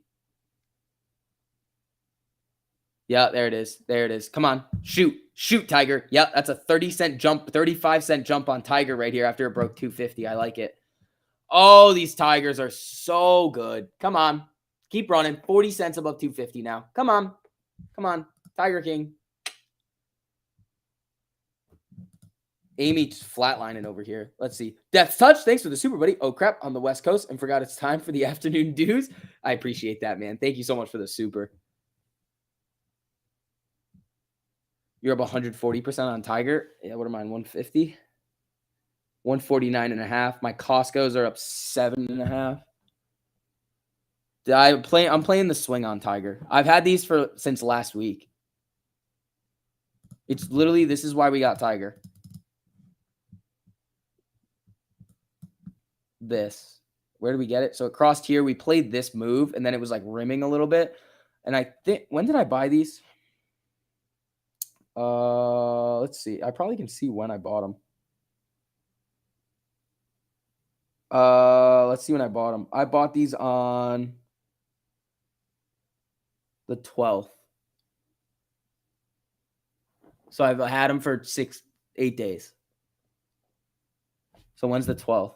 Yeah, there it is. There it is. Come on. Shoot. Shoot, Tiger. Yep, that's a 30-cent jump, 35-cent jump on Tiger right here after it broke 250. I like it. Oh, these Tigers are so good. Come on. Keep running. 40 cents above 250 now. Come on. Come on. Tiger King. Amy's flatlining over here. Let's see. Death Touch, thanks for the super, buddy. Oh, crap, on the West Coast and forgot it's time for the afternoon dews. I appreciate that, man. Thank you so much for the super. You're up 140% on Tiger. Yeah, what are mine, 150? 149.5. My Costco's are up 7.5. I'm playing the swing on Tiger. I've had these since last week. It's literally, this is why we got Tiger. This. Where did we get it? So it crossed here. We played this move, and then it was like rimming a little bit. And I think, when did I buy these? Let's see. I probably can see when I bought them. Let's see when I bought them. I bought these on the 12th. So I've had them for 8 days. So when's the 12th?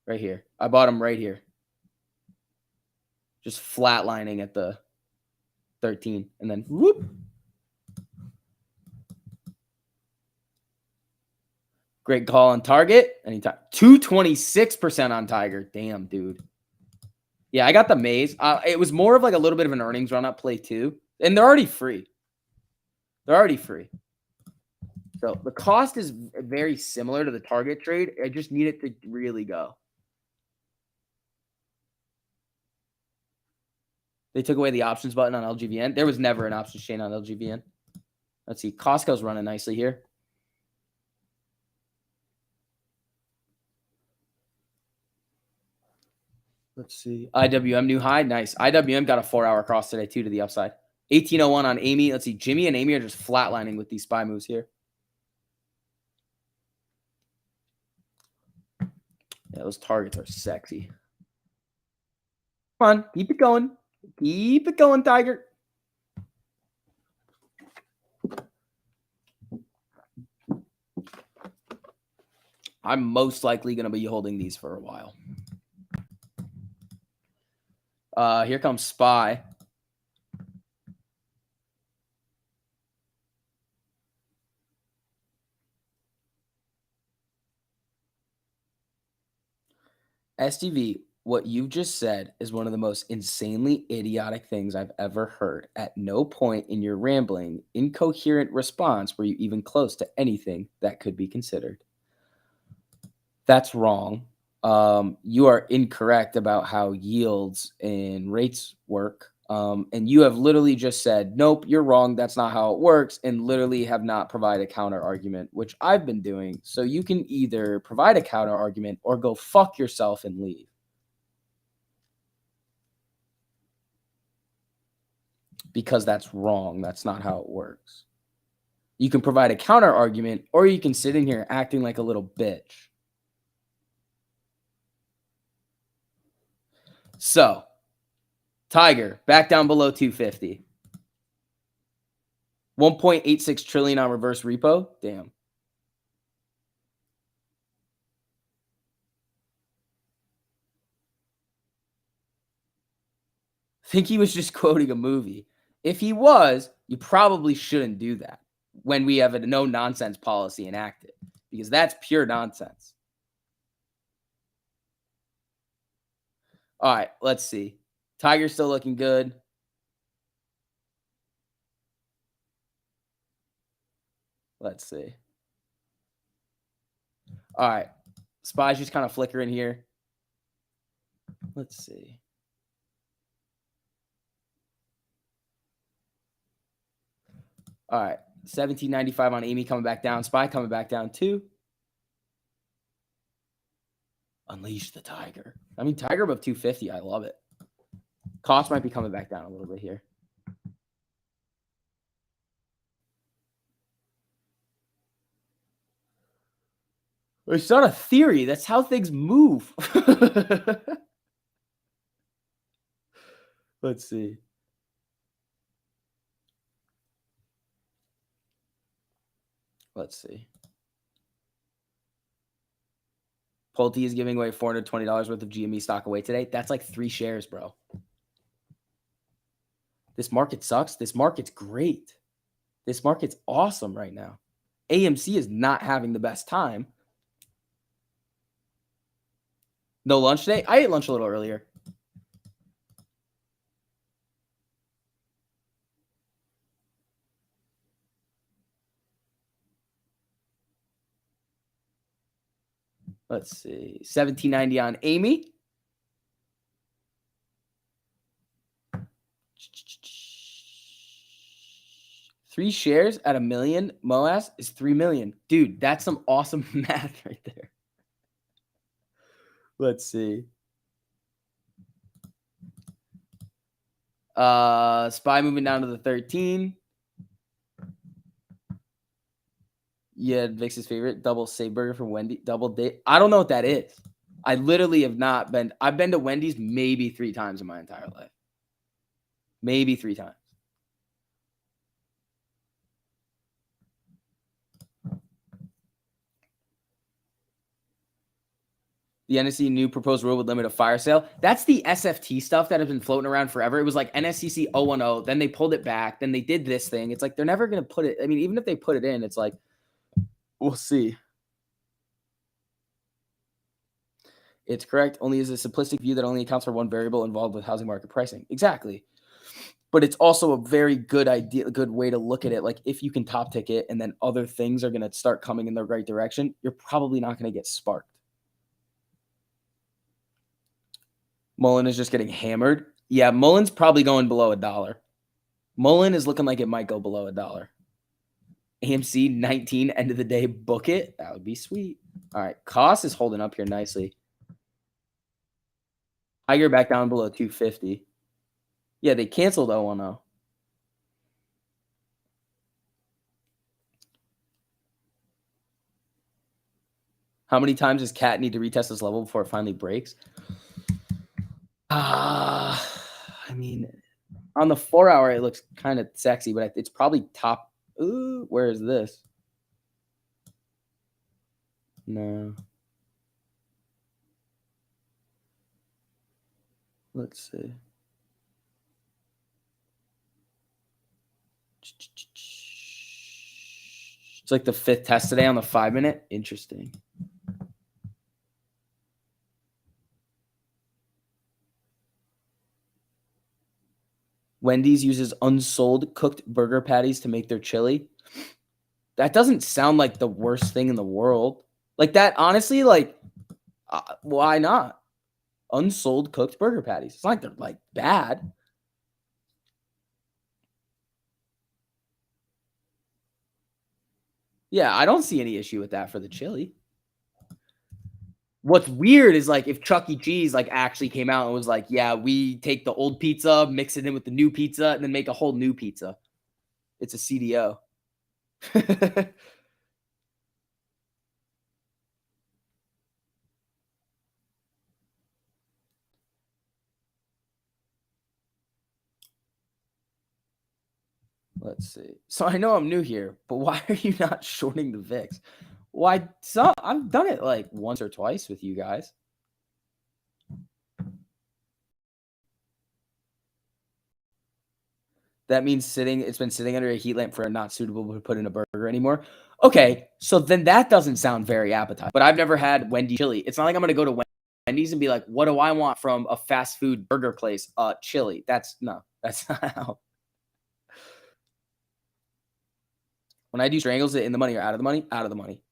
Right here. I bought them right here. Just flatlining at the 13. And then whoop. Great call on target. Anytime. 226% on Tiger. Damn, dude. Yeah, I got the maze. It was more of like a little bit of an earnings run up play too. And they're already free. So the cost is very similar to the target trade. I just need it to really go. They took away the options button on LGVN. There was never an options chain on LGVN. Let's see. Costco's running nicely here. Let's see. IWM new high. Nice. IWM got a 4-hour cross today too to the upside. 1801 on Amy. Let's see. Jimmy and Amy are just flatlining with these SPY moves here. Yeah, those targets are sexy. Come on. Keep it going. Keep it going, Tiger. I'm most likely going to be holding these for a while. Here comes SPY. STV, what you just said is one of the most insanely idiotic things I've ever heard. At no point in your rambling, incoherent response were you even close to anything that could be considered. That's wrong. You are incorrect about how yields and rates work. And you have literally just said, nope, you're wrong. That's not how it works. And literally have not provided a counter argument, which I've been doing. So you can either provide a counter argument or go fuck yourself and leave. Because that's wrong. That's not how it works. You can provide a counter argument or you can sit in here acting like a little bitch. So, Tiger, back down below 250. 1.86 trillion on reverse repo. Damn. I think he was just quoting a movie. If he was, you probably shouldn't do that when we have a no-nonsense policy enacted, because that's pure nonsense. All right, let's see. Tiger's still looking good. Let's see. All right. SPY's just kind of flickering here. Let's see. All right. 1795 on Amy coming back down. SPY coming back down too. Unleash the Tiger. I mean, Tiger above 250. I love it. Cost might be coming back down a little bit here. It's not a theory. That's how things move. Let's see. Let's see. Pulte is giving away $420 worth of GME stock away today. That's like 3 shares, bro. This market sucks. This market's great. This market's awesome right now. AMC is not having the best time. No lunch today? I ate lunch a little earlier. Let's see. $17.90 on Amy. Three shares at $1 million. MOAS is $3 million. Dude, that's some awesome math right there. Let's see. SPY moving down to the 13. Yeah, Vix's favorite double save burger from Wendy. Double date. I don't know what that is. I literally have not been. I've been to Wendy's maybe 3 times in my entire life. Maybe 3 times. The NSC new proposed rule would limit a fire sale. That's the SFT stuff that has been floating around forever. It was like NSCC 010, then they pulled it back, then they did this thing. It's like they're never going to put it. I mean, even if they put it in, it's like, we'll see. It's correct. Only is a simplistic view that only accounts for one variable involved with housing market pricing. Exactly. But it's also a very good idea, a good way to look at it. Like if you can top tick it and then other things are going to start coming in the right direction, you're probably not going to get sparked. Mullen is just getting hammered. Yeah, Mullen's probably going below $1. Mullen is looking like it might go below $1. AMC 19, end of the day, book it. That would be sweet. All right, cost is holding up here nicely. Tiger back down below 250. Yeah, they canceled 010. How many times does Cat need to retest this level before it finally breaks? I mean, on the 4-hour, it looks kind of sexy, but it's probably top. Ooh, where is this? No. Let's see. It's like the 5th test today on the 5-minute. Interesting. Wendy's uses unsold cooked burger patties to make their chili. That doesn't sound like the worst thing in the world. Like that, honestly, like, why not? Unsold cooked burger patties. It's not like they're like bad. Yeah, I don't see any issue with that for the chili. What's weird is like if Chuck E. Cheese like actually came out and was like, yeah, we take the old pizza, mix it in with the new pizza, and then make a whole new pizza. It's a CDO. Let's see. So I know I'm new here, but why are you not shorting the VIX? Why? So I've done it like once or twice with you guys. That means it's been sitting under a heat lamp for not suitable to put in a burger anymore. Okay, so then that doesn't sound very appetizing. But I've never had Wendy's chili. It's not like I'm going to go to Wendy's and be like, what do I want from a fast food burger place? Chili. That's not how. When I do strangles, it in the money or out of the money? Out of the money.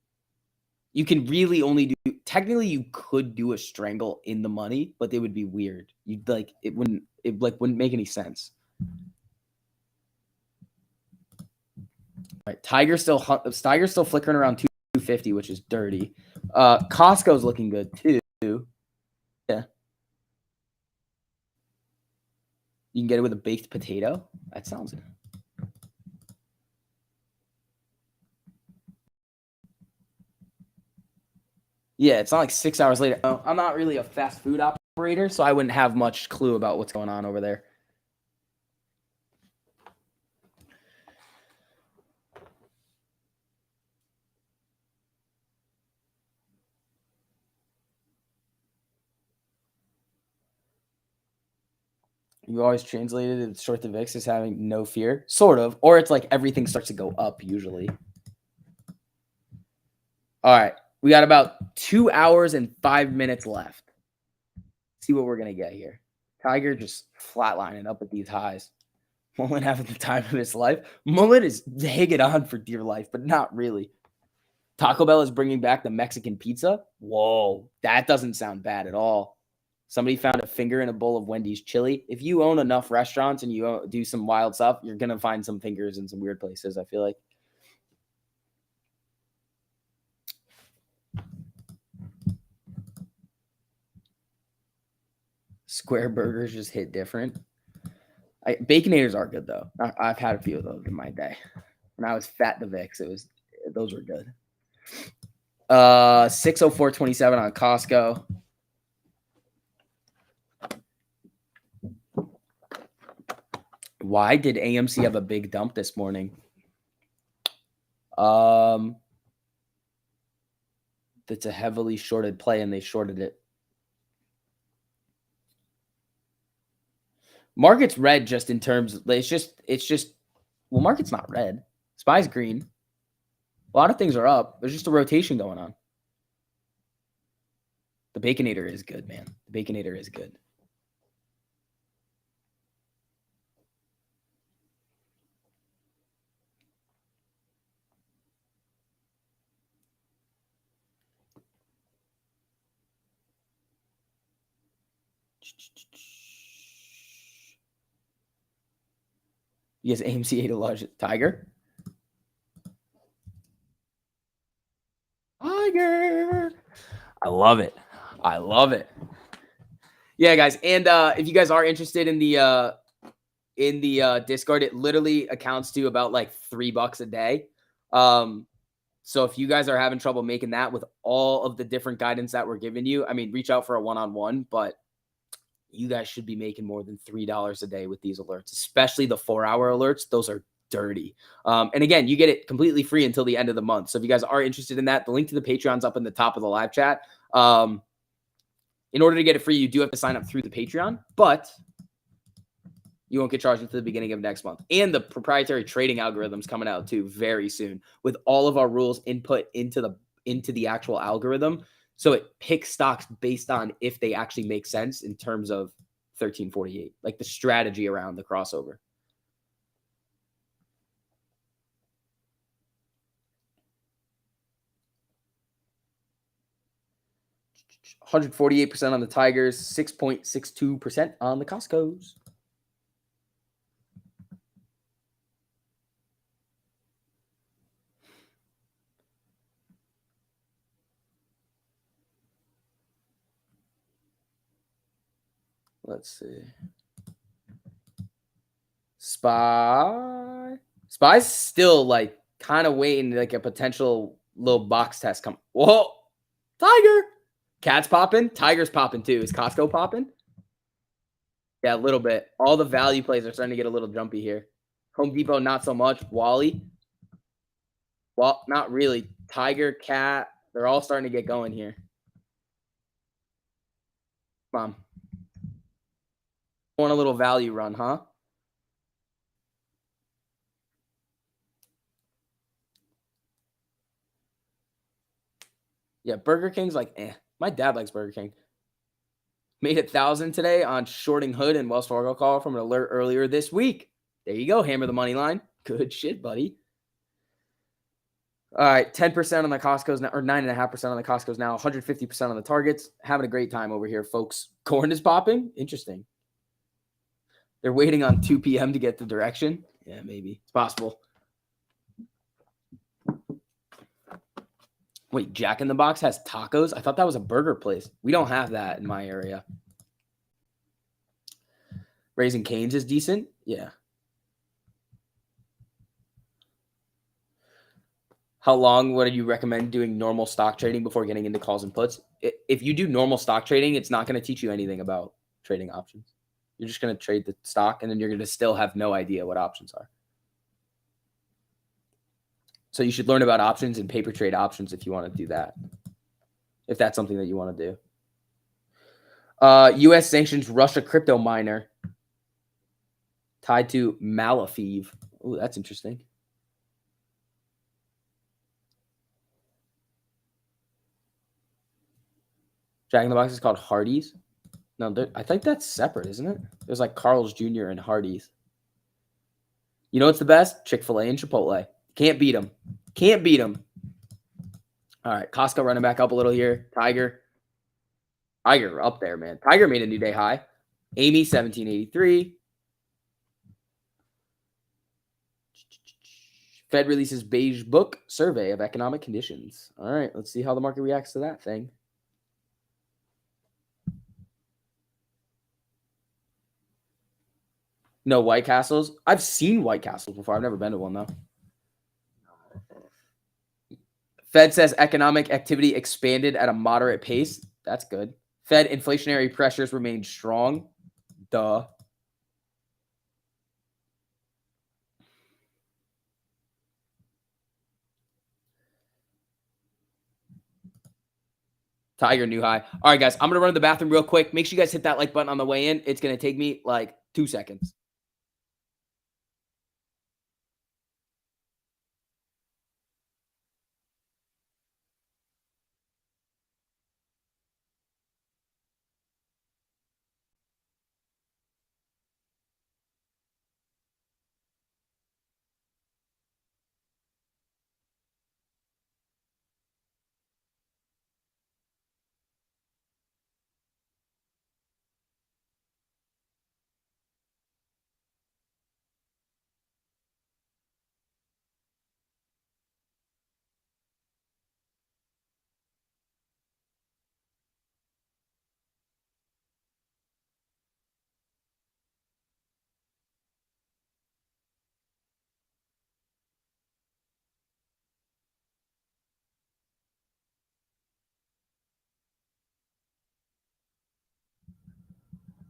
You can really only do, technically you could do a strangle in the money, but it would be weird. You'd like, it wouldn't make any sense. All right, Tiger's still flickering around 250, which is dirty. Costco's looking good too. Yeah. You can get it with a baked potato. That sounds good. Yeah, it's not like 6 hours later. I'm not really a fast food operator, so I wouldn't have much clue about what's going on over there. You always translated it short the VIX as having no fear, sort of, or it's like everything starts to go up usually. All right. We got about 2 hours and 5 minutes left. See what we're going to get here. Tiger just flatlining up at these highs. Mullen having the time of his life. Mullen is hanging on for dear life, but not really. Taco Bell is bringing back the Mexican pizza. Whoa, that doesn't sound bad at all. Somebody found a finger in a bowl of Wendy's chili. If you own enough restaurants and you do some wild stuff, you're going to find some fingers in some weird places, I feel like. Square burgers just hit different. Baconators are good, though. I've had a few of those in my day. When I was fat the Vicks, those were good. 604.27 on Costco. Why did AMC have a big dump this morning? That's a heavily shorted play, and they shorted it. Market's red just in terms. It's just. Well, market's not red. SPY's green. A lot of things are up. There's just a rotation going on. The Baconator is good, man. The Baconator is good. Yes, AMC ate a large Tiger. Tiger. I love it. I love it. Yeah, guys. And if you guys are interested in the Discord, it literally accounts to about like $3 a day. So if you guys are having trouble making that with all of the different guidance that we're giving you, I mean, reach out for a one-on-one, but you guys should be making more than $3 a day with these alerts, especially the 4-hour alerts. Those are dirty. And again, you get it completely free until the end of the month. So if you guys are interested in that, the link to the Patreon's up in the top of the live chat. In order to get it free, you do have to sign up through the Patreon, but you won't get charged until the beginning of next month. And the proprietary trading algorithm's coming out too very soon with all of our rules input into the actual algorithm. So it picks stocks based on if they actually make sense in terms of 1348, like the strategy around the crossover. $148 on the Tigers, 6.62% on the Costcos. Let's see. Spy's still like kind of waiting like a potential little box test come. Whoa, Tiger. Cat's popping. Tiger's popping too. Is Costco popping? Yeah, a little bit. All the value plays are starting to get a little jumpy here. Home Depot, not so much. Wally. Well, not really. Tiger, Cat, they're all starting to get going here. Come on. Want a little value run, huh? Yeah, Burger King's like, My dad likes Burger King. Made 1,000 today on shorting Hood and Wells Fargo call from an alert earlier this week. There you go. Hammer the money line. Good shit, buddy. All right, 10% on the Costco's now, or 9.5% on the Costco's now, 150% on the targets. Having a great time over here, folks. Corn is popping. Interesting. They're waiting on 2 p.m. to get the direction. Yeah, maybe. It's possible. Wait, Jack in the Box has tacos? I thought that was a burger place. We don't have that in my area. Raising Cane's is decent. Yeah. How long would you recommend doing normal stock trading before getting into calls and puts? If you do normal stock trading, it's not going to teach you anything about trading options. You're just going to trade the stock, and then you're going to still have no idea what options are. So you should learn about options and paper trade options if you want to do that, if that's something that you want to do. U.S. sanctions Russia crypto miner tied to Malafev. Oh, that's interesting. Jack in the Box is called Hardee's. No, I think that's separate, isn't it? There's like Carl's Jr. and Hardee's. You know what's the best? Chick-fil-A and Chipotle. Can't beat them. Can't beat them. All right, Costco running back up a little here. Tiger up there, man. Tiger made a new day high. Amy 1783. Fed releases beige book survey of economic conditions. All right, let's see how the market reacts to that thing. No White Castles. I've seen White Castles before. I've never been to one though. Fed says economic activity expanded at a moderate pace. That's good. Fed inflationary pressures remain strong. Duh. Tiger new high. All right, guys, I'm going to run to the bathroom real quick. Make sure you guys hit that like button on the way in. It's going to take me like 2 seconds.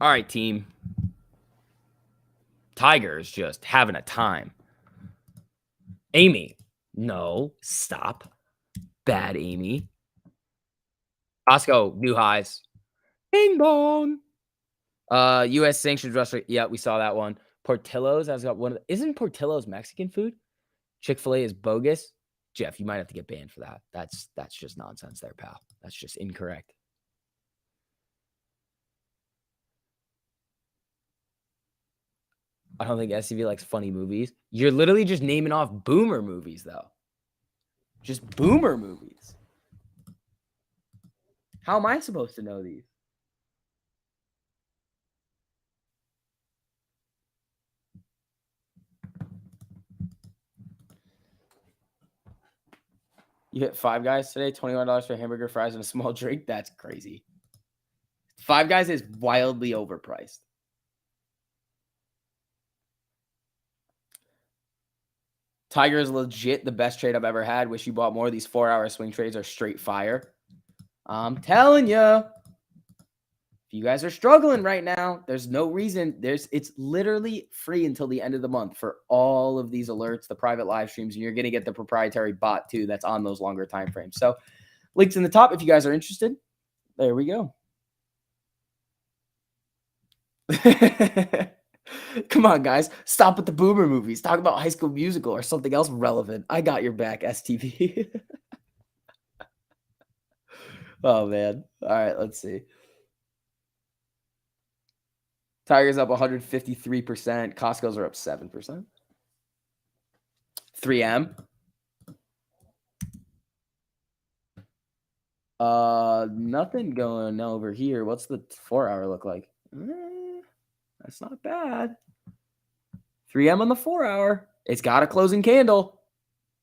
All right, team. Tiger is just having a time. Amy. No, stop. Bad Amy. Costco, new highs. Bing bong. U.S. sanctions restaurant. Yeah, we saw that one. Portillo's has got one of the, isn't Portillo's Mexican food? Chick-fil-A is bogus. Jeff, you might have to get banned for that. That's just nonsense there, pal. That's just incorrect. I don't think SCV likes funny movies. You're literally just naming off boomer movies, though. Just boomer movies. How am I supposed to know these? You hit Five Guys today, $21 for hamburger, fries, and a small drink? That's crazy. Five Guys is wildly overpriced. Tiger is legit the best trade I've ever had. Wish you bought more. These 4-hour swing trades are straight fire. I'm telling you. If you guys are struggling right now, there's no reason. It's literally free until the end of the month for all of these alerts, the private live streams, and you're going to get the proprietary bot too that's on those longer time frames. So links in the top if you guys are interested. There we go. Come on, guys. Stop with the boomer movies. Talk about High School Musical or something else relevant. I got your back, STV. Oh, man. All right, let's see. Tigers up 153%. Costco's are up 7%. 3M. Nothing going over here. What's the 4-hour look like? That's not bad. 3M on the 4-hour. It's got a closing candle.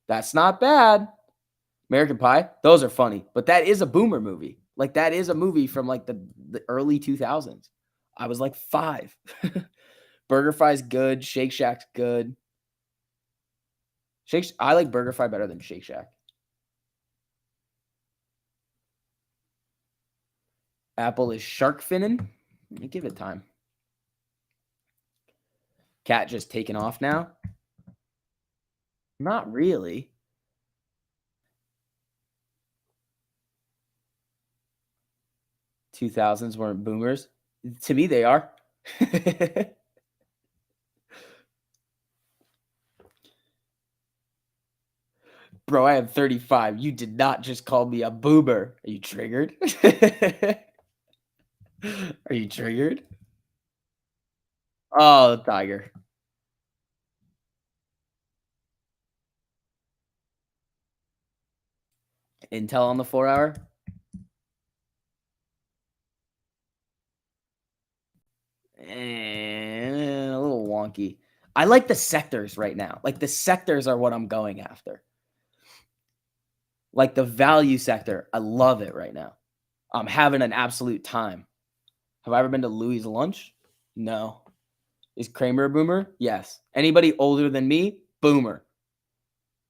That's not bad. American Pie, those are funny. But that is a boomer movie. Like, that is a movie from, like, the early 2000s. I was, like, 5. Burger Fry's good. Shake Shack's good. I like Burger Fry better than Shake Shack. Apple is shark finning. Give it time. Cat just taking off now? Not really. $2000s weren't boomers. To me, they are. Bro, I am 35. You did not just call me a boomer. Are you triggered? Are you triggered? Oh, Tiger. Intel on the 4-hour. And a little wonky. I like the sectors right now. Like the sectors are what I'm going after. Like the value sector. I love it right now. I'm having an absolute time. Have I ever been to Louis' lunch? No. Is Kramer a boomer? Yes. Anybody older than me? Boomer.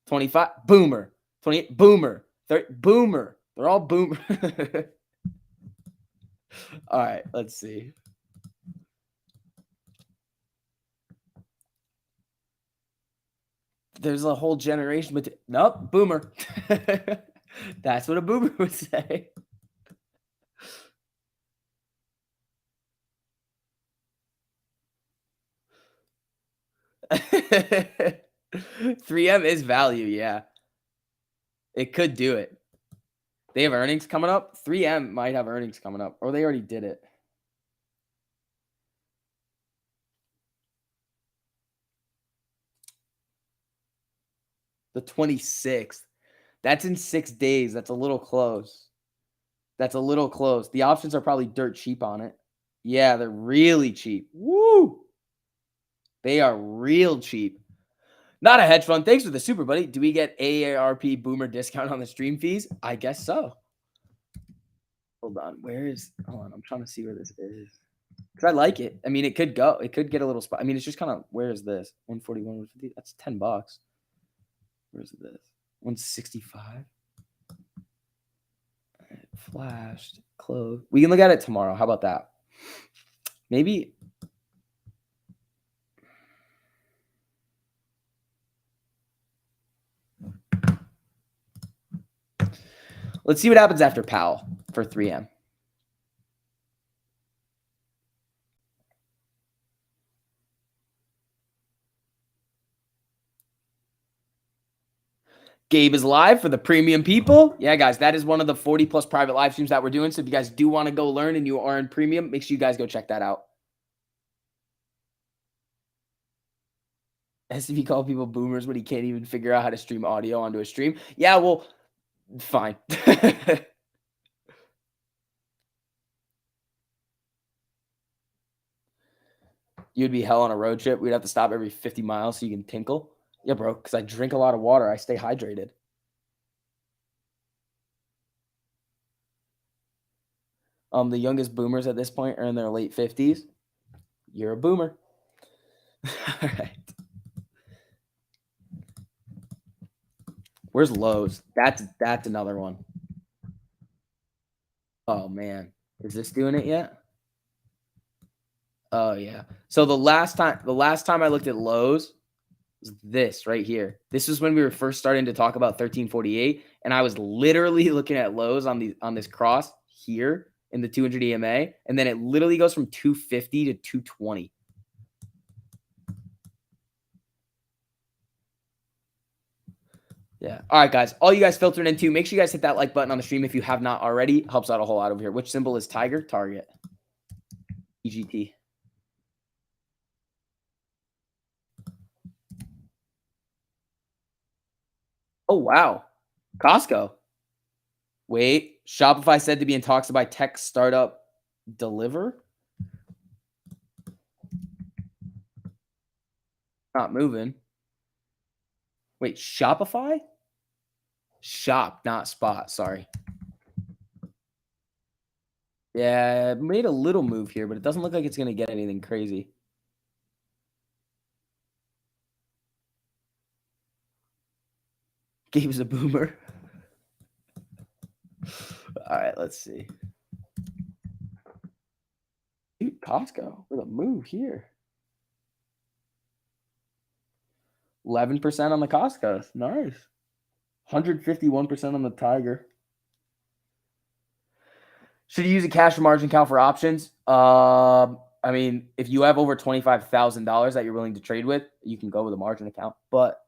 25? Boomer. 28? Boomer. 30? Boomer. They're all boomer. All right, let's see. There's a whole generation, but nope, boomer. That's what a boomer would say. $3M is value, yeah. It could do it. They have earnings coming up. 3M might have earnings coming up, or they already did it. The 26th. That's in 6 days. That's a little close. That's a little close. The options are probably dirt cheap on it. Yeah, they're really cheap. Woo! They are real cheap. Not a hedge fund. Thanks for the super, buddy. Do we get AARP boomer discount on the stream fees? I guess so. Hold on. Hold on. I'm trying to see where this is. Because I like it. I mean, it could go. It could get a little spot. I mean, it's just kind of, where is this? 141, 150. That's $10. Where's this? 165. Flashed. Closed. We can look at it tomorrow. How about that? Maybe. Let's see what happens after Powell for 3M. Gabe is live for the premium people. Yeah, guys, that is one of the 40 plus private live streams that we're doing. So if you guys do want to go learn and you are in premium, make sure you guys go check that out. SCP call people boomers when he can't even figure out how to stream audio onto a stream. Yeah, well, fine. You'd be hell on a road trip. We'd have to stop every 50 miles so you can tinkle. Yeah, bro, because I drink a lot of water. I stay hydrated. The youngest boomers at this point are in their late 50s. You're a boomer. All right. Where's Lowe's? That's another one. Oh man, is this doing it yet? Oh yeah. So the last time I looked at Lowe's was this right here. This is when we were first starting to talk about 1348, and I was literally looking at Lowe's on this cross here in the 200 EMA, and then it literally goes from 250 to 220. Yeah. All right, guys. All you guys filtering in too. Make sure you guys hit that like button on the stream if you have not already. Helps out a whole lot over here. Which symbol is Tiger? Target. EGT. Oh, wow. Costco. Wait. Shopify said to be in talks to buy tech startup Deliver. Not moving. Wait, Shopify? Shop, not Spot. Sorry. Yeah, it made a little move here, but it doesn't look like it's going to get anything crazy. Gabe's a boomer. All right, let's see. Dude, Costco with a move here. 11% on the Costco. Nice. 151% on the Tiger. Should you use a cash or margin account for options? I mean, if you have over $25,000 that you're willing to trade with, you can go with a margin account. But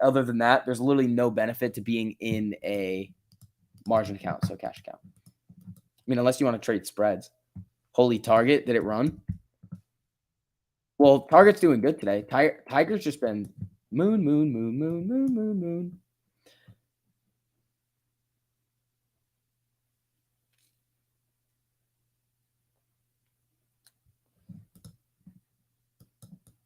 Other than that, there's literally no benefit to being in a margin account, so cash account. I mean, unless you want to trade spreads. Holy Target, did it run? Well, Target's doing good today. Tiger's just been moon.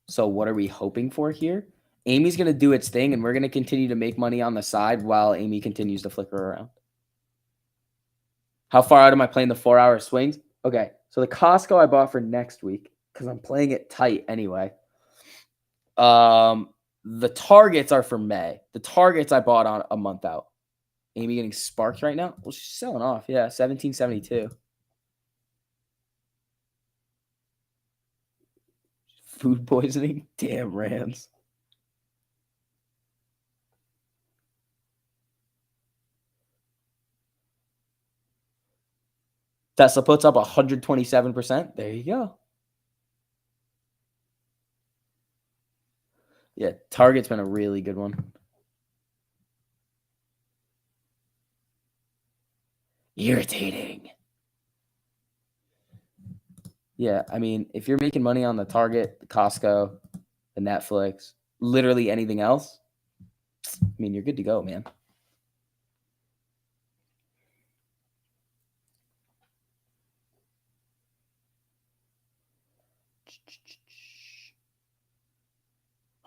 So what are we hoping for here? Amy's going to do its thing, and we're going to continue to make money on the side while Amy continues to flicker around. How far out am I playing the 4-hour swings? Okay, so the Costco I bought for next week because I'm playing it tight anyway. The targets are for May. The targets I bought on a month out. Amy getting sparked right now? Well, she's selling off. Yeah, 1772. Food poisoning? Damn, Rams. Tesla puts up 127%. There you go. Yeah, Target's been a really good one. Irritating. Yeah, I mean, if you're making money on the Target, the Costco, the Netflix, literally anything else, I mean, you're good to go, man.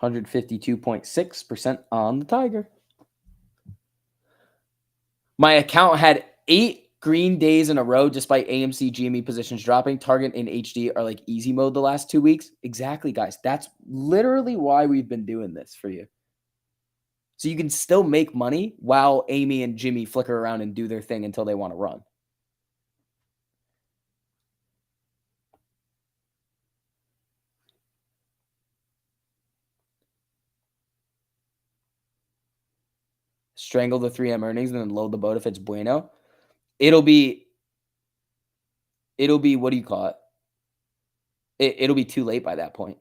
$152.6% on the Tiger. My account had 8 green days in a row despite AMC GME positions dropping. Target and HD are like easy mode the last 2 weeks. Exactly, guys. That's literally why we've been doing this for you. So you can still make money while Amy and Jimmy flicker around and do their thing until they want to run. Strangle the 3M earnings and then load the boat if it's bueno. It'll be what do you call it? It'll be too late by that point.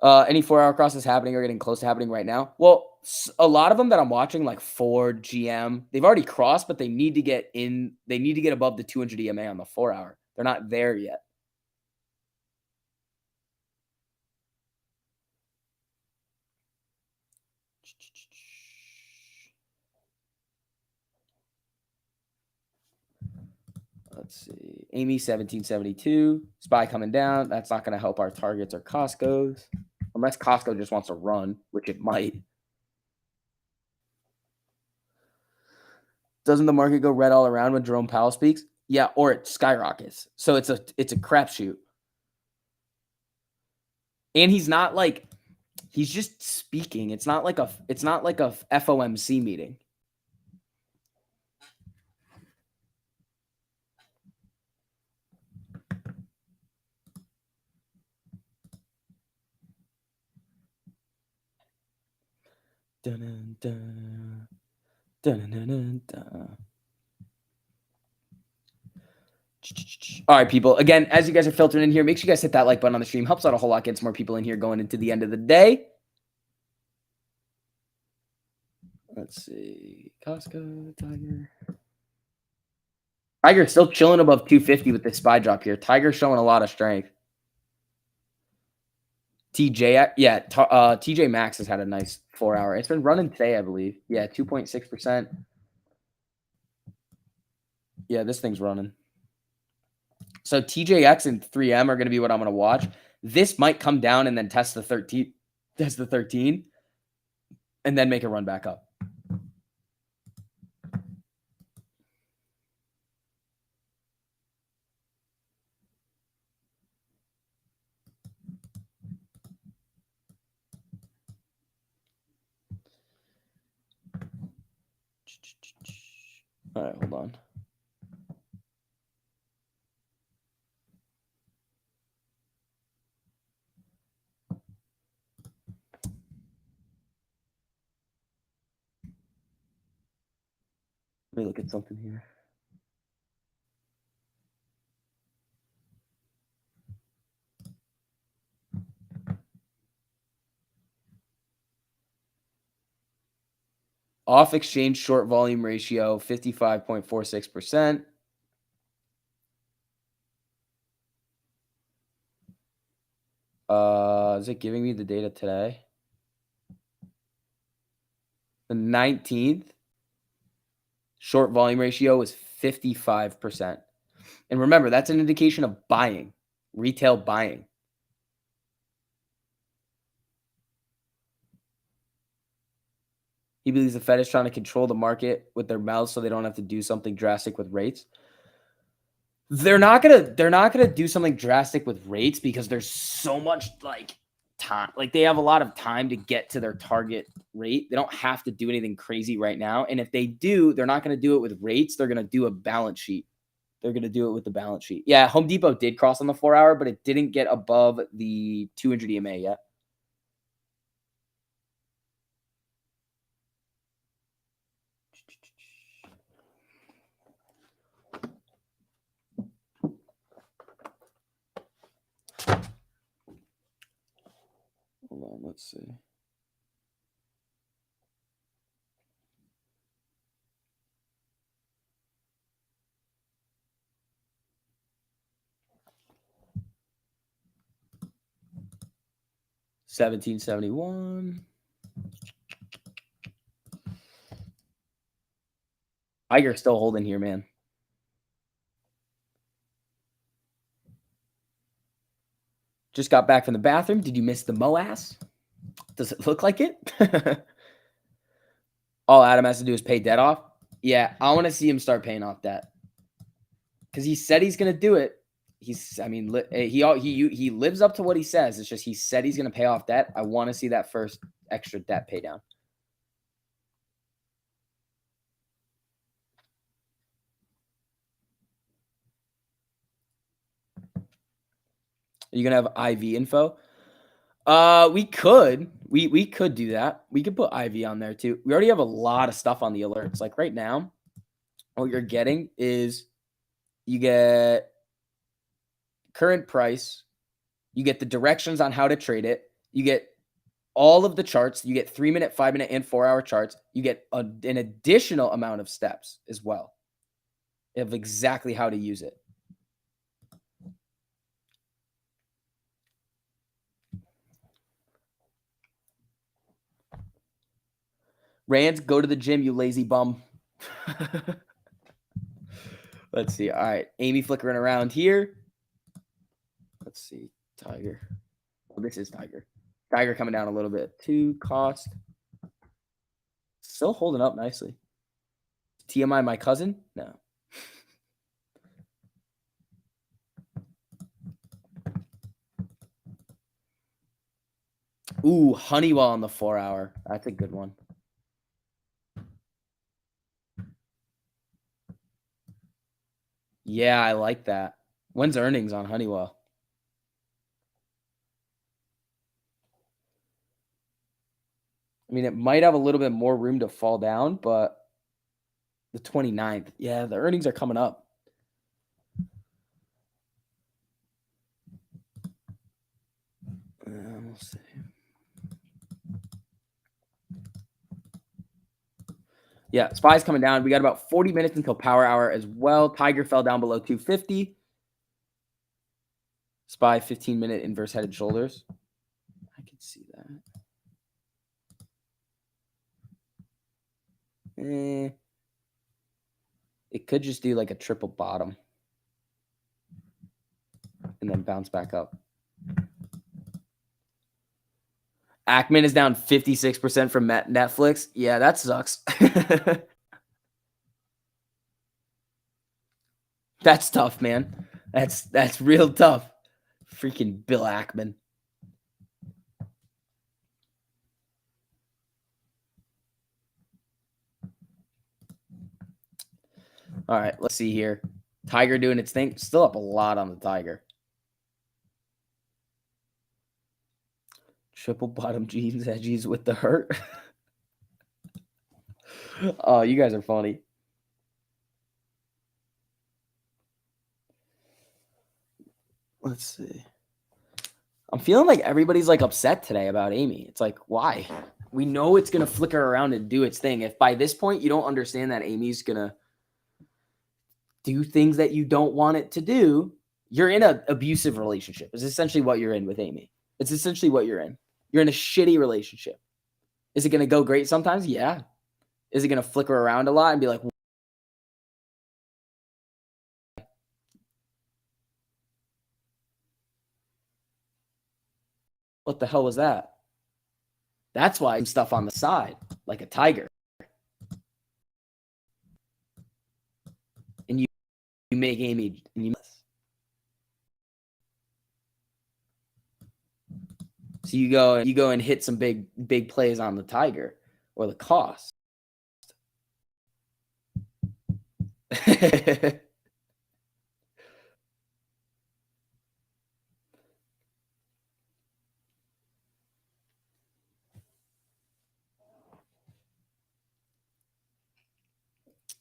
Any 4-hour crosses happening or getting close to happening right now? Well, a lot of them that I'm watching, like Ford, GM, they've already crossed, but they need to get in. They need to get above the 200 EMA on the 4-hour. They're not there yet. Let's see. Amy 1772. SPY coming down. That's not going to help our targets or Costco's. Unless Costco just wants to run, which it might. Doesn't the market go red all around when Jerome Powell speaks? Yeah, or it skyrockets. So it's a crapshoot. And he's not like he's just speaking. It's not like a FOMC meeting. Dun, dun, dun, dun, dun, dun. All right, people. Again, as you guys are filtering in here, make sure you guys hit that like button on the stream. Helps out a whole lot, gets more people in here going into the end of the day. Let's see. Costco, Tiger. Tiger's still chilling above 250 with this SPY drop here. Tiger's showing a lot of strength. TJ, yeah, TJ Maxx has had a nice 4-hour. It's been running today, I believe. Yeah, 2.6%. Yeah, this thing's running. So TJX and 3M are going to be what I'm going to watch. This might come down and then test the 13, and then make a run back up. All right, hold on. Let me look at something here. Off exchange short volume ratio, 55.46%. Is it giving me the data today? The 19th short volume ratio is 55%. And remember, that's an indication of buying, retail buying. He believes the Fed is trying to control the market with their mouths so they don't have to do something drastic with rates. They're not gonna do something drastic with rates because there's so much like time. Like they have a lot of time to get to their target rate. They don't have to do anything crazy right now. And if they do, they're not gonna do it with rates. They're gonna do a balance sheet. They're gonna do it with the balance sheet. Yeah, Home Depot did cross on the 4-hour, but it didn't get above the 200 EMA yet. Hold on, let's see. $17.71. Tiger's still holding here, man. Just got back from the bathroom. Did you miss the MOAS? Does it look like it? All Adam has to do is pay debt off. Yeah, I want to see him start paying off debt because he said he's going to do it. He lives up to what he says. It's just he said he's going to pay off debt. I want to see that first extra debt pay down. Are you going to have IV info? We could. We could do that. We could put IV on there too. We already have a lot of stuff on the alerts. Like right now, what you're getting is you get current price, you get the directions on how to trade it, you get all of the charts, you get 3-minute, 5-minute, and 4-hour charts, you get an additional amount of steps as well of exactly how to use it. Rands, go to the gym, you lazy bum. Let's see. All right. Amy flickering around here. Let's see. Tiger. Oh, this is Tiger. Tiger coming down a little bit. Cost. Still holding up nicely. TMI, my cousin? No. Ooh, Honeywell on the 4-hour. That's a good one. Yeah, I like that. When's earnings on Honeywell? I mean, it might have a little bit more room to fall down, but the 29th. Yeah, the earnings are coming up. We'll see. Yeah, SPY's coming down. We got about 40 minutes until power hour as well. Tiger fell down below 250. SPY 15-minute inverse headed shoulders. I can see that. It could just do like a triple bottom and then bounce back up. Ackman is down 56% from Netflix. Yeah, that sucks. That's tough, man. That's real tough. Freaking Bill Ackman. All right, let's see here. Tiger doing its thing. Still up a lot on the Tiger. Triple bottom jeans edgies with the hurt. Oh, you guys are funny. Let's see. I'm feeling like everybody's like upset today about Amy. It's like, why? We know it's going to flicker around and do its thing. If by this point you don't understand that Amy's going to do things that you don't want it to do, you're in an abusive relationship. It's essentially what you're in with Amy. It's essentially what you're in. You're in a shitty relationship. Is it going to go great sometimes? Yeah. Is it going to flicker around a lot and be like, what the hell was that? That's why stuff on the side, like a tiger. And you make Amy and you so you go and hit some big plays on the tiger or the cost.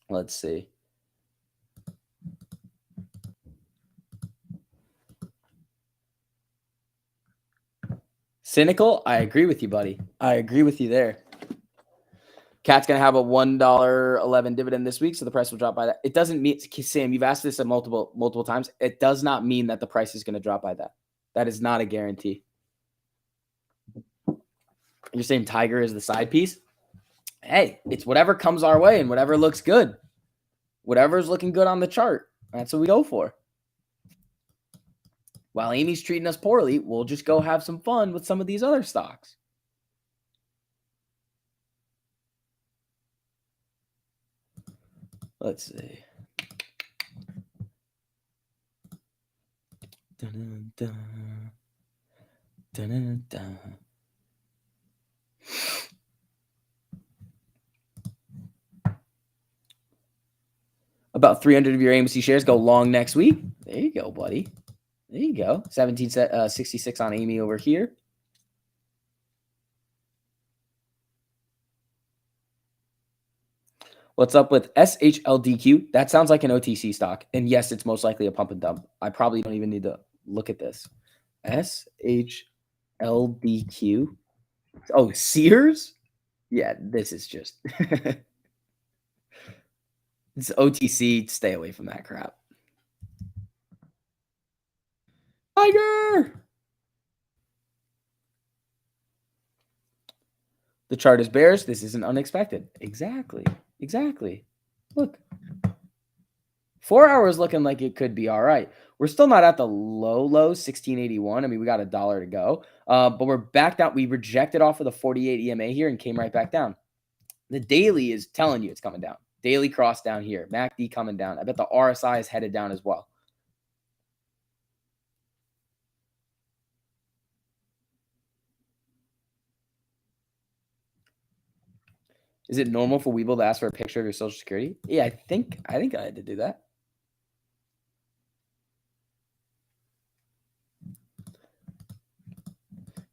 Let's see. Cynical? I agree with you, buddy. I agree with you there. Cat's going to have a $1.11 dividend this week, so the price will drop by that. It doesn't mean, Sam, you've asked this multiple times. It does not mean that the price is going to drop by that. That is not a guarantee. You're saying Tiger is the side piece? Hey, it's whatever comes our way and whatever looks good. Whatever's looking good on the chart. That's what we go for. While Amy's treating us poorly, we'll just go have some fun with some of these other stocks. Let's see. Dun, dun, dun, dun, dun. About 300 of your AMC shares go long next week. There you go, buddy. There you go. 1766 on Amy over here. What's up with SHLDQ? That sounds like an OTC stock. And yes, it's most likely a pump and dump. I probably don't even need to look at this. SHLDQ. Oh, Sears? Yeah, this is just it's OTC. Stay away from that crap. Tiger! The chart is bearish. This isn't unexpected. Exactly. Look. 4 hours looking like it could be all right. We're still not at the low, 1681. I mean, we got $1 to go. But we're back down. We rejected off of the 48 EMA here and came right back down. The daily is telling you it's coming down. Daily cross down here. MACD coming down. I bet the RSI is headed down as well. Is it normal for Webull to ask for a picture of your social security? Yeah, I think I had to do that.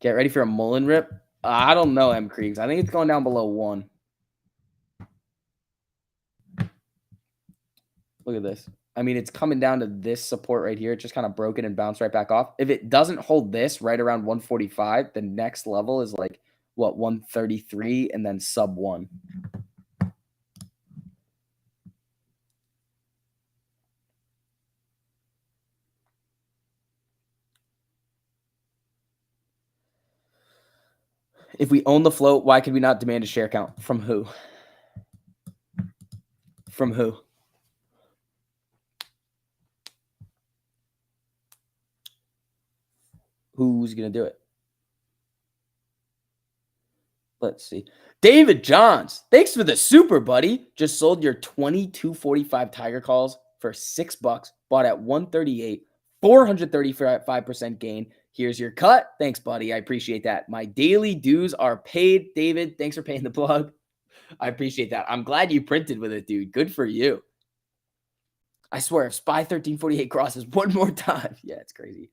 Get ready for a Mullen rip. I don't know, M. Kriegs. I think it's going down below 1. Look at this. I mean, it's coming down to this support right here. It just kind of broke it and bounced right back off. If it doesn't hold this right around 145, the next level is like, what, 133 and then sub 1. If we own the float, why could we not demand a share count? From who? From who? Who's going to do it? Let's see. David Johns, thanks for the super, buddy. Just sold your 2245 Tiger calls for $6. Bought at 138, 435% gain. Here's your cut. Thanks, buddy. I appreciate that. My daily dues are paid. David, thanks for paying the plug. I appreciate that. I'm glad you printed with it, dude. Good for you. I swear, if SPY 1348 crosses one more time, yeah, it's crazy.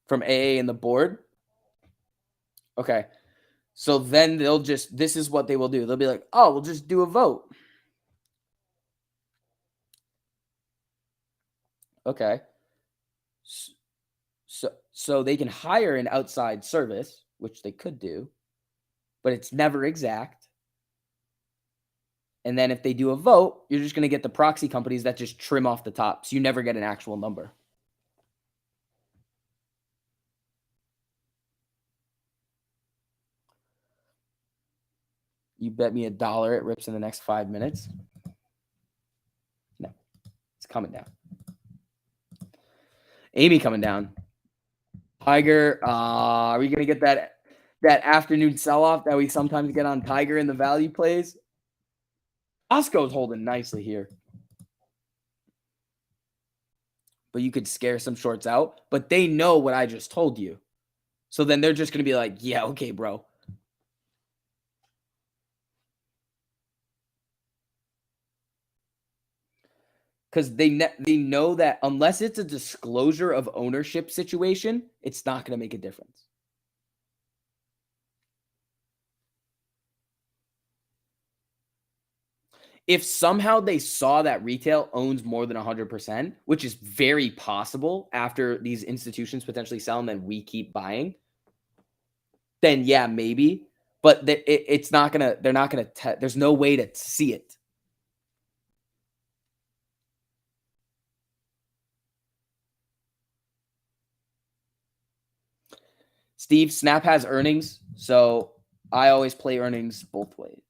From AA and the board. Okay. So then they'll just, this is what they will do. They'll be like, oh, we'll just do a vote. Okay. S- So they can hire an outside service, which they could do, but it's never exact. And then if they do a vote, you're just going to get the proxy companies that just trim off the top. So you never get an actual number. You bet me $1 it rips in the next 5 minutes. No, it's coming down. Amy coming down. Tiger, are we going to get that afternoon sell-off that we sometimes get on Tiger in the value plays? Costco's holding nicely here. But you could scare some shorts out. But they know what I just told you. So then they're just going to be like, yeah, okay, bro. Because they know that unless it's a disclosure of ownership situation, it's not going to make a difference. If somehow they saw that retail owns more than 100%, which is very possible after these institutions potentially sell and then we keep buying, then yeah, maybe. But it's not going to, they're not going to, there's no way to see it. Steve, Snap has earnings, so I always play earnings both ways.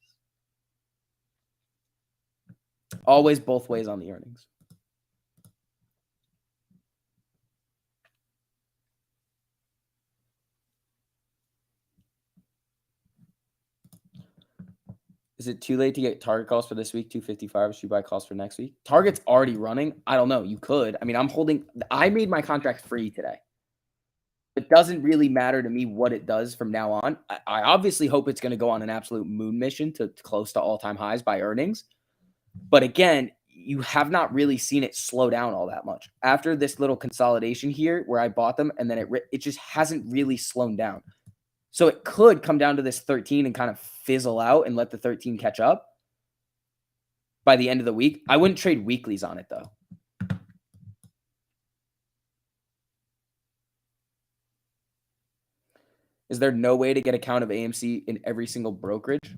Always both ways on the earnings. Is it too late to get Target calls for this week? 255. Should you buy calls for next week? Target's already running. I don't know. You could. I mean, I made my contract free today. It doesn't really matter to me what it does from now on. I obviously hope it's going to go on an absolute moon mission to close to all-time highs by earnings. But again, you have not really seen it slow down all that much. After this little consolidation here where I bought them and then it just hasn't really slowed down. So it could come down to this 13 and kind of fizzle out and let the 13 catch up by the end of the week. I wouldn't trade weeklies on it, though. Is there no way to get a count of AMC in every single brokerage?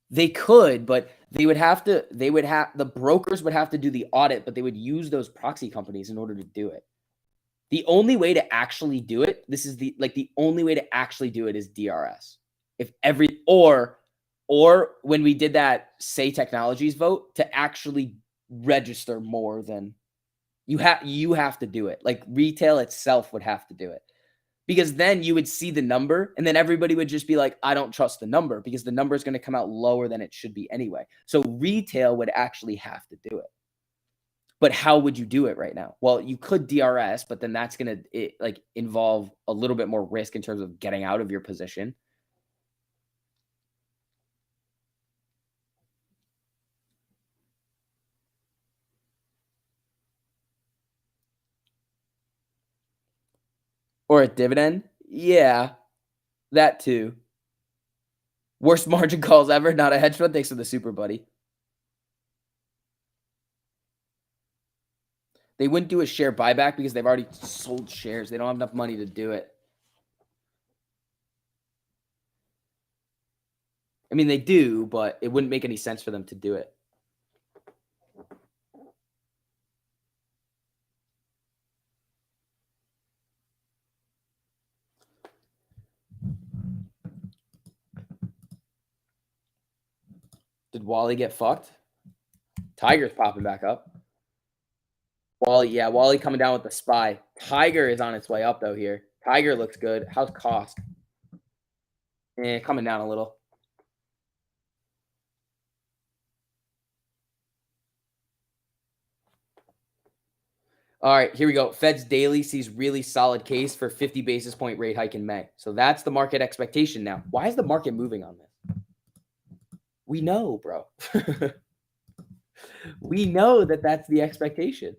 They could, but the brokers would have to do the audit, but they would use those proxy companies in order to do it. The only way to actually do it, the only way to actually do it is DRS. Or when we did that Say Technologies vote to actually register more than you have to do it. Like retail itself would have to do it. Because then you would see the number and then everybody would just be like, I don't trust the number because the number is going to come out lower than it should be anyway. So retail would actually have to do it. But how would you do it right now? Well, you could DRS, but then that's going to involve a little bit more risk in terms of getting out of your position. Or a dividend? Yeah, that too. Worst margin calls ever, not a hedge fund. Thanks for the super, buddy. They wouldn't do a share buyback because they've already sold shares. They don't have enough money to do it. I mean, they do, but it wouldn't make any sense for them to do it. Did Wally get fucked? Tiger's popping back up. Wally coming down with the SPY. Tiger is on its way up, though, here. Tiger looks good. How's cost? Coming down a little. All right, here we go. Fed's daily sees really solid case for 50 basis point rate hike in May. So that's the market expectation now. Why is the market moving on this? We know, bro. We know that that's the expectation.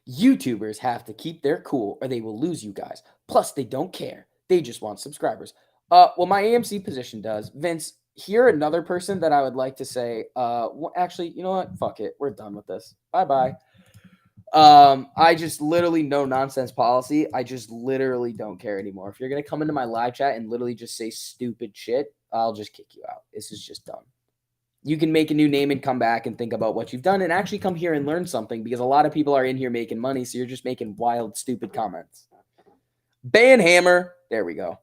YouTubers have to keep their cool or they will lose you guys. Plus, they don't care. They just want subscribers. Well, my AMC position does. Vince, Here, another person that I would like to say, actually, you know what? Fuck it. We're done with this. Bye-bye. I just literally no nonsense policy. I just literally don't care anymore. If you're gonna come into my live chat and literally just say stupid shit, I'll just kick you out. This is just dumb. You can make a new name and come back and think about what you've done and actually come here and learn something because a lot of people are in here making money, so you're just making wild, stupid comments. Ban hammer. There we go.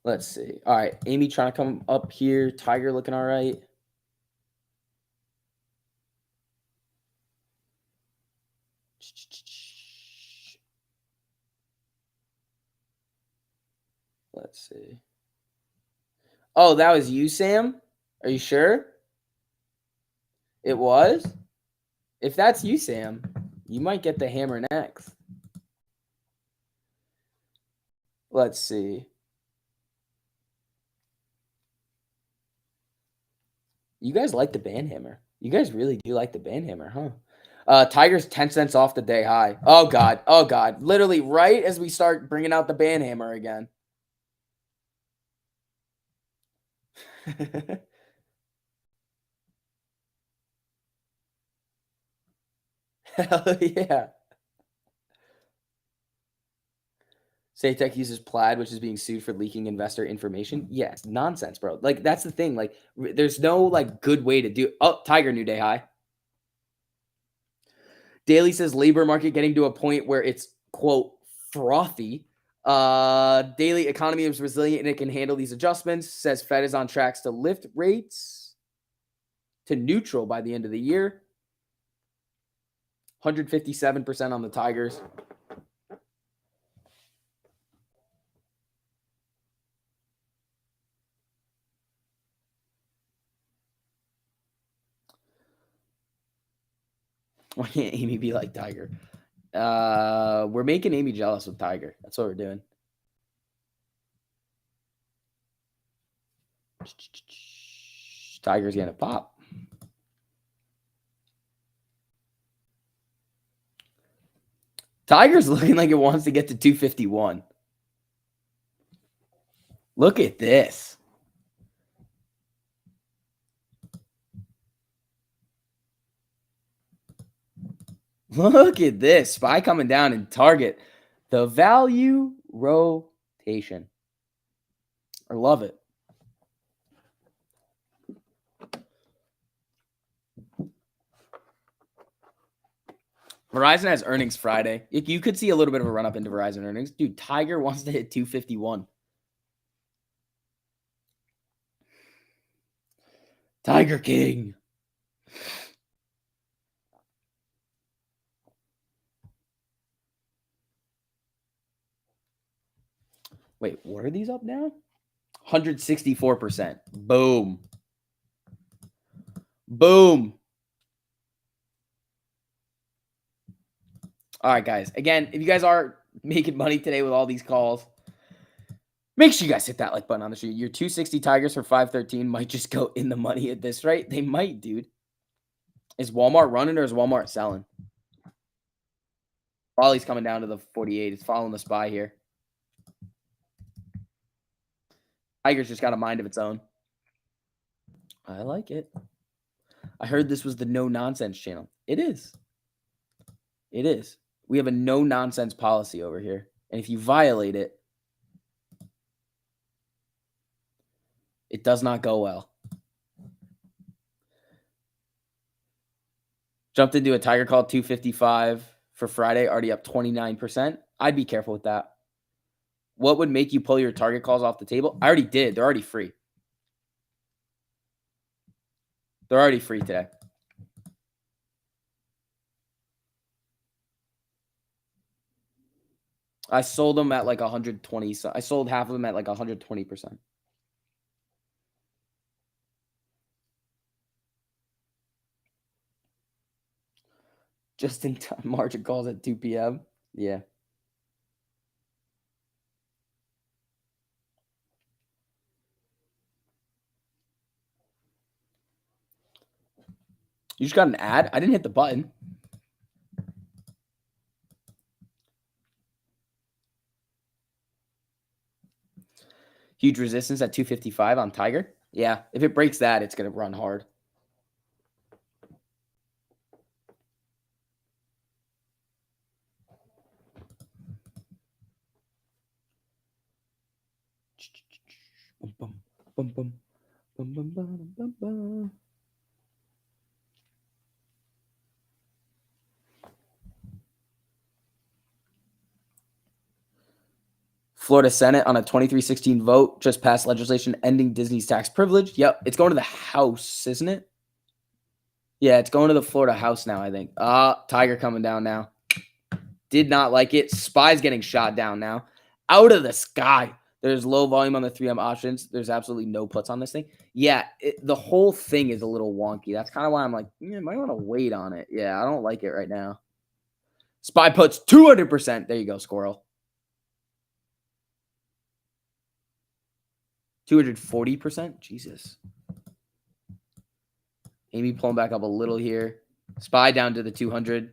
Let's see. All right. Amy trying to come up here. Tiger looking all right. Let's see. Oh, that was you, Sam? Are you sure? It was? If that's you, Sam, you might get the hammer next. Let's see. You guys like the band hammer. You guys really do like the band hammer, huh? Tiger's 10 cents off the day high. Oh, God. Oh, God. Literally right as we start bringing out the band hammer again. Hell yeah. Saytech uses Plaid, which is being sued for leaking investor information. Yeah, nonsense, bro. Like, that's the thing. Like, there's no, like, good way to do. Oh, Tiger, new day high. Daily says labor market getting to a point where it's, quote, frothy. Daily economy is resilient and it can handle these adjustments. Says Fed is on tracks to lift rates to neutral by the end of the year. 157% on the Tigers. Why can't Amy be like Tiger? We're making Amy jealous with Tiger. That's what we're doing. Tiger's gonna pop. Tiger's looking like it wants to get to 251. Look at this. Look at this. SPY coming down and target the value rotation. I love it. Verizon has earnings Friday. You could see a little bit of a run up into Verizon earnings. Dude, Tiger wants to hit 251. Tiger King. Wait, what are these up now? 164%. Boom. Boom. All right, guys. Again, if you guys are making money today with all these calls, make sure you guys hit that like button on the stream. Your 260 Tigers for 513 might just go in the money at this rate. They might, dude. Is Walmart running or is Walmart selling? Raleigh's coming down to the 48. It's following the SPY here. Tiger's just got a mind of its own. I like it. I heard this was the no nonsense channel. It is. It is. We have a no nonsense policy over here. And if you violate it, it does not go well. Jumped into a Tiger call 255 for Friday, already up 29%. I'd be careful with that. What would make you pull your target calls off the table? I already did. They're already free. They're already free today. I sold them at like 120. So I sold half of them at like 120%. Just in time margin calls at 2 p.m. Yeah. You just got an ad? I didn't hit the button. Huge resistance at 255 on Tiger. Yeah, if it breaks that, it's going to run hard. Florida Senate on a 2316 vote just passed legislation ending Disney's tax privilege. Yep, it's going to the House, isn't it? Yeah, it's going to the Florida House now, I think. Tiger coming down now. Did not like it. Spy's getting shot down now. Out of the sky. There's low volume on the 3M options. There's absolutely no puts on this thing. Yeah, the whole thing is a little wonky. That's kind of why I'm like, I might want to wait on it. Yeah, I don't like it right now. Spy puts 200%. There you go, squirrel. 240%? Jesus. Amy pulling back up a little here. Spy down to the 200.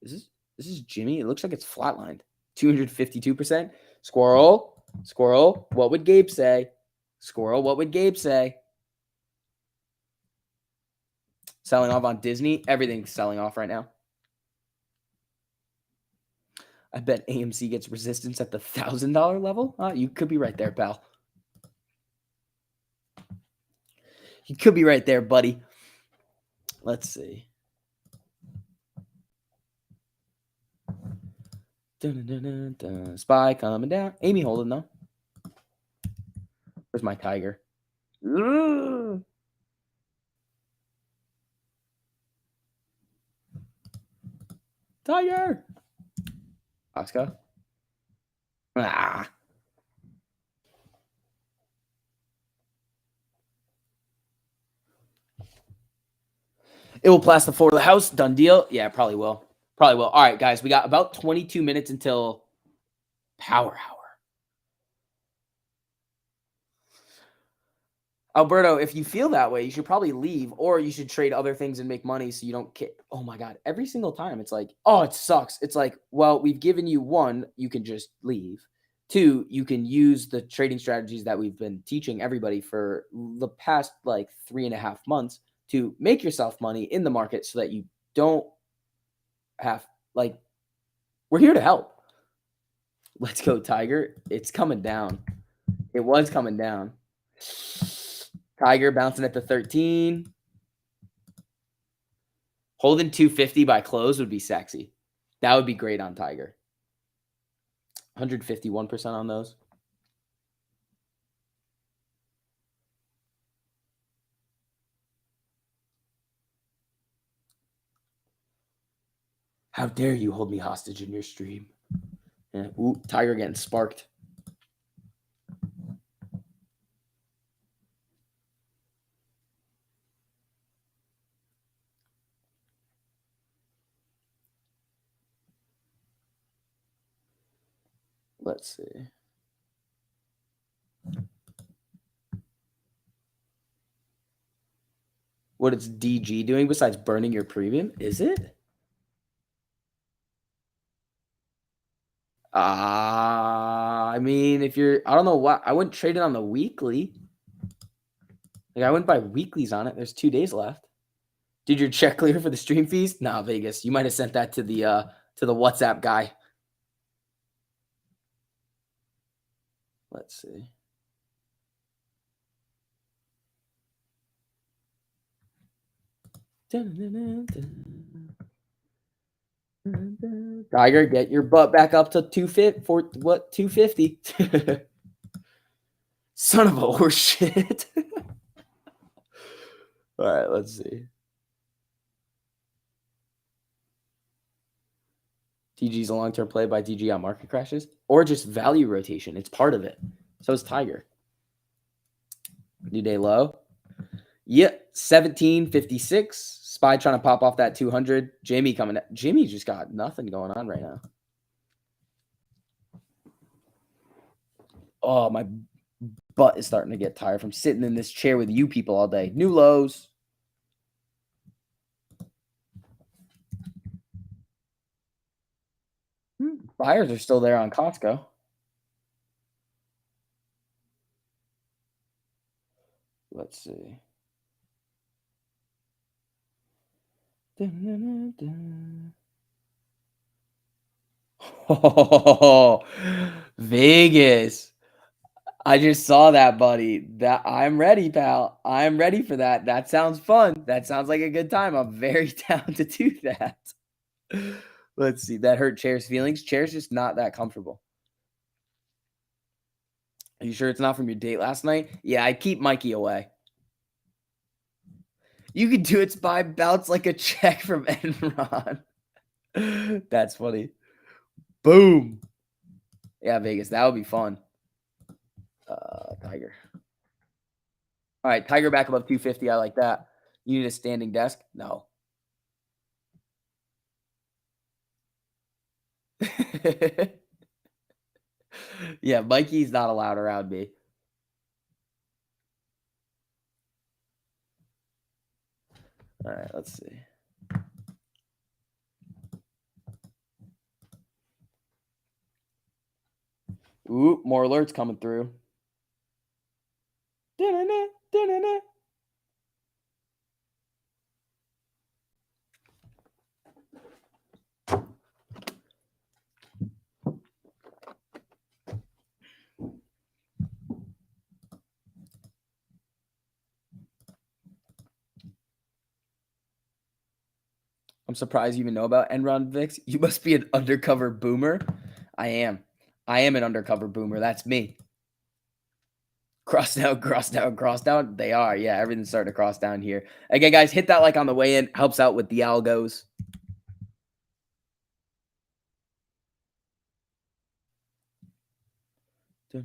This is Jimmy. It looks like it's flatlined. 252%. Squirrel. Squirrel. What would Gabe say? Squirrel. What would Gabe say? Selling off on Disney. Everything's selling off right now. I bet AMC gets resistance at the $1,000 level. You could be right there, pal. You could be right there, buddy. Let's see. Spy coming down. Amy holding though. Where's my Tiger? Tiger. Oscar. It will pass the floor of the House. Done deal. Yeah, probably will. Probably will. All right, guys. We got about 22 minutes until Power Hour. Alberto, if you feel that way, you should probably leave, or you should trade other things and make money so you don't get. Oh my God. Every single time it's like, oh, it sucks. It's like, well, we've given you one, you can just leave. Two, you can use the trading strategies that we've been teaching everybody for the past like 3.5 months to make yourself money in the market so that you don't have, like, we're here to help. Let's go, Tiger. It's coming down. It was coming down. Tiger bouncing at the 13. Holding 250 by close would be sexy. That would be great on Tiger. 151% on those. How dare you hold me hostage in your stream? Yeah. Ooh, Tiger getting sparked. Let's see. What is DG doing besides burning your premium? Is it? I mean, if you're, I don't know what, I wouldn't trade it on the weekly. Like, I wouldn't buy weeklies on it. There's 2 days left. Did your check clear for the stream fees? Nah, Vegas. You might have sent that to the WhatsApp guy. Let's see. Tiger, get your butt back up to 250 for what? 250. Son of a horse shit. All right, let's see. TG's a long-term play by TG on market crashes or just value rotation. It's part of it. So is Tiger. New day low. Yep, 1756. Spy trying to pop off that 200. Jamie coming. Jimmy just got nothing going on right now. Oh, my butt is starting to get tired from sitting in this chair with you people all day. New lows. Buyers are still there on Costco. Let's see. Oh, Vegas. I just saw that, buddy. That I'm ready, pal. I'm ready for that. That sounds fun. That sounds like a good time. I'm very down to do that. Let's see. That hurt Chair's feelings. Chair's just not that comfortable. Are you sure it's not from your date last night? Yeah, I'd keep Mikey away. You could do it by bounce like a check from Enron. That's funny. Boom. Yeah, Vegas. That would be fun. Tiger. All right, Tiger back above 250. I like that. You need a standing desk? No. Yeah, Mikey's not allowed around me. All right, let's see. Ooh, more alerts coming through. Da-na-na, da-na-na. I'm surprised you even know about Enron VIX. You must be an undercover boomer. I am. I am an undercover boomer. That's me. Cross down, cross down, cross down. They are. Yeah, everything's starting to cross down here. Again, guys, hit that like on the way in. Helps out with the algos. Bum,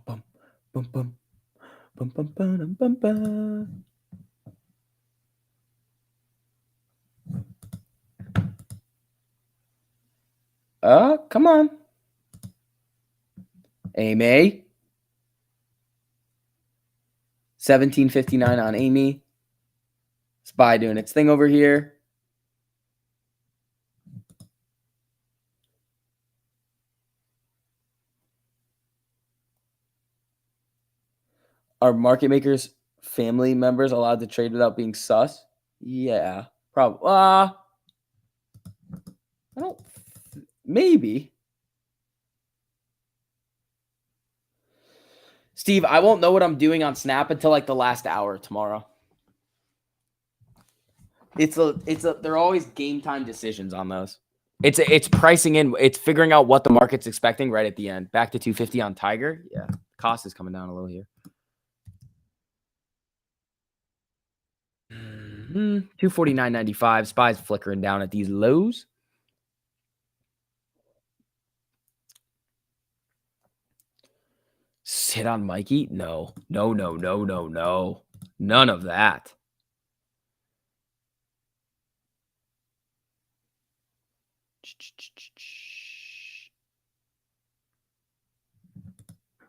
bum, bum, bum. Bum, bum, bum, bum, bum. Come on. Amy. 1759 on Amy. SPY doing its thing over here. Are market makers family members allowed to trade without being sus? Yeah, probably. I don't. Maybe. Steve, I won't know what I'm doing on Snap until like the last hour tomorrow. They're always game time decisions on those. It's pricing in, it's figuring out what the market's expecting right at the end. Back to 250 on Tiger. Yeah, cost is coming down a little here. 249.95. SPY's flickering down at these lows. Sit on Mikey? No. No, no, no, no, no. None of that.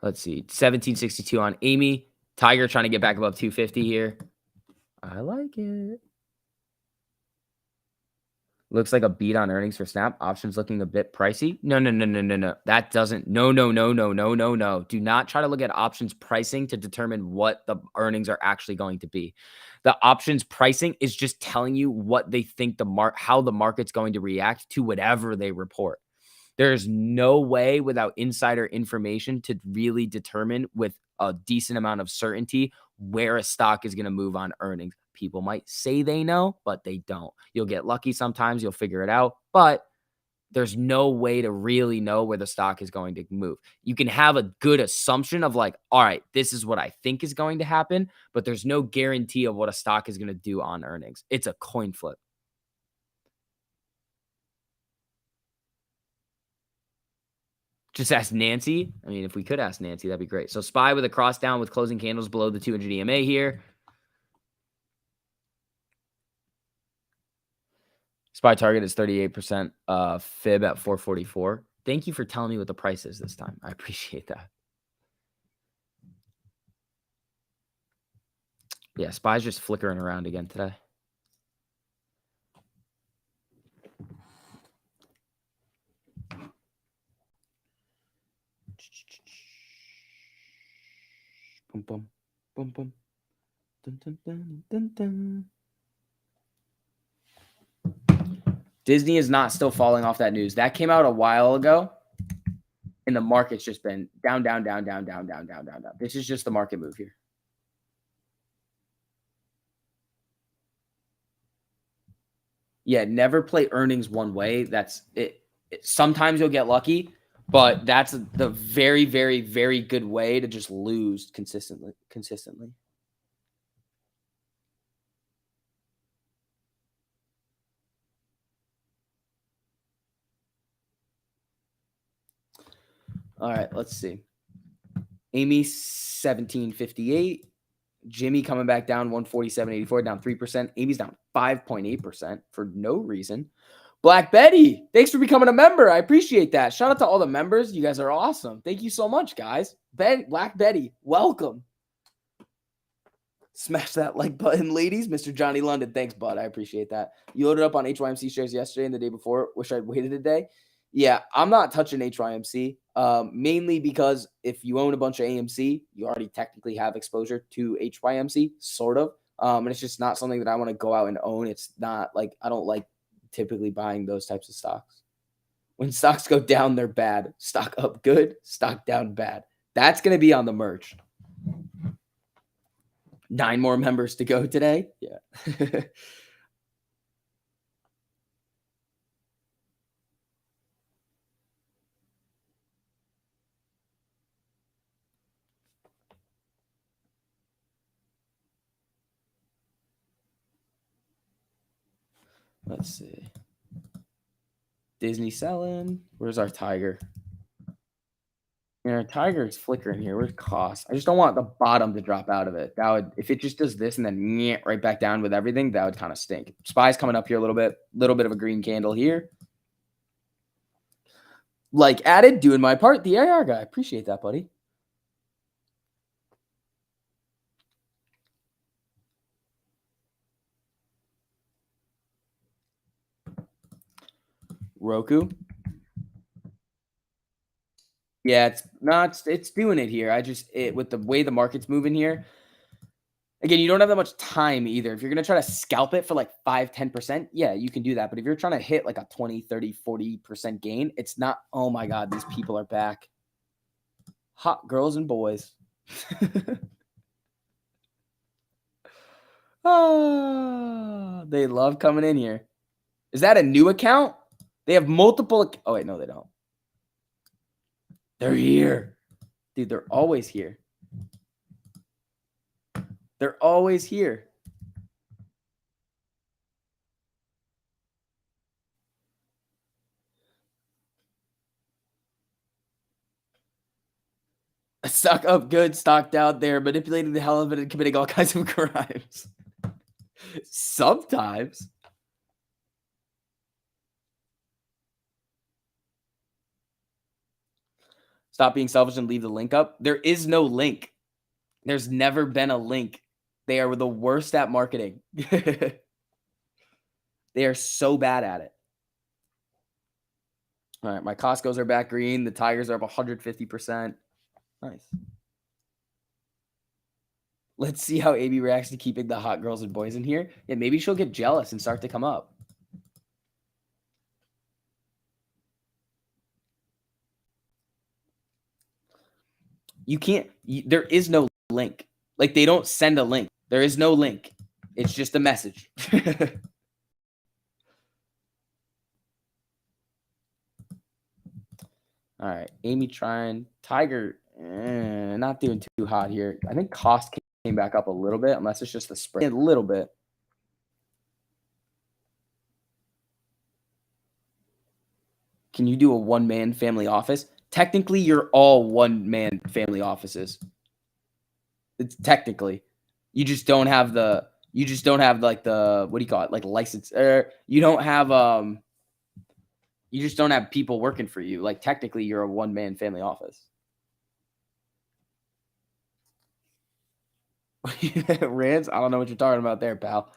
Let's see. 1762 on Amy. Tiger trying to get back above 250 here. I like it. Looks like a beat on earnings for Snap. Options looking a bit pricey. No, no, no, no, no, no. That doesn't. No, no, no, no, no, no, no. Do not try to look at options pricing to determine what the earnings are actually going to be. The options pricing is just telling you what they think how the market's going to react to whatever they report. There's no way without insider information to really determine with a decent amount of certainty where a stock is going to move on earnings. People might say they know, but they don't. You'll get lucky sometimes. You'll figure it out, but there's no way to really know where the stock is going to move. You can have a good assumption of like, all right, this is what I think is going to happen, but there's no guarantee of what a stock is going to do on earnings. It's a coin flip. Just ask Nancy. I mean, if we could ask Nancy, that'd be great. So SPY with a cross down with closing candles below the 200 EMA here. SPY target is 38%, fib at 444. Thank you for telling me what the price is this time. I appreciate that. Yeah, SPY's just flickering around again today. Boom, boom, boom, boom. Dun, dun, dun, dun, dun. Disney is not still falling off that news. That came out a while ago, and the market's just been down, down, down, down, down, down, down, down, down. This is just the market move here. Yeah, never play earnings one way. That's it. Sometimes you'll get lucky, but that's the very, very, very good way to just lose consistently. All right, let's see. Amy 1758. Jimmy coming back down 147.84, down 3%. Amy's down 5.8% for no reason. Black Betty, thanks for becoming a member. I appreciate that. Shout out to all the members. You guys are awesome. Thank you so much, guys. Black Betty, welcome. Smash that like button, ladies. Mr. Johnny London, thanks, bud. I appreciate that. You loaded up on HYMC shares yesterday and the day before. Wish I'd waited a day. Yeah, I'm not touching HYMC, mainly because if you own a bunch of AMC, you already technically have exposure to HYMC, sort of. And it's just not something that I want to go out and own. It's not like I don't like typically buying those types of stocks. When stocks go down, they're bad. Stock up, good. Stock down, bad. That's going to be on the merch. 9 more members to go today. Yeah. Let's see. Disney selling. Where's our tiger? Yeah, our tiger is flickering here. Where's cost? I just don't want the bottom to drop out of it. That would, if it just does this and then right back down with everything, that would kind of stink. SPY's coming up here a little bit of a green candle here. Like added, doing my part. The AR guy. Appreciate that, buddy. Roku. Yeah, it's doing it here. With the way the market's moving here. Again, you don't have that much time either. If you're going to try to scalp it for like 5-10%, yeah, you can do that. But if you're trying to hit like a 20, 30, 40% gain, it's not, oh my God, these people are back. Hot girls and boys. Oh, they love coming in here. Is that a new account? They have multiple. Oh, wait, no, they don't. They're here. Dude, they're always here. They're always here. Stock up good, stock down there, manipulating the hell of it and committing all kinds of crimes. Sometimes. Stop being selfish and leave the link up. There is no link. There's never been a link. They are the worst at marketing. They are so bad at it. All right, my Costco's are back green. The Tigers are up 150%. Nice. Let's see how AB reacts to keeping the hot girls and boys in here. Yeah, maybe she'll get jealous and start to come up. You can't. There is no link. Like, they don't send a link. There is no link. It's just a message. All right, Amy trying. Tiger, not doing too hot here. I think cost came back up a little bit, unless it's just the spread. A little bit. Can you do a one-man family office? Technically, you're all one-man family offices. It's technically. You just don't have like the, what do you call it? Like license. You don't have you just don't have people working for you. Like technically you're a one-man family office. Rants? I don't know what you're talking about there, pal.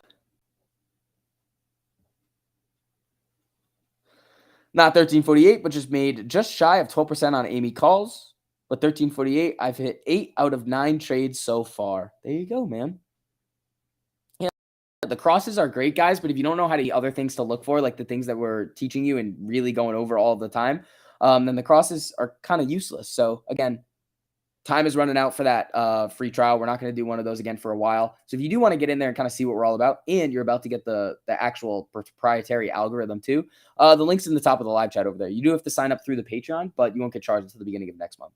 Not 1348, but just made just shy of 12% on Amy calls. But 1348, I've hit 8 out of 9 trades so far. There you go, man. Yeah, the crosses are great, guys, but if you don't know how to other things to look for, like the things that we're teaching you and really going over all the time, then the crosses are kind of useless. So again, time is running out for that free trial. We're not going to do one of those again for a while. So if you do want to get in there and kind of see what we're all about, and you're about to get the actual proprietary algorithm too, the link's in the top of the live chat over there. You do have to sign up through the Patreon, but you won't get charged until the beginning of next month.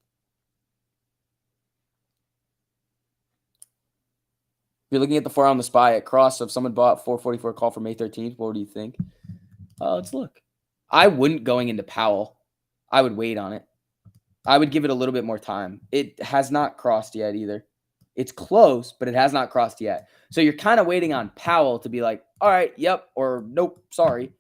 If you're looking at the 4 on the SPY at cross, so if someone bought 444 call for May 13th, what do you think? Let's look. I wouldn't going into Powell. I would wait on it. I would give it a little bit more time. It has not crossed yet either. It's close, but it has not crossed yet. So you're kind of waiting on Powell to be like, all right, yep, or nope, sorry.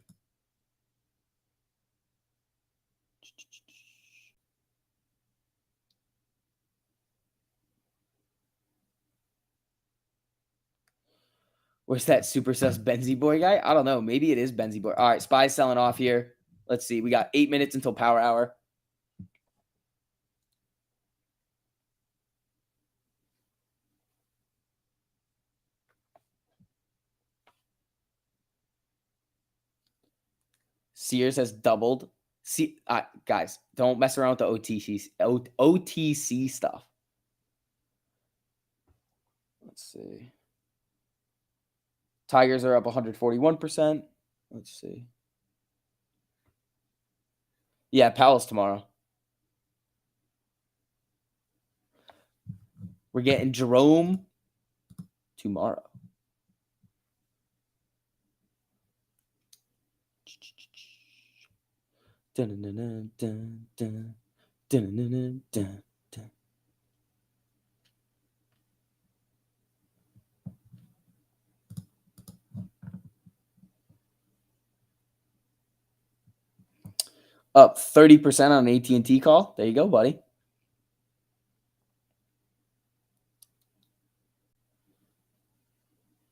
Where's that super sus Benzie boy guy? I don't know. Maybe it is Benzie boy. All right, SPY's selling off here. Let's see. We got 8 minutes until power hour. Sears has doubled. See, guys, don't mess around with the OTC stuff. Let's see. Tigers are up 141%. Let's see. Yeah, Powell's tomorrow. We're getting Jerome tomorrow. Dun, dun, dun, dun, dun, dun, dun, dun, dun, dun. Up 30% on an AT&T call. There you go, buddy.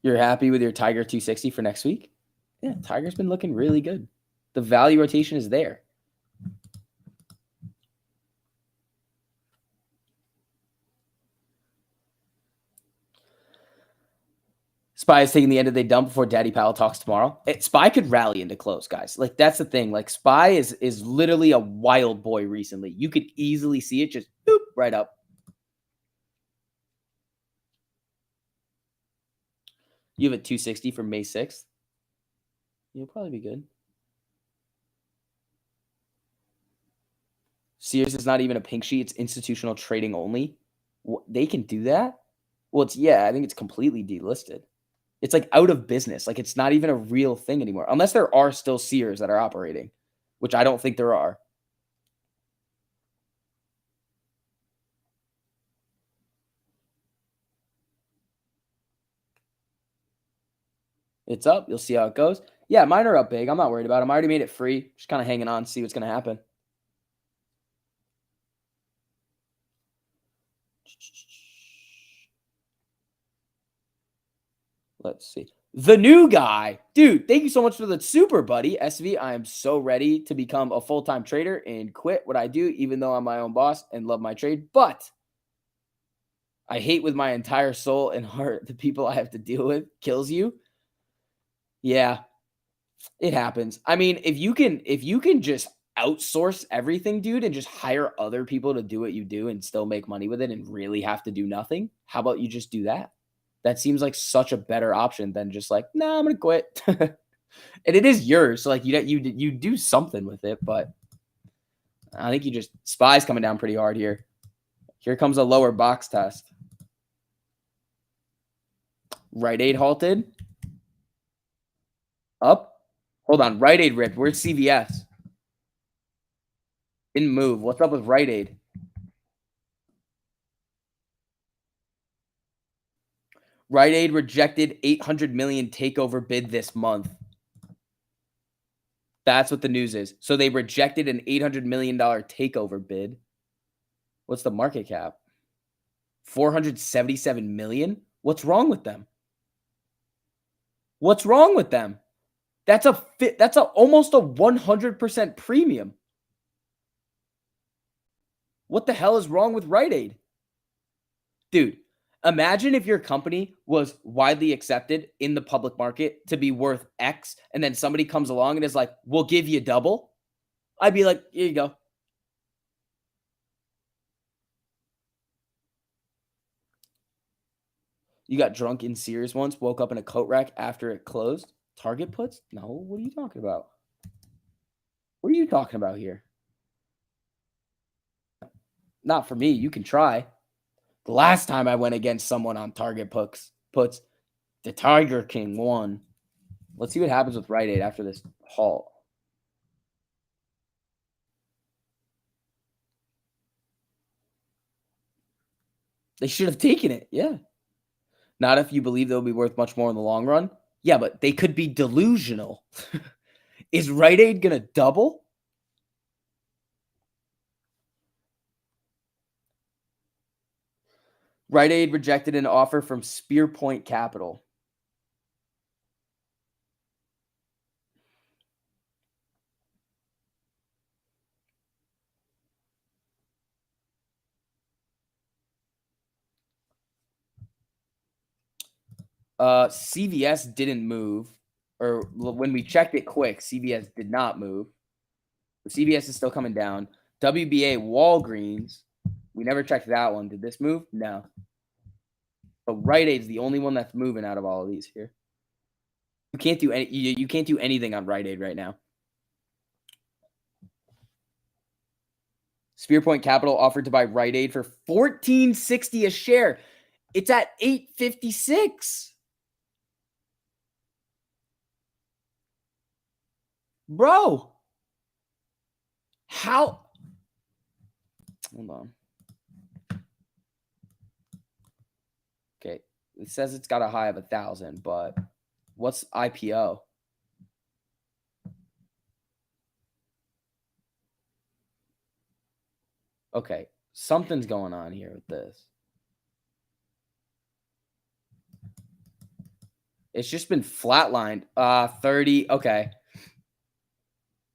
You're happy with your Tiger 260 for next week? Yeah, Tiger's been looking really good. The value rotation is there. SPY is taking the end of the dump before Daddy Powell talks tomorrow. SPY could rally into close, guys. Like, that's the thing. Like, SPY is literally a wild boy recently. You could easily see it just boop right up. You have a 260 for May 6th. You'll probably be good. Sears is not even a pink sheet. It's institutional trading only. They can do that? Well, I think it's completely delisted. It's like out of business. Like, it's not even a real thing anymore. Unless there are still Sears that are operating, which I don't think there are. It's up. You'll see how it goes. Yeah, mine are up big. I'm not worried about them. I already made it free. Just kind of hanging on, see what's going to happen. Let's see. The new guy. Dude, thank you so much for the super, buddy. SV, I am so ready to become a full-time trader and quit what I do, even though I'm my own boss and love my trade. But I hate with my entire soul and heart the people I have to deal with. Kills you. Yeah, it happens. I mean, if you can just outsource everything, dude, and just hire other people to do what you do and still make money with it and really have to do nothing, how about you just do that? That seems like such a better option than just like, nah, I'm gonna quit. And it is yours, so like you do something with it, but I think SPY's coming down pretty hard here. Here comes a lower box test. Rite Aid halted. Up. Hold on. Rite Aid ripped. Where's CVS? Didn't move. What's up with Rite Aid? Rite Aid rejected 800 million takeover bid this month. That's what the news is. So they rejected an $800 million takeover bid. What's the market cap? 477 million? What's wrong with them? What's wrong with them? That's almost a 100% premium. What the hell is wrong with Rite Aid? Dude, imagine if your company was widely accepted in the public market to be worth X, and then somebody comes along and is like, "We'll give you double." I'd be like, "Here you go." You got drunk in Sears once, woke up in a coat rack after it closed? Target puts? No, what are you talking about? What are you talking about here? Not for me. You can try. The last time I went against someone on Target puts the Tiger King won. Let's see what happens with Rite Aid after this halt. They should have taken it. Yeah. Not if you believe they'll be worth much more in the long run. Yeah, but they could be delusional. Is Rite Aid going to double? Rite Aid rejected an offer from Spearpoint Capital. CVS didn't move, or when we checked it quick, CVS did not move. CVS is still coming down. WBA Walgreens, we never checked that one. Did this move? No. But Rite Aid's the only one that's moving out of all of these here. You can't do you can't do anything on Rite Aid right now. Spearpoint Capital offered to buy Rite Aid for $14.60 a share. It's at $8.56. Bro. How? Hold on. Okay. It says it's got a high of 1,000, but what's IPO? Okay. Something's going on here with this. It's just been flatlined. 30. Okay.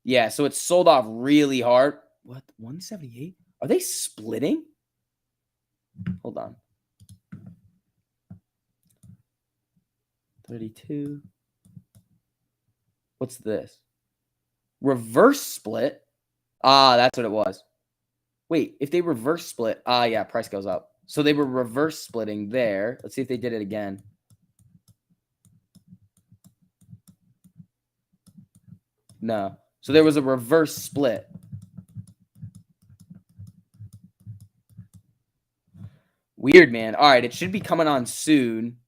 Yeah, so it's sold off really hard. What? 178? Are they splitting? Hold on. 32. What's this? Reverse split? That's what it was. Wait, if they reverse split, yeah, price goes up. So they were reverse splitting there. Let's see if they did it again. No. So there was a reverse split. Weird, man. All right, it should be coming on soon.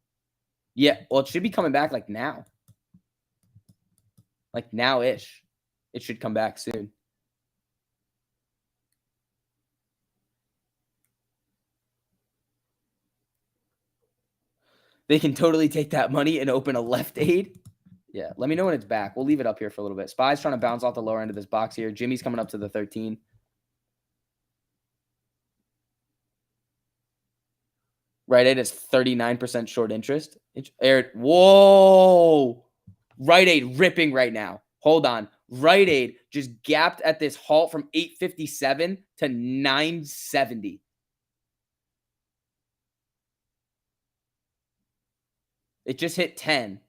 Yeah, well, it should be coming back like now. Like now-ish. It should come back soon. They can totally take that money and open a left aid. Yeah, let me know when it's back. We'll leave it up here for a little bit. Spy's trying to bounce off the lower end of this box here. Jimmy's coming up to the 13. Rite Aid is 39% short interest. Whoa! Rite Aid ripping right now. Hold on. Rite Aid just gapped at this halt from 857 to 970. It just hit 10.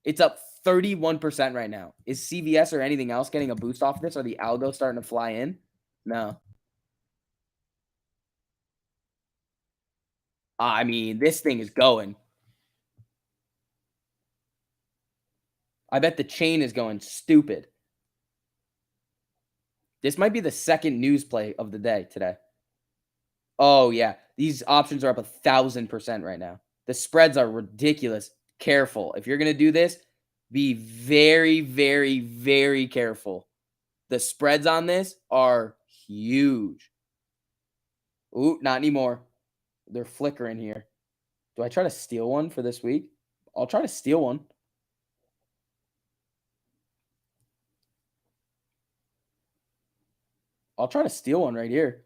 It's up 31% right now. Is CVS or anything else getting a boost off this? Are the algos starting to fly in? No. I mean, this thing is going. I bet the chain is going stupid. This might be the second news play of the day today. Oh, yeah. These options are up 1,000% right now. The spreads are ridiculous. Careful. If you're going to do this, be very, very, very careful. The spreads on this are huge. Ooh, not anymore. They're flickering here. Do I try to steal one for this week? I'll try to steal one. I'll try to steal one right here.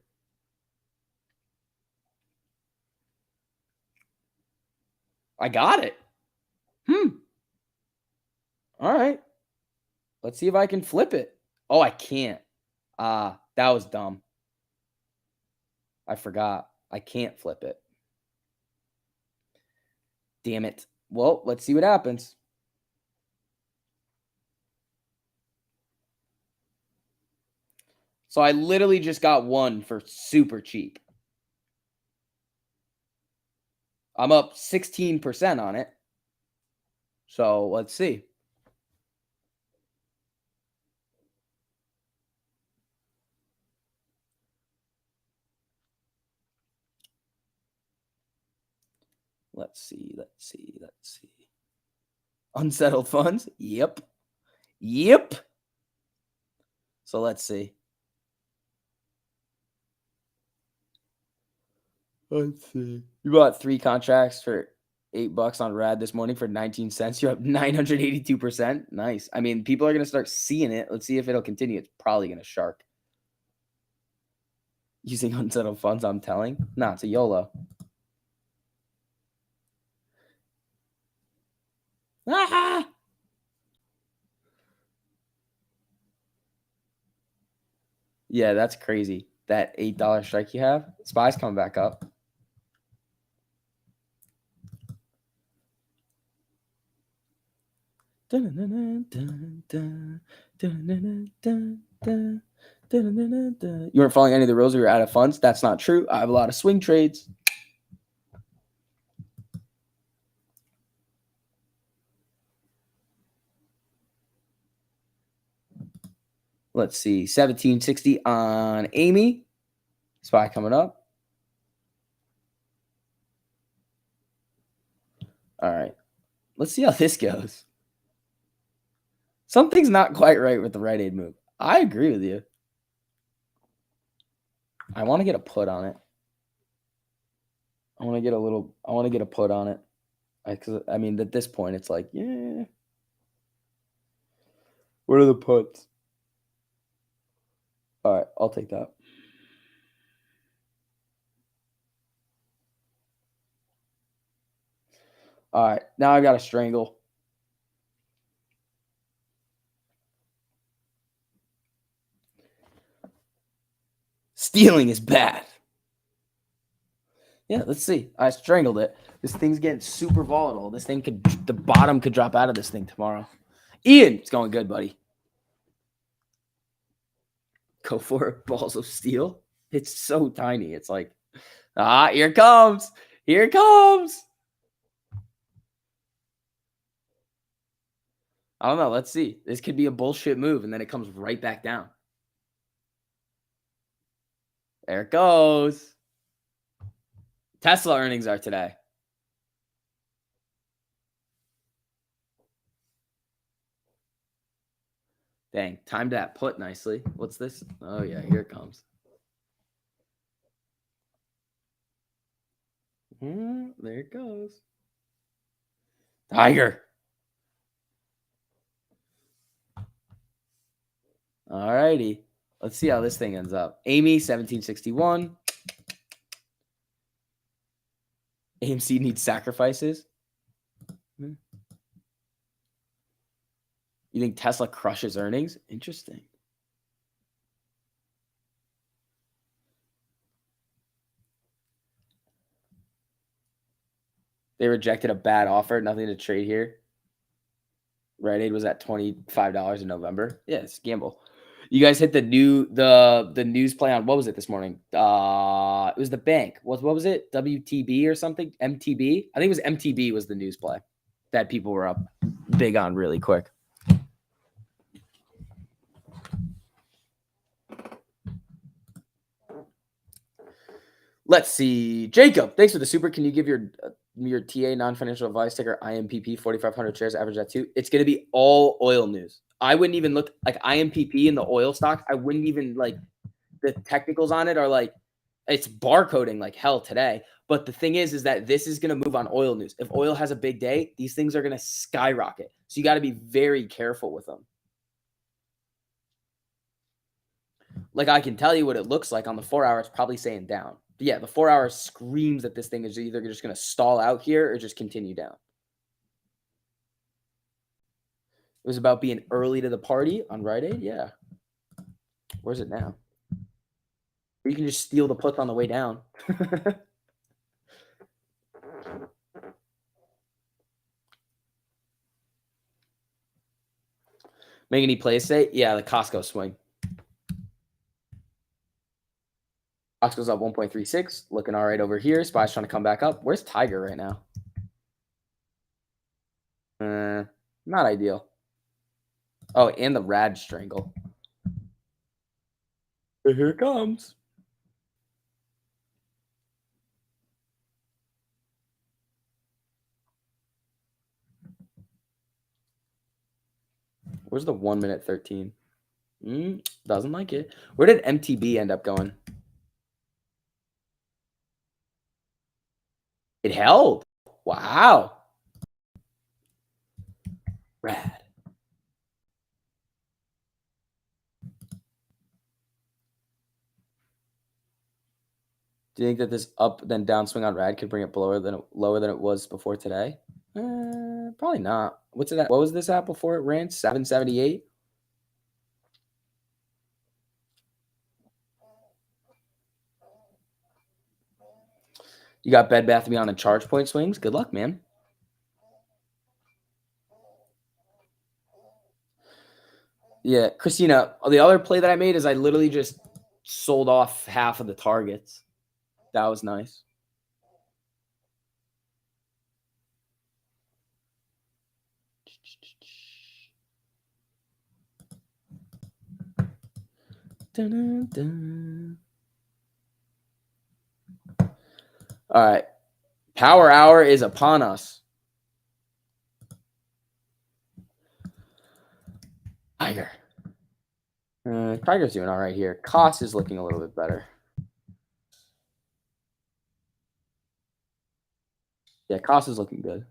I got it. All right. Let's see if I can flip it. Oh, I can't. Ah, that was dumb. I forgot. I can't flip it. Damn it. Well, let's see what happens. So I literally just got one for super cheap. I'm up 16% on it. So let's see. Let's see. Unsettled funds? Yep. Yep. So let's see. Let's see. You bought 3 contracts for $8 on Rad this morning for 19 cents. You're up 982%. Nice. I mean, people are going to start seeing it. Let's see if it'll continue. It's probably going to shark. Using unsettled funds, I'm telling. Nah, it's a YOLO. Ah! Yeah, that's crazy. That $8 strike you have. Spy's coming back up. You weren't following any of the rules or you're out of funds? That's not true. I have a lot of swing trades. Let's see. 1760 on Amy. Spy coming up. All right. Let's see how this goes. Something's not quite right with the Rite Aid move. I agree with you. I want to get a put on it. I want to get a put on it. Because I mean, at this point, it's like, yeah. What are the puts? All right, I'll take that. All right, now I got to strangle. Stealing is bad. Yeah, let's see. I strangled it. This thing's getting super volatile. The bottom could drop out of this thing tomorrow. Ian, it's going good, buddy. Go for it. Balls of steel. It's so tiny. It's like, here it comes. Here it comes. I don't know. Let's see. This could be a bullshit move, and then it comes right back down. There it goes. Tesla earnings are today. Dang, timed that put nicely. What's this? Oh, yeah, here it comes. There it goes. Tiger. All righty. Let's see how this thing ends up. Amy, 1761. AMC needs sacrifices. You think Tesla crushes earnings? Interesting. They rejected a bad offer. Nothing to trade here. Rite Aid was at $25 in November. Yeah, it's a gamble. You guys hit the news play on what was it this morning? It was the bank. What was it? WTB or something? MTB? I think it was MTB was the news play that people were up big on really quick. Let's see. Jacob, thanks for the super. Can you give your TA non-financial advice ticker IMPP 4,500 shares average at 2? It's going to be all oil news. I wouldn't even look like IMPP in the oil stocks. I wouldn't even like the technicals on it are like it's barcoding like hell today. But the thing is that this is going to move on oil news. If oil has a big day, these things are going to skyrocket. So you got to be very careful with them. Like I can tell you what it looks like on the 4 hour. It's probably saying down. But yeah, the 4 hour screams that this thing is either just going to stall out here or just continue down. It was about being early to the party on Rite Aid. Yeah. Where's it now? Or you can just steal the puts on the way down. Make any plays today? Yeah, the Costco swing. Costco's up 1.36. Looking all right over here. Spy's trying to come back up. Where's Tiger right now? Not ideal. Oh, and the Rad Strangle. Here it comes. Where's the 1 minute 13? Doesn't like it. Where did MTB end up going? It held. Wow. Rad. Do you think that this up then downswing on Rad could bring it lower than it was before today? Probably not. What's it at? What was this at before it ran? 778. You got Bed Bath & Beyond and charge point swings. Good luck, man. Yeah, Christina, the other play that I made is I literally just sold off half of the targets. That was nice. Dun, dun, dun. All right. Power hour is upon us. Tiger. Tiger's doing all right here. Cost is looking a little bit better. Yeah, Cost is looking good.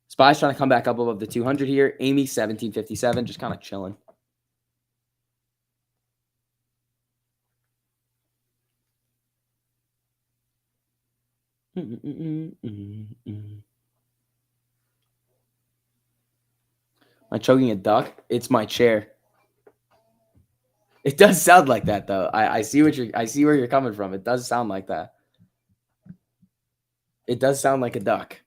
Spy's trying to come back up above the 200 here. Amy, 1757, just kind of chilling. Am I choking a duck? It's my chair. It does sound like that, though. I see where you're coming from. It does sound like that. It does sound like a duck.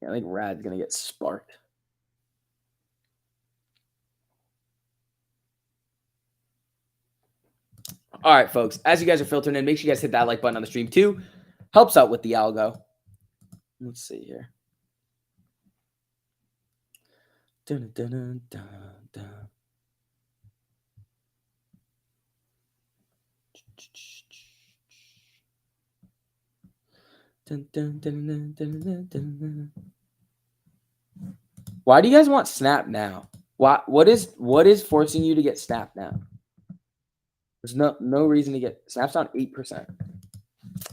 Yeah, I think Rad's gonna get sparked. All right, folks. As you guys are filtering in, make sure you guys hit that like button on the stream too. Helps out with the algo. Let's see here. Dun, dun, dun, dun, dun. Dun, dun, dun, dun, dun, dun, dun. Why do you guys want snap now? What is forcing you to get snap now? There's no reason to get snap's on 8%.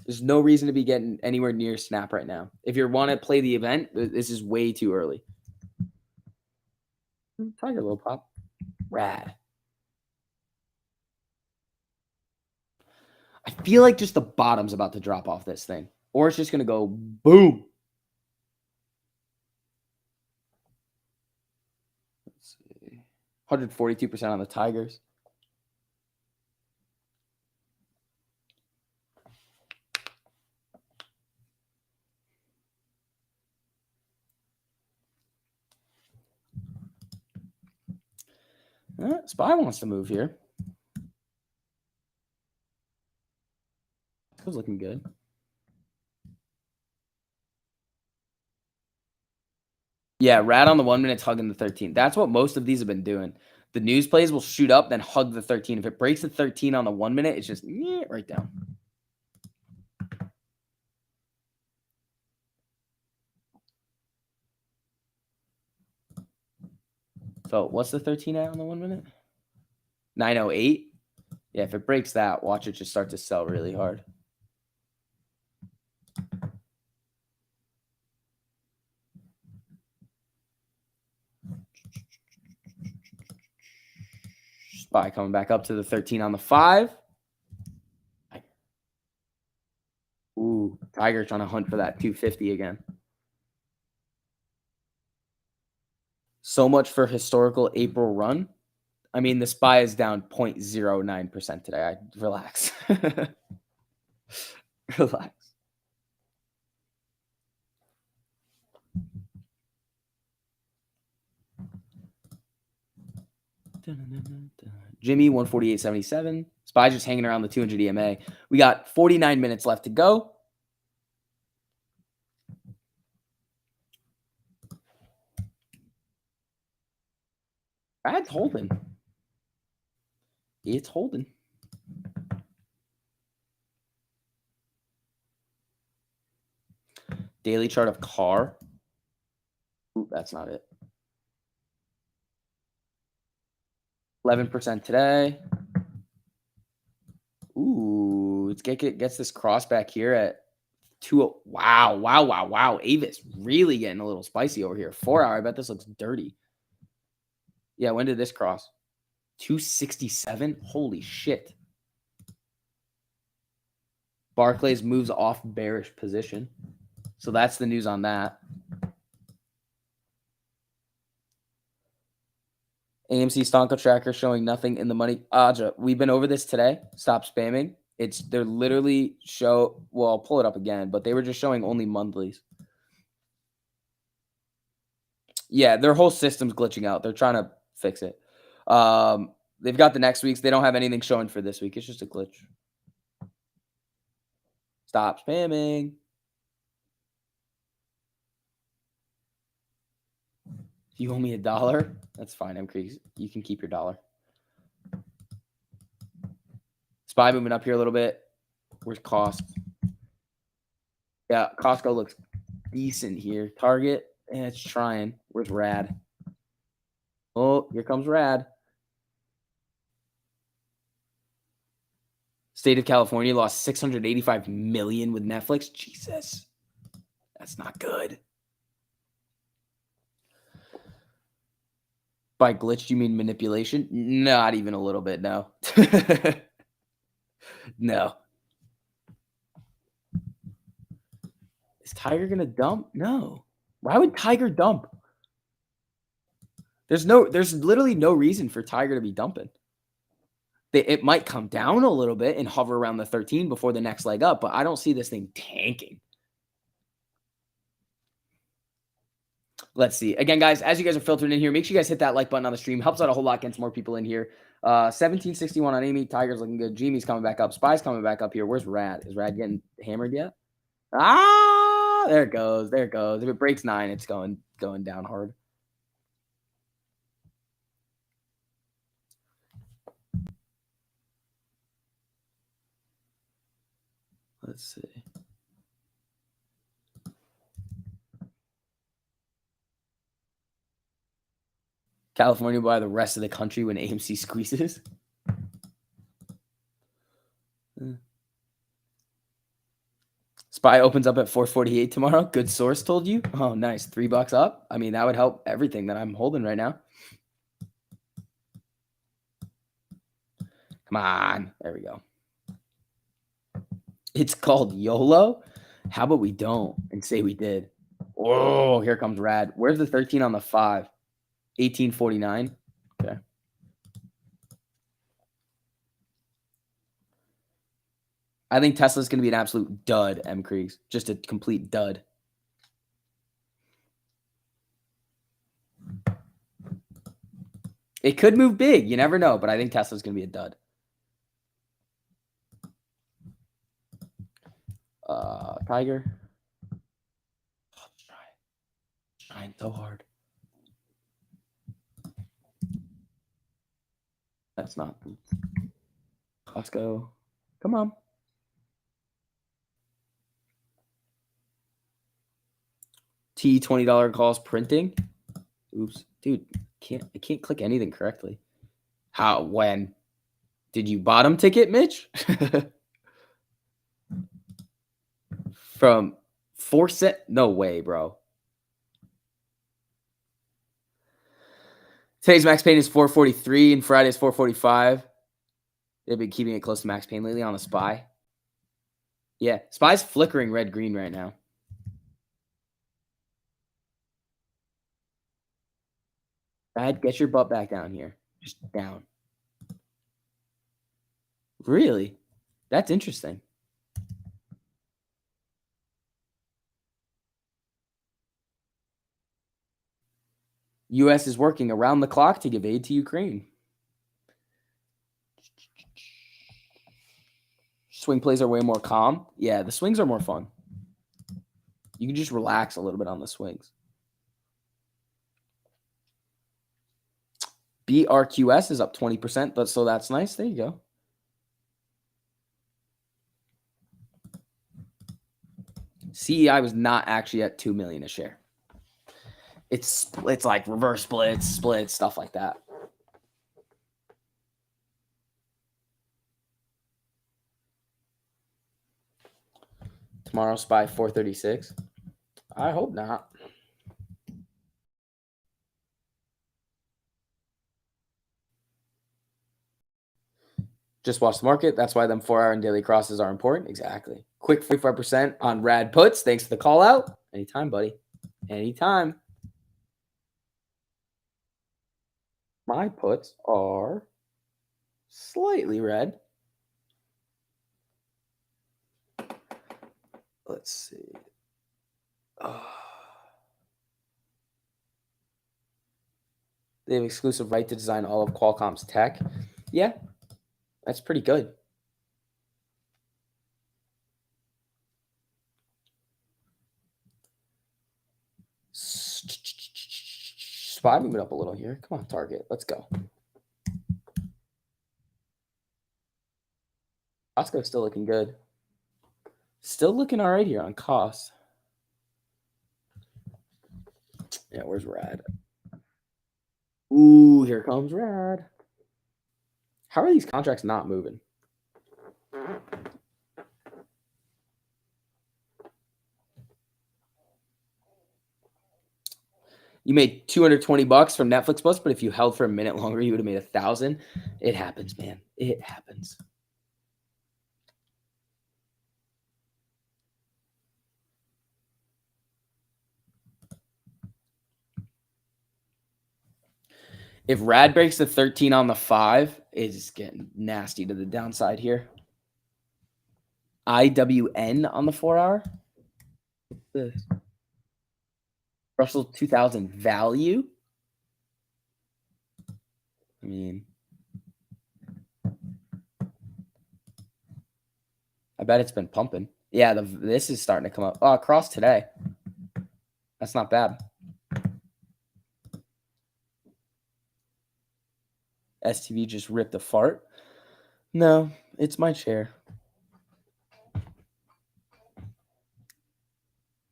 There's no reason to be getting anywhere near snap right now. If you want to play the event, this is way too early. Tiger little pop. Rad. I feel like just the bottom's about to drop off this thing. Or it's just going to go boom. Let's see. 142% on the Tigers. Spy wants to move here. It was looking good. Yeah, Rad on the 1 minute, hugging the 13. That's what most of these have been doing. The news plays will shoot up, then hug the 13. If it breaks the 13 on the 1 minute, it's just right down. So what's the 13 at on the 1 minute? 908. Yeah, if it breaks that, watch it just start to sell really hard. SPY coming back up to the 13 on the 5. Ooh, Tiger trying to hunt for that 250 again. So much for historical April run. I mean, the SPY is down 0.09% today. Relax. Relax. Jimmy 148.77. SPY just hanging around the 200 EMA. We got 49 minutes left to go. That's holding. It's holding. Daily chart of car. Ooh, that's not it. 11% today. Ooh, it gets this cross back here at 2. Wow. Avis really getting a little spicy over here. 4 hour. I bet this looks dirty. Yeah, when did this cross? 267? Holy shit. Barclays moves off bearish position. So that's the news on that. AMC Stonko tracker showing nothing in the money. Aja, we've been over this today. Stop spamming. They're literally well, I'll pull it up again, but they were just showing only monthlies. Yeah, their whole system's glitching out. They're trying to fix it. They've got the next week's. They don't have anything showing for this week. It's just a glitch. Stop spamming. You owe me $1? That's fine, MCrease. You can keep your $1. SPY moving up here a little bit. Where's cost? Yeah, Costco looks decent here. Target, it's trying. Where's Rad? Oh, here comes Rad. State of California lost $685 million with Netflix. Jesus, that's not good. By glitch, you mean manipulation? Not even a little bit, no. No. Is Tiger going to dump? No. Why would Tiger dump? There's literally no reason for Tiger to be dumping. It might come down a little bit and hover around the 13 before the next leg up, but I don't see this thing tanking. Let's see. Again, guys, as you guys are filtering in here, make sure you guys hit that like button on the stream. Helps out a whole lot, gets more people in here. 1761 on Amy. Tiger's looking good. Jimmy's coming back up. SPY's coming back up here. Where's Rad? Is Rad getting hammered yet? Ah, there it goes. There it goes. If it breaks 9, it's going down hard. Let's see. California by the rest of the country when AMC squeezes. SPY opens up at 448 tomorrow. Good source told you. Oh, nice. $3 up. I mean, that would help everything that I'm holding right now. Come on. There we go. It's called YOLO. How about we don't and say we did? Oh, here comes Rad. Where's the 13 on the 5? 1849. Okay. I think Tesla's going to be an absolute dud, MCrease. Just a complete dud. It could move big. You never know, but I think Tesla's going to be a dud. Tiger. Oh, trying so hard. That's not Costco. Come on. $20 calls printing. Oops, dude, I can't click anything correctly. How? When? Did you bottom ticket, Mitch? From 4 cent? No way, bro. Today's max pain is 443 and Friday's 445. They've been keeping it close to max pain lately on the SPY. Yeah, SPY's flickering red-green right now. Brad, get your butt back down here. Just down. Really? That's interesting. U.S. is working around the clock to give aid to Ukraine. Swing plays are way more calm. Yeah, the swings are more fun. You can just relax a little bit on the swings. BRQS is up 20%, but so that's nice. There you go. CEI was not actually at 2 million a share. It's like reverse splits, stuff like that. Tomorrow SPY 436. I hope not. Just watch the market. That's why them 4-hour and daily crosses are important. Exactly. Quick 45% on rad puts. Thanks for the call out. Anytime, buddy. Anytime. My puts are slightly red. Let's see. They have exclusive right to design all of Qualcomm's tech. Yeah, that's pretty good. SPY moving up a little here. Come on, target. Let's go. Costco's still looking good. Still looking all right here on cost. Yeah, where's Rad? Ooh, here comes Rad. How are these contracts not moving? You made $220 from Netflix Plus, but if you held for a minute longer, you would have made 1,000. It happens, man. It happens. If Rad breaks the 13 on the 5, it's getting nasty to the downside here. IWN on the 4-hour. This Russell 2000 value. I mean, I bet it's been pumping. Yeah, this is starting to come up. Oh, across today. That's not bad. STV just ripped a fart. No, it's my chair.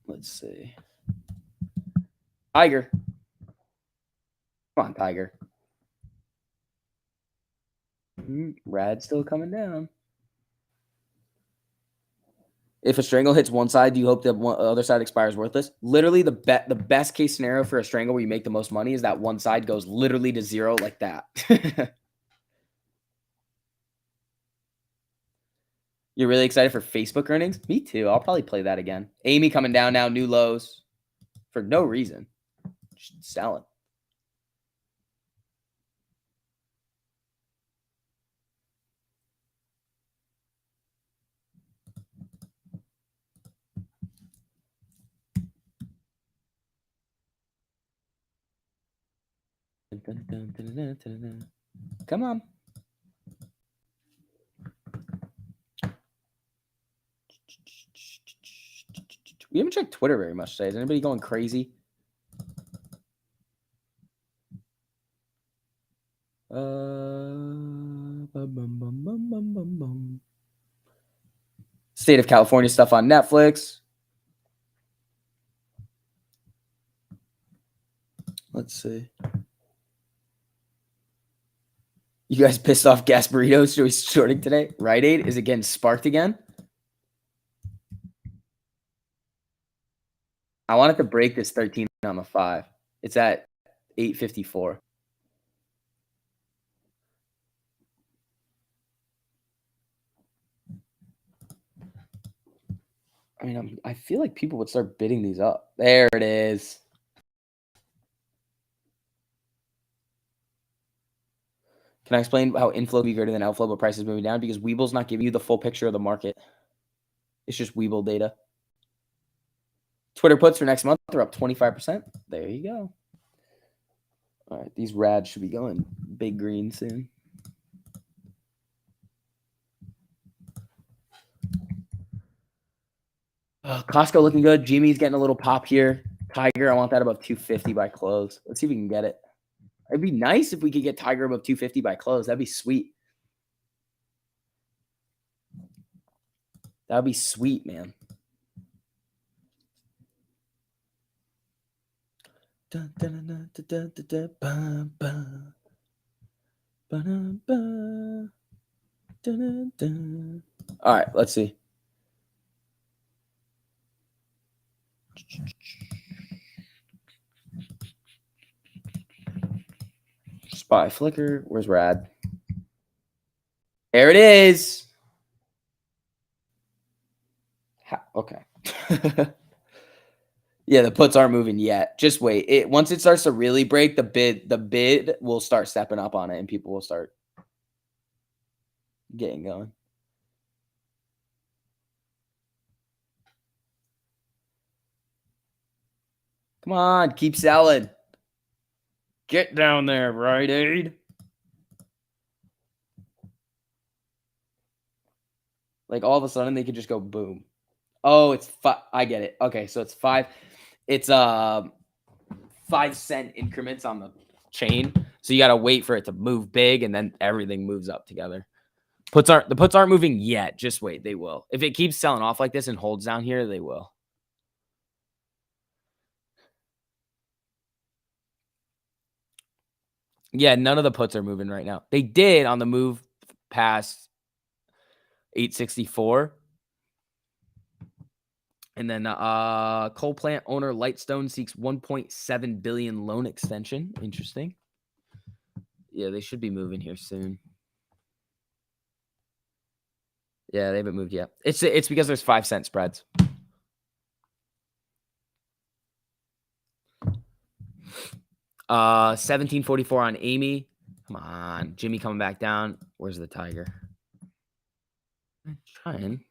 Let's see. Tiger. Come on, Tiger. Rad still coming down. If a strangle hits one side, do you hope the other side expires worthless? Literally, the best case scenario for a strangle where you make the most money is that one side goes literally to zero like that. You're really excited for Facebook earnings? Me too. I'll probably play that again. Amy coming down now, new lows for no reason. Just selling. Come on. We haven't checked Twitter very much today. Is anybody going crazy? State of California stuff on Netflix. Let's see. You guys pissed off gas burritos shorting today? Rite Aid is again sparked again. I wanted to break this 13 on the 5. It's at 854. I mean, I feel like people would start bidding these up. There it is. Can I explain how inflow be greater than outflow, but prices moving down? Because Weeble's not giving you the full picture of the market. It's just Weeble data. Twitter puts for next month are up 25%. There you go. All right, these rads should be going big green soon. Costco looking good. Jimmy's getting a little pop here. Tiger, I want that above 250 by close. Let's see if we can get it. It'd be nice if we could get Tiger above 250 by close. That'd be sweet. That'd be sweet, man. Dun, dun, dun, dun, dun, dun, dun, bum, bum. Ba-dum, ba. Dun, dun, dun. All right, let's see. Spy flicker. Where's Rad? There it is. Okay. Yeah, the puts aren't moving yet. Just wait. Once it starts to really break, the bid will start stepping up on it, and people will start getting going. Come on, keep selling. Get down there, Rite Aid. Like all of a sudden they could just go boom. Oh, it's I get it. Okay, so it's 5. It's 5-cent increments on the chain. So you got to wait for it to move big, and then everything moves up together. The puts aren't moving yet. Just wait, they will. If it keeps selling off like this and holds down here, they will. Yeah, none of the puts are moving right now. They did on the move past 864. And then coal plant owner Lightstone seeks 1.7 billion loan extension. Interesting. Yeah, they should be moving here soon. Yeah, they haven't moved yet. It's because there's 5-cent spreads. Uh, 1744 on Amy. Come on, Jimmy coming back down. Where's the Tiger? I'm trying.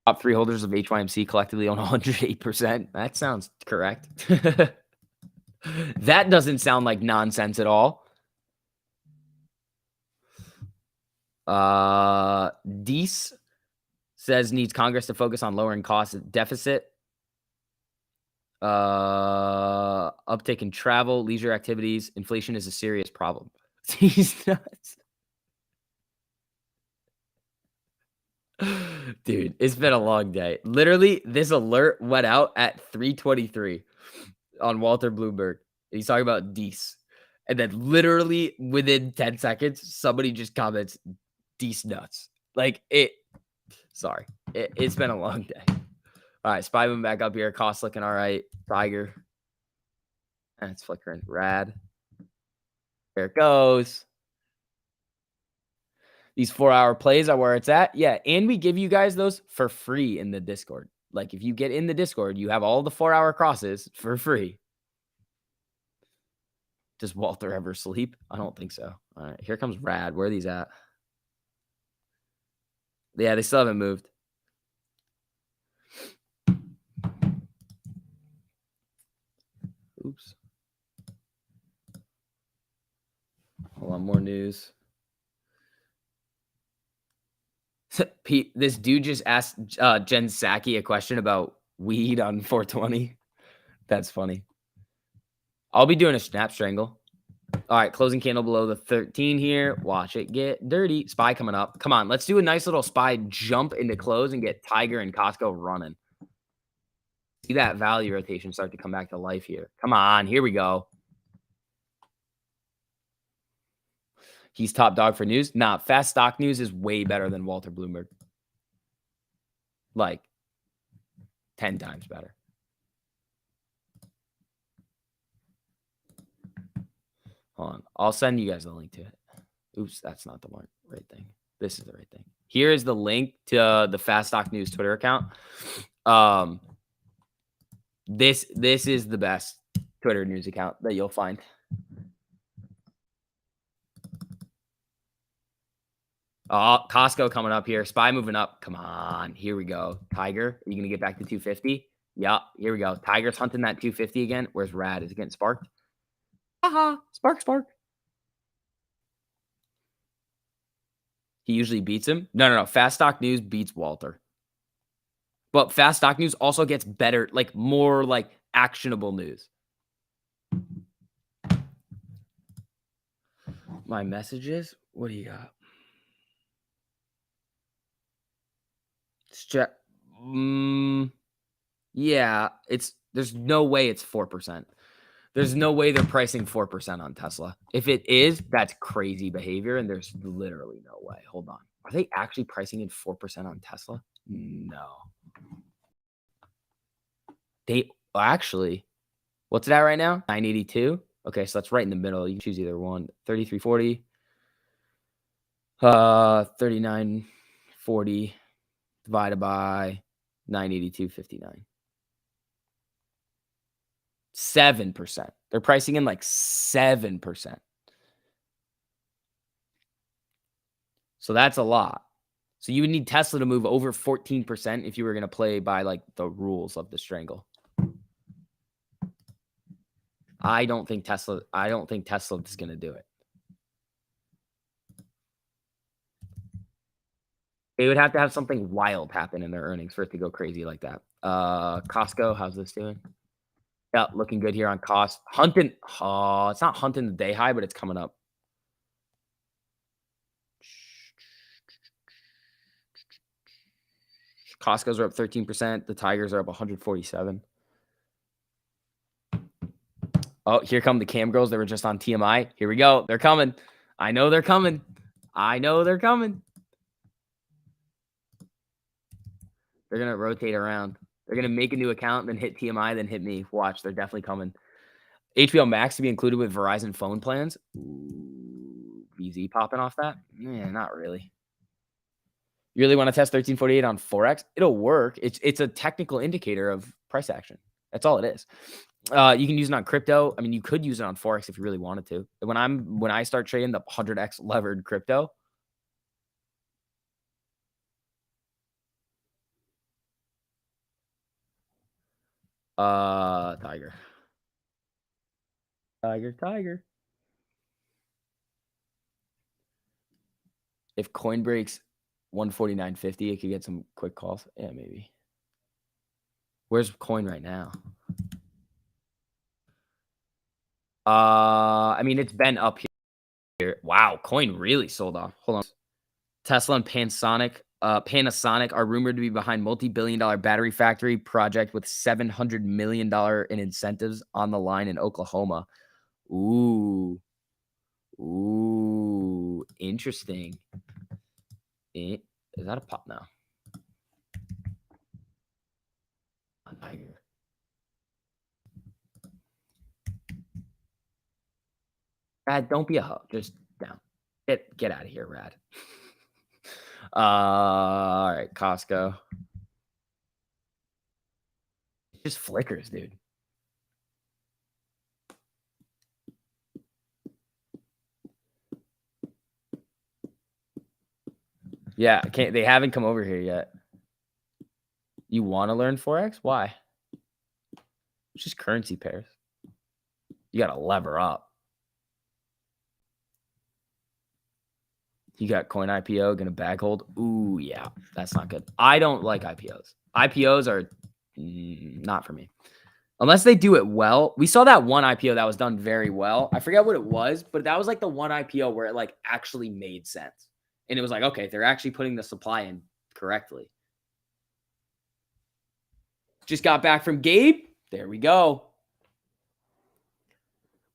Top 3 holders of HYMC collectively own 108%. That sounds correct. That doesn't sound like nonsense at all. Deese says needs Congress to focus on lowering costs deficit. Uptick in travel, leisure activities. Inflation is a serious problem. He's nuts. Dude, it's been a long day. Literally, this alert went out at 3:23 on Walter Bloomberg. He's talking about Deese. And then literally within 10 seconds, somebody just comments, Deese nuts. Like sorry. It's been a long day. All right, SPY moving back up here. Cost looking all right. Tiger. And it's flickering. Rad. There it goes. These 4-hour plays are where it's at. Yeah, and we give you guys those for free in the Discord. Like if you get in the Discord, you have all the 4-hour crosses for free. Does Walter ever sleep? I don't think so. All right, here comes Rad. Where are these at? Yeah, they still haven't moved. Oops. Hold on, more news. Pete, this dude just asked Jen Psaki a question about weed on 420. That's funny. I'll be doing a snap strangle. All right, closing candle below the 13 here. Watch it get dirty. SPY coming up. Come on, let's do a nice little SPY jump into close and get Tiger and Costco running. See that value rotation start to come back to life here. Come on, here we go. He's top dog for news. Nah, fast stock news is way better than Walter Bloomberg. Like 10 times better. Hold on. I'll send you guys the link to it. Oops, that's not the right thing. This is the right thing. Here is the link to the Fast Stock News Twitter account. This is the best Twitter news account that you'll find. Oh, Costco coming up here. SPY moving up. Come on. Here we go. Tiger, are you going to get back to 250? Yeah, here we go. Tiger's hunting that 250 again. Where's Rad? Is it getting sparked? Haha. Spark, spark. He usually beats him. No. Fast Stock News beats Walter. But Fast Stock News also gets better, like more like actionable news. My messages? What do you got? Yeah, there's no way it's 4%. There's no way they're pricing 4% on Tesla. If it is, that's crazy behavior, and there's literally no way. Hold on. Are they actually pricing in 4% on Tesla? No. They actually, what's that right now? 982. Okay, so that's right in the middle. You can choose either one. 3340. 3940 divided by 982.59. 7%. They're pricing in like 7%. So that's a lot. So you would need Tesla to move over 14% if you were going to play by like the rules of the strangle. I don't think Tesla is going to do it. They would have to have something wild happen in their earnings for it to go crazy like that. Costco, how's this doing? Yeah, looking good here on cost. Hunting. Oh, it's not hunting the day high, but it's coming up. Costco's are up 13%. The Tigers are up 147. Oh, here come the cam girls. They were just on TMI. Here we go. They're coming. I know they're coming. They're going to rotate around. They're going to make a new account, then hit TMI, then hit me. Watch. They're definitely coming. HBO Max to be included with Verizon phone plans. Ooh, VZ popping off that? Yeah, not really. You really want to test 1348 on Forex? It'll work. It's a technical indicator of price action. That's all it is. You can use it on crypto. I mean, you could use it on Forex if you really wanted to. When I start trading the 100x levered crypto, Tiger. If coin breaks 149.50, it could get some quick calls. Yeah, maybe. Where's coin right now? I mean, it's been up here. Wow, coin really sold off. Hold on. Tesla and Panasonic are rumored to be behind multi-billion-dollar battery factory project with $700 million in incentives on the line in Oklahoma. Ooh, interesting. Is that a pop now? Tiger. Rad, don't be a hoe. Just down. Get out of here, Rad. All right, Costco. It just flickers, dude. Yeah, they haven't come over here yet. You want to learn Forex? Why? It's just currency pairs. You got to lever up. You got coin IPO, gonna bag hold. Ooh, yeah, that's not good. I don't like IPOs. IPOs are not for me. Unless they do it well. We saw that one IPO that was done very well. I forget what it was, but that was like the one IPO where it like actually made sense. And it was like, okay, they're actually putting the supply in correctly. Just got back from Gabe. There we go.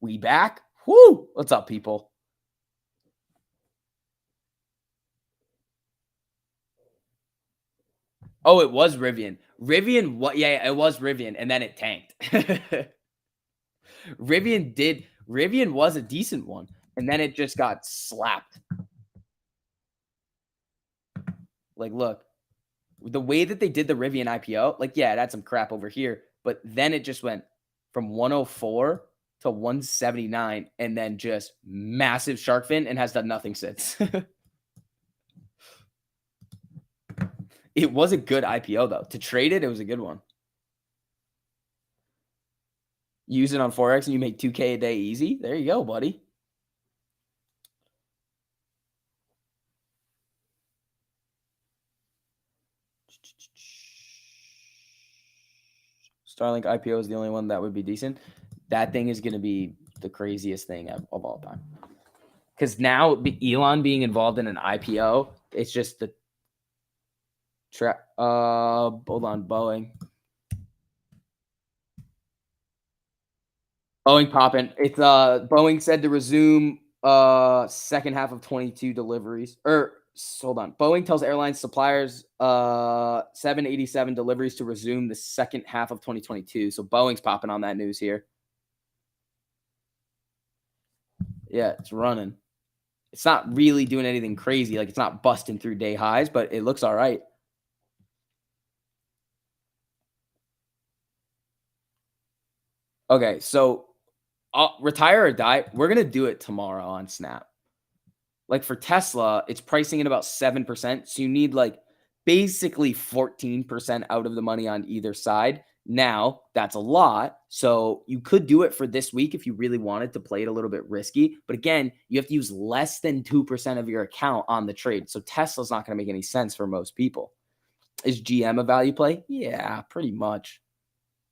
We back. Whoo! What's up, people? Oh, it was Rivian. Rivian, what? Yeah, it was Rivian, and then it tanked. Rivian was a decent one, and then it just got slapped. Like, look, the way that they did the Rivian IPO, like, yeah, it had some crap over here, but then it just went from 104 to 179 and then just massive shark fin and has done nothing since. It was a good IPO though. To trade it, it was a good one. Use it on Forex and you make 2K a day easy. There you go, buddy. Starlink IPO is the only one that would be decent. That thing is going to be the craziest thing of all time. Because now Elon being involved in an IPO, it's just the hold on, Boeing. Boeing popping. It's Boeing said to resume second half of 22 deliveries. Hold on. Boeing tells airline suppliers 787 deliveries to resume the second half of 2022. So Boeing's popping on that news here. Yeah, it's running. It's not really doing anything crazy. Like, it's not busting through day highs, but it looks all right. Okay, so retire or die. We're going to do it tomorrow on Snap. Like for Tesla, it's pricing in about 7%. So you need like basically 14% out of the money on either side. Now, that's a lot. So you could do it for this week if you really wanted to play it a little bit risky. But again, you have to use less than 2% of your account on the trade. So Tesla's not going to make any sense for most people. Is GM a value play? Yeah, pretty much.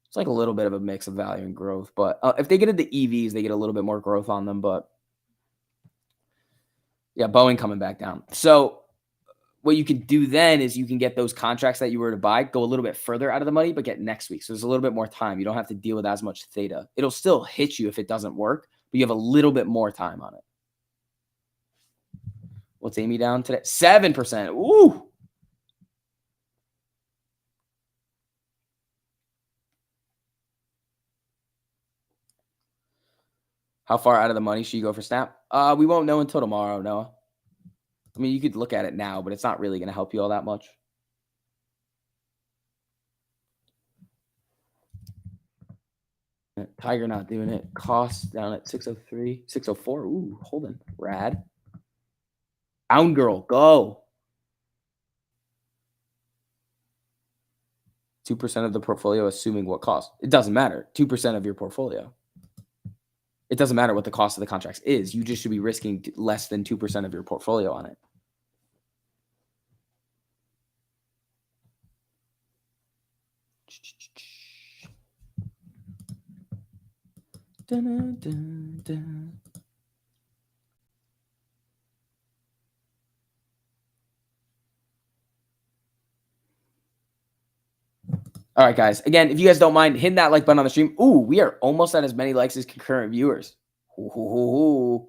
It's like a little bit of a mix of value and growth. But if they get into EVs, they get a little bit more growth on them. But yeah, Boeing coming back down. So what you can do then is you can get those contracts that you were to buy, go a little bit further out of the money, but get next week. So there's a little bit more time. You don't have to deal with as much theta. It'll still hit you if it doesn't work, but you have a little bit more time on it. What's Amy down today? 7%. Ooh. How far out of the money should you go for Snap? We won't know until tomorrow, Noah. I mean, you could look at it now, but it's not really going to help you all that much. Tiger not doing it. Costs down at 603, 604. Ooh, holding. Rad. Down girl, go. 2% of the portfolio, assuming what cost? It doesn't matter. 2% of your portfolio. It doesn't matter what the cost of the contracts is. You just should be risking less than 2% of your portfolio on it. Dun, dun, dun. All right, guys. Again, if you guys don't mind, hitting that like button on the stream. Ooh, we are almost at as many likes as concurrent viewers. Ooh.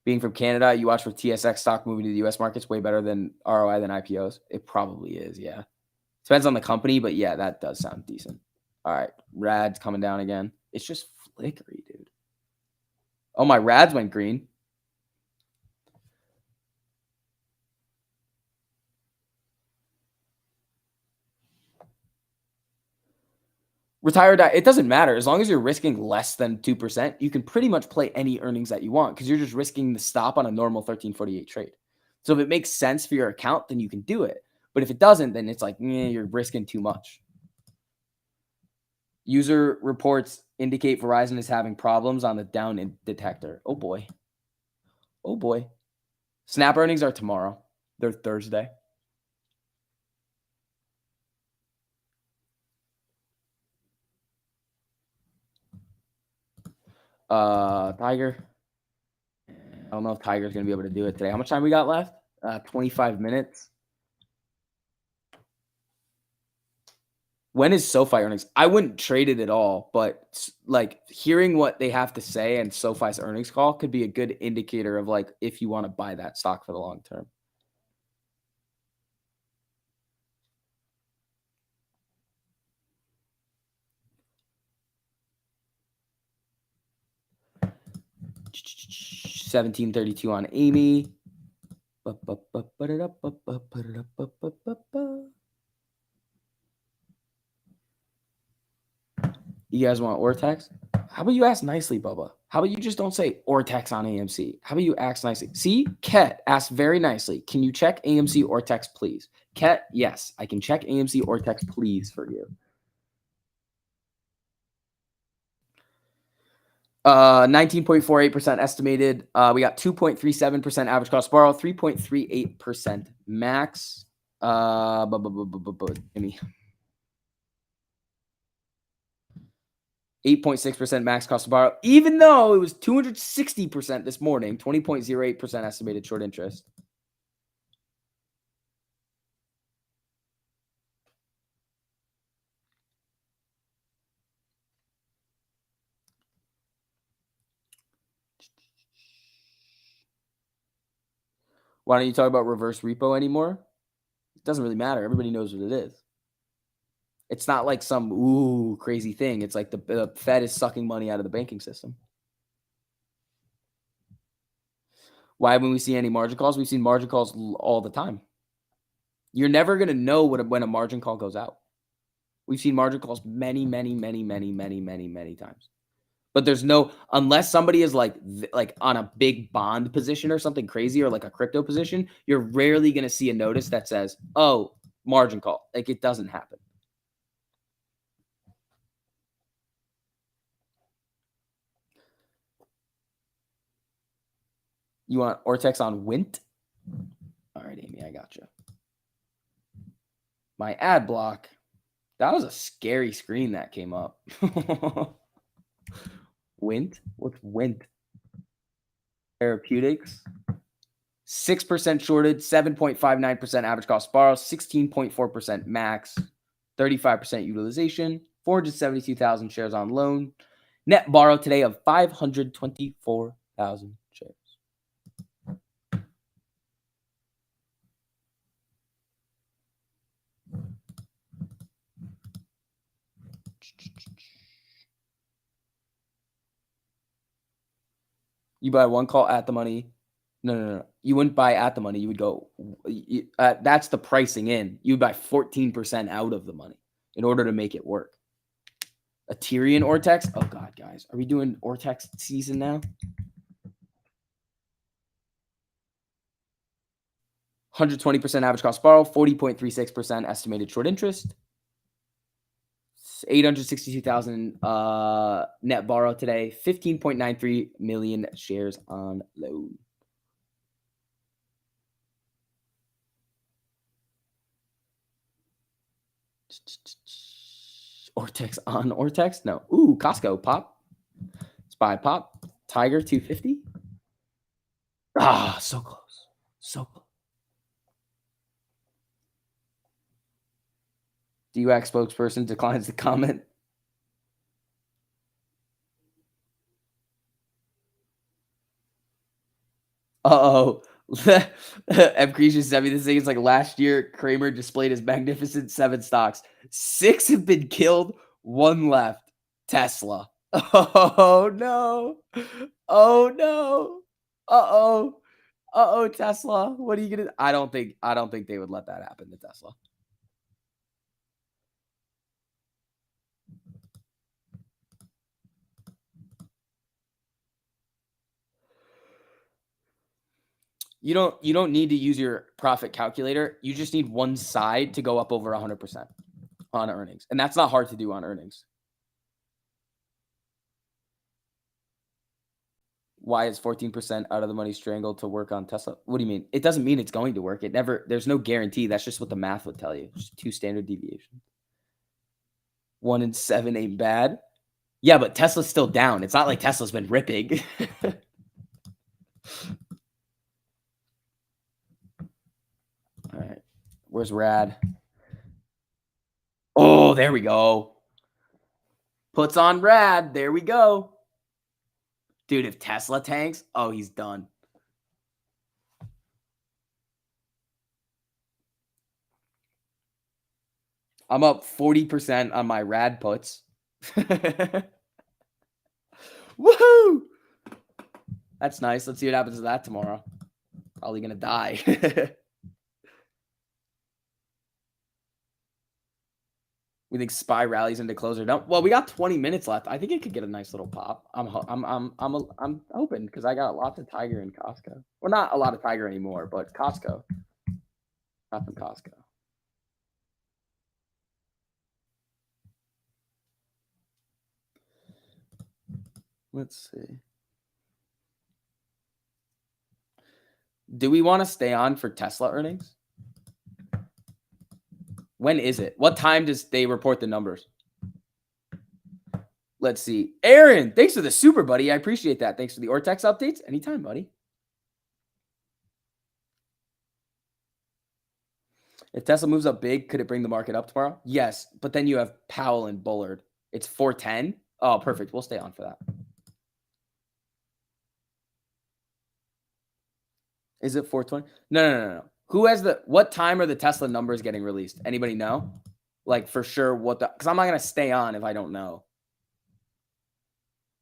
Being from Canada, you watch for TSX stock moving to the U.S. markets way better than ROI than IPOs. It probably is, yeah. Depends on the company, but yeah, that does sound decent. All right, Rad's coming down again. It's just flickery, dude. Oh, my Rads went green. Retire or die, it doesn't matter. As long as you're risking less than 2%, you can pretty much play any earnings that you want because you're just risking the stop on a normal 1348 trade. So if it makes sense for your account, then you can do it. But if it doesn't, then it's like, you're risking too much. User reports indicate Verizon is having problems on the down detector. Oh, boy. Oh, boy. Snap earnings are tomorrow. They're Thursday. Tiger. I don't know if Tiger's going to be able to do it today. How much time we got left? 25 minutes. When is SoFi earnings? I wouldn't trade it at all, but like hearing what they have to say and SoFi's earnings call could be a good indicator of like if you want to buy that stock for the long term. $17.32 on Amy. You guys want Ortex? How about you ask nicely, Bubba? How about you just don't say Ortex on AMC? How about you ask nicely? See, Ket asked very nicely. Can you check AMC Ortex, please? Ket, yes, I can check AMC Ortex, please, for you. 19.48% estimated. We got 2.37% average cost borrow, 3.38% max. Give me 8.6% max cost to borrow, even though it was 260% this morning, 20.08% estimated short interest. Why don't you talk about reverse repo anymore? It doesn't really matter. Everybody knows what it is. It's not like some crazy thing. It's like the Fed is sucking money out of the banking system. Why, when we see any margin calls, we've seen margin calls all the time. You're never going to know when a margin call goes out. We've seen margin calls many times. But there's no, unless somebody is like on a big bond position or something crazy, or like a crypto position, you're rarely going to see a notice that says, oh, margin call. Like, it doesn't happen. You want Ortex on Wint? All right, Amy, I got you. My ad block. That was a scary screen that came up. Wint? What's Wint? Therapeutics. 6% shorted, 7.59% average cost borrow, 16.4% max, 35% utilization, 472,000 shares on loan. Net borrow today of 524,000 shares. You buy one call at the money. No. You wouldn't buy at the money. You would go, that's the pricing in. You would buy 14% out of the money in order to make it work. A Tyrion Ortex? Oh, God, guys. Are we doing Ortex season now? 120% average cost borrow, 40.36% estimated short interest. 862,000 net borrow today, 15.93 million shares on loan. Ortex on Ortex? No. Ooh, Costco pop. Spy pop. Tiger 250. Ah, so close. So close. DUAC spokesperson declines to comment. Uh-oh. M. Creature sent me this thing. It's like last year, Kramer displayed his magnificent 7 stocks. 6 have been killed, 1 left. Tesla. Oh, no. Oh, no. Uh-oh. Uh-oh, Tesla. What are you going to... I don't think they would let that happen to Tesla. You don't need to use your profit calculator. You just need one side to go up over 100% on earnings. And that's not hard to do on earnings. Why is 14% out of the money strangled to work on Tesla? What do you mean? It doesn't mean it's going to work. There's no guarantee. That's just what the math would tell you. Just 2 standard deviations. 1 in 7 ain't bad. Yeah, but Tesla's still down. It's not like Tesla's been ripping. All right. Where's Rad? Oh, there we go. Puts on Rad. There we go. Dude, if Tesla tanks, oh, he's done. I'm up 40% on my Rad puts. Woohoo! That's nice. Let's see what happens to that tomorrow. Probably gonna die. We think SPY rallies into closer. No, well, we got 20 minutes left. I think it could get a nice little pop. I'm open because I got lots of Tiger in Costco. Well, not a lot of Tiger anymore, but Costco. Not from Costco. Let's see. Do we want to stay on for Tesla earnings? When is it? What time does they report the numbers? Let's see. Aaron, thanks for the super, buddy. I appreciate that. Thanks for the Ortex updates. Anytime, buddy. If Tesla moves up big, could it bring the market up tomorrow? Yes, but then you have Powell and Bullard. It's 410. Oh, perfect. We'll stay on for that. Is it 420? No. Who has what time are the Tesla numbers getting released? Anybody know? Like for sure because I'm not going to stay on if I don't know.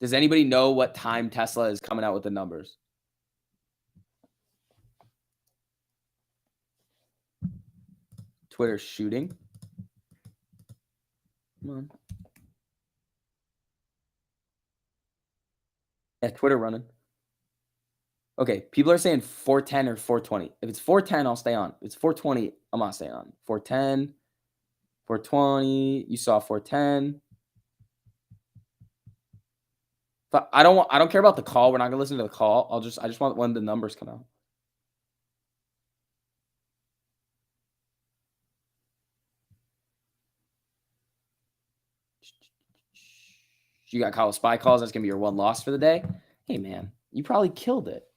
Does anybody know what time Tesla is coming out with the numbers? Twitter shooting. Come on. Yeah, Twitter running. Okay, people are saying 410 or 420. If it's 410, I'll stay on. If it's 420, I'm not staying on. 410, 420. You saw 410. But I don't care about the call. We're not gonna listen to the call. I just want when the numbers come out. You got call SPY calls. That's gonna be your one loss for the day. Hey man, you probably killed it.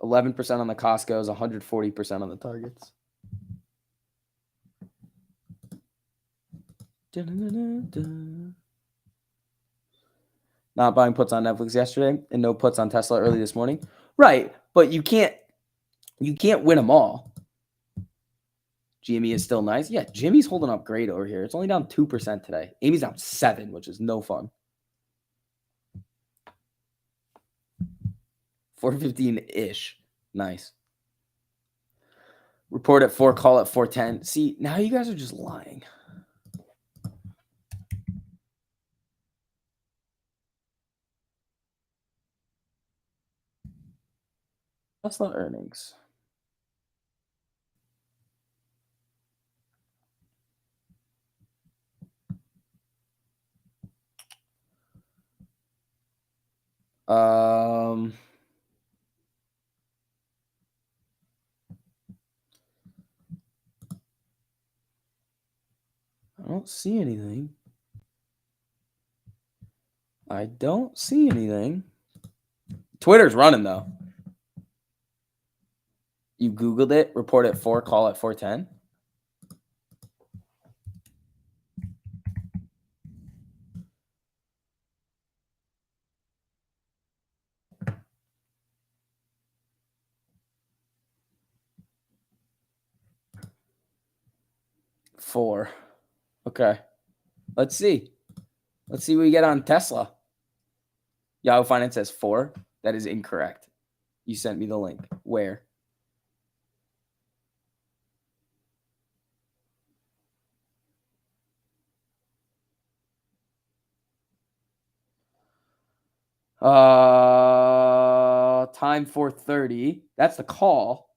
11% on the Costco's, 140% on the targets. Not buying puts on Netflix yesterday and no puts on Tesla early this morning. Right, but you can't win them all. GME is still nice. Yeah, Jimmy's holding up great over here. It's only down 2% today. Amy's down 7%, which is no fun. 415-ish. Nice. Report at 4, call at 410. See, now you guys are just lying. Tesla earnings. I don't see anything. I don't see anything. Twitter's running though. You Googled it, report at 4, call at 410. Four. Okay. Let's see. Let's see what we get on Tesla. Yahoo Finance says 4. That is incorrect. You sent me the link. Where? Time 4:30. That's the call.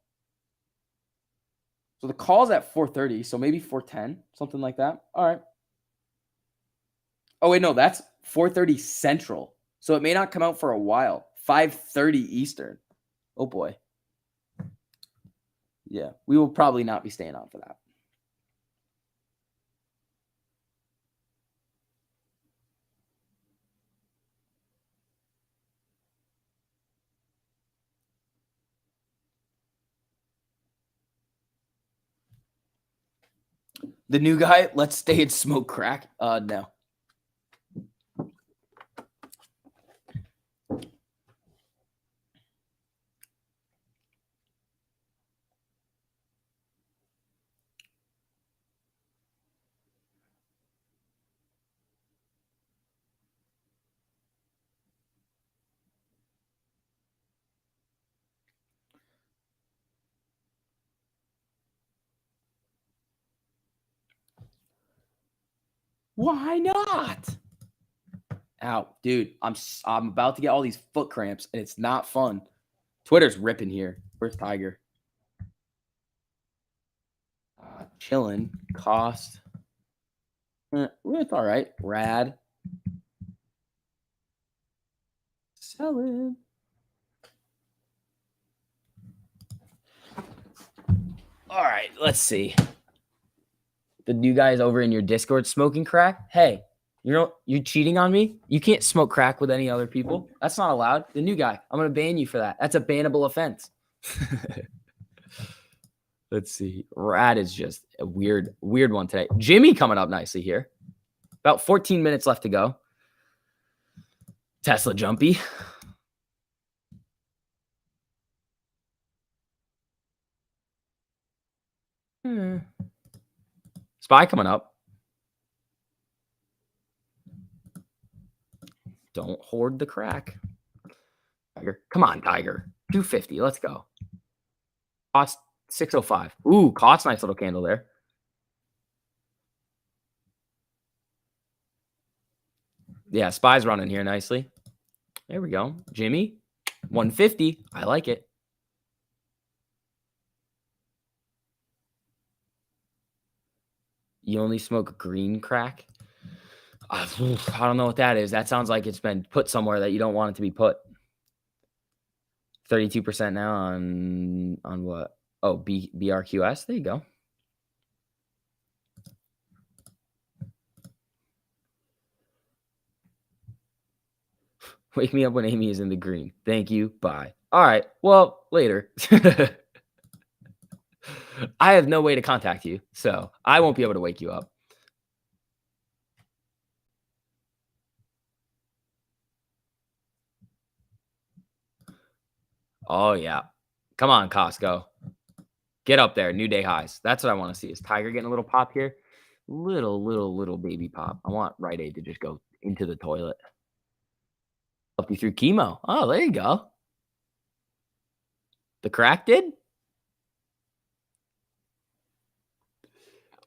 So the call's at 4:30. So maybe 4:10, something like that. All right. Oh wait, no, that's 4:30 Central. So it may not come out for a while. 5:30 Eastern. Oh boy. Yeah, we will probably not be staying on for that. The new guy, let's stay and smoke crack. No. Why not? Ow, dude, I'm about to get all these foot cramps, and it's not fun. Twitter's ripping here. Where's Tiger? Chilling. Cost. It's all right. Rad. Selling. All right, let's see. The new guys over in your Discord smoking crack. Hey, you're cheating on me. You can't smoke crack with any other people. That's not allowed. The new guy, I'm gonna ban you for that. That's a bannable offense. Let's see. Rad is just a weird one today. Jimmy coming up nicely here. About 14 minutes left to go. Tesla jumpy. Spy coming up. Don't hoard the crack. Tiger. Come on, Tiger. 250. Let's go. Cost 605. Ooh, cost nice little candle there. Yeah, Spy's running here nicely. There we go. Jimmy, 150. I like it. You only smoke green crack? I don't know what that is. That sounds like it's been put somewhere that you don't want it to be put. 32% now on what? Oh, BRQS. There you go. Wake me up when Amy is in the green. Thank you. Bye. All right. Well, later. I have no way to contact you, so I won't be able to wake you up. Oh, yeah. Come on, Costco. Get up there. New day highs. That's what I want to see. Is Tiger getting a little pop here? Little baby pop. I want Rite Aid to just go into the toilet. Help you through chemo. Oh, there you go. The crack did?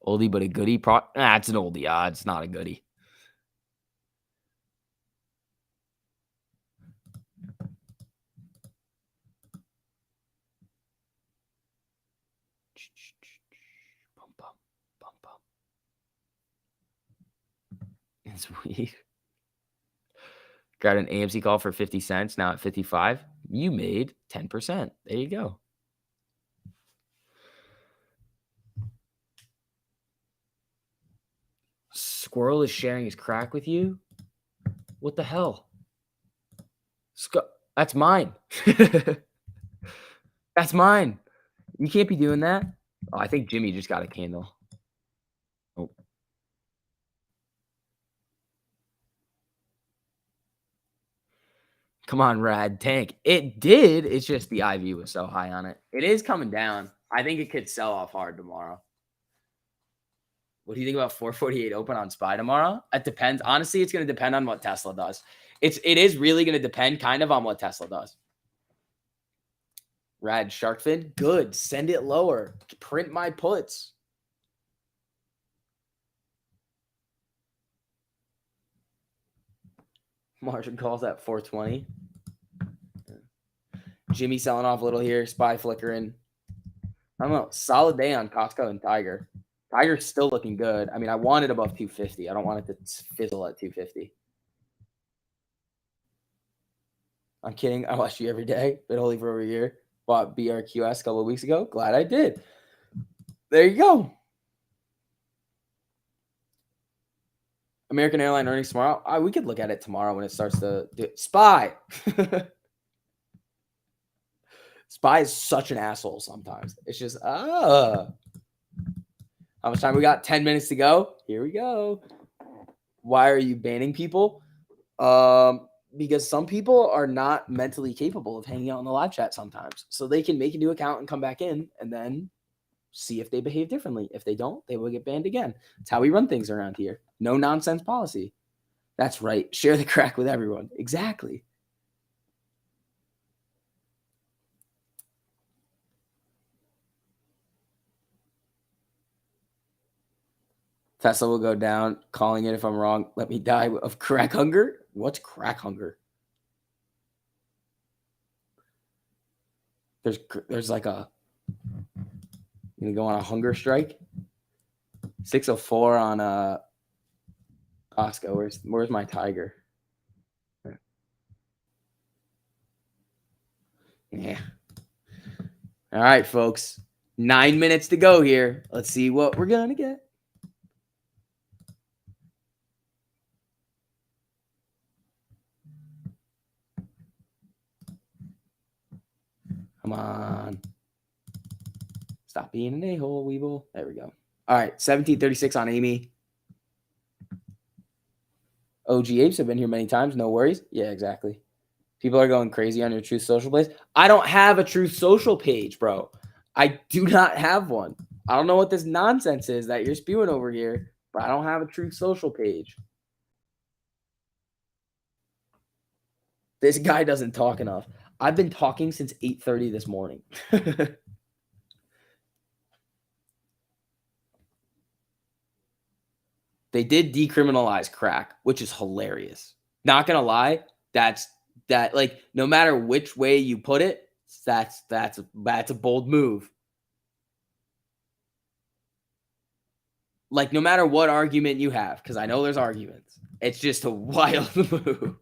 Oldie but a goodie. It's an oldie. It's not a goodie. It's weird. Got an AMC call for 50 cents. Now at 55. You made 10%. There you go. Squirrel is sharing his crack with you? What the hell? That's mine. That's mine. You can't be doing that. Oh, I think Jimmy just got a candle. Oh. Come on, Rad Tank. It did. It's just the IV was so high on it. It is coming down. I think it could sell off hard tomorrow. What do you think about 448 open on SPY tomorrow? It depends. Honestly, it's going to depend on what Tesla does. It is really going to depend kind of on what Tesla does. Rad Sharkfin. Good. Send it lower. Print my puts. Margin calls at 420. Jimmy selling off a little here. SPY flickering. I don't know. Solid day on Costco and Tiger. Tiger's still looking good. I mean, I want it above 250. I don't want it to fizzle at 250. I'm kidding. I watch you every day. Been holding for over a year. Bought BRQS a couple of weeks ago. Glad I did. There you go. American Airline earnings tomorrow. We could look at it tomorrow when it starts to do SPY. SPY is such an asshole sometimes. It's just, how much time we got? 10 minutes to go. Here we go. Why are you banning people? Because some people are not mentally capable of hanging out in the live chat sometimes. So they can make a new account and come back in and then see if they behave differently. If they don't, they will get banned again. It's how we run things around here. No nonsense policy. That's right. Share the crack with everyone. Exactly. Tesla will go down. Calling it if I'm wrong. Let me die of crack hunger. What's crack hunger? There's like a, you go on a hunger strike. 604 on Costco. Where's my tiger? Yeah. All right, folks. 9 minutes to go here. Let's see what we're gonna get. Come on. Stop being an a-hole, Weeble. There we go. All right, 1736 on Amy. OG Apes have been here many times. No worries. Yeah, exactly. People are going crazy on your Truth Social place. I don't have a Truth Social page, bro. I do not have one. I don't know what this nonsense is that you're spewing over here, but I don't have a Truth Social page. This guy doesn't talk enough. I've been talking since 8:30 this morning. They did decriminalize crack, which is hilarious. Not gonna lie, that like no matter which way you put it, that's a bold move. Like no matter what argument you have, because I know there's arguments, it's just a wild move.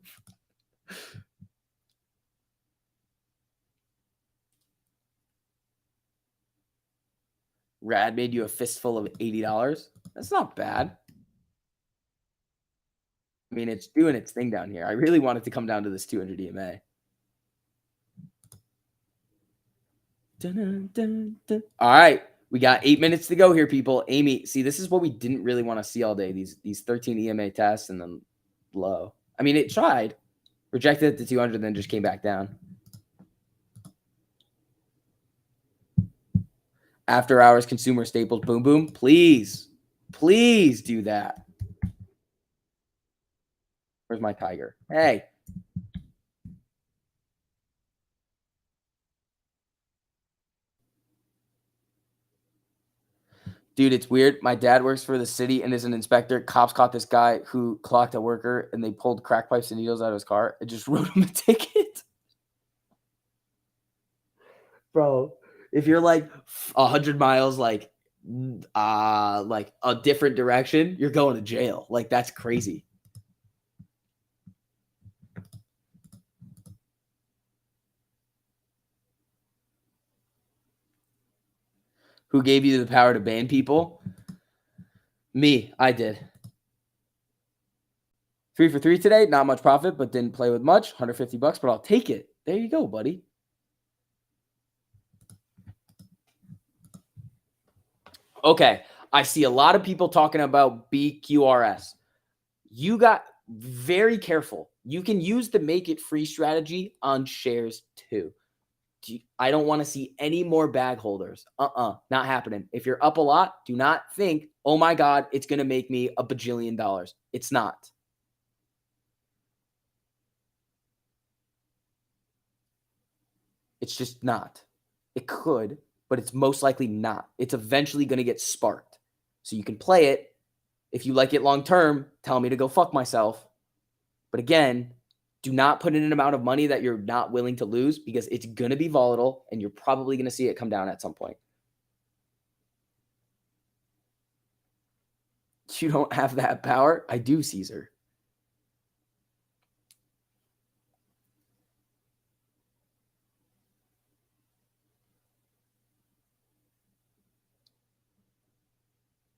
Rad made you a fistful of $80. That's not bad. I mean, it's doing its thing down here. I really want it to come down to this 200 EMA. Dun, dun, dun. All right. We got 8 minutes to go here, people. Amy, see, this is what we didn't really want to see all day. These 13 EMA tests and then low. I mean, it tried. Rejected at the 200, then just came back down. After hours consumer staples, boom, boom. Please do that. Where's my tiger? Hey. Dude, it's weird. My dad works for the city and is an inspector. Cops caught this guy who clocked a worker and they pulled crack pipes and needles out of his car. It just wrote him a ticket. Bro, if you're like 100 miles like a different direction, you're going to jail. Like that's crazy. Who gave you the power to ban people? Me, I did. 3 for 3 today. Not much profit, but didn't play with much. $150, but I'll take it. There you go, buddy. Okay, I see a lot of people talking about BQRS. You got very careful. You can use the make it free strategy on shares too. I don't want to see any more bag holders. Not happening. If you're up a lot, do not think, oh my God, it's going to make me $1 bajillion. It's not. It's just not. It could, but it's most likely not. It's eventually going to get sparked. So you can play it. If you like it long term, tell me to go fuck myself. But again, do not put in an amount of money that you're not willing to lose because it's going to be volatile and you're probably going to see it come down at some point. You don't have that power? I do, Caesar.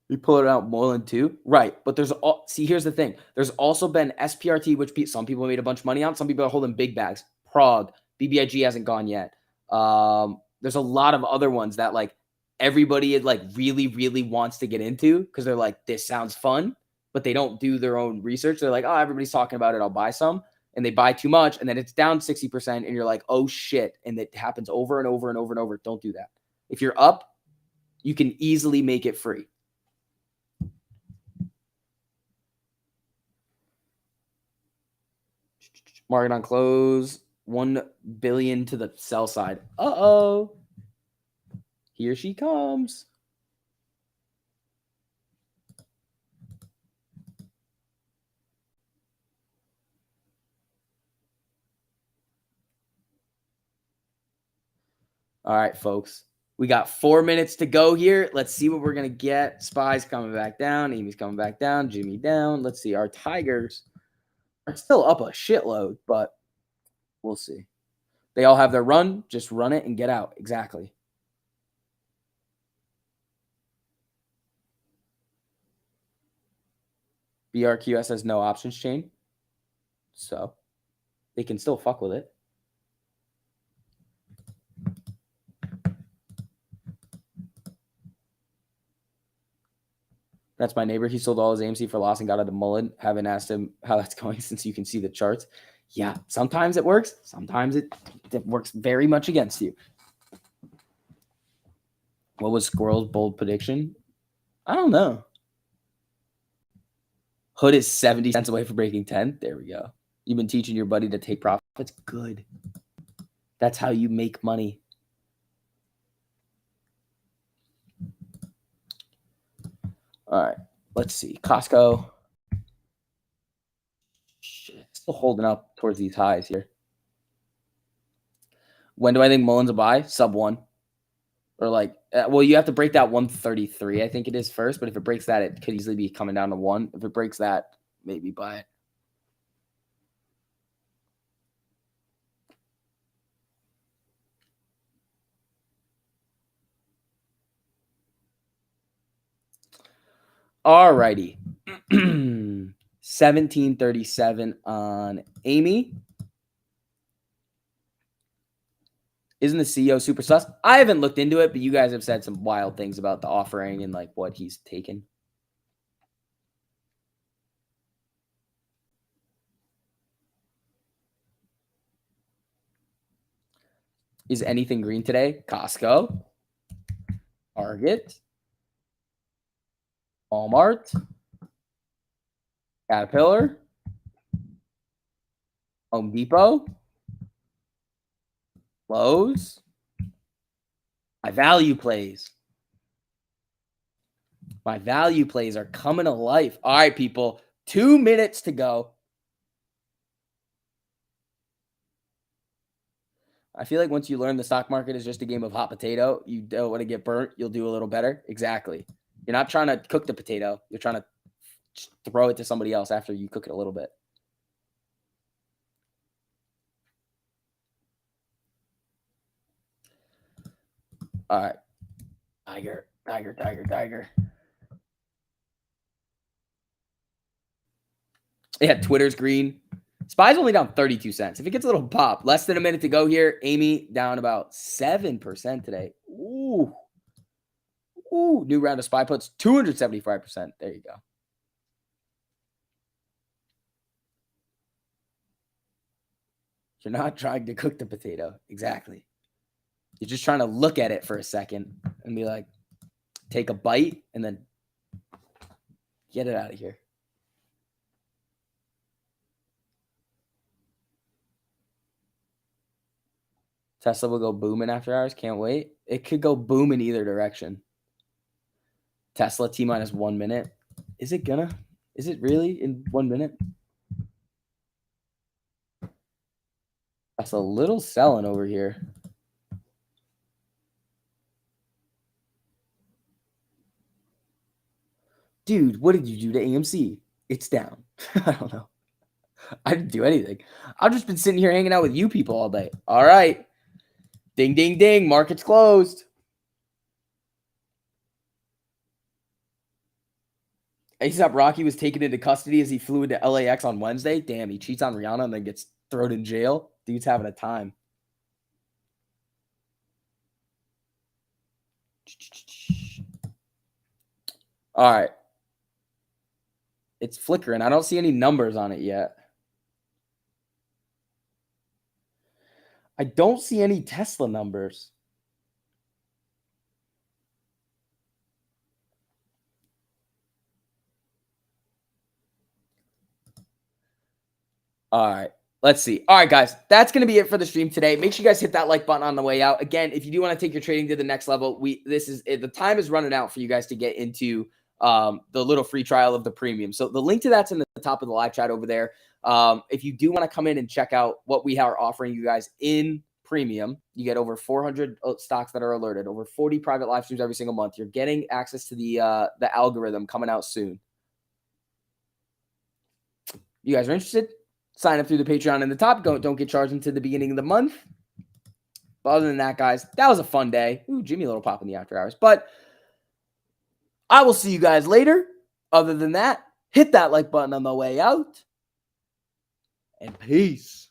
You pull it out more than 2? Right. But here's the thing. There's also been SPRT, which some people made a bunch of money on. Some people are holding big bags. Prague, BBIG hasn't gone yet. There's a lot of other ones that like everybody like really, really wants to get into because they're like, this sounds fun, but they don't do their own research. They're like, oh, everybody's talking about it. I'll buy some. And they buy too much and then it's down 60% and you're like, oh shit. And it happens over and over and over and over. Don't do that. If you're up, you can easily make it free. Market on close, 1 billion to the sell side. Uh-oh. Here she comes. All right, folks. We got 4 minutes to go here. Let's see what we're going to get. Spy's coming back down. Amy's coming back down. Jimmy down. Let's see. Our Tigers are still up a shitload, but we'll see. They all have their run. Just run it and get out. Exactly. BRQS has no options chain, so they can still fuck with it. That's my neighbor. He sold all his AMC for loss and got out of Mullen. Haven't asked him how that's going since you can see the charts. Yeah, sometimes it works. Sometimes it works very much against you. What was Squirrel's bold prediction? I don't know. Hood is 70 cents away from breaking 10. There we go. You've been teaching your buddy to take profits. Good. That's how you make money. All right. Let's see. Costco. Shit, still holding up towards these highs here. When do I think Mullen's a buy? Sub 1. Or like, well, you have to break that 133, I think it is first. But if it breaks that, it could easily be coming down to 1. If it breaks that, maybe buy it. All righty. 1737 on Amy. Isn't the CEO super sus? I haven't looked into it, but you guys have said some wild things about the offering and like what he's taken. Is anything green today? Costco, Target, Walmart, Caterpillar, Home Depot, Lowe's. My value plays. My value plays are coming to life. All right, people. 2 minutes to go. I feel like once you learn the stock market is just a game of hot potato, you don't want to get burnt. You'll do a little better. Exactly. You're not trying to cook the potato. You're trying to throw it to somebody else after you cook it a little bit. All right. Tiger. Yeah, Twitter's green. SPY's only down 32 cents. If it gets a little pop, less than a minute to go here. Amy down about 7% today. Ooh, new round of SPY puts, 275%. There you go. You're not trying to cook the potato. Exactly. You're just trying to look at it for a second and be like, take a bite and then get it out of here. Tesla will go booming after hours. Can't wait. It could go boom in either direction. Tesla T minus 1 minute. Is it gonna? Is it really in 1 minute? That's a little selling over here. Dude, what did you do to AMC? It's down. I don't know. I didn't do anything. I've just been sitting here hanging out with you people all day. All right. Ding, ding, ding. Market's closed. ASAP Rocky was taken into custody as he flew into LAX on Wednesday. Damn, he cheats on Rihanna and then gets thrown in jail. Dude's having a time. All right. It's flickering. I don't see any numbers on it yet. I don't see any Tesla numbers. All right. Let's see. All right, guys. That's going to be it for the stream today. Make sure you guys hit that like button on the way out. Again, if you do want to take your trading to the next level, the time is running out for you guys to get into the little free trial of the premium. So the link to that's in the top of the live chat over there. If you do want to come in and check out what we are offering you guys in Premium. You get over 400 stocks that are alerted, over 40 private live streams every single month. You're getting access to the algorithm coming out soon. You guys are interested? Sign up through the Patreon in the top. Don't get charged until the beginning of the month. But other than that, guys, that was a fun day. Ooh, Jimmy Little pop in the after hours. But I will see you guys later. Other than that, hit that like button on the way out. And peace.